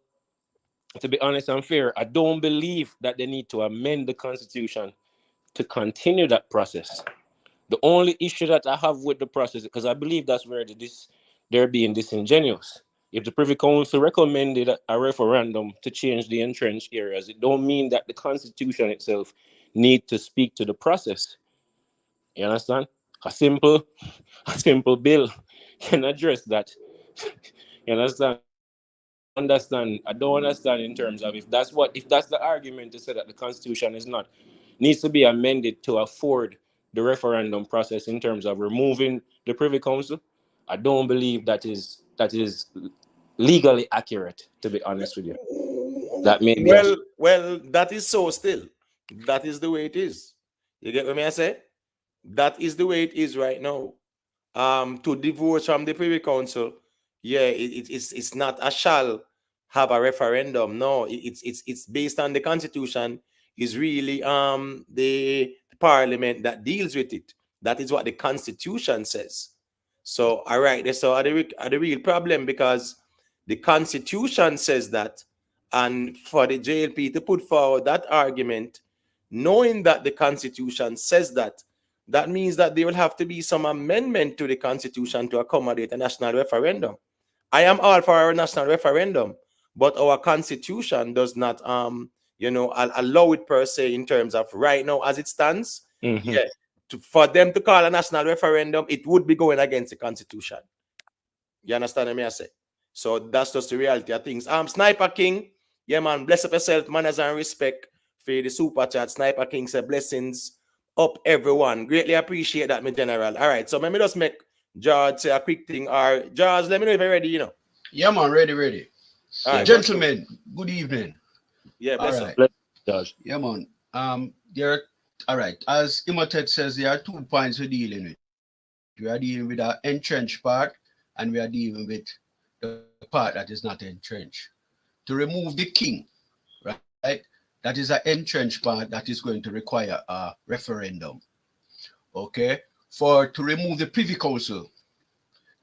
to be honest and fair, I don't believe that they need to amend the Constitution to continue that process. The only issue that I have with the process, because I believe that's where they're being disingenuous. If the Privy Council recommended a referendum to change the entrenched areas, it don't mean that the Constitution itself needs to speak to the process. You understand? A simple bill can address that. You understand? I don't understand in terms of if that's the argument to say that the Constitution needs to be amended to afford the referendum process in terms of removing the Privy Council. I don't believe that is legally accurate, to be honest with you. That may be well, that is so still. That is the way it is. You get what I say? That is the way it is right now. To divorce from the Privy Council, yeah, it's not a shall have a referendum. No, it's based on the Constitution. Is really the Parliament that deals with it. That is what the Constitution says. So all right, so are the real problem, because the Constitution says that, and for the JLP to put forward that argument, knowing that the Constitution says that, that means that there will have to be some amendment to the Constitution to accommodate a national referendum. I am all for our national referendum, but our Constitution does not, allow it per se in terms of right now as it stands. Yeah, for them to call a national referendum, it would be going against the Constitution. You understand what I say? So that's just the reality of things. Sniper King, yeah, man, bless up yourself, manners and respect for the super chat. Sniper King said blessings up everyone. Greatly appreciate that, my general. All right, so let me just make George say a quick thing. Or George, let me know if you're ready, Yeah, man, ready. All right, Gentlemen, good evening. Yeah, bless all right. up. Yeah, man. All right. As Imhotep says, there are 2 points we're dealing with. We are dealing with our entrenched part, and we are dealing with the part that is not entrenched. To remove the king, right? That is an entrenched part that is going to require a referendum. Okay? To remove the Privy Council,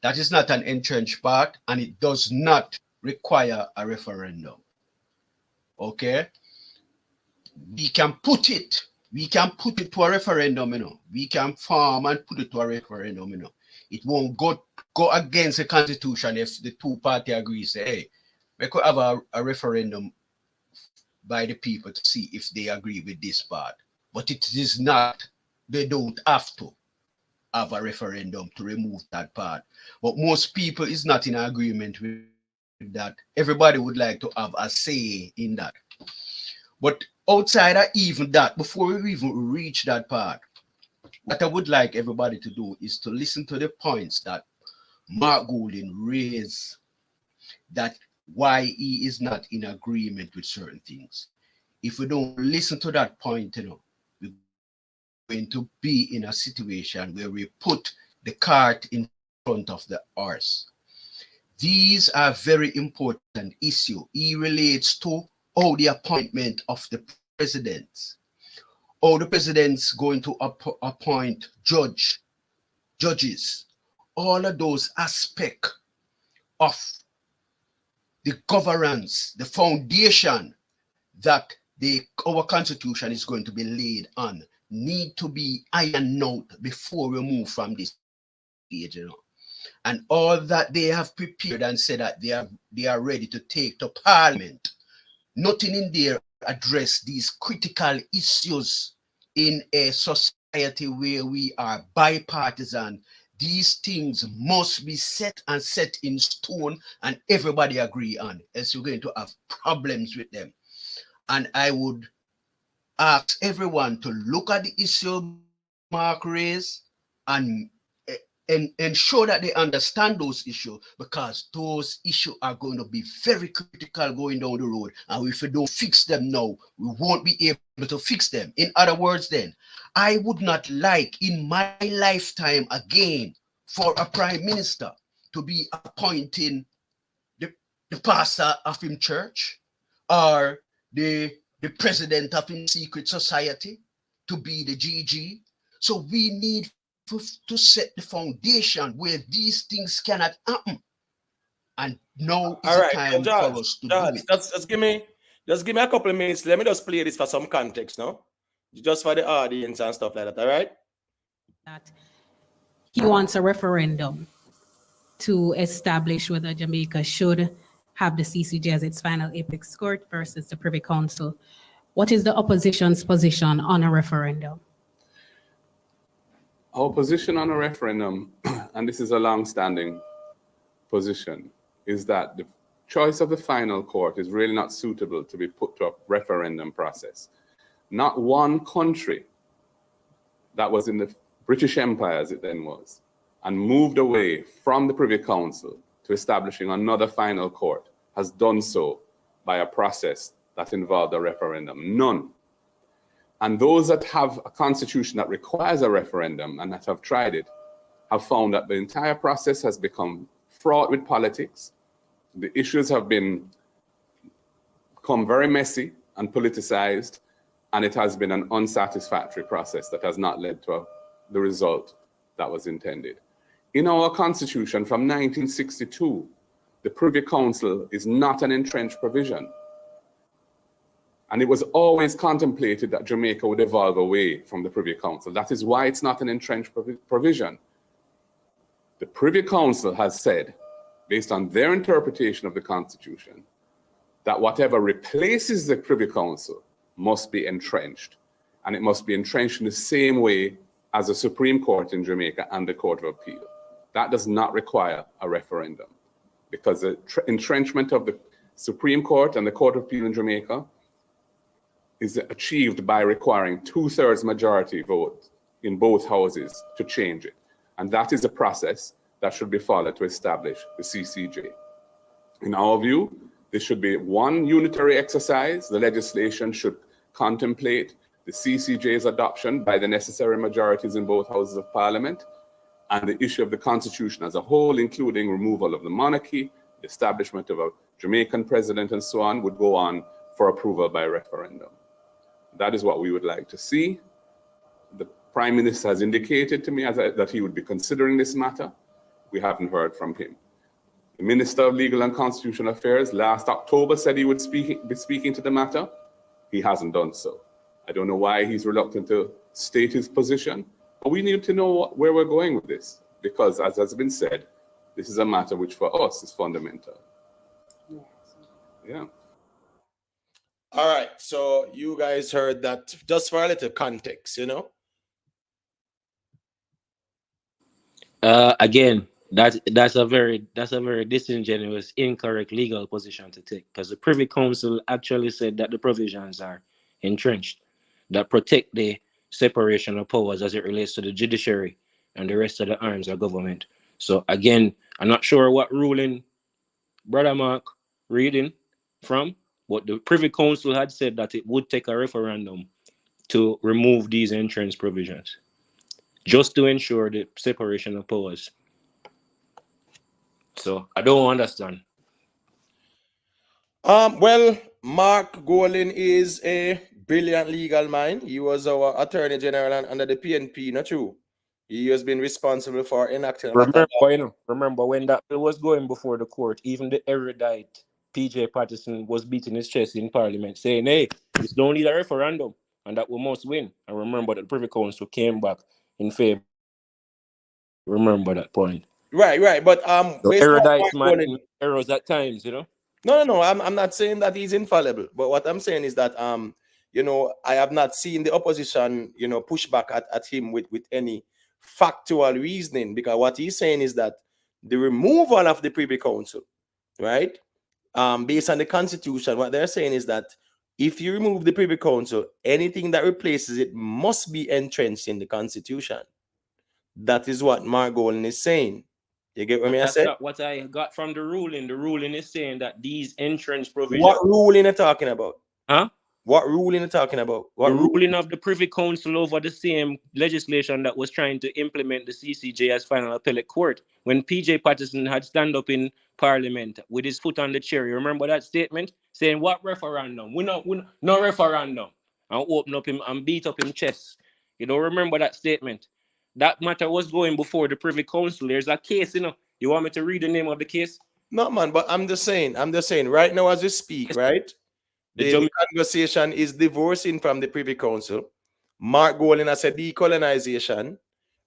that is not an entrenched part, and it does not require a referendum. Okay? We can put it to a referendum, We can farm and put it to a referendum, It won't go against the Constitution if the 2 parties agree, say, hey, we could have a referendum by the people to see if they agree with this part. But it is not, they don't have to have a referendum to remove that part. But most people is not in agreement with that. Everybody would like to have a say in that. But outside of even that, before we even reach that part, what I would like everybody to do is to listen to the points that Mark Golding raised, that why he is not in agreement with certain things. If we don't listen to that point, we're going to be in a situation where we put the cart in front of the horse. These are very important issues. It relates to how the appointment of the president, how the president's going to appoint judges, all of those aspects of the governance, the foundation that our Constitution is going to be laid on, need to be ironed out before we move from this stage, And all that they have prepared and said that they are ready to take to Parliament, nothing in there address these critical issues in a society where we are bipartisan. These things must be set in stone, and everybody agree on, else you're going to have problems with them. And I would ask everyone to look at the issue Mark raised and ensure that they understand those issues, because those issues are going to be very critical going down the road. And if we don't fix them now, we won't be able to fix them. In other words, then, I would not like in my lifetime again for a prime minister to be appointing the pastor of him church or the president of him secret society to be the GG. So we need to set the foundation where these things cannot happen. And now is the time for us to do it. Just give me a couple of minutes. Let me just play this for some context, no? Just for the audience and stuff like that, all right? He wants a referendum to establish whether Jamaica should have the CCJ as its final apex court versus the Privy Council. What is the opposition's position on a referendum? Our position on a referendum, and this is a long-standing position, is that the choice of the final court is really not suitable to be put to a referendum process. Not one country that was in the British Empire, as it then was, and moved away from the Privy Council to establishing another final court has done so by a process that involved a referendum. None. And those that have a constitution that requires a referendum and that have tried it have found that the entire process has become fraught with politics. The issues have become very messy and politicized, and it has been an unsatisfactory process that has not led to the result that was intended. In our constitution from 1962, the Privy Council is not an entrenched provision. And it was always contemplated that Jamaica would evolve away from the Privy Council. That is why it's not an entrenched provision. The Privy Council has said, based on their interpretation of the Constitution, that whatever replaces the Privy Council must be entrenched. And it must be entrenched in the same way as the Supreme Court in Jamaica and the Court of Appeal. That does not require a referendum, because the entrenchment of the Supreme Court and the Court of Appeal in Jamaica is achieved by requiring 2/3 majority vote in both houses to change it. And that is the process that should be followed to establish the CCJ. In our view, this should be one unitary exercise. The legislation should contemplate the CCJ's adoption by the necessary majorities in both houses of parliament, and the issue of the constitution as a whole, including removal of the monarchy, the establishment of a Jamaican president, and so on, would go on for approval by referendum. That is what we would like to see. The Prime Minister has indicated to me that he would be considering this matter. We haven't heard from him. The Minister of Legal and Constitutional Affairs last October said he would be speaking to the matter. He hasn't done so. I don't know why he's reluctant to state his position, but we need to know where we're going with this, because as has been said, this is a matter which for us is fundamental. Yeah. All right, so you guys heard that. Just for a little context, you know. Again, that's a very disingenuous, incorrect legal position to take, because the Privy Council actually said that the provisions are entrenched that protect the separation of powers as it relates to the judiciary and the rest of the arms of government. So again, I'm not sure what ruling Brother Mark reading from, but the Privy Council had said that it would take a referendum to remove these entrenched provisions, just to ensure the separation of powers. So I don't understand. Well, Mark Golin is a brilliant legal mind. He was our Attorney General under the PNP, not true. He has been responsible for enacting. Remember when that bill was going before the court, even the erudite PJ Patterson was beating his chest in Parliament, saying, "Hey, this don't need a referendum, and that we must win." And remember that the Privy Council came back in favor. Remember that point. Right. But the erudite man errors at times, you know. No. I'm not saying that he's infallible, but what I'm saying is that you know, I have not seen the opposition, you know, push back at him with any factual reasoning, because what he's saying is that the removal of the Privy Council, right, based on the Constitution, what they're saying is that if you remove the Privy Council, anything that replaces it must be entrenched in the Constitution. That is what Mark Golin is saying. You get what I That's said? not what I got from the ruling. The ruling is saying that these entrenched provisions. What ruling are you talking about? Huh? What ruling are you talking about? What the ruling of the Privy Council over the same legislation that was trying to implement the CCJ as final appellate court. When PJ Patterson had stand up in Parliament with his foot on the chair, you remember that statement? Saying, what referendum? We no referendum. And open up him and beat up him chest. You don't remember that statement? That matter was going before the Privy Council. There's a case, you know. You want me to read the name of the case? No, man, but I'm just saying, right now as we speak, right? The conversation is divorcing from the Privy Council. Mark Golin has said decolonization,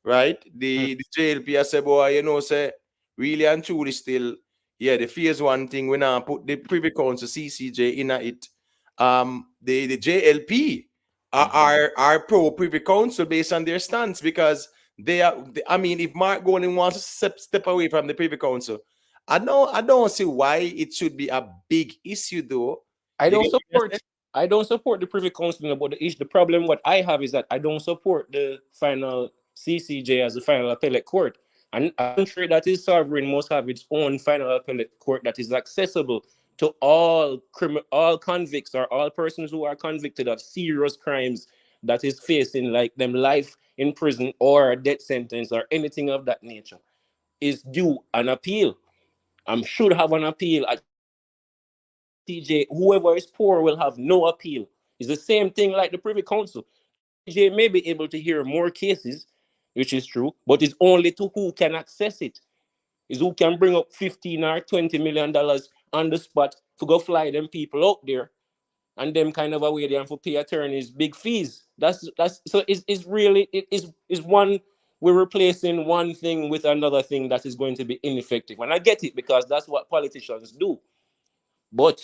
right? The JLP has said, boy, you know, say, really and truly still, yeah, the phase one thing, we now put the Privy Council, CCJ, in it. The JLP are pro Privy Council based on their stance, because I mean, if Mark Golding wants to step away from the Privy Council, I don't see why it should be a big issue though. I don't support the Privy Council about the issue. The problem what I have is that I don't support the final CCJ as the final appellate court. And a country that is sovereign must have its own final appellate court that is accessible to all convicts or all persons who are convicted of serious crimes that is facing like them life in prison or a death sentence or anything of that nature is due an appeal. Should have an appeal at TJ. Whoever is poor will have no appeal. It's the same thing like the Privy Council. TJ may be able to hear more cases, which is true, but it's only to who can access it. Is who can bring up $15 or $20 million on the spot to go fly them people out there and them kind of away there and for pay attorneys big fees. That's so it's really it is one, we're replacing one thing with another thing that is going to be ineffective. And I get it because that's what politicians do. But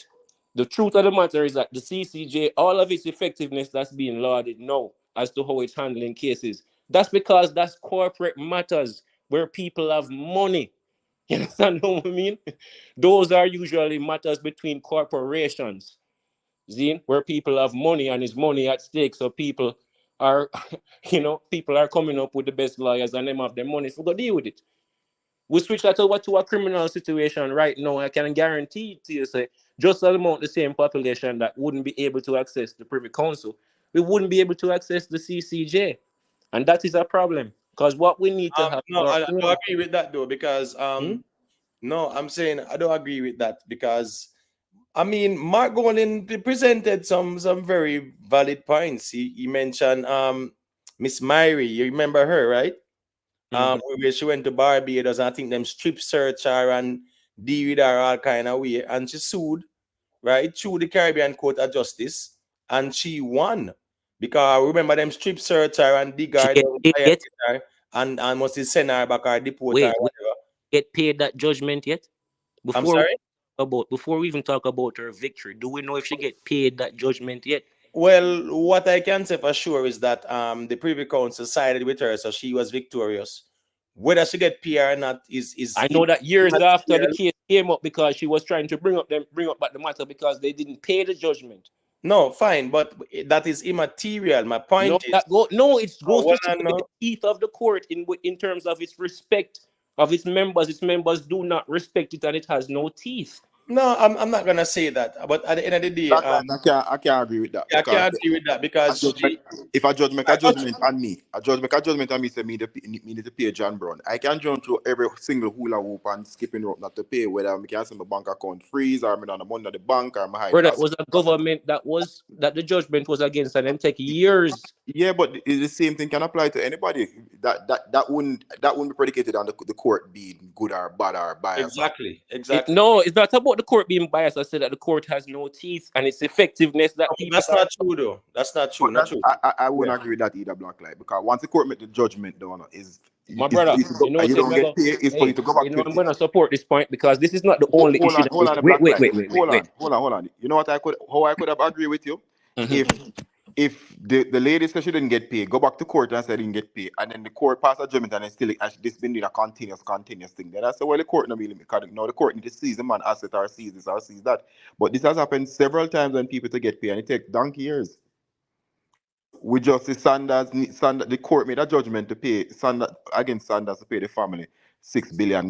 the truth of the matter is that the CCJ, all of its effectiveness that's being lauded now as to how it's handling cases, that's because that's corporate matters where people have money. You understand what I mean? Those are usually matters between corporations, where people have money and is money at stake. So people are, people are coming up with the best lawyers and them have the money to go deal with it. We switch that over to a criminal situation right now. I can guarantee to you, say, just the amount the same population that wouldn't be able to access the Privy Council, we wouldn't be able to access the CCJ. And that is a problem. Because what we need to have... No, I don't agree with that though, because no, I'm saying I don't agree with that because I mean Mark Golding presented some very valid points. He mentioned Miss Myrie, you remember her, right? Where she went to Barbados and I think them strip search her and deal with her all kind of way, and she sued, right, through the Caribbean Court of Justice, and she won because remember them strip search her and dig her down and must send her back or deport her or whatever. Get paid that judgment yet? I'm sorry? Before we even talk about her victory, do we know if she get paid that judgment yet? Well, what I can say for sure is that the Privy Council sided with her, so she was victorious. Whether she get paid or not is I know that years after the case came up because she was trying to bring up back the matter because they didn't pay the judgment. No, fine, but that is immaterial. My point is it goes to the teeth of the court in terms of its respect of its members. Its members do not respect it, and it has no teeth. No, I'm not gonna say that. But at the end of the day, I can't agree with that. I can't agree with that because if a judge make a judgment on me, say me need to pay John Brown. I can jump through every single hula hoop and skipping rope not to pay, whether I can send my bank account freeze or I'm on the money of the bank or my high. Bro, that was a government that the judgment was against, and then take years. Yeah, but the same thing can apply to anybody. That wouldn't be predicated on the court being good or bad or biased. Exactly. It's not about the court being biased. I said that the court has no teeth and its effectiveness. That's not true, though. That's not true. I wouldn't agree with that either, Black Light, because once the court make the judgment, though, my brother, you don't get paid. It's for you to go back. I'm going to support this point because this is not the only issue. Hold on. You know what how I could have agreed with you if the lady said she didn't get paid, go back to court and said didn't get paid, and then the court passed a judgment and then still this been doing a continuous thing. Then I said, well, the court not really because now the court need to seize the man asset or seize this or seize that. But this has happened several times when people to get paid, and it takes donkey years. With Justice Sanders, the court made a judgment to pay against Sanders to pay the family $6 billion.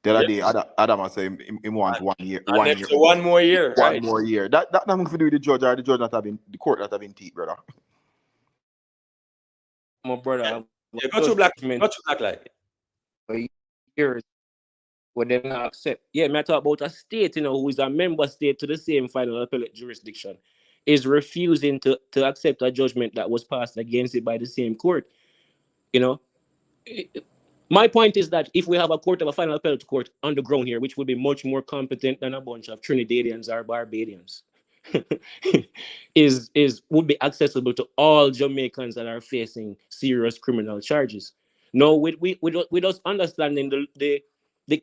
The other day, Adam said he wants 1 year. One more year. One more year. That nothing to do with the judge or the judge not having the court not having teeth, brother. My brother, go to Black Light. Years would then accept. Yeah, me talk about a state, who is a member state to the same final appellate jurisdiction, is refusing to accept a judgment that was passed against it by the same court. My point is that if we have a court of a final appellate court on the ground here, which would be much more competent than a bunch of Trinidadians or Barbadians, would be accessible to all Jamaicans that are facing serious criminal charges. No, with us understanding the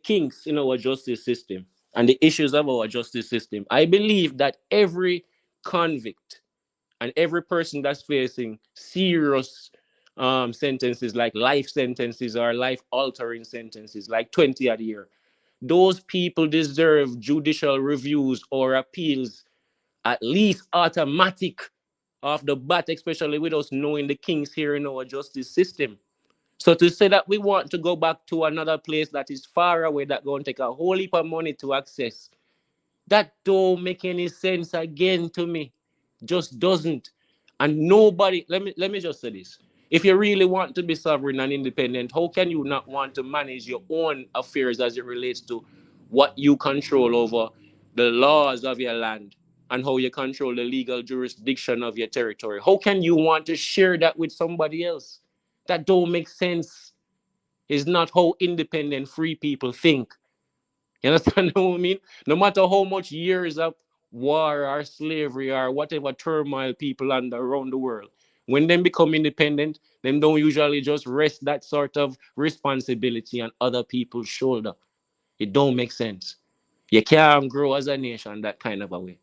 kinks in our justice system and the issues of our justice system, I believe that every convict and every person that's facing serious sentences like life sentences or life altering sentences like 20 a year. Those people deserve judicial reviews or appeals, at least automatic off the bat, especially with us knowing the kings here in our justice system. So to say that we want to go back to another place that is far away, that going to take a whole heap of money to access, that don't make any sense again to me. Just doesn't. And nobody, let me just say this. If you really want to be sovereign and independent, how can you not want to manage your own affairs as it relates to what you control over the laws of your land and how you control the legal jurisdiction of your territory? How can you want to share that with somebody else? That don't make sense. It's not how independent free people think. You understand what I mean? No matter how much years of war or slavery or whatever turmoil people under around the world, when they become independent, them don't usually just rest that sort of responsibility on other people's shoulder. It don't make sense. You can't grow as a nation that kind of a way.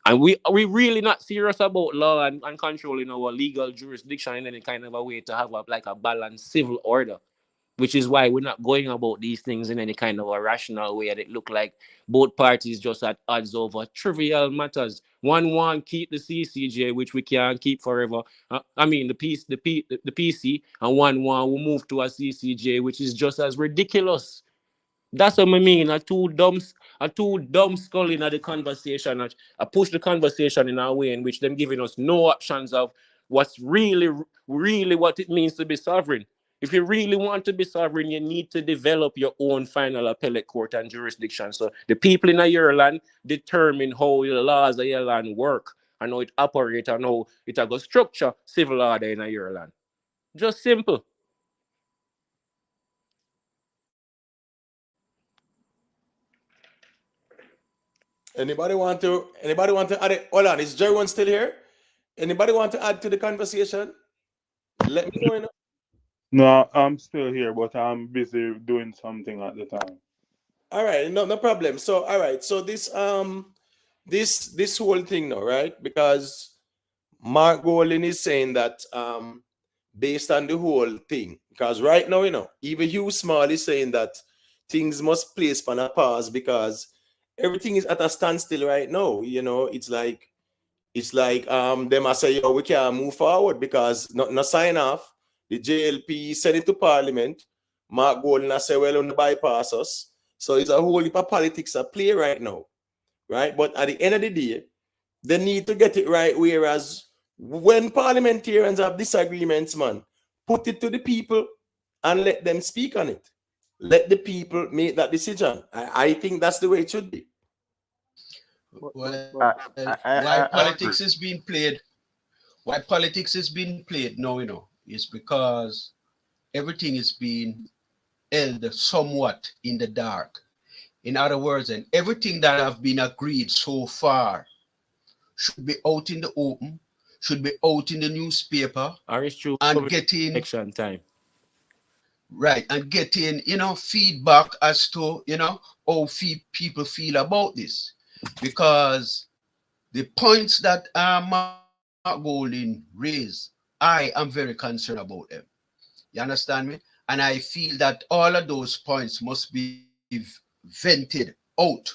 And we really not serious about law and controlling our legal jurisdiction in any kind of a way to have a balanced civil order, which is why we're not going about these things in any kind of a rational way that it look like both parties just at odds over trivial matters. One want keep the CCJ, which we can't keep forever. I mean the PC, and one want we move to a CCJ, which is just as ridiculous. That's what I mean. A two dumb skull in the conversation. I push the conversation in a way in which them giving us no options of what's really what it means to be sovereign. If you really want to be sovereign, you need to develop your own final appellate court and jurisdiction. So the people in your land determine how the laws of your land work and how it operates and how it go structure civil order in your land. Just simple. Anybody want to add it? Hold on, is Jerry still here? Anybody want to add to the conversation? Let me know. You know? No, I'm still here, but I'm busy doing something at the time. All right, no problem. So all right, so this whole thing now, right? Because Mark Golden is saying that based on the whole thing, because right now, you know, even Hugh Small is saying that things must place on a pause because everything is at a standstill right now. You know, it's like they must say, yo, we can't move forward because no sign off. The JLP sent it to Parliament. Mark Golden has said, well, on the bypass us. So it's a whole heap of politics at play right now. Right? But at the end of the day, they need to get it right. Whereas when parliamentarians have disagreements, man, put it to the people and let them speak on it. Let the people make that decision. I think that's the way it should be. Well, why politics is being played? Why politics is being played now, you know, is because everything is being held somewhat in the dark. In other words, and everything that have been agreed so far should be out in the open, should be out in the newspaper, and getting election time. Right, and getting, you know, feedback as to, you know, how people feel about this. Because the points that Mark Golding raised, I am very concerned about them. You understand me? And I feel that all of those points must be vented out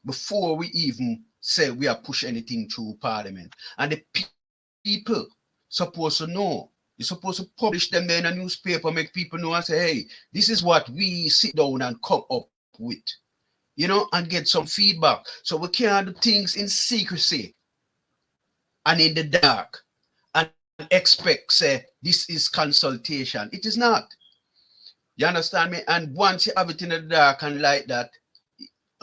before we even say we are push anything through Parliament. And the people supposed to know. You're supposed to publish them in a newspaper, make people know and say, hey, this is what we sit down and come up with, you know, and get some feedback. So we can't do things in secrecy and in the dark and expect, say, this is consultation. It is not. You understand me? And once you have it in the dark and like that,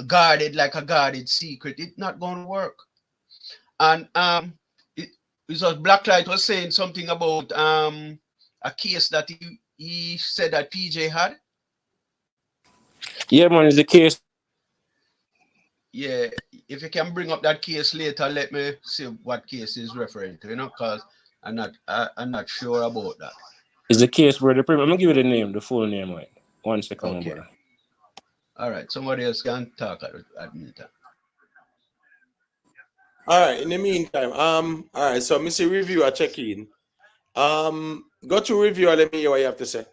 guarded like a guarded secret, it's not going to work. And Blacklight was saying something about a case that he said that PJ had. Yeah, man, it's a case. Yeah, if you can bring up that case later, let me see what case is referring to, you know, because I'm not sure about that. It's a case where I'm gonna give you the name, the full name, right? 1 second, okay. Brother. All right, somebody else can talk at the meantime. All right, in the meantime, all right, so Mr. Review, I check in. Go to review and let me hear what you have to say.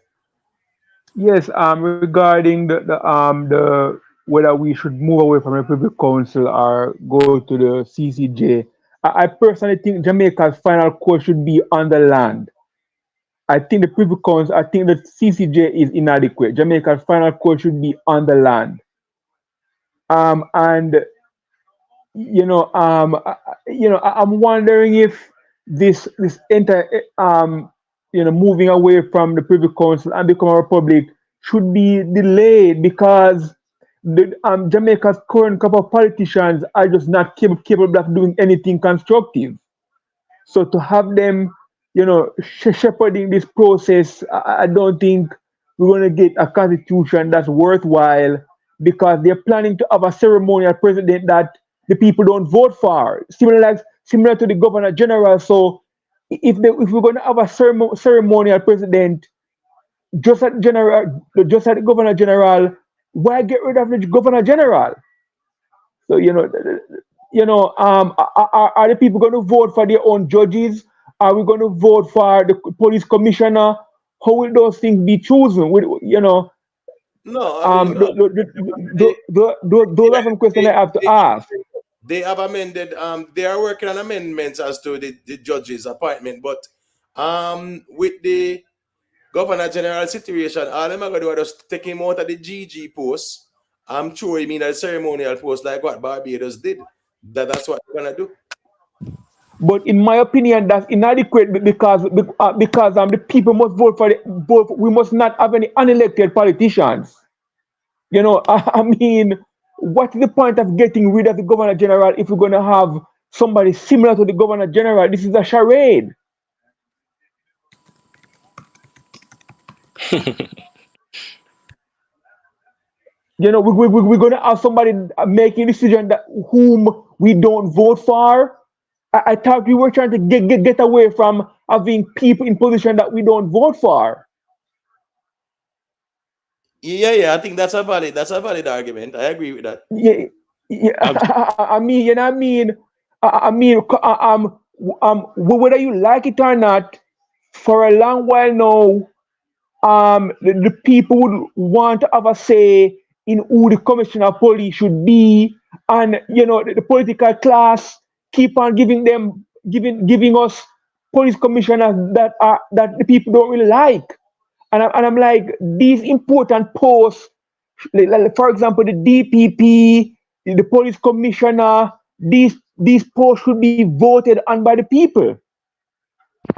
Yes, regarding the whether we should move away from the Privy Council or go to the CCJ, I personally think Jamaica's final court should be on the land. I think the Privy Council, I think the CCJ is inadequate. Jamaica's final court should be on the land. And I'm wondering if this entire moving away from the Privy Council and become a republic should be delayed because Jamaica's current couple of politicians are just not capable of doing anything constructive. So to have them, shepherding this process, I don't think we're going to get a constitution that's worthwhile because they're planning to have a ceremonial president that the people don't vote for, similar to the governor general. So if we're going to have a ceremonial president, just at the governor general, why get rid of the governor general? So are the people going to vote for their own judges? Are we going to vote for the police commissioner? How will those things be chosen? No, I mean, those are some questions I have to ask. They have amended. They are working on amendments as to the judges' appointment, but with the governor general situation, all them are going to do is just take him out of the GG post. I'm sure you mean a ceremonial post like what Barbados did. That's what they're gonna do. But in my opinion, that's inadequate because the people must vote for we must not have any unelected politicians. I mean, what's the point of getting rid of the governor general if we're going to have somebody similar to the governor general? This is a charade. We're going to have somebody making a decision that whom we don't vote for. I thought we were trying to get away from having people in position that we don't vote for. Yeah, I think that's a valid argument. I agree with that. Yeah. Whether you like it or not, for a long while now, the people would want to have a say in who the commissioner of police should be, and the political class keep on giving us police commissioners that the people don't really like, and I'm like, these important posts, like, for example, the DPP, the police commissioner, these posts should be voted on by the people.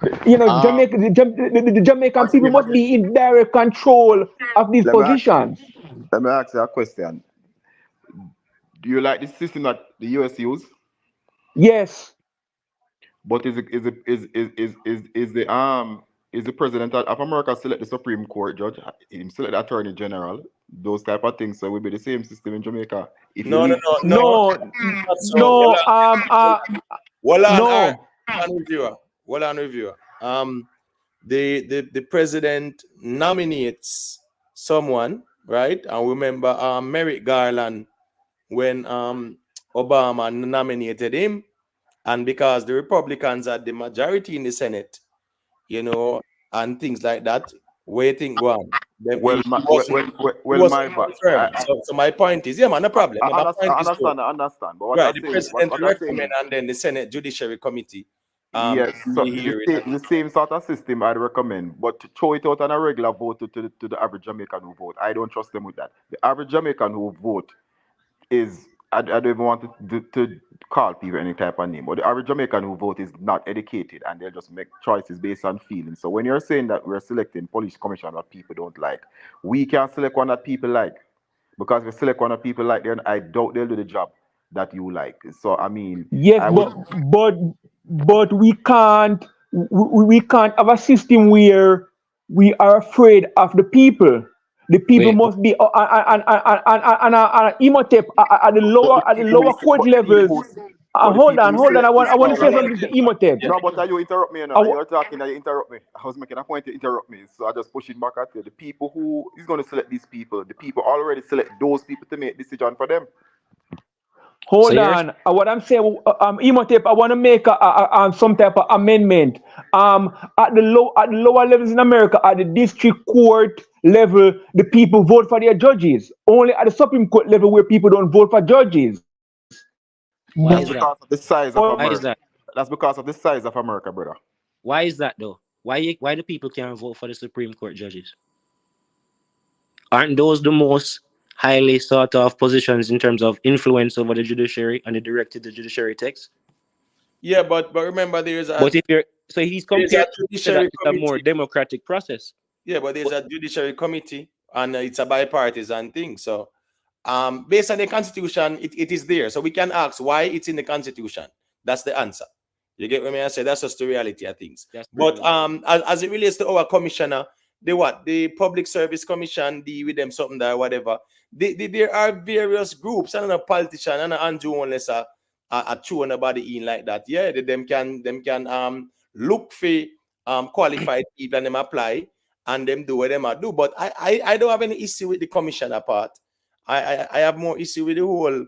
The Jamaican people must be in direct control of these positions. Let me ask you a question. Do you like the system that the US use? Yes. But is the president of America select the Supreme Court judge, him select the Attorney General, those type of things? So it will be the same system in Jamaica. No. Well on reviewer. The president nominates someone, right? And remember Merrick Garland when Obama nominated him, and because the Republicans had the majority in the Senate, and things like that, waiting go on. So my point is, no problem. I understand. But what right, I'm the saying, president what will I'm saying, recommend, and then the Senate Judiciary Committee. yes, so the same sort of system I'd recommend, but to throw it out on a regular vote to the average Jamaican who vote, I don't trust them with that. The average Jamaican who vote is, I don't even want to call people any type of name, but the average Jamaican who vote is not educated and they'll just make choices based on feelings. So when you're saying that we're selecting police commissioner that people don't like, we can't select one that people like, because if we select one that people like, then I doubt they'll do the job that you like. So I mean, yes, but we can't have a system where we are afraid of the people. The people must be an Imhotep at the lower court levels. Hold on. I want to say something to Imhotep. No, but you interrupt me now. You're talking and you interrupt me. I was making a point to interrupt me, so I just push it back at you. The people who is going to select these people, the people already select those people to make decision for them. Hold So on. What I'm saying, Imhotep, I want to make some type of amendment. At the lower levels in America, at the district court level, the people vote for their judges. Only at the Supreme Court level, where people don't vote for judges. why That's is that? because of the size of Why is America. that? That's because of the size of America, brother. Why is that though? Why the people can't vote for the Supreme Court judges? Aren't those the most highly sought of positions in terms of influence over the judiciary and the directive the judiciary takes? Yeah, but remember But if you're so he's there's a compared to that judiciary it's a more committee. democratic process. Yeah, but there's But a judiciary committee and it's a bipartisan thing. So based on the constitution, it is there. So we can ask why it's in the constitution. That's the answer. You get what I say? That's just the reality of things. that's But reality. as it relates to our commissioner, the public service commission, with them something that whatever. There are various groups and a politician and Andrew unless a chew on body in like that. Yeah, them can look for qualified people and them apply and them do what them do. But I don't have any issue with the commissioner part. I have more issue with the whole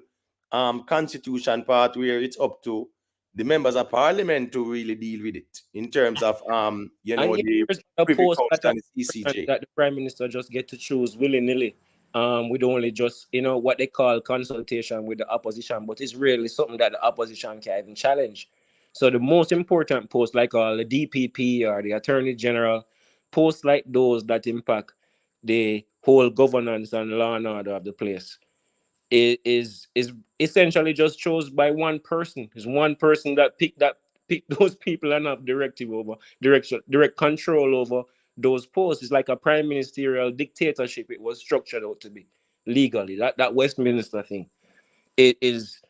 constitution part where it's up to the members of parliament to really deal with it in terms of And the there's a Privy post Council and the CCJ. that the prime minister just get to choose willy-nilly. With only just what they call consultation with the opposition, but it's really something that the opposition can even challenge. So the most important posts, like all the DPP or the Attorney General, posts like those that impact the whole governance and law and order of the place, is essentially just chose by one person. It's one person that picked those people and have direct control over those posts. It's like a prime ministerial dictatorship. It was structured out to be legally. That Westminster thing. It is,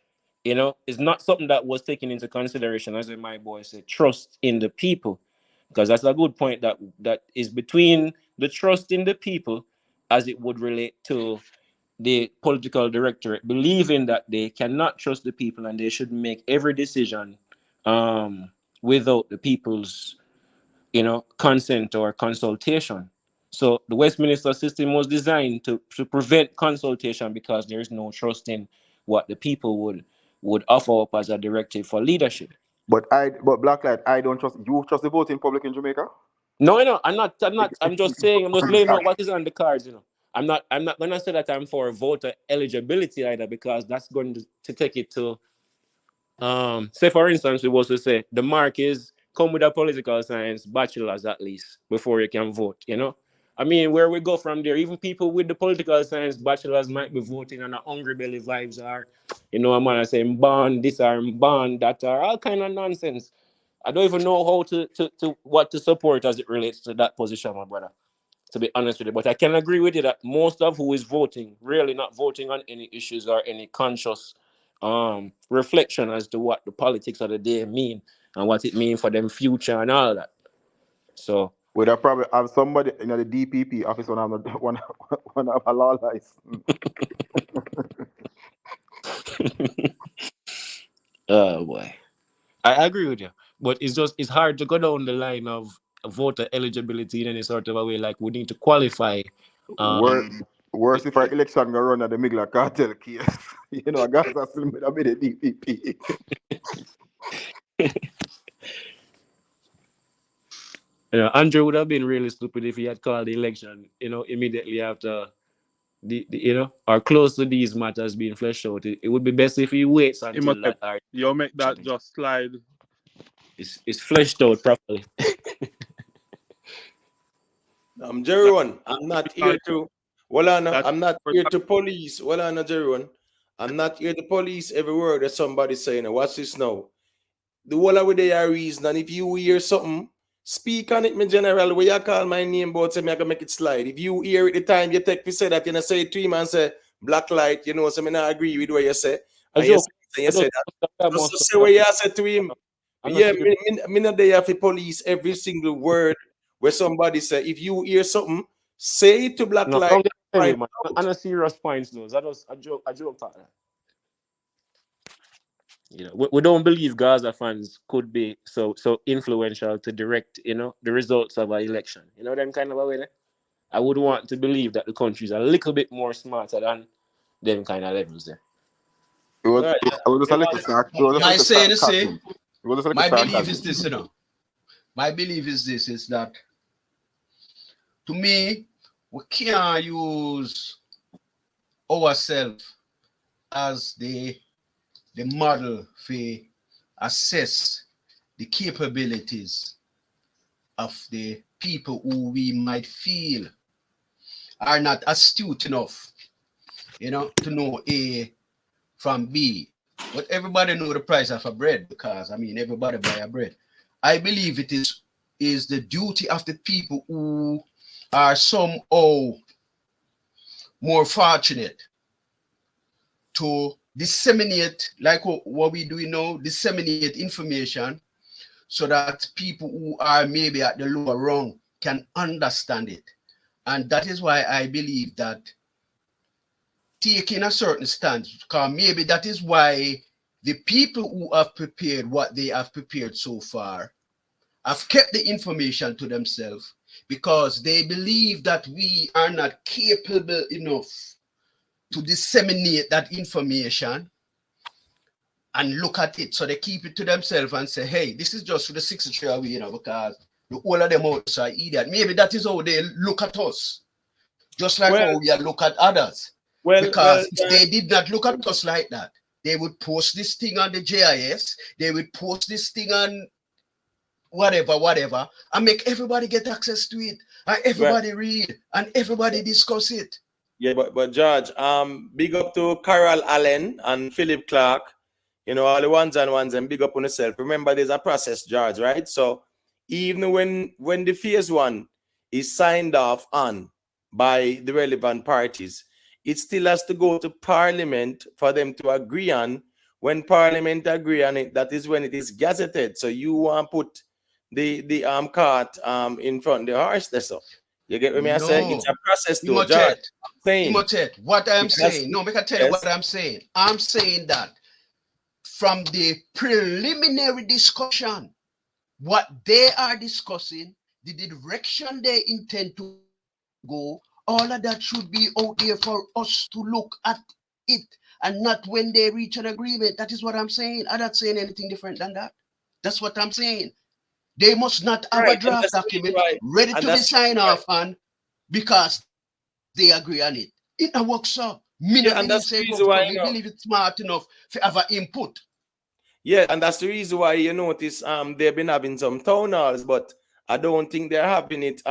it's not something that was taken into consideration, as my boy said, trust in the people. Because that's a good point that is between the trust in the people as it would relate to the political directorate, believing that they cannot trust the people and they should make every decision without the people's consent or consultation. So the Westminster system was designed to prevent consultation because there is no trust in what the people would offer up as a directive for leadership. But Blacklight, I don't trust. You trust the voting public in Jamaica? No, I'm not. I'm just saying. I'm just laying out what is on the cards. I'm not gonna say that I'm for voter eligibility either, because that's going to take it to say for instance we was to say the mark is come with a political science bachelor's at least before you can vote. I mean, where we go from there, even people with the political science bachelor's might be voting on a hungry belly vibes, or a man saying ban this or ban that, or all kind of nonsense. I don't even know how to what to support as it relates to that position, my brother, to be honest with you. But I can agree with you that most of who is voting really not voting on any issues or any conscious reflection as to what the politics of the day mean and what it means for them future and all that. So would I probably have somebody in the DPP office when I'm one of a law license. Oh boy, I agree with you, but it's hard to go down the line of voter eligibility in any sort of a way. Like, we need to qualify. Worse if our election go run at the Migla Kartel case. I got to still a bit of DPP. Andrew would have been really stupid if he had called the election, immediately after or close to these matters being fleshed out. It would be best if he waits until that. You make that just slide. It's fleshed out properly. Jeroen, I'm not here to. I'm not here to police. Jeroen. I'm not here to police every word that somebody's saying. Watch this now. The whole of they are reason, and if you hear something, speak on it, my general. Where you call my name, but say me I can make it slide. If you hear it the time you take me say that, say it to him and say black light, so me not agree with what you say. You say that. Just say what you say to him. Yeah, me not there for police every single word where somebody say. If you hear something, say it to black light. Right. On a serious points, though. That was a joke. Partner. We don't believe Gaza fans could be so influential to direct, the results of an election. Them kind of a way. I would want to believe that the country is a little bit more smarter than them kind of levels there. It was, Right. it was just a little sarcasm. It was just a My little saying is, say, sarcasm. It was just a little my belief is sarcasm. this, you know. My belief is this, is that to me, we can't use ourselves as the model for assess the capabilities of the people who we might feel are not astute enough, you know, to know A from B. But everybody know the price of a bread, because I mean everybody buy a bread. I believe it is the duty of the people who are somehow more fortunate to disseminate, like what we do now, disseminate information so that people who are maybe at the lower rung can understand it. And that is why I believe that taking a certain stance, because maybe that is why the people who have prepared what they have prepared so far have kept the information to themselves, because they believe that we are not capable enough to disseminate that information and look at it. So they keep it to themselves and say, hey, this is just for the 63 away, you know, because the whole of them out are idiot. Maybe that is how they look at us, just like how we look at others. Because if they did not look at us like that, they would post this thing on the JIS, they would post this thing on whatever, and make everybody get access to it, and everybody read, and everybody discuss it. Yeah, but George, big up to Carol Allen and Philip Clark, you know, all the ones and big up on yourself. Remember, there's a process, George, right? So even when the phase one is signed off on by the relevant parties, it still has to go to Parliament for them to agree on. When Parliament agree on it, that is when it is gazetted. So you want to put the cart in front of the horse there, so. You get what I say? It's a process though, George. Imotet, what I'm saying, no, make I tell you what I'm saying. I'm saying that from the preliminary discussion, what they are discussing, the direction they intend to go, all of that should be out there for us to look at it, and not when they reach an agreement. That is what I'm saying. I'm not saying anything different than that. That's what I'm saying. They must not have a draft document ready to be signed off on because they agree on it. It works up. Me not believe say we believe it's smart enough to have an input. Yeah, and that's the reason why you notice they've been having some town halls, but I don't think they're having it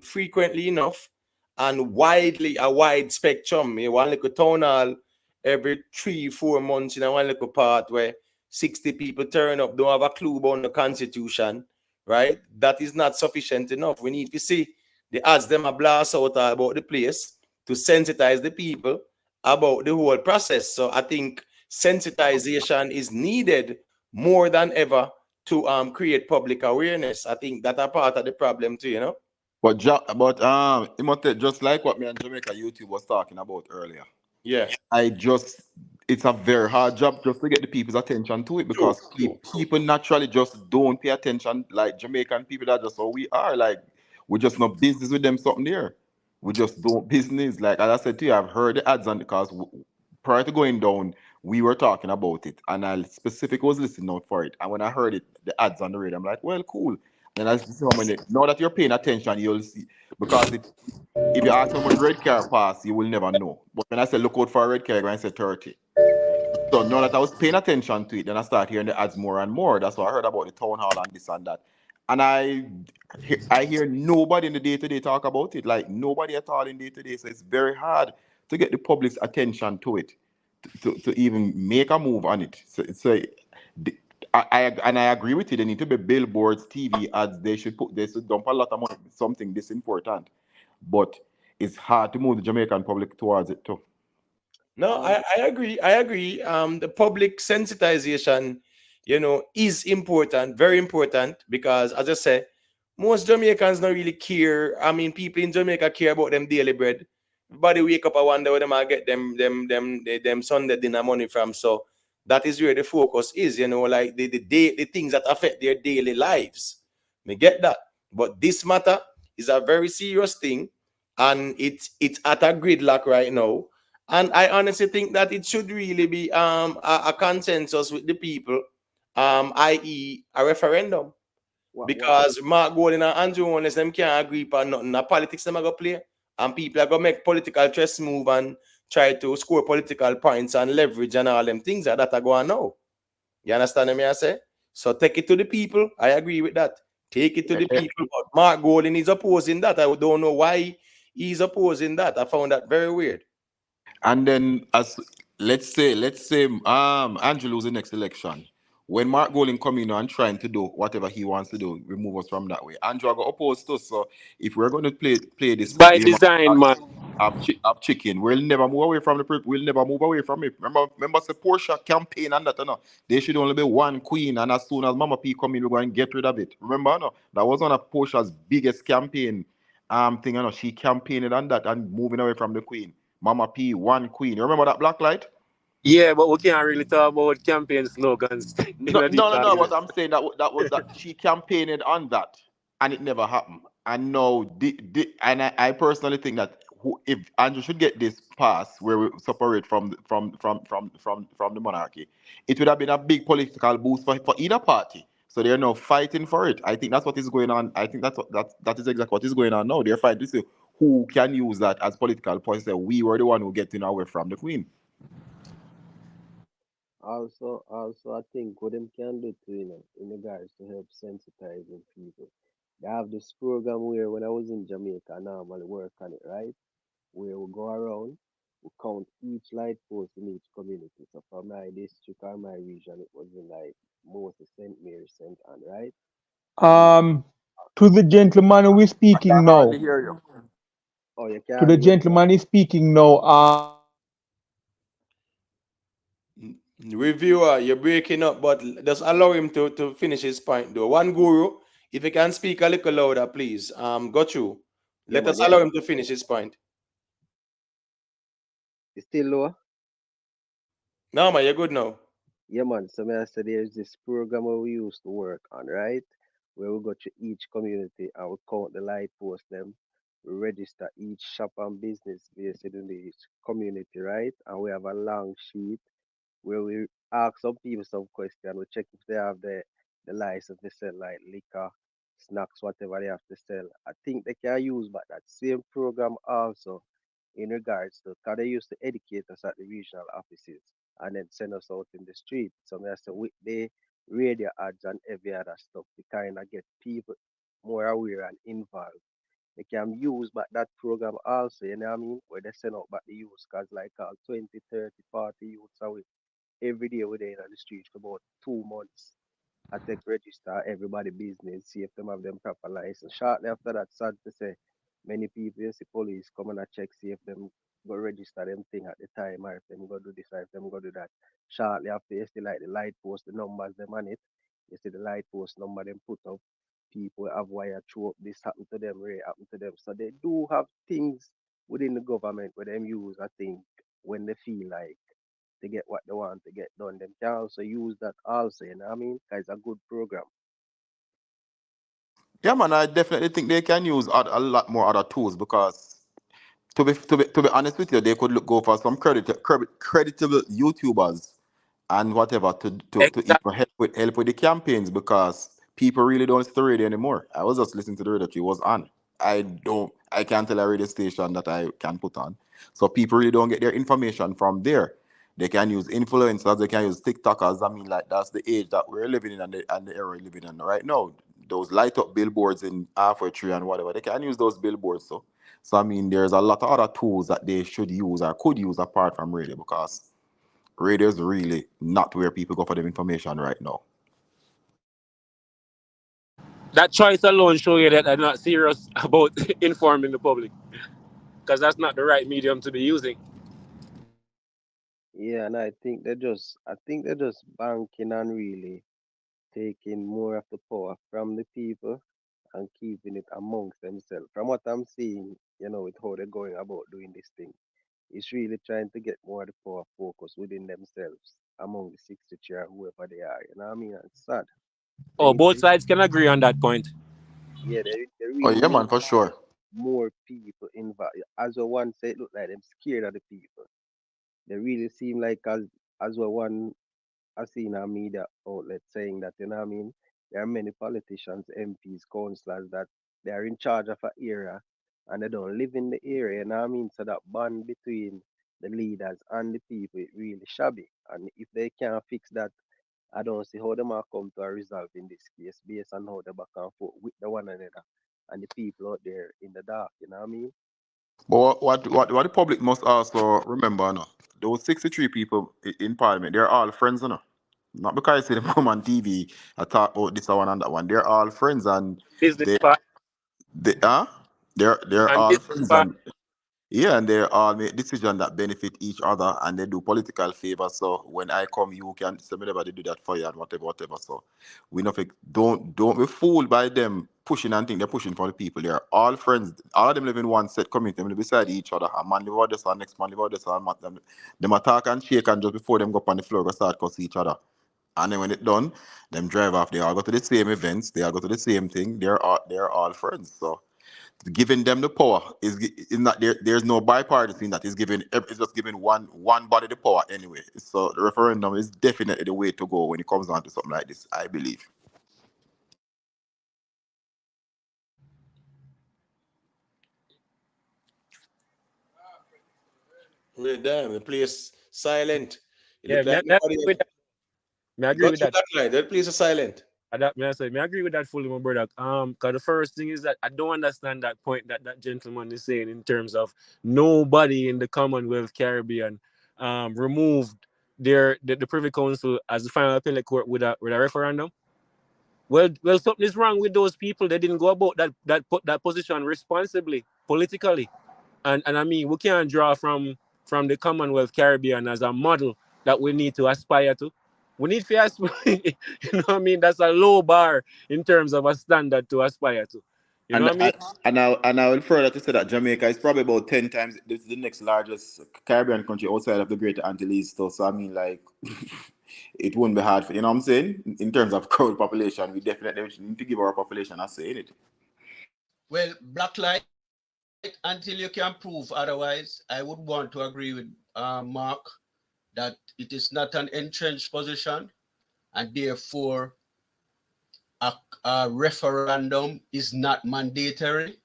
frequently enough and a wide spectrum. You want like a town hall every 3-4 months in a one little part where 60 people turn up, don't have a clue about the constitution, right? That is not sufficient enough. We need to see the ads them a blast out about the place to sensitize the people about the whole process. So I think sensitization is needed more than ever to create public awareness. I think that's a part of the problem too, you know. But Imote, just like what me and Jamaica YouTube was talking about earlier. Yeah. It's a very hard job just to get the people's attention to it, because people naturally just don't pay attention. Like Jamaican people, that's just how we are. Like, we just not business with them something there. We just don't business. Like, as I said to you, I've heard the ads on, because prior to going down, we were talking about it, and I specifically was listening out for it. And when I heard it, the ads on the radio, I'm like, well, cool. And I see now that you're paying attention, you'll see, because if you ask how much red car pass, you will never know. But when I say look out for a red car, I say 30. So now that I was paying attention to it, then I start hearing the ads more and more. That's why I heard about the town hall and this and that. And I hear nobody in the day-to-day talk about it. Like, nobody at all in day-to-day. So it's very hard to get the public's attention to it, to even make a move on it. So I agree with you. There need to be billboards, TV ads. They should dump a lot of money, something this important. But it's hard to move the Jamaican public towards it too. No, I agree. I agree. The public sensitization, you know, is important, very important, because as I say, most Jamaicans don't really care. I mean, people in Jamaica care about them daily bread. Everybody wake up, I wonder where they might get them Sunday dinner money from. So that is where the focus is, you know, like the things that affect their daily lives. Me get that. But this matter is a very serious thing, and it's at a gridlock right now. And I honestly think that it should really be a consensus with the people, i.e. a referendum. What Because Mark Golding and Andrew Holness, them can't agree on nothing. The politics them are going to play. And people are going to make political chess move and try to score political points and leverage and all them things that are going now. You understand me I say? So take it to the people. I agree with that. Take it to the people. But Mark Golding is opposing that. I don't know why he's opposing that. I found that very weird. And then, as let's say Andrew lose the next election. When Mark Golding come in and trying to do whatever he wants to do, remove us from that way. Andrew got opposed to us. So if we're going to play It's this by game design, man. of chicken, we'll never move away from we'll never move away from it. Remember the Porsche campaign and that, no? There should only be one queen, and as soon as Mama P come in, we're going to get rid of it. Remember, no? That was one of Porsche's biggest campaign thing, she campaigned on that and moving away from the queen. Mama P, one queen. You remember that black light? Yeah, but we can't really talk about campaign slogans in a deep talk. But I'm saying that she campaigned on that, and it never happened. And no, and I personally think that if Andrew should get this pass where we separate from the monarchy, it would have been a big political boost for either party. So they're now fighting for it. I think that's what is going on. I think that is exactly what is going on now. They're fighting to see who can use that as political points. That we were the one who getting away from the queen. Also, I think what them can do to, in regards to help sensitizing people. They have this program where when I was in Jamaica, I normally work on it, right? Where we go around, we count each light post in each community. So for my district or my region, it was in like Moses, St. Mary, St. Anne, right? And To the gentleman who is I can speaking hardly now. hear you. oh, you To can't the hear me? gentleman is speaking now. Reviewer, you're breaking up, but just allow him to finish his point though. One guru, if you can speak a little louder, please. Got you. Yeah, Let man. us Yeah, allow him to finish his point. it's still low. No, man, you're good now. Yeah, man. So may I say there's this program where we used to work on, right? Where we go to each community and we count the light posts them. We register each shop and business based in each community, right? And we have a long sheet where we ask some people some question. We check if they have the license to sell like liquor, snacks, whatever they have to sell. I think they can use but that same program also in regards to because they used to educate us at the regional offices and then send us out in the street. So I say with the radio ads and every other stuff to kind of get people more aware and involved. They can use but that program also, you know what I mean? Where they send out back the youths because like 20, 30, 40 youths away every day we're there in the street for about 2 months. I take register everybody business, see if them have them proper license. Shortly after that, sad to say, many people you see police come and check, see if them go register them thing at the time, or if them go do this, or if them go do that. Shortly after, you see like the light post, the numbers them on it. You see the light post number them put up. People have wire throw up, this happened to them, Ray happened to them. So they do have things within the government where them use, I think, when they feel like to get what they want to get done. Them can also use that also, you know what I mean? 'Cause it's a good program. Yeah, man, I definitely think they can use a lot more other tools because to be honest with you, they could go for some creditable YouTubers and whatever to even help with the campaigns because people really don't listen to radio anymore. I was just listening to the radio that was on. I can't tell a radio station that I can put on. So people really don't get their information from there. They can use influencers, they can use TikTokers. I mean, like that's the age that we're living in and the era we're living in right now. Those light up billboards in halfway tree and whatever, they can use those billboards. So I mean, there's a lot of other tools that they should use or could use apart from radio because radio is really not where people go for their information right now. That choice alone show you that they're not serious about informing the public, because that's not the right medium to be using. Yeah, and I think they're just banking on really taking more of the power from the people and keeping it amongst themselves. From what I'm seeing, with how they're going about doing this thing, it's really trying to get more of the power focus within themselves among the 63 or whoever they are. You know what I mean? And it's sad. Oh, They, both they sides can agree on that point. yeah, they Oh really yeah, man, need for sure. more people involved. As a one say, it look like them scared of the people. They really seem like as well one I seen a media outlet saying that, you know what I mean? There are many politicians, MPs, councillors that they are in charge of an area and they don't live in the area, you know what I mean? So that bond between the leaders and the people is really shabby. And if they can't fix that, I don't see how they might come to a result in this case based on how they back and forth with the one another and the people out there in the dark, you know what I mean? But what the public must also remember, no, those 63 people in Parliament, they're all friends, no. Not because I see them come on TV and talk about this one and that one. They're all friends and Business they part they they're and all business friends part. and yeah, and they all make decisions that benefit each other and they do political favor. So when I come, you can somebody do that for you and whatever. So we know don't be fooled by them pushing and think they're pushing for the people. They're all friends. All of them live in one set community. They live beside each other. A man live over this and next man live over this and them attack and shake and just before them go up on the floor go start cuss each other. And then when it's done, them drive off. They all go to the same events. They all go to the same thing. They're all friends. So giving them the power is not there. There's no bipartisan that is giving. It's just giving one body the power anyway. So the referendum is definitely the way to go when it comes down to something like this. I believe. We're damn the place silent. It Yeah, look like me nobody agree with that. Me agree got with through that. that line. That place is silent. Me agree with that fully, my brother. Cause the first thing is that I don't understand that point that gentleman is saying in terms of nobody in the Commonwealth Caribbean removed the Privy Council as the final appellate court with a referendum. Well, something is wrong with those people. They didn't go about that position responsibly politically, and I mean we can't draw from the Commonwealth Caribbean as a model that we need to aspire to. We need to aspire, you know what I mean? That's a low bar in terms of a standard to aspire to. You know And what I mean? I will further to say that Jamaica is probably about 10 times this is the next largest Caribbean country outside of the Greater Antilles. So I mean like it wouldn't be hard for you know what I'm saying in terms of crowd population. We definitely need to give our population a say in it. Well, Blacklight, until you can prove otherwise, I would want to agree with Mark that it is not an entrenched position and therefore a referendum is not mandatory.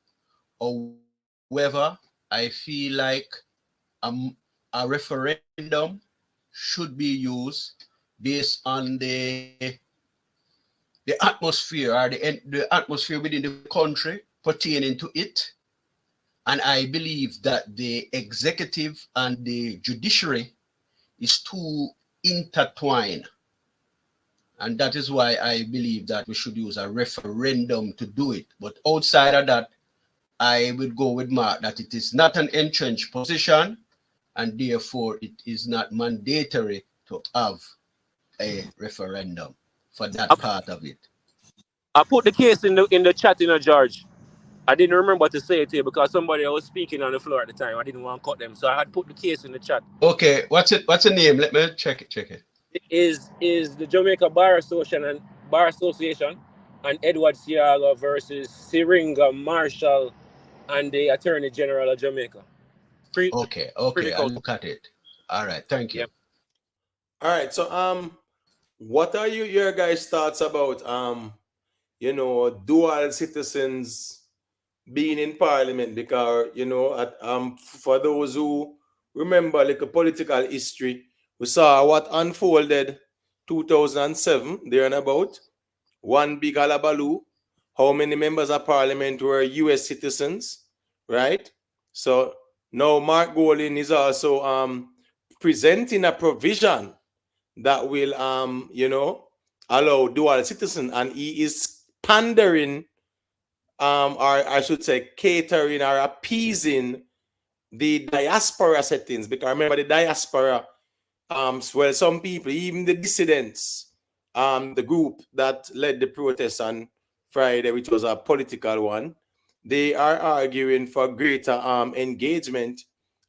However, I feel like a referendum should be used based on the atmosphere or the atmosphere within the country pertaining to it. And I believe that the executive and the judiciary is too intertwined. And that is why I believe that we should use a referendum to do it. But outside of that, I would go with Mark that it is not an entrenched position and therefore it is not mandatory to have a referendum for that part of it. I put the case in the chat, George. I didn't remember to say it here because somebody was speaking on the floor at the time. I didn't want to cut them, so I had put the case in the chat. Okay, what's the name? Let me check it. It is the Jamaica Bar Association and Edward Siaga versus Syringa Marshall and the Attorney General of Jamaica. Okay, I'll look at it. All right, thank you. Yeah. All right. So what are your guys' thoughts about dual citizens being in parliament? Because for those who remember like a political history, we saw what unfolded 2007 there and about one big alabaloo. How many members of parliament were US citizens, right? So now Mark Golding is also presenting a provision that will allow dual citizen, and he is pandering or I should say catering or appeasing the diaspora settings, because remember the diaspora well, some people, even the dissidents, the group that led the protest on Friday, which was a political one, they are arguing for greater engagement,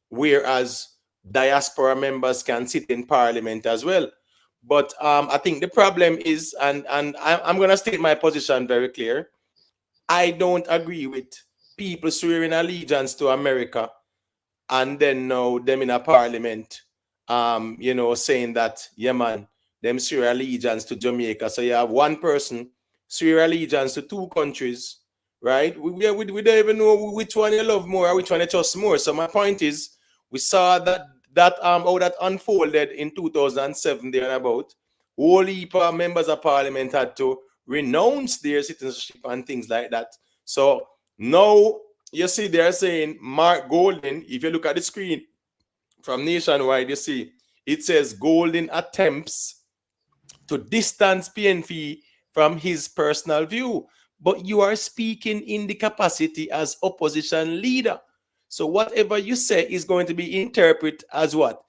whereas diaspora members can sit in parliament as well. But I think the problem is, and I'm going to state my position very clear. I don't agree with people swearing allegiance to America and then now them in a parliament saying that, yeah, man, them swear allegiance to Jamaica. So you have one person swear allegiance to two countries, right? We don't even know which one you love more or which one you trust more. So my point is, we saw that how that unfolded in 2007 there and about. Whole heap of members of parliament had to renounce their citizenship and things like that. So now you see they're saying Mark Golden, if you look at the screen from Nationwide, you see it says Golden attempts to distance PNP from his personal view. But you are speaking in the capacity as opposition leader. So whatever you say is going to be interpreted as what?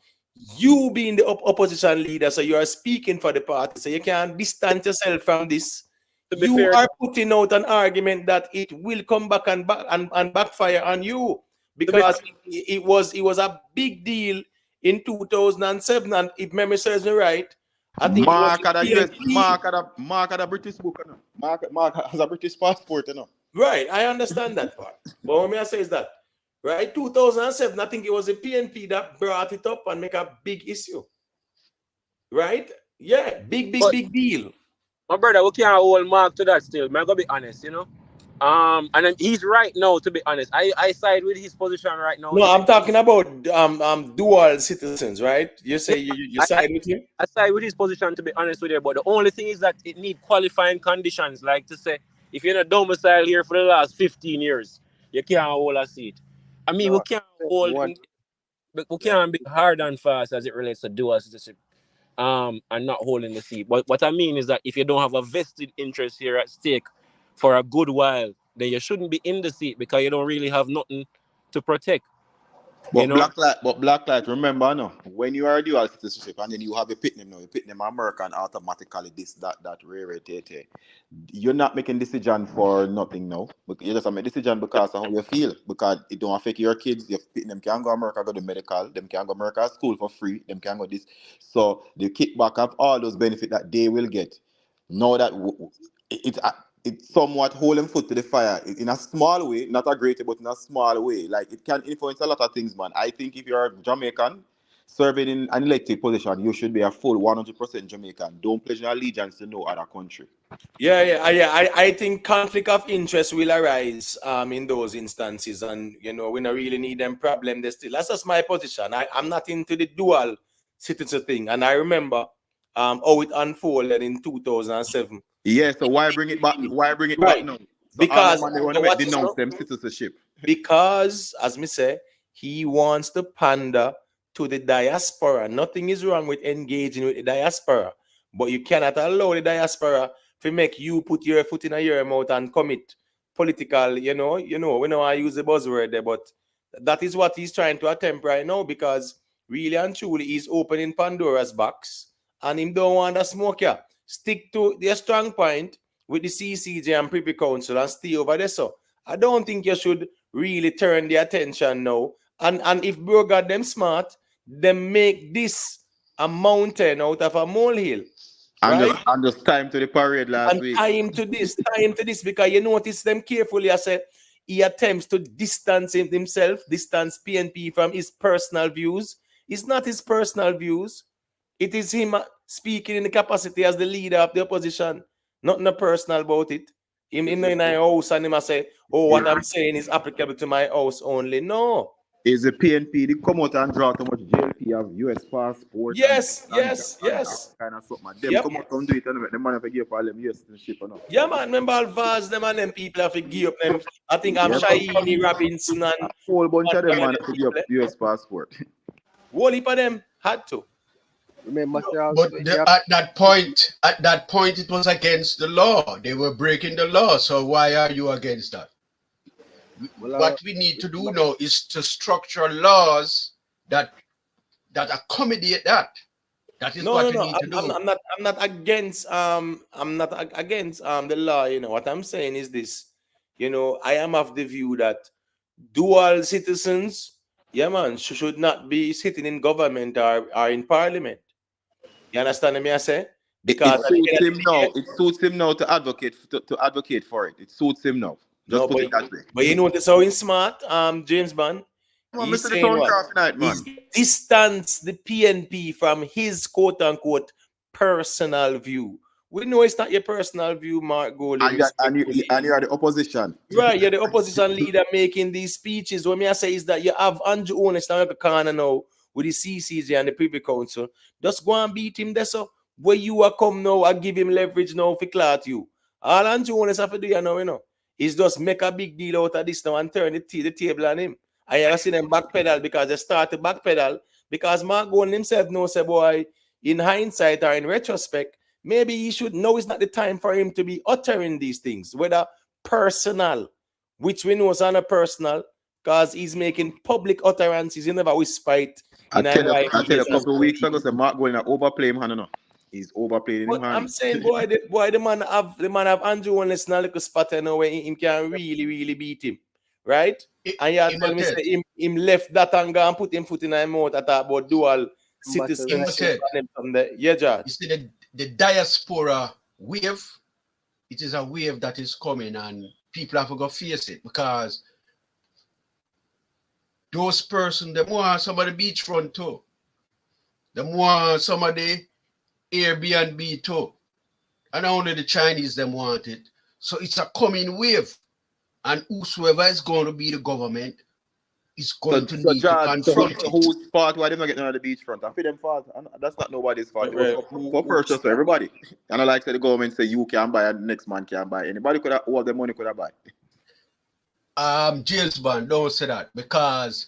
You being the opposition leader, so you are speaking for the party, so you can't distance yourself from this. You are putting out an argument that it will come back and backfire on you, because it was a big deal in 2007, and if memory serves me right, I think Mark it was had a US, Mark had a British book, you know. Mark has a British passport, you know. Right, I understand that part. But what I say is that, right, 2007, I think it was the PNP that brought it up and make a big issue. Right? Yeah, big deal. My brother, we can't hold Mark to that still. I'm gonna be honest, you know. And then he's right now, to be honest. I side with his position right now. No, I'm talking about dual citizens, right? You say you side with him? I side with his position, to be honest with you. But the only thing is that it need qualifying conditions, like to say, if you're in a domicile here for the last 15 years, you can't hold a seat. I mean, we can't hold, we can't be hard and fast as it relates to dual citizenship. And not holding the seat. But what I mean is that if you don't have a vested interest here at stake for a good while, then you shouldn't be in the seat, because you don't really have nothing to protect. But black light, remember, no, when you are a dual citizenship and then you have a pit name now, you pit name American automatically this, that, rare, you're not making decision for nothing now. You just make decision because of how you feel. Because it don't affect your kids. Your pit them can go America, go to medical, them can go America school for free, them can go this. So the kickback of all those benefits that they will get. Now that it's somewhat holding foot to the fire in a small way, not a great way, but in a small way. Like, it can influence a lot of things, man. I think if you're Jamaican, serving in an elected position, you should be a full 100% Jamaican. Don't pledge your allegiance to no other country. I think conflict of interest will arise in those instances, and we don't really need them problem. That's just my position. I'm not into the dual citizen thing, and I remember how it unfolded in 2007. Yeah, so why bring it back? Why bring it back now? So because they want to denounce them citizenship. Because, as me say, he wants to pander to the diaspora. Nothing is wrong with engaging with the diaspora, but you cannot allow the diaspora to make you put your foot in your mouth and commit political. We know I use the buzzword there, but that is what he's trying to attempt right now, because really and truly he's opening Pandora's box, and him don't want to smoke ya. Stick to their strong point with the CCJ and Privy Council and stay over there. So I don't think you should really turn the attention now. And if bro got them smart, then make this a mountain out of a molehill. Right? And just time to the parade last week. Time to this, because you notice them carefully. I said he attempts to distance himself, distance PNP from his personal views. It's not his personal views. It is him speaking in the capacity as the leader of the opposition. Nothing personal about it. Him in a house and him say, oh, what I'm saying is applicable to my house only. No. Is the PNP they come out and draw too much JLP of US passport? Yes. Kind of something. Them come out and do it and make them man have to give all them US citizenship or not. Yeah, man. Remember all Vybz, them and them people have to give up them. I think I'm Shahini, Robinson, and a whole bunch of them man have to give up US passport. Whole heap of them had to. Remember, but at that point, it was against the law. They were breaking the law. So why are you against that? What we need to do now is to structure laws that accommodate that. That is what we need to do. I'm not against the law. What I'm saying is this. I am of the view that dual citizens, should not be sitting in government or in parliament. You understand me? I say, because it suits him now to advocate for it. It suits him now. Just put it that way. But you notice how he's smart, James Bond. He's saying what? He's distance the PNP from his quote-unquote personal view. We know it's not your personal view, Mark Golden. And you are the opposition. Right, you're the opposition leader making these speeches. What I say is that you have Andrew Honest now now with the CCJ and the Privy Council. Just go and beat him there, so where you are come now and give him leverage now for clout you. All Andrew Honest have to do is just make a big deal out of this now and turn the table on him. And you see them backpedal because they start to backpedal because Mark Golden himself knows, say, boy, in hindsight or in retrospect, maybe he should know it's not the time for him to be uttering these things, whether personal, which we know is not personal, because he's making public utterances. He never whisper it. I tell you a couple of weeks ago, Mark going to overplay him, no. He's overplaying him. I'm saying, the man have Andrew Honest in a little spot where he can really beat him. Right? And you tell me say him left that and go and put him foot in his mouth at about dual citizenship. Yeah, George. You see the diaspora wave, it is a wave that is coming and people have to go face it because those persons, they want some of the beachfront too. They want some of the Airbnb too. And only the Chinese them want it. So it's a coming wave. And whosoever is going to be the government is going to need to confront it. Whose fault why they not getting on the beachfront? I feel them fault. That's not nobody's fault. For purchase for everybody. And I like the government say you can buy and the next man can buy. Anybody could have all the money could have buy. James Bond, don't say that because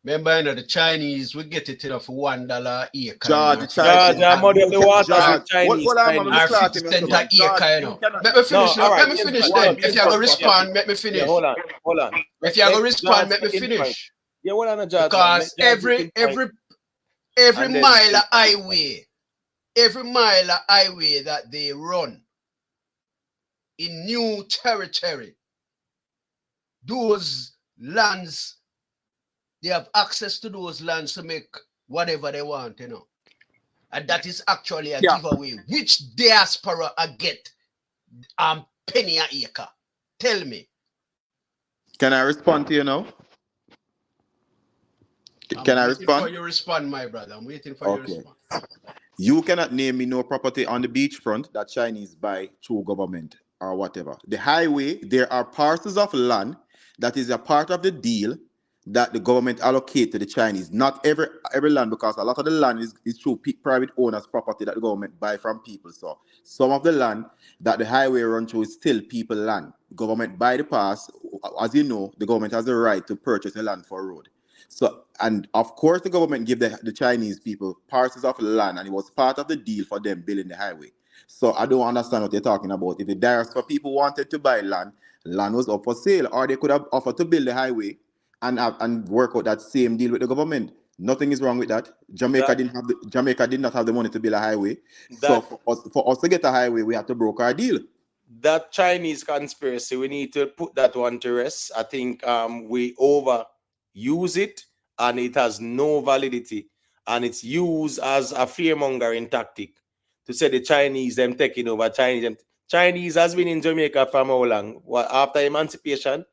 remember the Chinese we get it for $1 acre. George, I'm out of the water. Chinese. Or 50 cents an acre, Let me finish. Let me finish then. If you have to respond, let me finish. Hold on. If you have to respond, let me finish. Yeah, hold on, George. Because every mile of highway, that they run in new territory, those lands, they have access to those lands to make whatever they want, And that is actually a giveaway. Which diaspora get penny an acre? Tell me. Can I respond to you now? Can I respond? For you respond, my brother. I'm waiting for your response. You cannot name me no property on the beachfront that Chinese buy through government or whatever. The highway, there are parcels of land that is a part of the deal that the government allocate to the Chinese. Not every land, because a lot of the land is through private owners' property that the government buy from people. So some of the land that the highway run through is still people land. Government buy the pass. As you know, the government has the right to purchase the land for a road. So, and of course, the government give the Chinese people parcels of land, and it was part of the deal for them building the highway. So I don't understand what you're talking about. If the diaspora people wanted to buy land was up for sale, or they could have offered to build the highway and work out that same deal with the government. Nothing is wrong with that. Jamaica did not have the money to build a highway. So for us to get a highway, we have to broker a deal. That Chinese conspiracy, we need to put that one to rest. I think we overuse it and it has no validity, and it's used as a fear-mongering tactic to say the Chinese them taking over. Chinese has been in Jamaica for how long? After emancipation,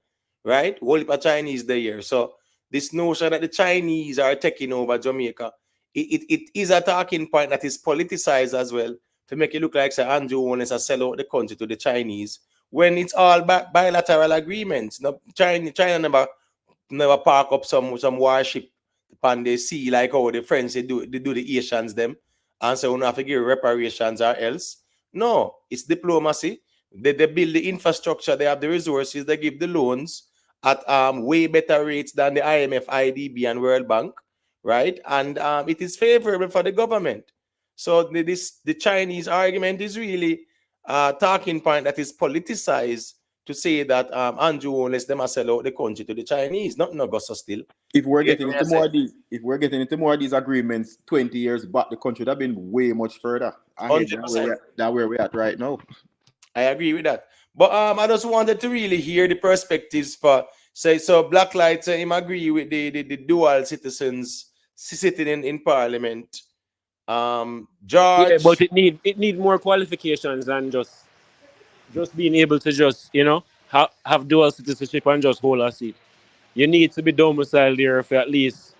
right? Whole heap of Chinese there here. So this notion that the Chinese are taking over Jamaica, it is a talking point that is politicized as well to make it look like say Andrew wants to sell out the country to the Chinese when it's all bilateral agreements. No, China never park up some warship upon the sea like how the French they do the Asians them, and so we don't have to give reparations or else. No, it's diplomacy. They build the infrastructure, they have the resources, they give the loans at way better rates than the IMF, IDB, and World Bank, right? And it is favorable for the government. So the Chinese argument is really a talking point that is politicized to say that Andrew won't them sell out the country to the Chinese, not in Augusta still. If we're getting into more of these agreements 20 years back, the country would have been way much further ahead than where we're at right now. I agree with that. But I just wanted to really hear the perspectives for so Blacklight him agree with the dual citizens sitting in parliament. George, yeah, but it need more qualifications than just being able to just have dual citizenship and just hold a seat. you need to be domiciled there for at least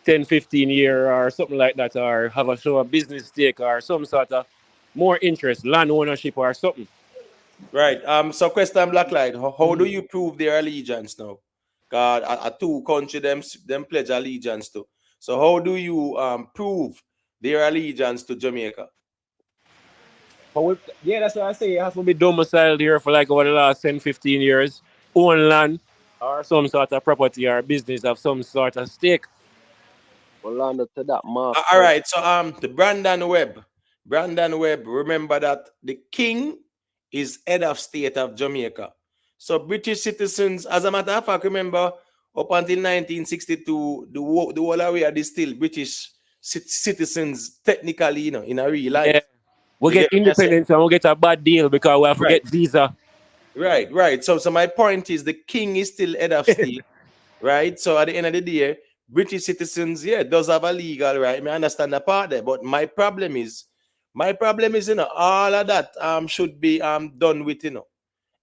10, 15 years or something like that, or have a show a business stake or some sort of more interest, land ownership or something. Right. So question Blacklight, how do you prove their allegiance now? God, a two country them pledge allegiance to. So how do you prove their allegiance to Jamaica? Yeah, that's what I say. You have to be domiciled here for like over the last 10, 15 years, own land or some sort of property or business of some sort of stake. Hold on to that mark. All right. So the Brandon Webb, remember that the king is head of state of Jamaica. So British citizens, as a matter of fact, remember up until 1962, the whole area is still British citizens technically, you know, in a real life. Yeah. We You get get what I say? independence and we get a bad deal because we have to Right. get visa. Right. So my point is the king is still head of state, right? So at the end of the day, British citizens, yeah, does have a legal right. I understand the part there, but my problem is, you know, all of that should be done with, you know,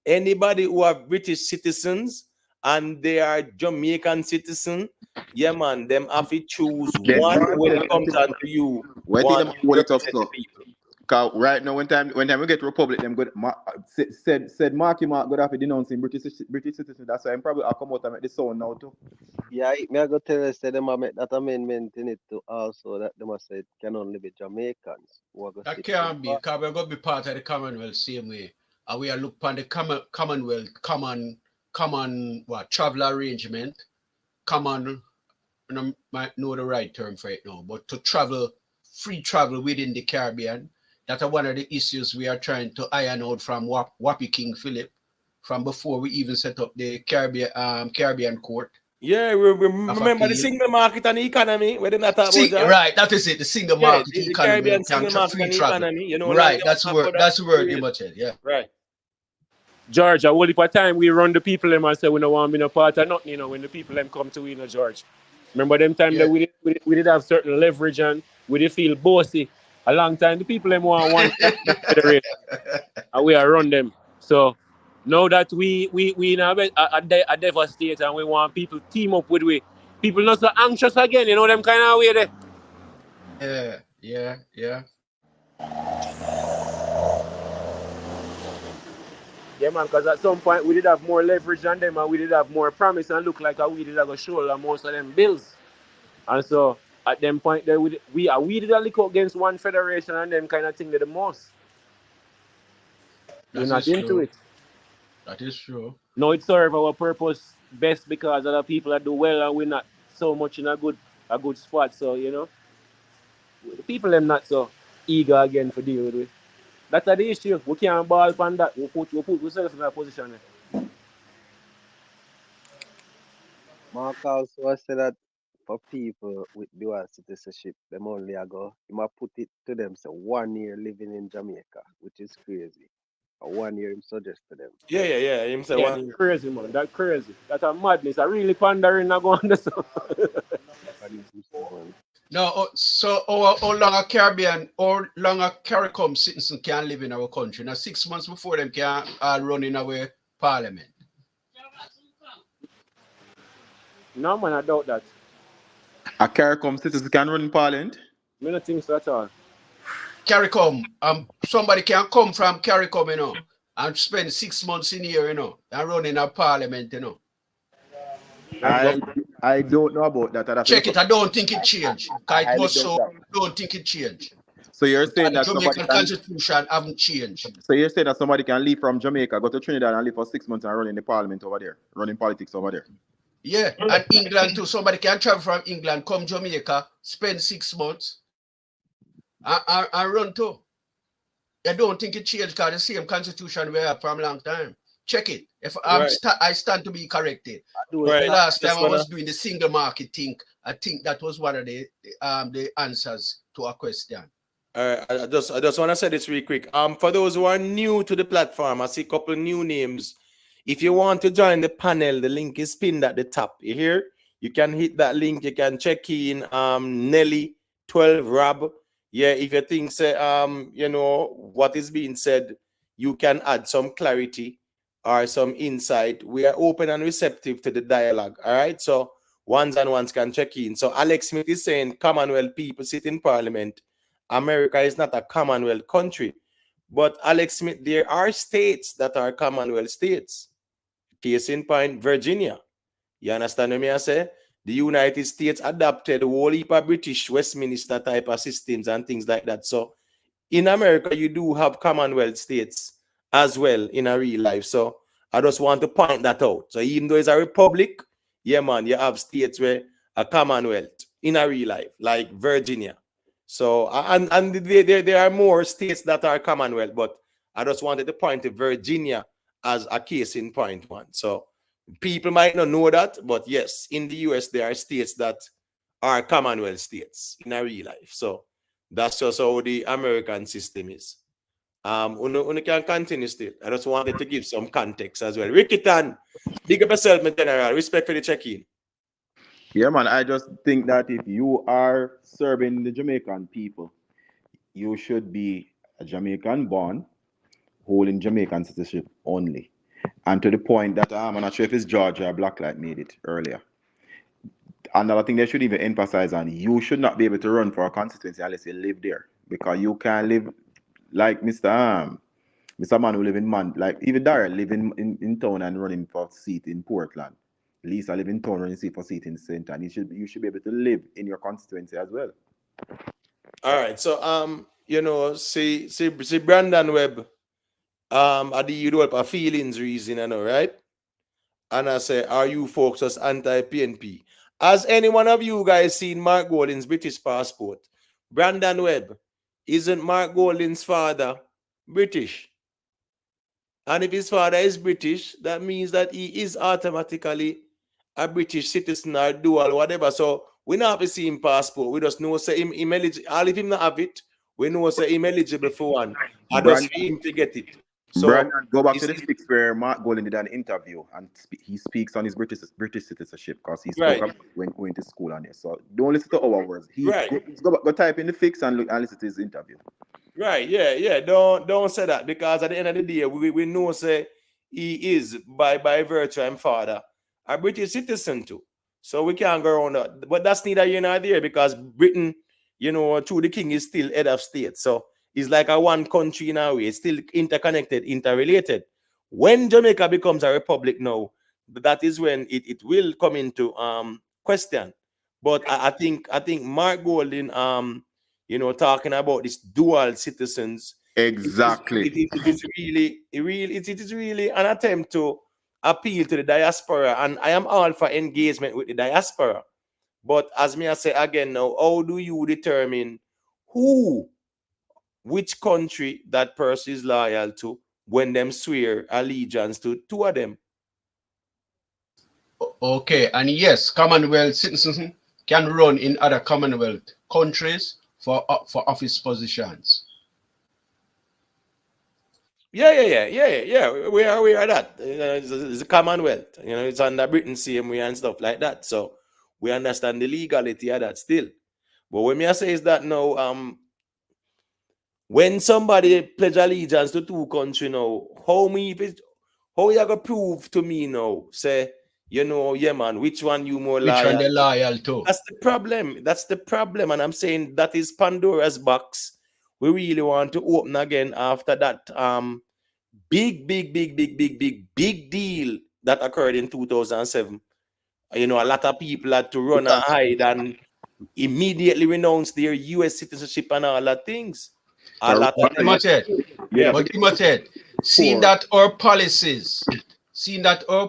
anybody who have British citizens and they are Jamaican citizen, yeah man, them have to choose Then one when it comes down to you, wait till one them hold it up represent the so. people. Cause right now, when time we get Republic, them good. Said Marky Mark good after denouncing British citizens. That's why I'm probably I come out and make the sound now too. Yeah, me I go tell you, say them a make that amendment in it to also that them a say it can only be Jamaicans who are go That sit can't be, because we're going to be part of the Commonwealth same way. And we are look upon the Commonwealth, common what, travel arrangement, common, and I might know the right term for it now, but to travel, free travel within the Caribbean, that are one of the issues we are trying to iron out from Wappy King Philip, from before we even set up the Caribbean court. Yeah, we remember the single market and economy. Where them not talk about that? Right, that is it. The single market the economy, Caribbean single market free and travel. economy. You know, Right, that's the word. That's the word they much said. Yeah. Right. George, a whole heap of time we run the people them and say we don't want to be no part of nothing, you know, when the people them come to we, you know, George. Remember them time that we did have certain leverage and we did feel bossy. A long time the people them want one federation and we are run them. So now that we in a devastate and we want people team up with we, people not so anxious again, you know them kind of way there. Yeah. Yeah, man, because at some point we did have more leverage than them and we did have more promise and look like we did have a shoulder most of them bills. And so at them point there we did a look against one federation and them kind of thing the most. We're not into it. That is true. No, it serve our purpose best because other people that do well and we're not so much in a good spot. So, you know, the people them not so eager again for deal with it. That's the issue. We can't ball upon that. We put ourselves in that position. Mark also said that for people with dual citizenship, them only go, you might put it to them, so 1 year living in Jamaica, which is crazy. A 1 year him suggest to them. Yeah. Him say one. That's crazy, man. That's crazy. That's a madness. I really pondering not going this. No, so how long a Caribbean or long a CARICOM citizen can live in our country? Now 6 months before them can run in our parliament. No, man, I doubt that. A CARICOM citizens can run in parliament? I don't think so at all. CARICOM, somebody can come from CARICOM, you know, and spend 6 months in here, you know, and run in a parliament, you know. I don't know about that. Check it. I don't think it changed. It was so. Don't think it changed. So you're saying that Jamaican constitution haven't changed. So you're saying that somebody can leave from Jamaica, go to Trinidad and live for 6 months and run in the parliament over there, running politics over there. Yeah, and England too. Somebody can travel from England, come Jamaica, spend 6 months, and run too. I don't think it changed because the same constitution we have from a long time. Check it. If I stand to be corrected. The last time I was doing the single market thing, I think that was one of the answers to a question. I just want to say this real quick. For those who are new to the platform, I see a couple new names. If you want to join the panel, the link is pinned at the top. You hear? You can hit that link. You can check in Nelly 12 Rob. Yeah, if you think say you know what is being said, you can add some clarity or some insight, we are open and receptive to the dialogue. All right. So ones and ones can check in. So Alex Smith is saying Commonwealth people sit in Parliament. America is not a Commonwealth country. But Alex Smith, there are states that are Commonwealth states. Case in point, Virginia. You understand what I say? The United States adopted a whole heap of British Westminster type of systems and things like that. So in America, you do have Commonwealth states as well in a real life. So I just want to point that out. So even though it's a republic, yeah, man, you have states where a Commonwealth in a real life, like Virginia. So and there are more states that are Commonwealth, but I just wanted to point to Virginia as a case in point one. So people might not know that, but yes, in the US there are states that are Commonwealth states in a real life. So that's just how the American system is. Uno can continue still. I just wanted to give some context as well. Ricky Tan, big up yourself, my general. Respect for the check-in. Yeah, man. I just think that if you are serving the Jamaican people, you should be a Jamaican born, holding Jamaican citizenship only. And to the point that I'm not sure if it's Georgia or Blacklight made it earlier. Another thing they should even emphasize on, you should not be able to run for a constituency unless you live there. Because you can't live like Mr. Man who live in like even Darrell live in town and running for seat in Portland. Lisa live in town running for seat in St. Anne. You should be able to live in your constituency as well. All right. So see Brandon Webb at the Europe feelings reason, I know, right? And I say, are you folks just anti-PNP? Has any one of you guys seen Mark Golding's British passport? Brandon Webb, isn't Mark Golding's father British? And if his father is British, that means that he is automatically a British citizen or dual, whatever. So we not have to see him passport. We just know say him eligible. All if him not have it, we know say him eligible for one. I just for him to get it. So Brandon, go back to the sticks where Mark Golding did an interview and he speaks on his British citizenship because he spoke about when going to school on it. So don't listen to our words. Go type in the fix and look and listen to his interview. Right, yeah. Don't say that because at the end of the day, we know say he is by virtue of father a British citizen too. So we can't go around that. But that's neither here nor there because Britain, through the king is still head of state. So it's like a one country in a way. It's still interconnected, interrelated. When Jamaica becomes a republic now, that is when it will come into question. But I think Mark Golding talking about these dual citizens. Exactly. It is really an attempt to appeal to the diaspora, and I am all for engagement with the diaspora. But as me I say again now, how do you determine which country that person is loyal to when them swear allegiance to two of them? Okay, and yes, Commonwealth citizens can run in other Commonwealth countries for office positions. Yeah. We are that. It's a Commonwealth. It's under Britain same way and stuff like that. So we understand the legality of that still. But what I say is that now, when somebody pledge allegiance to two countries now, how you gonna prove to me now? Say, yeah, man, which one you more loyal? Which one they loyal to? That's the problem. And I'm saying that is Pandora's box. We really want to open again after that big deal that occurred in 2007. A lot of people had to run and hide and immediately renounce their U.S. citizenship and all that things. Seeing that our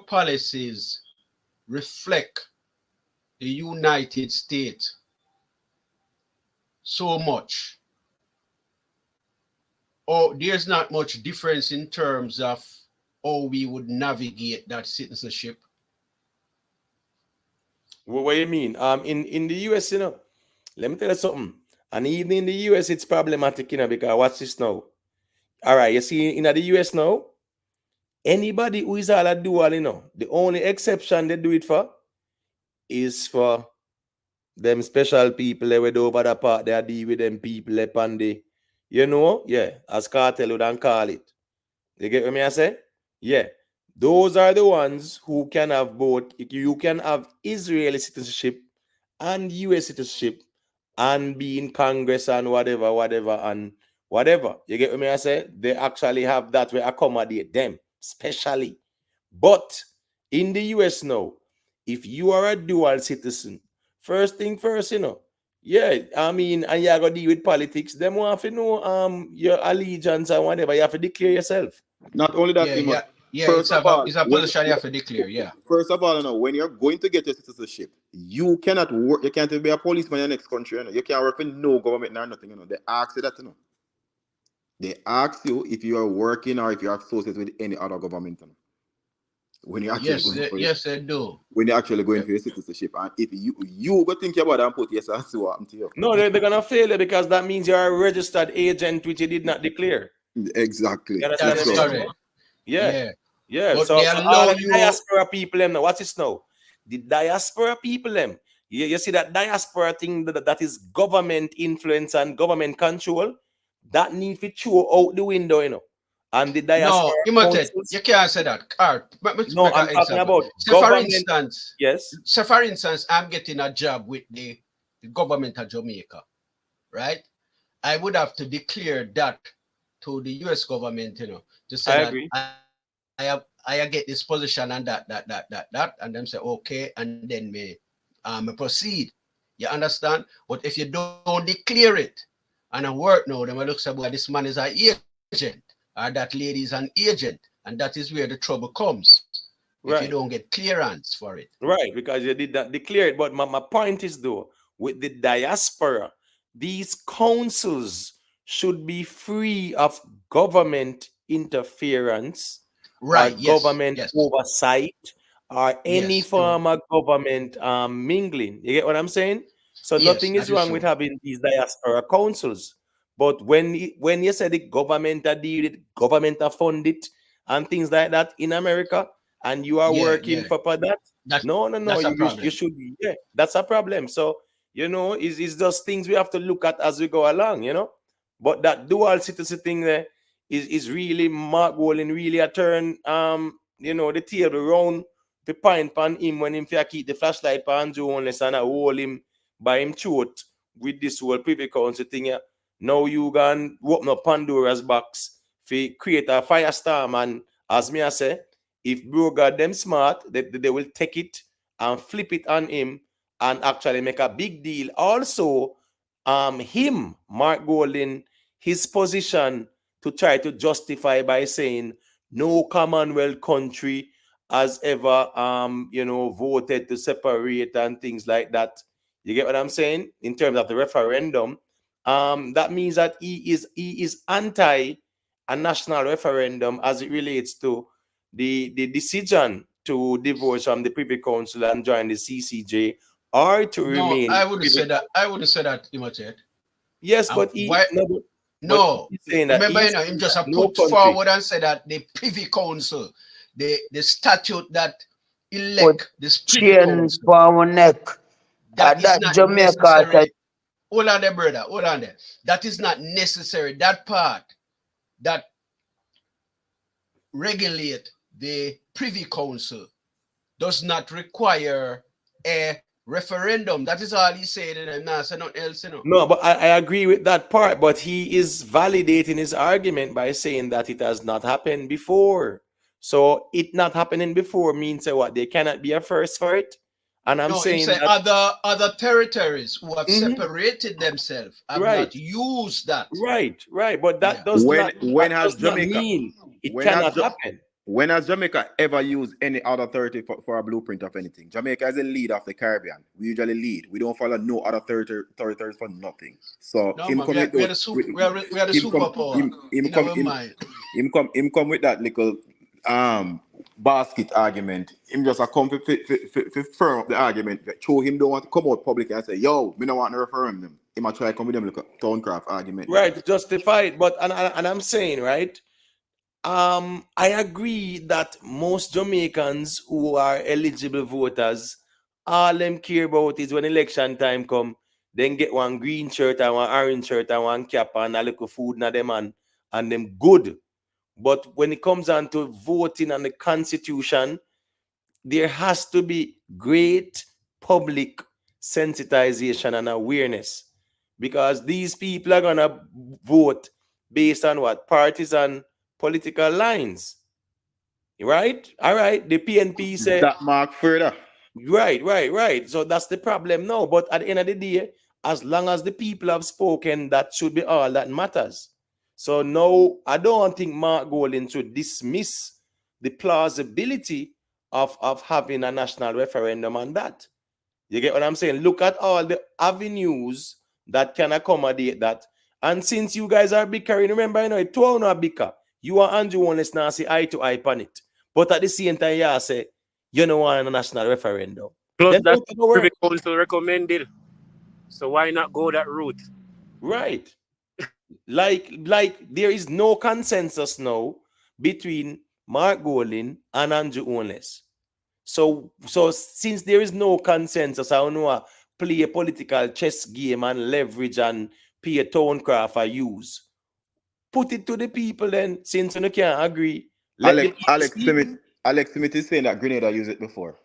policies reflect the United States so much, there's not much difference in terms of how we would navigate that citizenship. What do you mean? In the US, let me tell you something. And even in the US, it's problematic, because watch this now. All right, you see, in the US now, anybody who is all a dual, the only exception they do it for is for them special people they would over the part they deal with them people up on the, as Kartel would call it. You get what I say? Yeah. Those are the ones who can have both. You can have Israeli citizenship and US citizenship and be in Congress and whatever, and whatever. You get what me I say? They actually have that. We accommodate them, specially. But in the US now, if you are a dual citizen, first thing first, yeah, I mean, and you're gonna deal with politics, them want to know your allegiance and whatever. You have to declare yourself. Not only that, It's a position you have to declare, yeah. First of all, when you're going to get your citizenship, you cannot work, you can't be a policeman in the next country, You can't work for no government nor nothing, They ask you that, They ask you if you are working or if you are associated with any other government, When you actually they do. When you're actually going for your citizenship, and if you go think about that and put yes and see what happened to you. No, they're gonna fail you because that means you're a registered agent which you did not declare. Exactly. That's correct. Yeah. But So they allow all the diaspora people them now. What's this now? The diaspora people them. You see that diaspora thing that is government influence and government control. That need to throw out the window, And the diaspora. No, you can't say that. No, I'm talking about so government. Yes. So for instance, I'm getting a job with the government of Jamaica, right? I would have to declare that to the US government, to say I get this position and that, and them say okay, and then me proceed. You understand? But if you don't declare it and I work now, then I look say, well, this man is an agent, or that lady is an agent, and that is where the trouble comes. If you don't get clearance for it. Right, because you did not declare it. But my point is, though, with the diaspora, these councils should be free of government interference, right? Government oversight, or any form of government mingling. You get what I'm saying? So nothing is wrong with having these diaspora councils. But when you say the government are deal it, government are fund it, and things like that in America, and you are working for that, no, you should be. Yeah, that's a problem. So it's just things we have to look at as we go along. But that dual citizen thing there is really Mark Golding really a turn the table round to point pan him when him keep the flashlight pan Joe unless and hold him by him throat with this whole privy council thing here. Now you can open up Pandora's box to create a firestorm, and as me I say, if bro got them smart, they will take it and flip it on him and actually make a big deal. Also, him, Mark Golding, his position to try to justify by saying no Commonwealth country has ever voted to separate and things like that. You get what I'm saying? In terms of the referendum, that means that he is anti a national referendum as it relates to the decision to divorce from the Privy Council and join the CCJ or to remain. I wouldn't say that. I wouldn't say that, Imhotep. Yes, but no. He's saying that remember, him just put forward and say that the Privy Council, the statute that elect this Privy Council, for neck. That is not necessary. Hold on there, brother. Hold on there. That is not necessary. That part that regulate the Privy Council does not require a referendum. That is all he said, and not say nothing else. No, but I agree with that part. But he is validating his argument by saying that it has not happened before. So it not happening before means what? They cannot be a first for it. And I'm saying that other territories who have separated themselves have not used that. Right. But that does not mean it cannot happen. When has Jamaica ever used any other territory for a blueprint of anything? Jamaica is a lead of the Caribbean. We usually lead. We don't follow no other territories for nothing. So we are the superpower. Him come with that little basket argument. Him just a come to firm up the argument. Show him don't want to come out public and say, yo, me don't want to referendum. He might try to come with them like a Towncraft argument. Right, to justify it. But and I'm saying, right, I agree that most Jamaicans who are eligible voters, all them care about is when election time come, then get one green shirt and one orange shirt and one cap and a little food na them and them good. But when it comes on to voting on the Constitution, there has to be great public sensitization and awareness, because these people are gonna vote based on what? Partisan political lines. Right? All right. The PNP said That mark further. right. So that's the problem now. But at the end of the day, as long as the people have spoken, that should be all that matters. So no, I don't think Mark Golding should dismiss the plausibility of having a national referendum on that. You get what I'm saying? Look at all the avenues that can accommodate that. And since you guys are bickering, remember, it's two on a bicker. You and Andrew Wallace now say eye to eye on it. But at the same time, you say, you don't want a national referendum. Plus, Then that's the Privy Council recommended. So why not go that route? Right. Like there is no consensus now between Mark Golding and Andrew Wallace. So since there is no consensus, I don't know, play a political chess game and leverage and pay a towncraft or use. Put it to the people then, since you can't agree. Alex Smith is saying that Grenada used it before.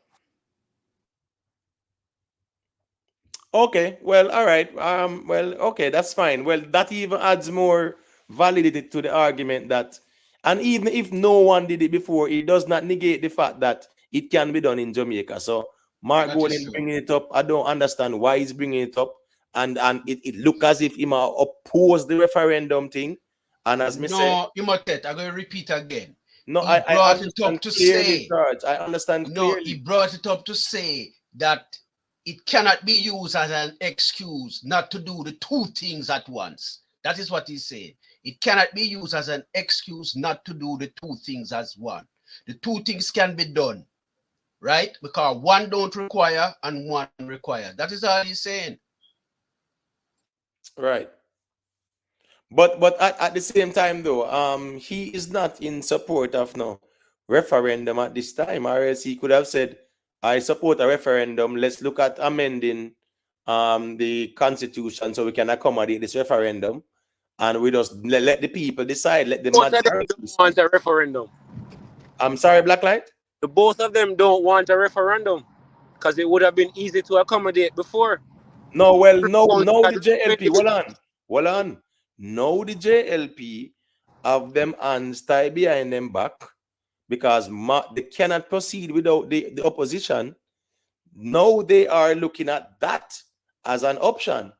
Okay, well, all right. Well, okay, that's fine. Well, that even adds more validity to the argument that, and even if no one did it before, it does not negate the fact that it can be done in Jamaica. So Mark Golding bringing it up, I don't understand why he's bringing it up, and it look as if he might oppose the referendum thing. And as me say, no, I'm going to repeat again. No, I brought it up to clearly, say. George, I understand No, clearly. he brought it up to say that it cannot be used as an excuse not to do the two things at once. That is what he's saying. It cannot be used as an excuse not to do the two things as one. The two things can be done, right? Because one don't require and one requires. That is all he's saying. Right. But at the same time though, he is not in support of no referendum at this time, or else he could have said, I support a referendum. Let's look at amending the constitution so we can accommodate this referendum, and we just let the people decide. Let the majority want a referendum. I'm sorry, Blacklight? The both of them don't want a referendum because it would have been easy to accommodate before. No, well, no, the JLP. Hold on. No, the JLP have them hands tied behind them back because they cannot proceed without the opposition. Now they are looking at that as an option.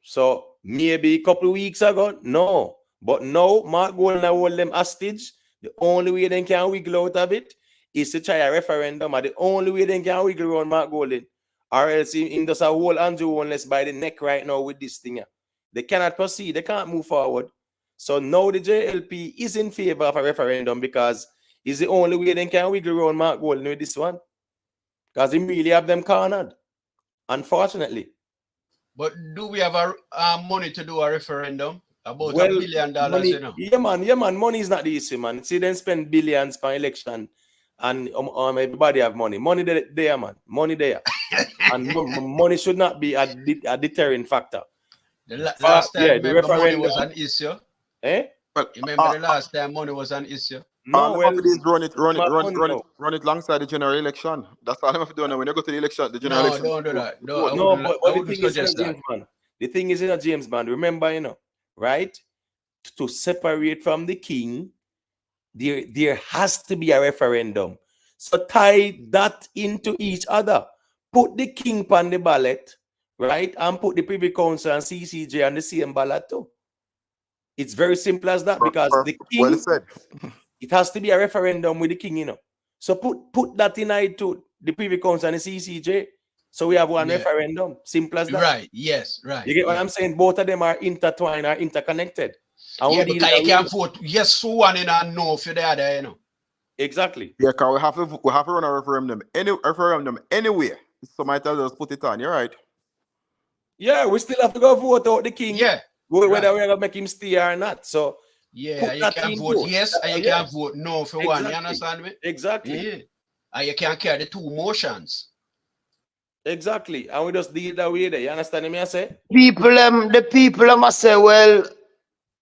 So maybe a couple of weeks ago, no. But now Mark Golding hold them hostage. The only way they can wiggle out of it is to try a referendum. And the only way they can wiggle around Mark Golding, or else in just a whole Andrew Wallace by the neck right now with this thing. They cannot proceed. They can't move forward. So now the JLP is in favor of a referendum because it's the only way they can wiggle around Mark Golding with this one. Because they really have them cornered, unfortunately. But do we have money to do a referendum? About $1 billion, money, you know? Yeah, man. Money is not the issue, man. See, them spend billions per election, and everybody have money. Money there, man. Money there. And money should not be a deterring factor. The last time, the remember, money was an issue. Eh? Remember the last time money was an issue? No, well, run it alongside the general election. That's all I'm have to do now. When you go to the election, the general election. No, don't do that. But the thing is, James, man. The thing is, James, man. Remember, right? To separate from the king, there has to be a referendum. So tie that into each other. Put the king on the ballot, right? And put the Privy Council and CCJ on the same ballot too. It's very simple as that because the king, well said. It has to be a referendum with the king, So put that in to the Privy Council and the CCJ. So we have one referendum. Simple as that. Right. Yes. Right. You get what I'm saying? Both of them are intertwined, are interconnected. Yeah, because you can't vote yes for one and no for the other, Exactly. Yeah, because we have to run a referendum anywhere. Somebody tell us put it on. You're right. Yeah, we still have to go vote out the king. Yeah. Whether we're gonna make him stay or not. So yeah, you can vote yes and you can vote no for one. You understand me? Exactly. Yeah. And you can carry the two motions. Exactly. And we just deal that way there. You understand me? I say? The people must say, well,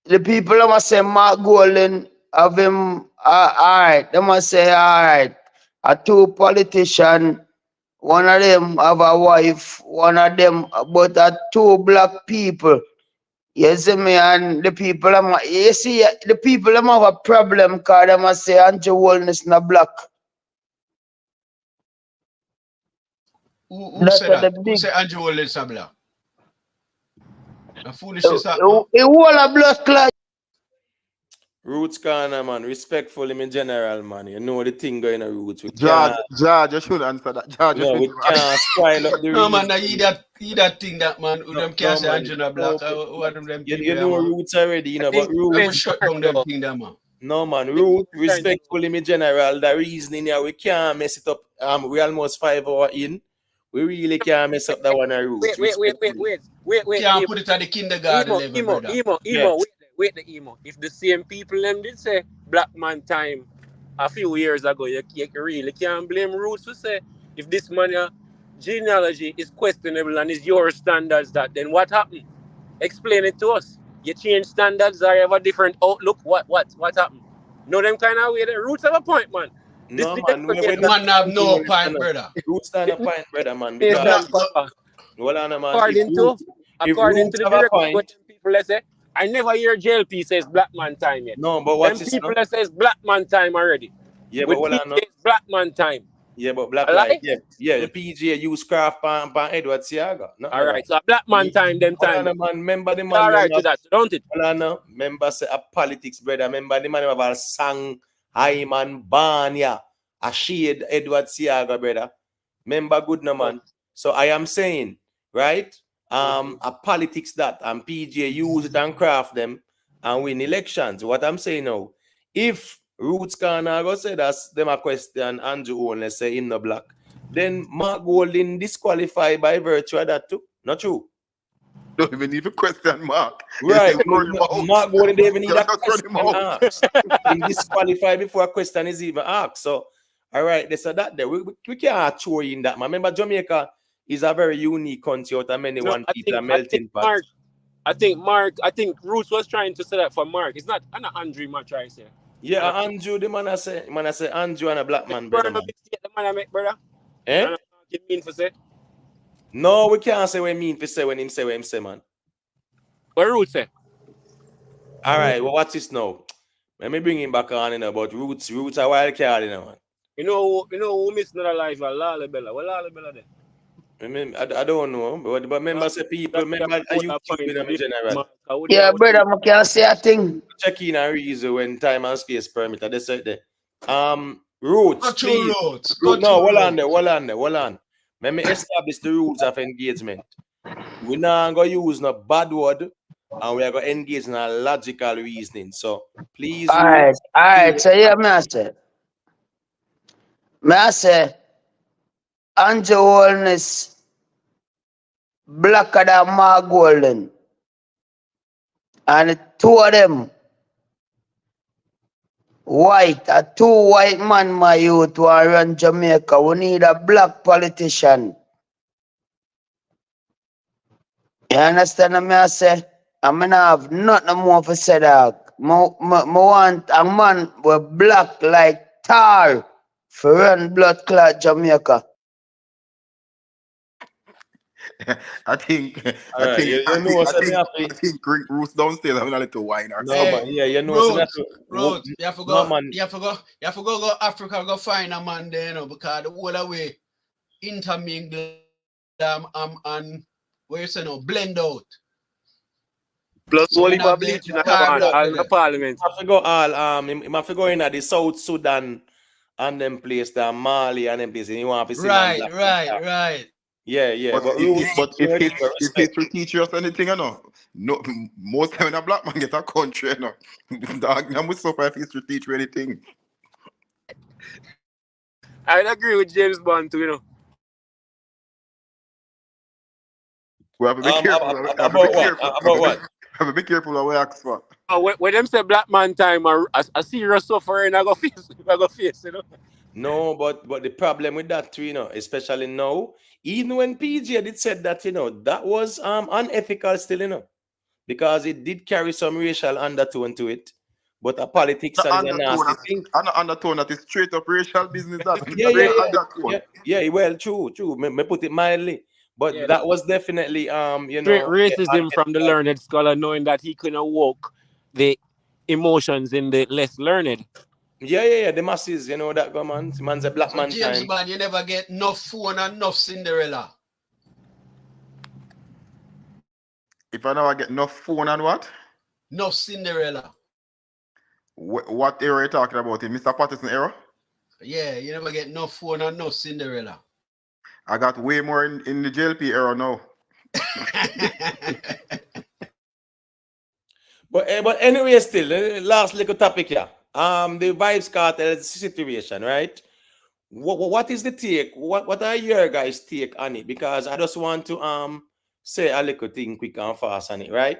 the people must say Mark Golding of him, alright, they must say, alright, a two politician, one of them have a wife, one of them, but a two black people. You see me, and the people, you see, the people them have a problem because they must say Andrew Holness not black. Who That's said what the that? Who big. said Andrew Holness a black? A foolishness that, man. It whole a blood clot. Roots corner, man. Respectfully, me general, man. You know the thing going on Roots. We George, can't. you should answer that. George, you No, should we can't spoil up the No, man, reason. he that thing that, man. Who No, them can't say man. Andrew not black. What them thing You there, know man. Roots already, you know, I think but I go Roots. shut down them thing there, man. No, man. I think Roots, he's trying to- respectfully, me general, the reasoning here, we can't mess it up. We almost 5 hours in. We really can't mess up that one, Roots. Wait, Can't Emo, put it at the kindergarten level, brother. Yeah. wait the Emo. If the same people them did say black man time a few years ago, you really can't blame Roots to say if this man genealogy is questionable and is your standards that, then what happened? Explain it to us. You change standards or you have a different outlook. What happened? No, them kind of way. The Roots have a point, man. This No, the man. explanation. Man have no point, brother. Roots not a point, brother, man. If Because, black, hold on, man. according to If the Roots have a director, what point, them people they say, I never hear JLP says black man time yet. no, but Them watch this, people no? that says black man time already. Yeah, With but hold on, no? PJ black man time. Yeah, but Black A Light, lie? yeah, the PGA use craft pan Edward Siaga. All right, so a black man time them time. Hold on, man. Remember the All man. right to that, don't it? Hold on, no. Remember say a politics, brother. Remember the man have a sang Hyman Banya, a shade Edward Siaga, brother. Remember good no man. So I am saying, right? A politics that and PGA use it and craft them and win elections. What I'm saying now, if Roots can go say that's them a question Andrew only say in the black, then Mark Golding disqualified by virtue of that too. Not true. Don't even need to question Mark. Right. You throw him out. Mark Golding don't even need a Just throw him question out. asked. He disqualified before a question is even asked. So all right, they said that there. We can't throw in that, man. Remember, Jamaica is a very unique country out of many one people, a melting pot. I think Roots was trying to say that for Mark. It's not Andrew much I say. Yeah, Andrew, the man I say Andrew and a black man, brother. Man. The man I make, brother. Eh? You mean for say? No, we can't say what he mean for say when him say what him say, man. What Roots say? All right, well, watch this now. Let me bring him back on, you know, about Roots are wild card, you know, man. You know who missed another life? Lale Bella. What Lale Bella there? I don't know, but remember, say people, remember YouTube in general. Yeah, brother, I can't say a thing. Check in and reason when time and space permit. They said there. Roots, please. No, hold on. Let me establish the rules of engagement. We're not going to use no bad word, and we are going to engage in a logical reasoning. So, please. All right. So, yeah, I say, Andrew Holness blacker than Mark Golden. And the two of them, white, a two white man, my youth, who are run Jamaica. We need a black politician. You understand what I say? I'm going to have nothing more to say, dog. I want a man with black like tar for run blood clot Jamaica. I think Roots downstairs having a little wine or something. Man, yeah, you know, Roots, you have to go Africa, go find a man there, you know, because the whole way intermingle and where you say no, blend out. Plus only bleach in the parliament. I have to go have to go in at the South Sudan and them place, the Mali and them place. And you want to see Right. Yeah. But if history teach us anything, you know, no, most time when a black man get a country, you know, dog, I'm suffer if history teach you anything. I agree with James Bond too, you know. We have to be careful. About what? Have to be careful of what we ask for. When them say black man time, a serious suffering, I go face, you know. No, but the problem with that too, you know, especially now, even when PJ did said that, you know, that was unethical still, you know, because it did carry some racial undertone to it. but a politics The and is a nasty thing. undertone that is straight up racial business. That Yeah. Well, true. Me put it mildly, but Yeah, that was definitely straight racism from the learned scholar, knowing that he couldn't woke the emotions in the less learned. Yeah. The masses, that go man. Man's a black So man James time. man, you never get enough phone and enough Cinderella. If I never get enough phone and what? Enough Cinderella. What era are you talking about? In Mr. Patterson era? Yeah, you never get enough phone and enough Cinderella. I got way more in the JLP era now. But anyway, still last little topic here. The Vybz Kartel situation, right? What is the take? What are your guys' take on it? Because I just want to say a little thing quick and fast on it, right?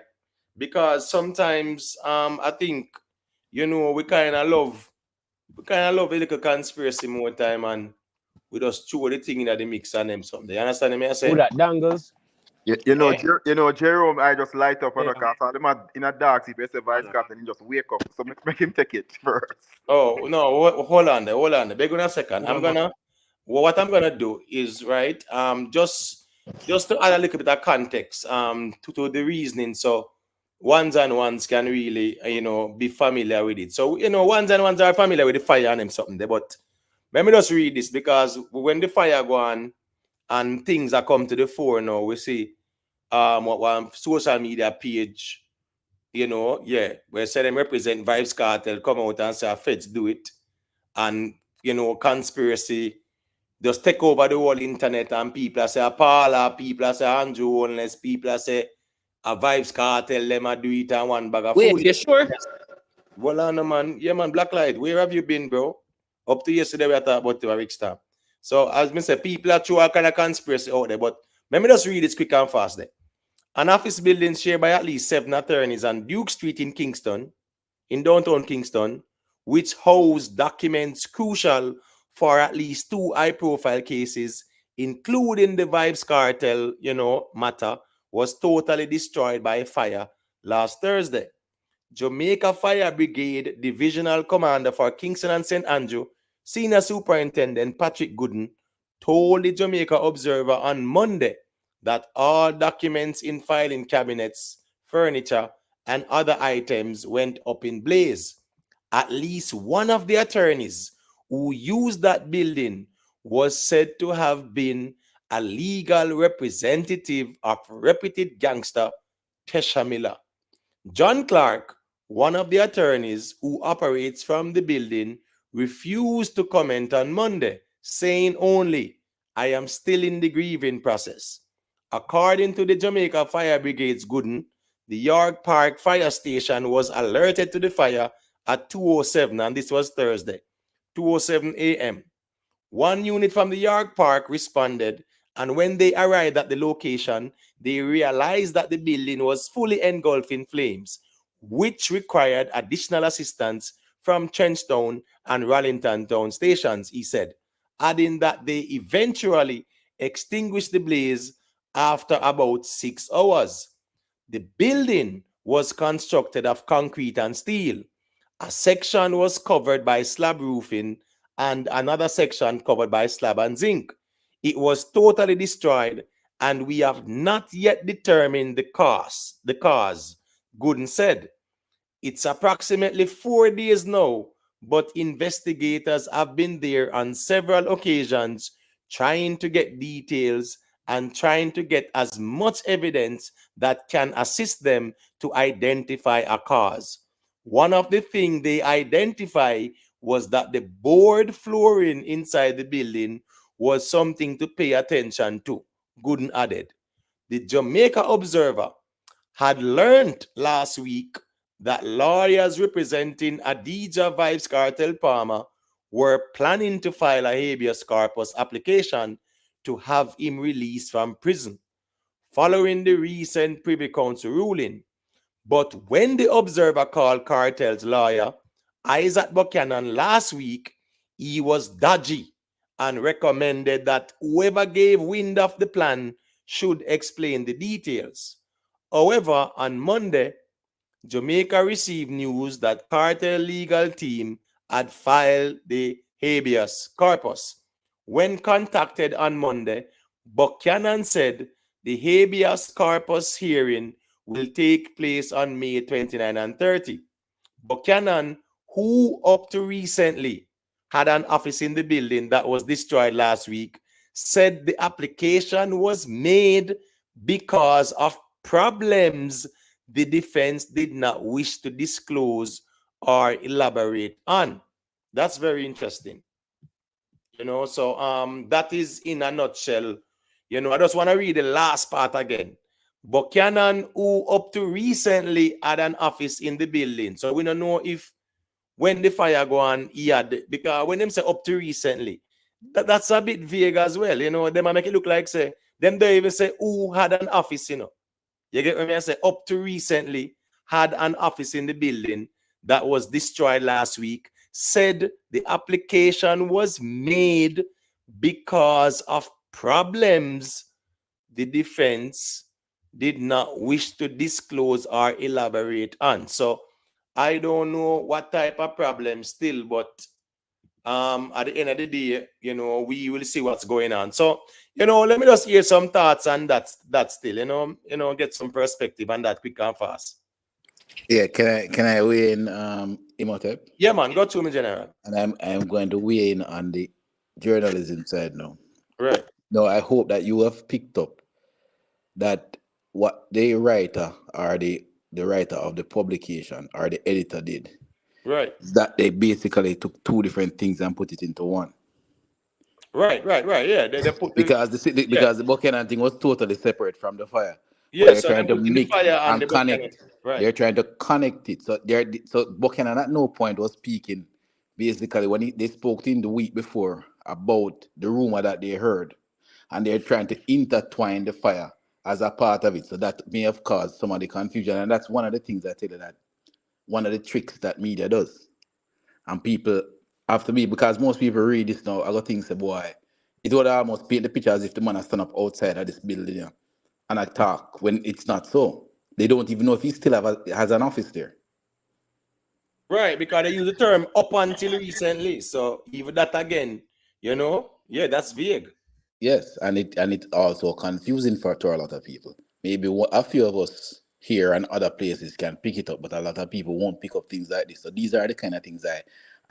Because sometimes I think we kind of love a little conspiracy more time, and we just throw the thing in the mix and them something. You understand me? I say Who that dangles? Jerome, I just light up on the car. So I'm in a dark sleep. I say Vybz Kartel and he just wake up. So make him take it first. Oh no, hold on there. Beg on a second. What I'm gonna do is right. Just to add a little bit of context. To the reasoning, so ones and ones can really be familiar with it. So ones and ones are familiar with the fire and them something there. But let me just read this, because when the fire go on and things are come to the fore now, we see what one social media page, where say them represent Vybz Kartel come out and say feds do it, and conspiracy just take over the whole internet, and people say Paula, people say Andrew unless people say a Vybz Kartel them a do it and one bag of Wait, food. you sure? Well, on man, yeah man, Blacklight, where have you been, bro? Up to yesterday we talked about the Rick Star. So as I say, people are true all kind of conspiracy out there, but let me just read it quick and fast there. An office building shared by at least 7 attorneys on Duke Street in downtown Kingston, which housed documents crucial for at least 2 high-profile cases, including the Vybz Kartel, matter, was totally destroyed by a fire last Thursday. Jamaica Fire Brigade Divisional Commander for Kingston and St. Andrew, Senior Superintendent Patrick Gooden, told the Jamaica Observer on Monday that all documents in filing cabinets, furniture, and other items went up in blaze. At least one of the attorneys who used that building was said to have been a legal representative of reputed gangster Tesha Miller. John Clark, one of the attorneys who operates from the building, refused to comment on Monday, saying only, "I am still in the grieving process." According to the Jamaica Fire Brigade's Gooden, the York Park Fire Station was alerted to the fire at 2:07, and this was Thursday, 2:07 a.m. One unit from the York Park responded, and when they arrived at the location, they realized that the building was fully engulfed in flames, which required additional assistance from Trenchtown and Rallington Town stations, he said, adding that they eventually extinguished the blaze after about 6 hours. The building was constructed of concrete and steel. A section was covered by slab roofing and another section covered by slab and zinc. It was totally destroyed, and we have not yet determined the cause, Gooden said. It's approximately 4 days now, but investigators have been there on several occasions trying to get details and trying to get as much evidence that can assist them to identify a cause. One of the things they identify was that the board flooring inside the building was something to pay attention to, Gooden added. The Jamaica Observer had learned last week that lawyers representing Adidja Vybz Kartel Palmer were planning to file a habeas corpus application to have him released from prison following the recent Privy Council ruling. But when the Observer called Kartel's lawyer, Isaac Buchanan, last week, he was dodgy and recommended that whoever gave wind of the plan should explain the details. However, on Monday, Jamaica received news that Kartel legal team had filed the habeas corpus. When contacted on Monday, Buchanan said the habeas corpus hearing will take place on May 29 and 30. Buchanan, who up to recently had an office in the building that was destroyed last week, said the application was made because of problems the defense did not wish to disclose or elaborate on. That's very interesting. So that is in a nutshell. I just want to read the last part again. Buchanan, who up to recently had an office in the building. So we don't know if when the fire go on, he had, because when them say up to recently, that's a bit vague as well. They might make it look like say, them they even say who had an office, You get what I mean? I say up to recently had an office in the building that was destroyed last week, said the application was made because of problems the defense did not wish to disclose or elaborate on. So I don't know what type of problem still, but at the end of the day, we will see what's going on. So, let me just hear some thoughts on that still, get some perspective on that quick and fast. Yeah, can I weigh in, Imhotep? Yeah, man, go to me, General. And I'm going to weigh in on the journalism side now. Right. No, I hope that you have picked up that what the writer or the writer of the publication or the editor did. Right. That they basically took two different things and put it into one. Right. Yeah, they put because the Buchanan thing was totally separate from the fire. Yeah, They're so trying to the mix fire and and the connect. Right. They're trying to connect it. So Buchanan at no point was speaking. Basically, when they spoke in the week before about the rumor that they heard, and they're trying to intertwine the fire as a part of it. So that may have caused some of the confusion, and that's one of the things I tell you, that one of the tricks that media does. And people have to be, because most people read this now, I got things say, boy, it would almost paint the picture as if the man has stand up outside of this building and attack, when it's not so. They don't even know if he still has an office there. Right, because they use the term up until recently. So even that again, yeah, that's vague. Yes, and it's also confusing to a lot of people. Maybe a few of us here and other places can pick it up, but a lot of people won't pick up things like this. So these are the kind of things I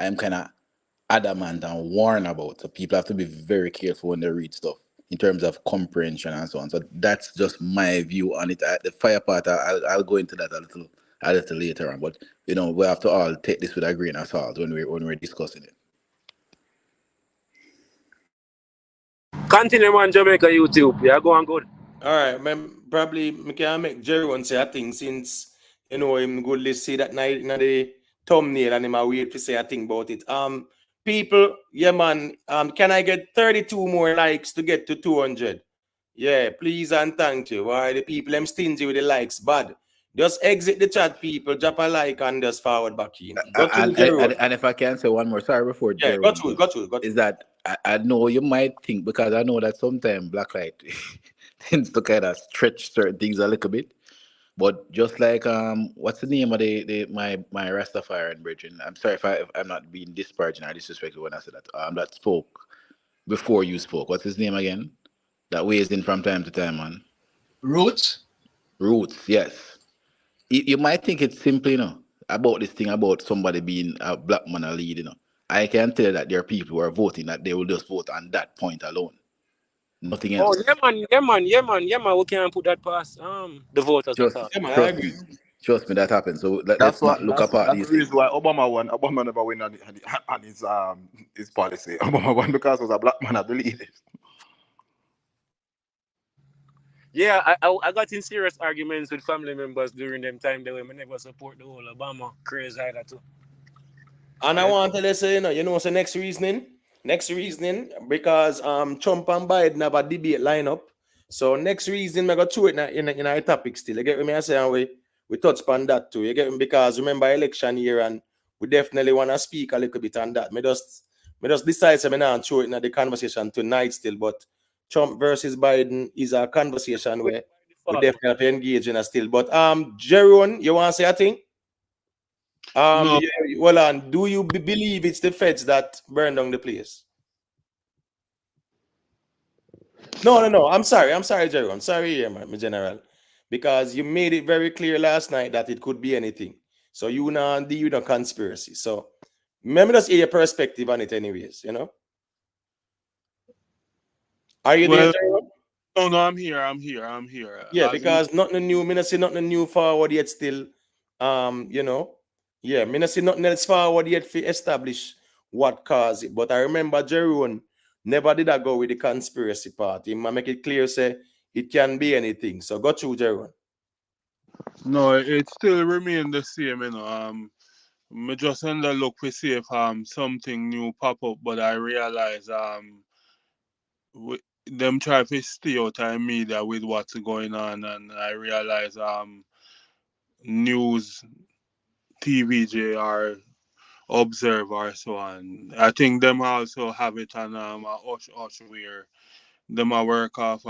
am kind of adamant and warn about. So people have to be very careful when they read stuff in terms of comprehension and so on. So that's just my view on it. The fire part, I'll go into that a little later on. But we have to all take this with a grain of salt when we're discussing it. Continue on Jamaica YouTube. Yeah, go on good. All right, probably we can make Jerry one say a thing, since him good see that night in the thumbnail and him a wait to say a thing about it. People, yeah man, can I get 32 more likes to get to 200? Yeah, please and thank you. Why the people I'm stingy with the likes, bad. Just exit the chat, people, drop a like and just forward back in. And if I can say one more, sorry, before Jerry, got you. Is that I know you might think, because I know that sometimes Blacklight tends to kind of stretch certain things a little bit, but just like what's the name of my Rastafarian brethren? I'm sorry if I'm not being disparaging or disrespectful when I said that. That spoke before you spoke. What's his name again? That weighs in from time to time, man. Roots, yes. You might think it's simple, about this thing about somebody being a black man a lead, I can tell you that there are people who are voting that they will just vote on that point alone. Nothing else. Oh, yeah, man. We can't put that past the voters. Trust me, that happens. So let's not look apart these things. That's the reason why Obama never win on his policy. Obama won because he was a black man, I believe it. Yeah, I got in serious arguments with family members during them time. They were never support the whole Obama craze either too. And I want to say, so next reasoning, because Trump and Biden have a debate lineup. So next reason, I got through it in our topic still. You get what I say, and we touch upon that too. You get me? Because remember election year, and we definitely want to speak a little bit on that. Me just decide to not throw it in the conversation tonight still, but Trump versus Biden is a conversation where we definitely have to engage in a still. But Jeroen, you want to say a thing? No. Well, do you believe it's the feds that burned down the place? No. I'm sorry, Jeroen. Sorry, here, my general, because you made it very clear last night that it could be anything. So you not deal with a conspiracy. So remember, just hear your perspective on it, anyways. You know. Are you there, Jeroen? No, I'm here. Yeah, because nothing new. Me not see nothing new forward yet. Still, you know, yeah, me not see nothing else forward yet to establish what caused it. But I remember Jeroen never did I go with the conspiracy part. He might make it clear, say it can be anything. So go through, Jeroen. No, it still remain the same, you know. Me just on the look to see if something new pop up, but I realize them try to stay out of media with what's going on, and I realize news, TVJ or Observe or so on. I think them also have it on a hush where them a work off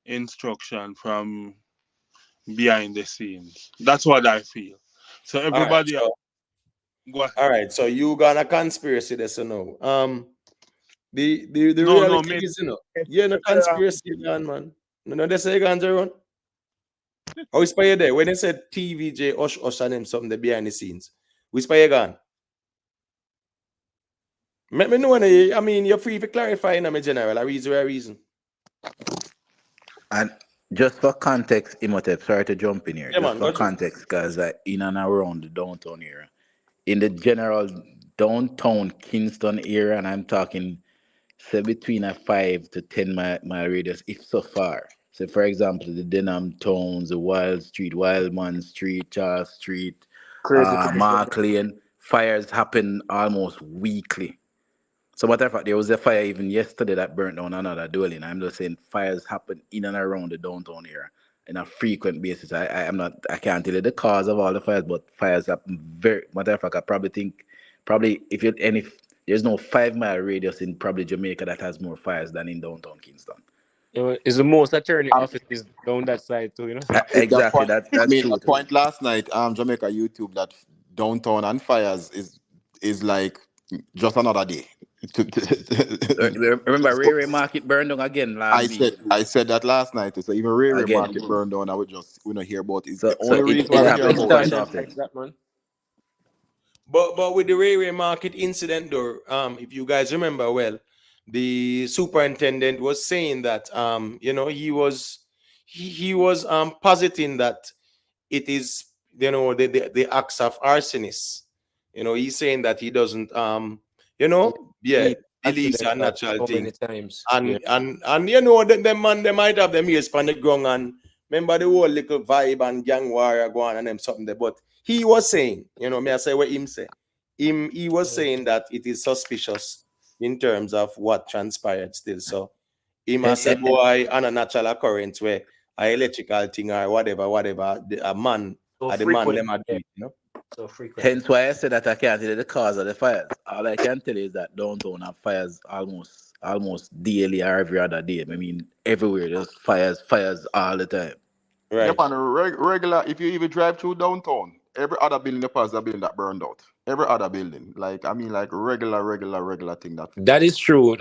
instruction from behind the scenes. That's what I feel. So everybody All right, all right, so you got a conspiracy, that's a no. The reality me. is, you know, you're no conspiracy, man. No, they say, Jeroen. How is you there? When they said TVJ, Osh and them something the behind the scenes, we you gone. Let me know. I mean, you're free to clarify in my general. A reason. And just for context, Imhotep, sorry to jump in here. Yeah, Just man, for go through. context, because in and around the downtown area, in the general downtown Kingston area, and I'm talking say between a 5 to 10 mile radius, if so far. So, for example, the Denham Towns, the Wild Street, Wildman Street, Charles Street, Crazy. Mark Lane, fires happen almost weekly. So, matter of fact, there was a fire even yesterday that burnt down another dwelling. I'm just saying fires happen in and around the downtown area in a frequent basis. I can't tell you the cause of all the fires, but fires happen very. Matter of fact, I probably think if you and if there's no 5 mile radius in probably Jamaica that has more fires than in downtown Kingston. It's the most attorney offices down that side too, you know. Exactly, Point, that's a true too. point last night, Jamaica YouTube that downtown and fires is like just another day. Remember, Ray Market burned down again last week. I said that last night. So even Ray Again. Market burned down, we don't hear about it. So, The only reason why we hear happens about quite it. often. That, man. But with the Ray Market incident, though, if you guys remember well, the superintendent was saying that you know, he was positing that it is, you know, the acts of arsonists. You know, he's saying that he doesn't you know, believes a natural so thing. many times. And you know, them man, they might have them ears on the ground, and remember the whole little vibe and gang warrior going and them something there. But he was saying, you know, may I say what him say? He was saying that it is suspicious in terms of what transpired still. So he must say, boy, on a natural occurrence where a electrical thing or whatever, a man So or the man them frequent. are doing, you know. So frequent. Hence why I said that I can't tell you the cause of the fires. All I can tell you is that downtown have fires almost daily or every other day. I mean, everywhere there's fires all the time. Yeah, Right. man, regular. If you even drive through downtown, every other building the past that building that burned out. Every other building, like regular thing that. That is true.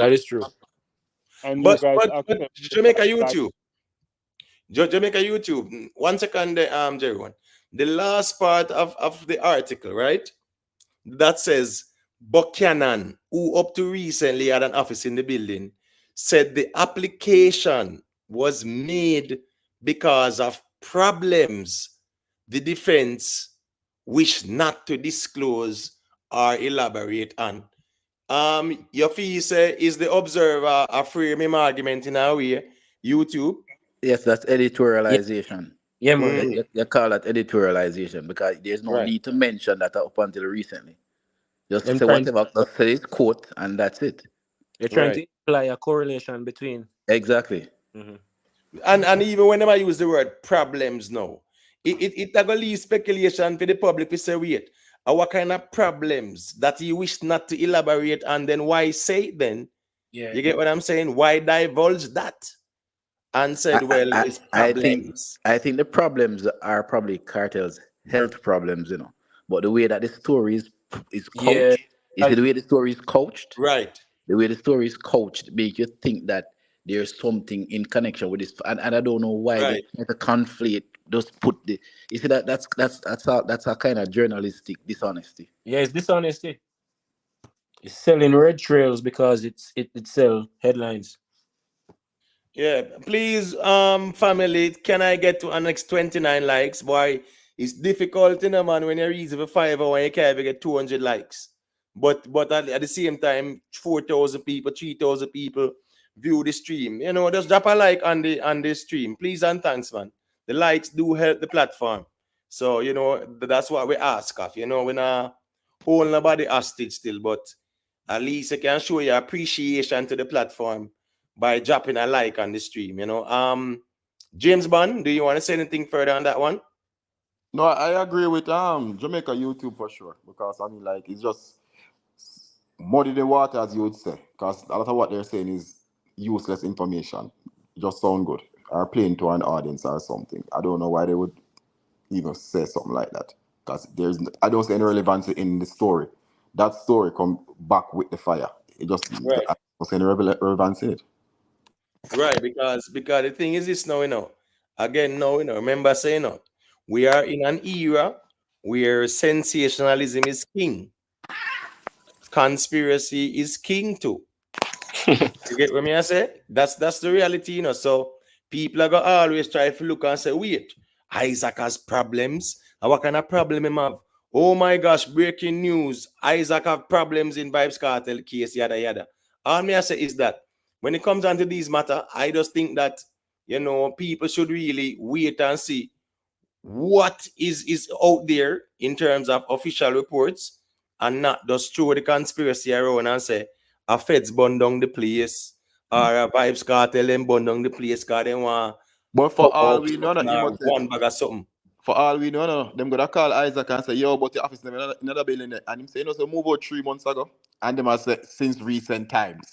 And But you guys Jamaica YouTube. Jamaica YouTube. 1 second, Jerry. The last part of the article, right? That says Buchanan, who up to recently had an office in the building, said the application was made because of problems the defense wished not to disclose or elaborate on. Your fee say is the observer a frame him argument in a way, YouTube? Yes, that's editorialization. Yeah, man. You call that editorialization because there's no Right. need to mention that up until recently. Just Them say trying whatever, just say it's quote, and that's it. You're trying to imply a correlation between. Exactly. And even whenever I use the word problems now, it gonna leave speculation for the public to say, wait, what kind of problems that you wish not to elaborate on, then why say it then? Yeah. You get what I'm saying? Why divulge that? and said, well, it's problems. I think the problems are probably Cartel's health problems, you know. But the way that the story is Yeah. coached, is the way the story is coached. Right. The way the story is coached make you think that there's something in connection with this, and I don't know why they Right. try to conflate. Just put the you see that's a kind of journalistic dishonesty. Yeah, it's dishonesty. It's selling red trails because it sell headlines. Yeah, please, family, can I get to an next 29 likes? Boy, it's difficult, you know, man, when you reach for 5 hours, you can't even get 200 likes. But at the same time, 4,000 people, 3,000 people view the stream. You know, just drop a like on the stream. Please and thanks, man. The likes do help the platform. So, you know, that's what we ask of. You know, we're not holding nobody hostage still, but at least you can show your appreciation to the platform by dropping a like on the stream, you know. James Bond, do you want to say anything further on that one? No, I agree with Jamaica YouTube for sure, because I mean, like, it's just muddy the water, as you would say, because a lot of what they're saying is useless information. Just sound good, or playing to an audience or something. I don't know why they would even say something like that, because I don't see any relevance in the story. That story come back with the fire. It just Right. I don't see any relevance in it. Right, because the thing is this now, you know. Again, now, you know, remember saying, you know, we are in an era where sensationalism is king. Conspiracy is king too. You get what me I say? That's the reality, you know. So people are gonna always try to look and say, wait, Isaac has problems. And what kind of problem him have? Oh my gosh, breaking news. Isaac have problems in Vybz Kartel case, yada yada. All me I say is that when it comes down to these matter, I just think that, you know, people should really wait and see what is out there in terms of official reports, and not just throw the conspiracy around and say a feds burn down the place or a Vybz Kartel them burn down the place because they want But for all we know, one bag of something. For all we know, no, them gonna call Isaac and say, yo, but the office in another building there. And him say, you know, so move out 3 months ago. And them has said since recent times.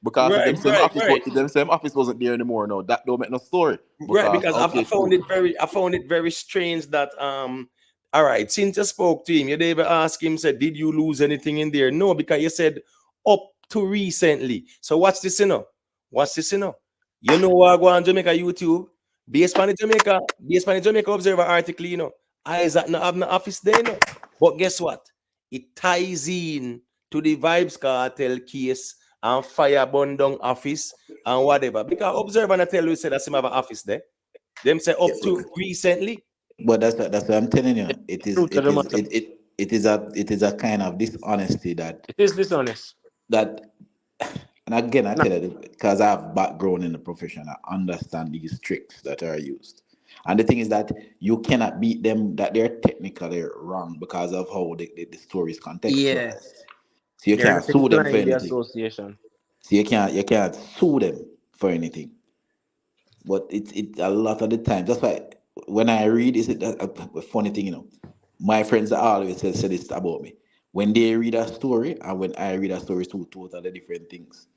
Because if them same office wasn't there anymore, no, that don't make no story. Because I found it very strange that all right, since you spoke to him, you ever ask him, said, did you lose anything in there? No, because you said up to recently. So watch this, you know. Watch this, you know. You know what go on Jamaica YouTube? Based on the Jamaica Observer article, you know. Isaac not have no office there, you know. But guess what? It ties in to the Vybz Kartel case and fire burn down office and whatever. Because Observer not tell you say that him have an office there. Them say up to recently. But that's what I'm telling you. It is a kind of dishonesty that it is dishonest. That, and again, I tell you, because I have background in the profession, I understand these tricks that are used. And the thing is that you cannot beat them, that they're technically wrong because of how the story is contextualized. Yeah. So you can't sue them for anything. Association. So you can't sue them for anything. But it's a lot of the time. That's why when I read, is it a funny thing, you know? My friends always say this about me. When they read a story and when I read a story, two totally different things.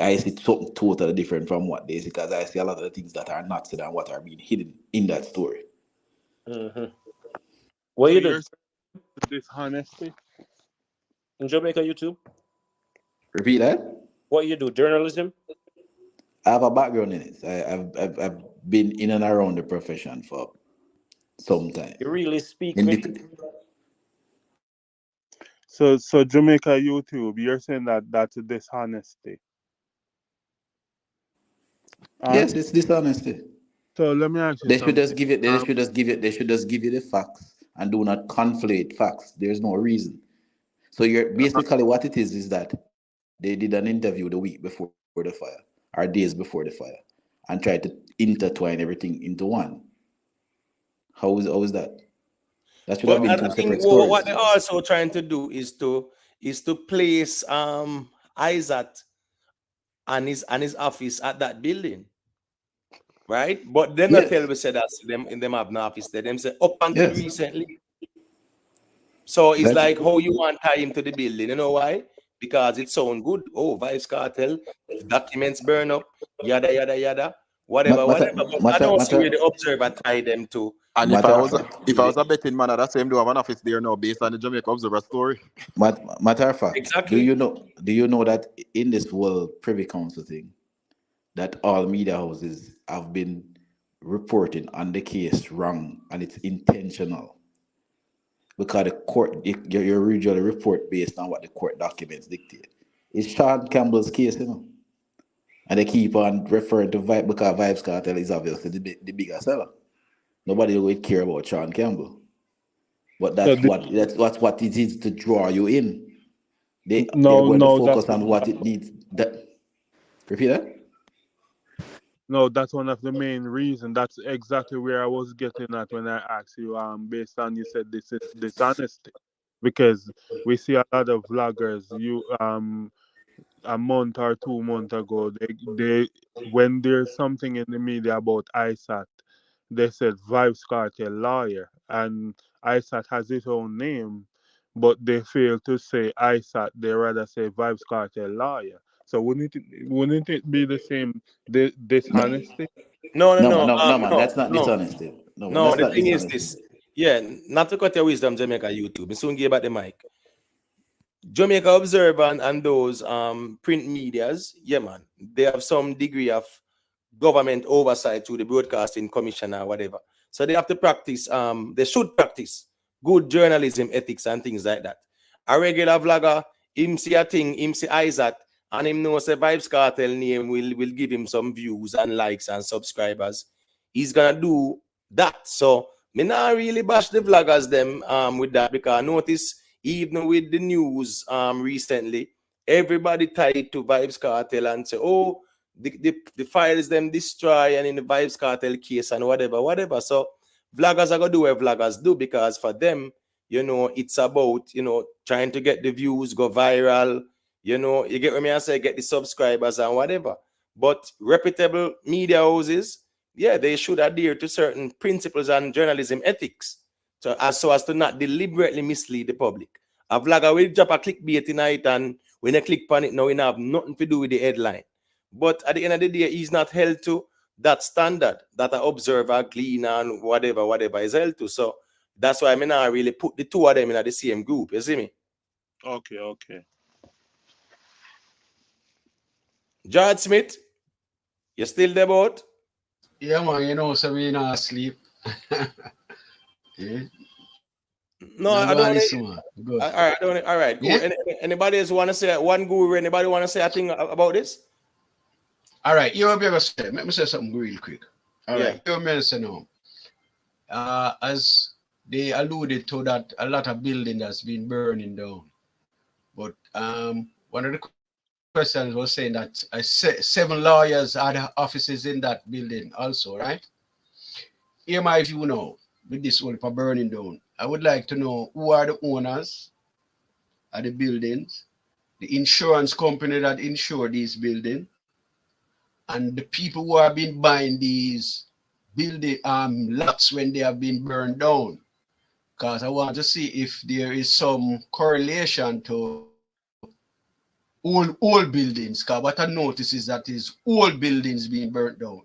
I see something totally different from what they see, because I see a lot of the things that are not said and what are being hidden in that story. Mm-hmm. What you do? Dishonesty in Jamaica YouTube? Repeat that. What you do? Journalism? I have a background in it. I've been in and around the profession for some time. You really speak So Jamaica YouTube, you're saying that that's a dishonesty? Yes, it's dishonesty. So let me ask you They something. should just give it. They should just give you the facts and do not conflate facts. There's no reason. So you're basically what it is that they did an interview the week before the fire or days before the fire and tried to intertwine everything into one. How is that? That should have been two separate stories. What they're also trying to do is to place Isaac and his office at that building. Right? But them not tell we say that them in them have no office there. Them say up until recently. So it's like how you want to tie him to the building. You know why? Because it sounds good. Oh, Vybz Kartel, documents burn up, yada yada yada. whatever. But I don't see where matter, the observer tie them to. And matter if I was a betting man, I'd have same do have an office there now based on the Jamaica Observer story. matter of fact, Exactly. do you know that in this World Privy Council thing, that all media houses have been reporting on the case wrong and it's intentional? Because the court, you usually report based on what the court documents dictate. It's Sean Campbell's case, you know. And they keep on referring to Vybz because Vybz Kartel is obviously the bigger seller. Nobody would care about Sean Campbell. But that's what it is to draw you in. They're going to focus on what it needs. Repeat that? No, that's one of the main reasons. That's exactly where I was getting at when I asked you, based on you said this is dishonesty. Because we see a lot of vloggers, a month or 2 months ago, they when there's something in the media about ISAT, they said Vybz Kartel lawyer, and ISAT has its own name, but they fail to say ISAT. They rather say Vybz Kartel lawyer. So wouldn't it be the same dishonesty? No, man. That's not dishonesty. No, the thing is this. Yeah, not to cut your wisdom, Jamaica YouTube. We soon give back the mic. Jamaica Observer and those print medias, yeah, man, they have some degree of government oversight to the broadcasting commission or whatever. So they have to practice, they should practice good journalism ethics and things like that. A regular vlogger, him see a thing, him see Isaac, and him knows a Vybz Kartel name will give him some views and likes and subscribers. He's gonna do that. So me not really bash the vloggers them with that, because I notice even with the news recently, everybody tied to Vybz Kartel and say, oh, the files them destroy and in the Vybz Kartel case and whatever. So vloggers are gonna do what vloggers do, because for them, you know, it's about, you know, trying to get the views, go viral, you know, you get what I say, get the subscribers and whatever. But reputable media houses, yeah, they should adhere to certain principles and journalism ethics, so as to not deliberately mislead the public. A vlogger will drop a clickbait tonight, and when you click on it now, it have nothing to do with the headline. But at the end of the day, he's not held to that standard that an observer, cleaner, and whatever is held to. So that's why I mean I really put the two of them in the same group. You see me? Okay. George Smith, you still there, boat? Yeah, man, you know, so we not asleep. Yeah. No, I don't want to. Good. All right. Cool. Yeah? Anybody else want to say one guru? Anybody want to say a thing about this? All right. You ever say? Let me say something real quick. All right. You ever say now? As they alluded to that, a lot of building has been burning down. But one of the questions was saying that 7 lawyers had offices in that building also, right? Here my view now, with this one for burning down. I would like to know who are the owners of the buildings, the insurance company that insure these buildings, and the people who have been buying these building lots when they have been burned down. Because I want to see if there is some correlation to old buildings. Because what I notice is that is old buildings being burnt down.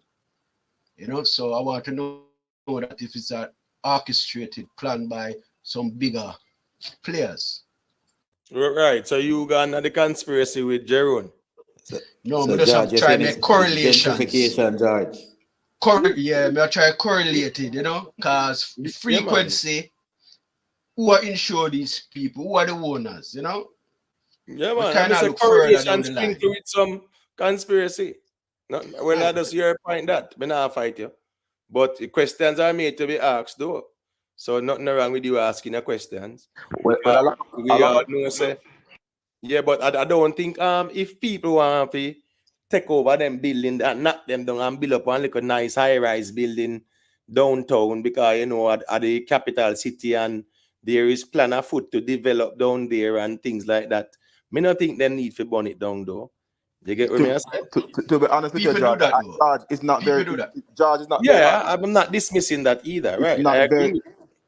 You know, so I want to know that if it's an orchestrated plan by some bigger players. Right. So you got the conspiracy with Jeroen. No, but just try to make correlations. Gentrification, George. Yeah, I try to correlate it, you know, because the frequency, who are insure these people, who are the owners, you know? Yeah, man. I mean, correlation linked with some conspiracy. No, well, I just your point that, but not fight you. But the questions are made to be asked, though. So nothing wrong with you asking the questions. Yeah, but I don't think if people want to take over them building and knock them down and build up one little nice high-rise building downtown, because you know at the capital city and there is plan afoot to develop down there and things like that. Me not think they need to burn it down though. You get what I say? To be honest with you, George, it's not very. George is not. Yeah, I'm not dismissing that either, right?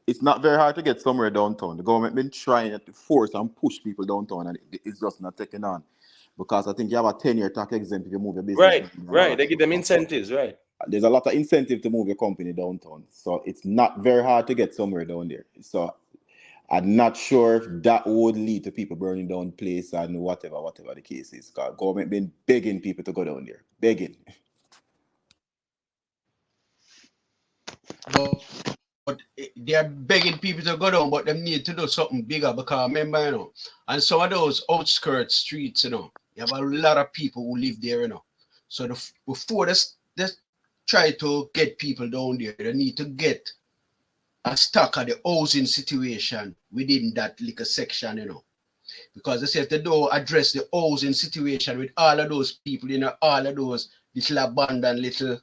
It's not very hard to get somewhere downtown. The government been trying to force and push people downtown, and it's just not taking on. Because I think you have a 10-year tax exempt if you move your business. Right. They give them incentives, right? there's a lot of incentive to move your company downtown. So it's not very hard to get somewhere down there. So I'm not sure if that would lead to people burning down place and whatever the case is. Because government been begging people to go down there. Begging. But they are begging people to go down, but they need to do something bigger because remember, you know, and some of those outskirts streets, you know, you have a lot of people who live there, you know. So before they try to get people down there, they need to get a stock of the housing situation within that little section, you know. Because they say if they don't address the housing situation with all of those people in all of those little abandoned little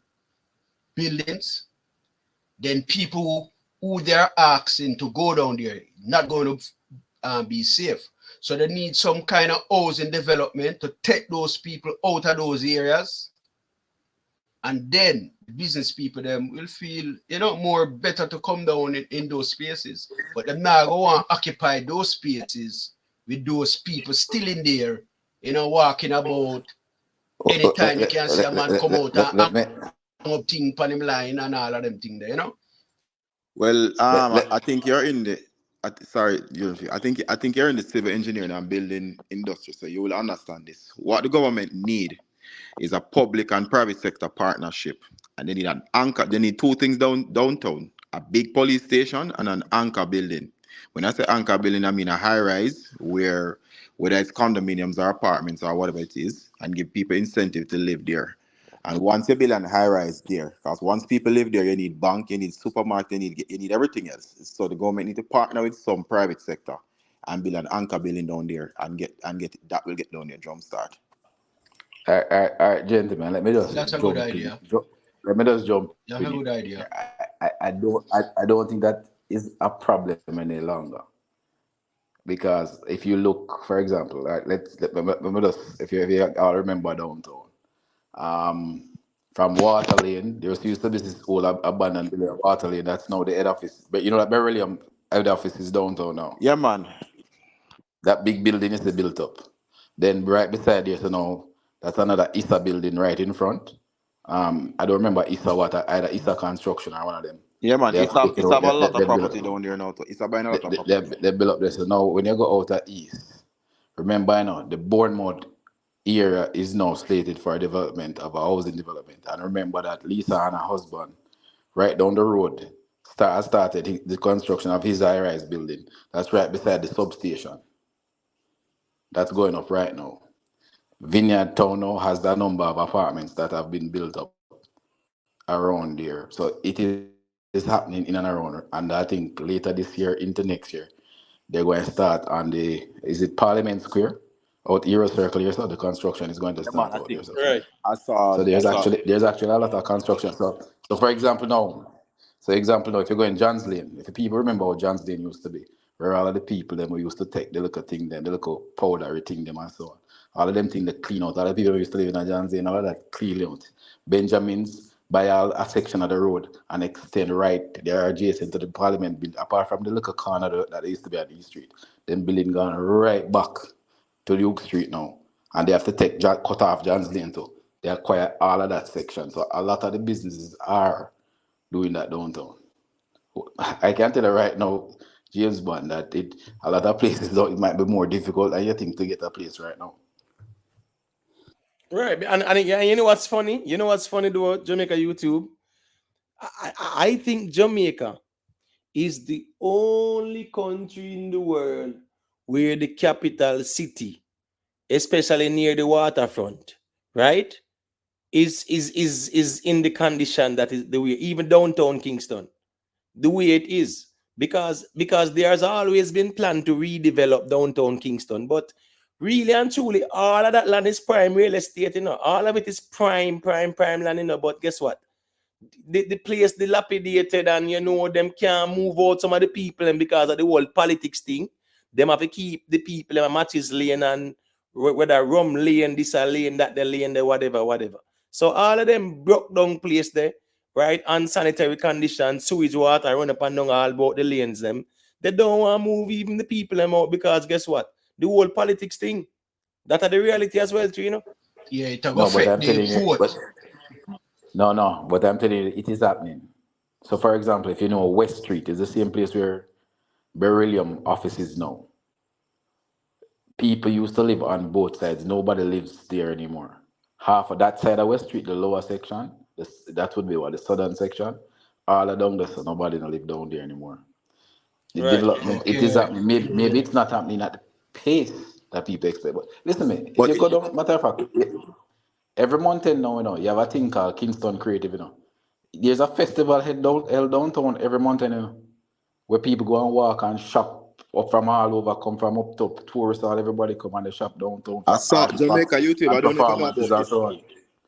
buildings, then people who they're asking to go down there not going to be safe. So they need some kind of housing development to take those people out of those areas. And then business people them will feel, you know, more better to come down in those spaces. But they're not going to occupy those spaces with those people still in there, you know, walking about. Anytime you can see a man come out and hang up thing on him line and all of them things there, you know. Well, I think you're in the. Sorry, I think you're in the civil engineering and building industry, so you will understand this. What the government need is a public and private sector partnership, and they need an anchor. They need two things downtown: a big police station and an anchor building. When I say anchor building, I mean a high rise where whether it's condominiums or apartments or whatever it is, and give people incentive to live there. And once you build a high rise there, because once people live there, you need bank, you need supermarket, you need everything else. So the government need to partner with some private sector and build an anchor building down there and get that will get down there drum start. All right, gentlemen. Let me just That's a good idea. Let me just jump. That's a good idea. I don't think that is a problem any longer. Because if you look, for example, let me just, if you all remember downtown. From Water Lane, there used to be this old abandoned building at Water Lane. That's now the head office. But you know that Beryllium head office is downtown now. Yeah, man. That big building is built up. Then right beside there, so now that's another ISA building right in front. I don't remember ISA what, either ISA Construction or one of them. Yeah, man. It's have a lot of property down there now. It's buying a lot of property. They built up there. So now when you go out at east, remember now the Bournemouth area is now slated for a development of a housing development. And remember that Lisa and her husband, right down the road, started the construction of his high-rise building. That's right beside the substation. That's going up right now. Vineyard Town now has a number of apartments that have been built up around there. So it is happening in and around. And I think later this year into next year, they're going to start on is it Parliament Square? Out Euro Circle here, so the construction is going to start out there. So, Right. So there's actually a lot of construction. So for example now, if you go in John's Lane, if people remember how John's Lane used to be, where all of the people them who used to take the little thing them, the little powdery thing them and so on. All of them things that clean out. All the people who used to live in John's Lane, all of that clean out. Benjamin's buy a section of the road and extend right. They are adjacent to the Parliament building, apart from the little corner that used to be on East Street. Then building gone right back to the Oak Street now, and they have to cut off John's Lane too. They acquire all of that section. So a lot of the businesses are doing that downtown. I can tell you right now, James Bond, that a lot of places it might be more difficult than you think to get a place right now. Right, and you know what's funny? You know what's funny though, Jamaica YouTube? I think Jamaica is the only country in the world where the capital city, especially near the waterfront, right, is in the condition that is the way, even downtown Kingston, the way it is, because there's always been plan to redevelop downtown Kingston, but really and truly, all of that land is prime real estate, you know. All of it is prime land, you know. But guess what? The place dilapidated, and you know them can't move out some of the people, and because of the whole politics thing, them have to keep the people in matches lane and whether rum lane, this a lane, that the lane, the whatever. So all of them broke down place there, right? Unsanitary conditions, sewage water run up and down all about the lanes them. They don't want to move even the people them out because guess what? The whole politics thing. That are the reality as well too, you know. Yeah, it affect the vote. No, but I'm telling you, it is happening. So, for example, if you know West Street is the same place where Beryllium office is now. People used to live on both sides. Nobody lives there anymore. Half of that side of West Street, the lower section, that would be what the southern section. All of down there, so nobody don't live down there anymore. The Right. development, it is Okay. happening. Maybe it's not happening at the pace that people expect. But listen, me, if But you go down, matter of fact, every mountain now, you have a thing called Kingston Creative, There's a festival held downtown every mountain, where people go and walk and shop up from all over, come from up top, tourists, all everybody come and they shop downtown I for saw artifacts Jamaica YouTube. and I don't know if you know performances about and this. so on.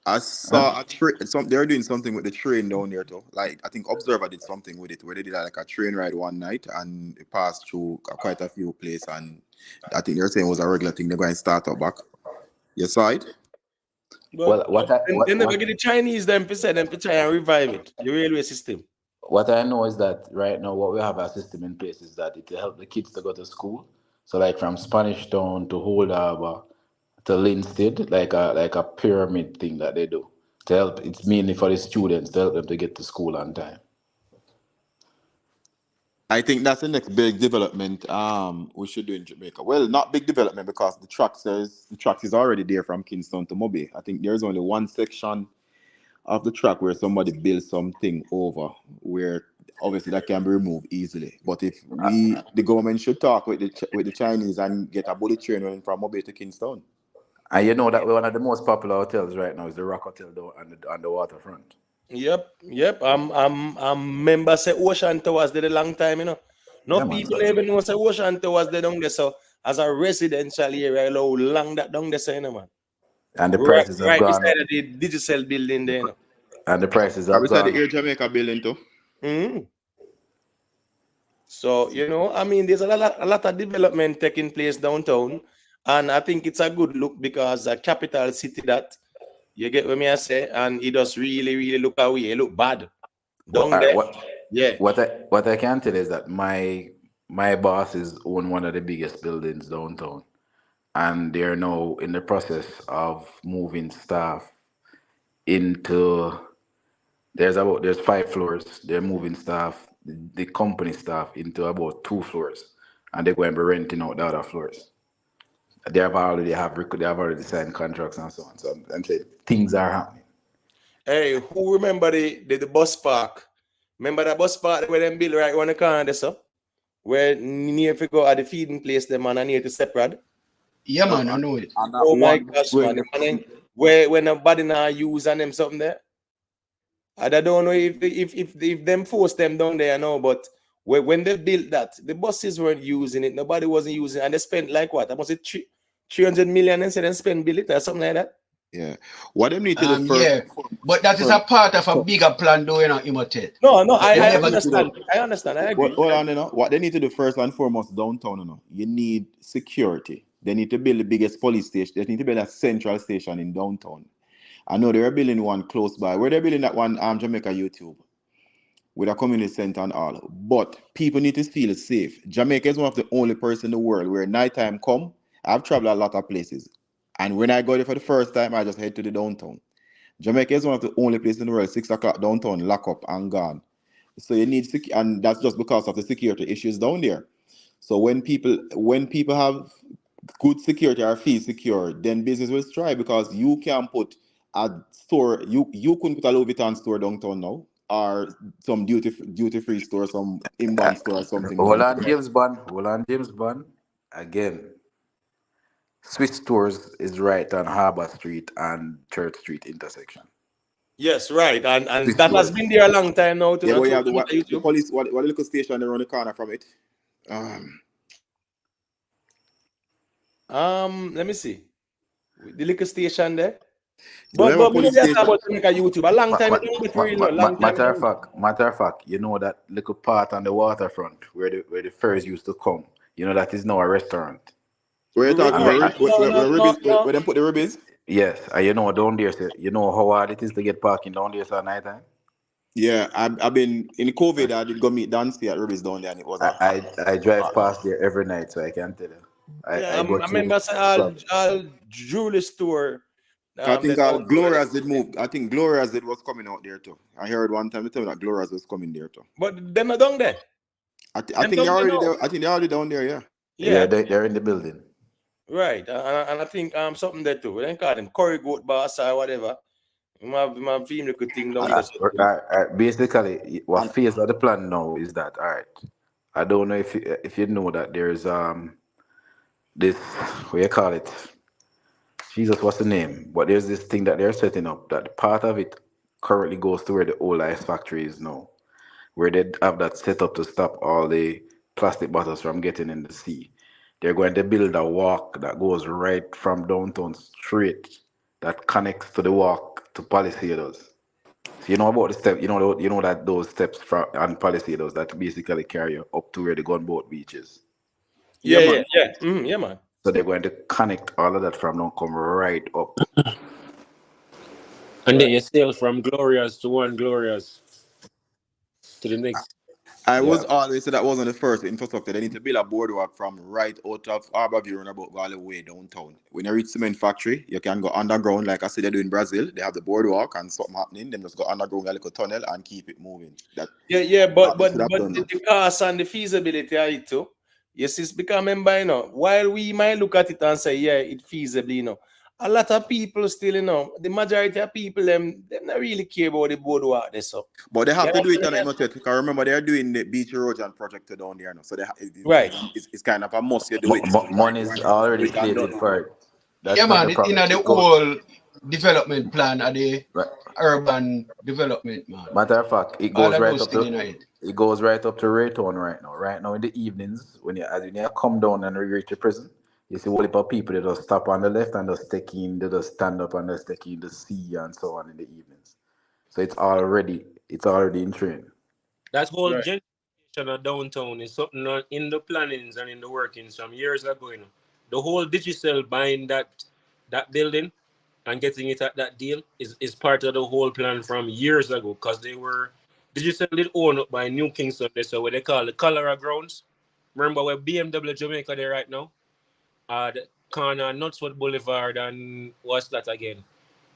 I Huh? saw a train. They're doing something with the train down there too. Like I think Observer did something with it, where they did like a train ride one night and it passed through quite a few places. And I think they're saying it was a regular thing. They're going to start up back. You saw it? Well, But they never get the Chinese them to say them to try and revive it, the railway system. What I know is that right now, what we have a system in place is that it will help the kids to go to school. So, like from Spanish Town to Old Harbour to Linstead, like a pyramid thing that they do to help. It's mainly for the students to help them to get to school on time. I think that's the next big development we should do in Jamaica. Well, not big development because the tracks is already there from Kingston to Moby. I think there's only one section of the track where somebody builds something over where obviously that can be removed easily. But if the government should talk with the Chinese and get a bullet train running from Moby to Kingston. And you know that one of the most popular hotels right now is the Rock Hotel on the waterfront. Yep. I'm member say Ocean Towers did a long time, No Yeah, man. people even know say Ocean Towers they down there. So as a residential area, how long that down there, man. And the prices have Right gone up. beside of the digital building there, And the prices I have was at gone the up. Air Jamaica building too. Mm-hmm. So, I mean, there's a lot of development taking place downtown. And I think it's a good look because a capital city that, you get what me I say, and it does really, really look away. It look bad. Down there. Yeah. What I can tell is that my bosses own one of the biggest buildings downtown. And they're now in the process of moving staff into there's 5 floors. They're moving staff, the company staff, into about 2 floors, and they're going to be renting out the other floors. They have already signed contracts and so on. So I'm saying things are happening. Hey, who remember the bus park? Remember the bus park where them build right on the corner there, so? Where near if you go at the feeding place, them man, near to separate. Yeah, man, I know it. Oh my gosh, man. Where when nobody now use and them something there. I don't know if them force them down there now, but when they built that, the buses weren't using it. Nobody wasn't using it. And they spent like what? I must say 300 million and said they spend build it or something like that. Yeah. What they need to do first. Yeah, but that is a part of a bigger plan, though, Imotet. No, I understand. I understand. I agree. Hold on, what they need to do first and foremost downtown, you need security. They need to build the biggest police station. They need to build a central station in downtown. I know they're building one close by. Where they're building that one, Jamaica YouTube, with a community center and all. But people need to feel safe. Jamaica is one of the only places in the world where nighttime come. I've traveled a lot of places. And when I go there for the first time, I just head to the downtown. Jamaica is one of the only places in the world, 6 o'clock downtown, lock up and gone. So you need and that's just because of the security issues down there. So when people have good security or feel secure, then business will thrive because you can put a store, you couldn't put a Louis Vuitton store downtown now, or some duty free store, some inbound store or something. Hold on, James Bond. Again, Swiss Stores is right on Harbour Street and Church Street intersection. Yes, right. And that has been there a long time now. Yeah, but you have the police, what little station around the corner from it? Let me see. The liquor station there. But we don't talk about Jamaica YouTube. A long time ago. Matter of fact, you know that little part on the waterfront where the furs used to come. You know that is now a restaurant. Where you talking about? Where them put the ribbies? Yes, and you know down there, you know how hard it is to get parking down there at night time. Yeah, I've been in COVID. I did go meet Dancey at Ribbies down there, and it was. I drive past there every night, so I can tell you. I remember all jewelry store I think There's also Gloria's did move. I think Gloria's did was coming out there too. I heard one time they tell me that Gloria's was coming there too. but them are down there. I Them think they're down there already now. there. I think they're already down there. Yeah. Yeah, they're in the building. right. And I think something there too. We don't call them curry goat boss or whatever. My family could think down there. Basically, what phase of the plan now is that all right. I don't know if you know that there's this what you call it. Jesus, what's the name? But there's this thing that they're setting up that part of it currently goes to where the old ice factory is now, where they have that set up to stop all the plastic bottles from getting in the sea. They're going to build a walk that goes right from downtown straight that connects to the walk to Palisades. So you know about the step, you know that those steps from on Palisades that basically carry you up to where the gunboat beach is. Yeah, man. Yeah, man. So they're going to connect all of that from now, come right up. And then you sail from Glorious to one Glorious to the next. I was always said that wasn't the first infrastructure. They need to build a boardwalk from right out of Harborview and about all the way downtown. When you reach cement factory, you can go underground, like I said they do in Brazil. They have the boardwalk and something happening. Then just go underground a little tunnel and keep it moving. But the cost and the feasibility of it too. Yes, it's becoming by while we might look at it and say, yeah, it's feasible, a lot of people still, the majority of people them not really care about the boardwalk this up. But they have to do it on Imhotep, because remember they're doing the beach erosion project down there now. So it's kind of a must you do it. Money is already slated for it. Yeah, man, it's in the whole development plan of the urban development, man. Matter of fact, it goes right up to Raytown right now. Right now in the evenings, when you come down and reach the prison, you see a whole heap of people that just stop on the left and just take in, they just stand up and just take in the sea and so on in the evenings. So it's already in train. That whole gentrification of downtown is something in the plannings and in the workings from years ago. The whole Digicel buying that building and getting it at that deal is part of the whole plan from years ago, because Digicel did own up by New Kingston, so what they call the Cholera Grounds. Remember where BMW Jamaica there right now? The corner Knutsford Boulevard and what's that again?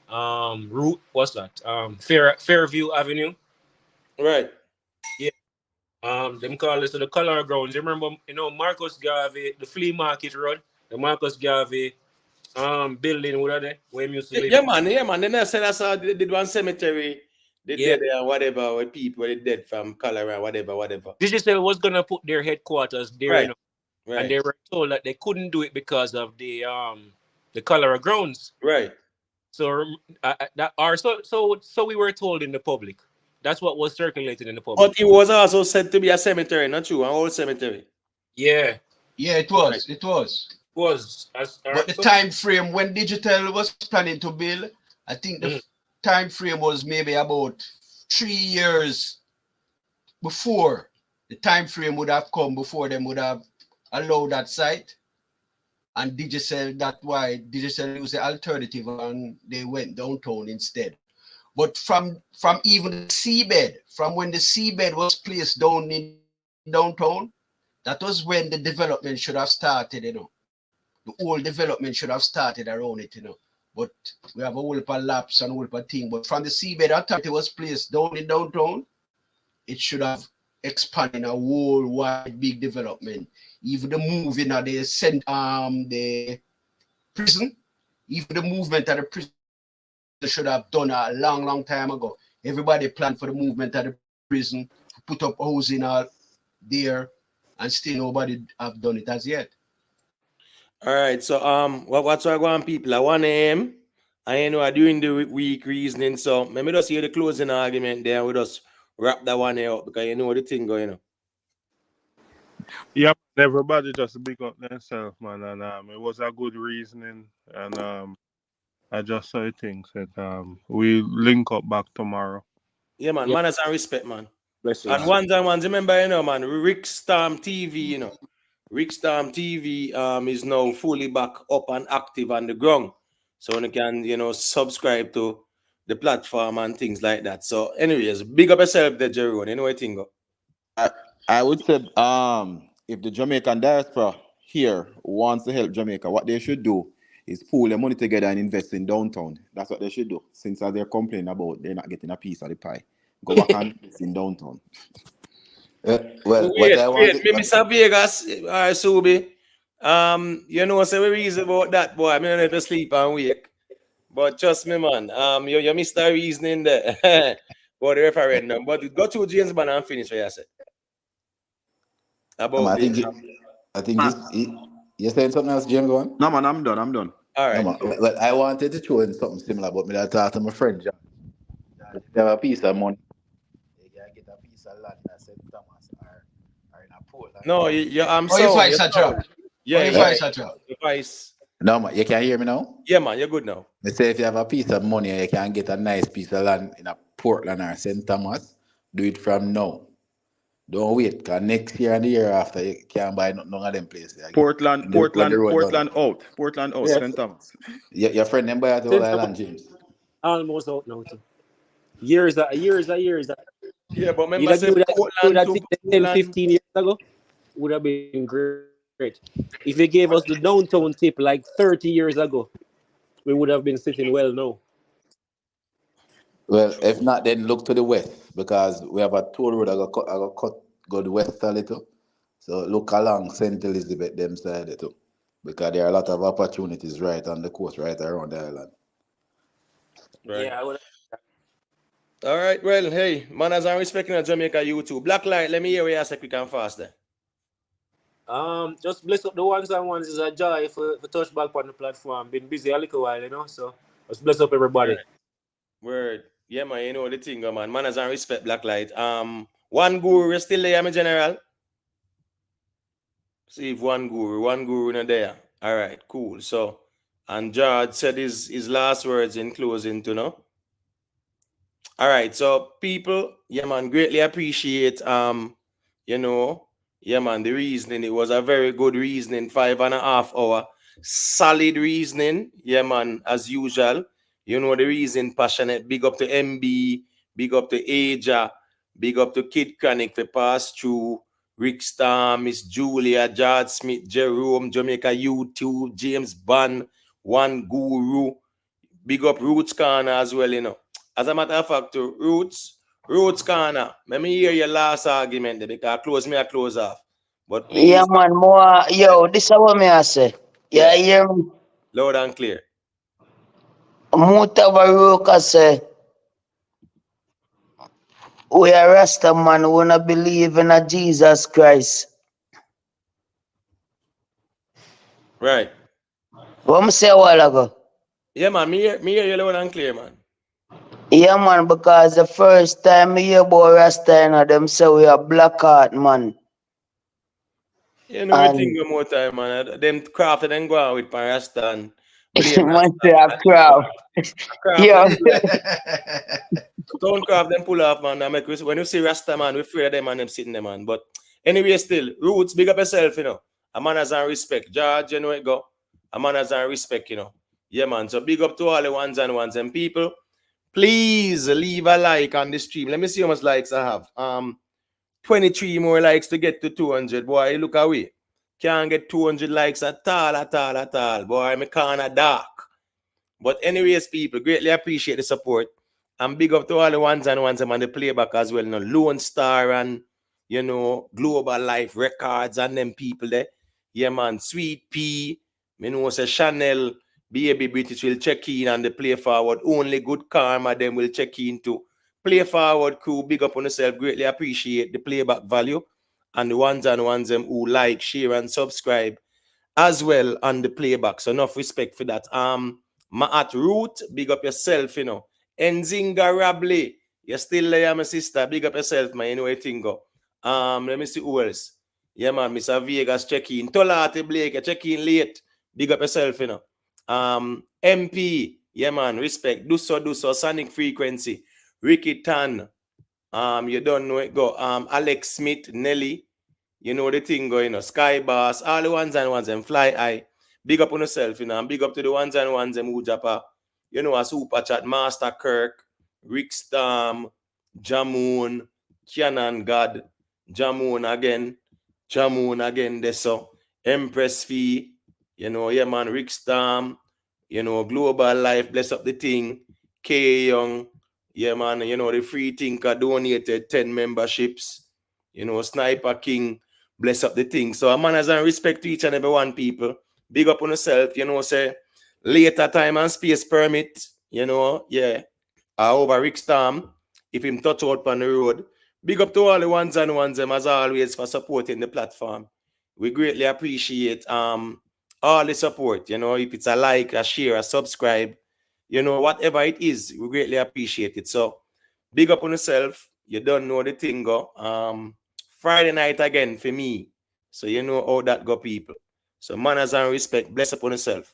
Route, what's that? Fairview Avenue. Right. Yeah. Them call it the Color Grounds. You remember, Marcus Garvey, the flea market road, the Marcus Garvey building where they used to live. Yeah, man. Then I said they did one cemetery, they dead there, whatever, with people they dead from cholera, whatever. Digicel was gonna put their headquarters there, right. And they were told that they couldn't do it because of the cholera grounds. Right. So so we were told in the public. That's what was circulated in the public. But it was also said to be a cemetery, not true, an old cemetery. Yeah. Yeah, it was. It was. But the time frame when Digital was planning to build, I think the time frame was maybe about 3 years before. The time frame would have come before them would have allowed that site. And Digicel, that's why Digicel used the alternative and they went downtown instead. But from even the seabed, from when the seabed was placed down in downtown, that was when the development should have started, The whole development should have started around it, But we have a whole heap of lapse and a whole heap of thing. But from the seabed, after it was placed down in downtown, it should have expanded a whole wide big development. Even the moving of the prison, even the movement of the prison should have done a long time ago. Everybody planned for the movement of the prison, put up housing out there, and still nobody have done it as yet. All right, so what's going on, people? At 1 a.m. I know during the week reasoning, so maybe just hear the closing argument there. We just wrap that one up because the thing going on. Yep, everybody just big up themselves, man, and it was a good reasoning, and I just saw things that we link up back tomorrow. Yeah, man, manners and respect, man. Blessings. And ones, remember, man, Rick Storm TV, Rick Storm TV is now fully back up and active on the ground. So you can, subscribe to the platform and things like that. So anyways, big up yourself there, Jerome. You know what I think? I would say if the Jamaican diaspora here wants to help Jamaica, what they should do is pool their money together and invest in downtown. That's what they should do. Since they're complaining about they're not getting a piece of the pie. Go back and invest in downtown. Well, what Wait, I want me Mr. Vegas, Subi. You know, say we reason about that, boy. I mean, I need to sleep and wake. But trust me, man. You missed the reasoning there for the referendum. But go to James Bond and finish what you said about I think you're saying something else, James. Go on. No man, I'm done. All right. No, man. Well, I wanted to throw in something similar, but me I talk to my friend John. If you have a piece of money, you can get a piece of land in St. Thomas or in a Portland. No, I'm Oh, sorry. your job. Yeah, Your Vice. No, man, you can hear me now? Yeah, man, you're good now. Me say if you have a piece of money, you can get a nice piece of land in a Portland or St. Thomas. Do it from now. Don't wait, because next year and the year after, you can't buy none of them places again. Portland out, Yes. St. Thomas. Your friend them buy at all land, James. Almost out now too. Years. Yeah, but remember, You'd say have Portland that to 10, 15 years ago, would have been great. If you gave us the downtown tip like 30 years ago, we would have been sitting well now. Well, if not, then look to the west, because we have a toll road that got cut go the west a little. So look along St. Elizabeth them side too, because there are a lot of opportunities right on the coast, right around the island. Right. Yeah, I would. All right, well, hey, manners and respecting of Jamaica YouTube. Blacklight, let me hear what you say quick and fast there. Just bless up the ones and ones. Is a joy for touch back on the platform. Been busy a little while, you know. So just bless up everybody. Word. Yeah, man, you know the thing, man. Manners and respect, Blacklight. One guru is still there, my general. See if one guru not there. All right, cool. So, and George said his last words in closing to know. All right, so people, yeah, man, greatly appreciate you know, yeah, man, the reasoning. It was a very good reasoning, 5.5 hour, solid reasoning, yeah, man, as usual. You know the reason, passionate. Big up to MB, big up to Aja, big up to Kid Chronic for pass through. Rick Star, Miss Julia, George Smith, Jerome, Jamaica YouTube, James Bond, One Guru. Big up Roots Corner as well, you know. As a matter of fact, to Roots Corner, let me hear your last argument there, because I close off. But please. Yeah, man, more, yo, this is what me I say. Yeah, hear me? Loud and clear. Mutabaruka say, we are Rasta man, we not believe in a Jesus Christ. Right. What me say a while ago? Yeah, man, me hear you loud and clear, man. Yeah, man, because the first time me hear about Rasta, you know, them say we are black heart, man. You know, we think one more time, man. Them craft and then go out with Parasta and blame man, Rasta. say a craft. Yeah. Stonecraft them pull off, man. When you see Rasta, man, we afraid of them and them sitting there, man. But anyway, still, Roots, big up yourself, you know. A man has and respect. George, you know it go. A man has and respect, you know. Yeah, man. So big up to all the ones and people. Please leave a like on the stream. Let me see how much likes I have. 23 more likes to get to 200. Boy, look away. Can't get 200 likes at all. Boy, I'm kind of dark. But anyways, people, greatly appreciate the support. And big up to all the ones and the playback as well. You know, Lone Star and, you know, Global Life Records and them people there. Yeah, man. Sweet P, you know, say Chanel, Baby British will check in and the play forward. Only Good Karma, them will check in too. Play forward crew, big up on yourself. Greatly appreciate the playback value. And the ones them who like, share, and subscribe as well on the playback. So enough respect for that. Maat Root, big up yourself, you know. Enzinga Rabli, you're still there, my sister. Big up yourself, man. You know what thing go. Let me see who else. Yeah, man, Mr. Vegas check in. Tolate Blake, you check in late. Big up yourself, you know. MP, yeah, man, respect. Do so. Sonic Frequency. Ricky Tan. You don't know it go. Alex Smith, Nelly. You know the thing going, you know, Sky Bass, all the ones and Fly Eye. Big up on yourself, you know, and big up to the ones and who japa. You know, a Super Chat, Master Kirk, Rick Storm, Jamoon, Canon God, Jamoon again, this so Empress Fee, you know, yeah man, Rick Storm, You know, Global Life, bless up the thing. K Young, yeah, man, you know, the Free Thinker donated 10 memberships. You know, Sniper King, bless up the thing. So, manners and respect to each and every one, people. Big up on yourself, you know, say, later time and space permit, you know, yeah. Over Rick Storm, if him touch out on the road. Big up to all the ones and ones, them as always, for supporting the platform. We greatly appreciate all the support. You know, if it's a like, a share, a subscribe, you know, whatever it is, we greatly appreciate it. So, big up on yourself. You don't know the thing go. Friday night again for me. So you know how that go, people. So manners and respect. Bless up on yourself.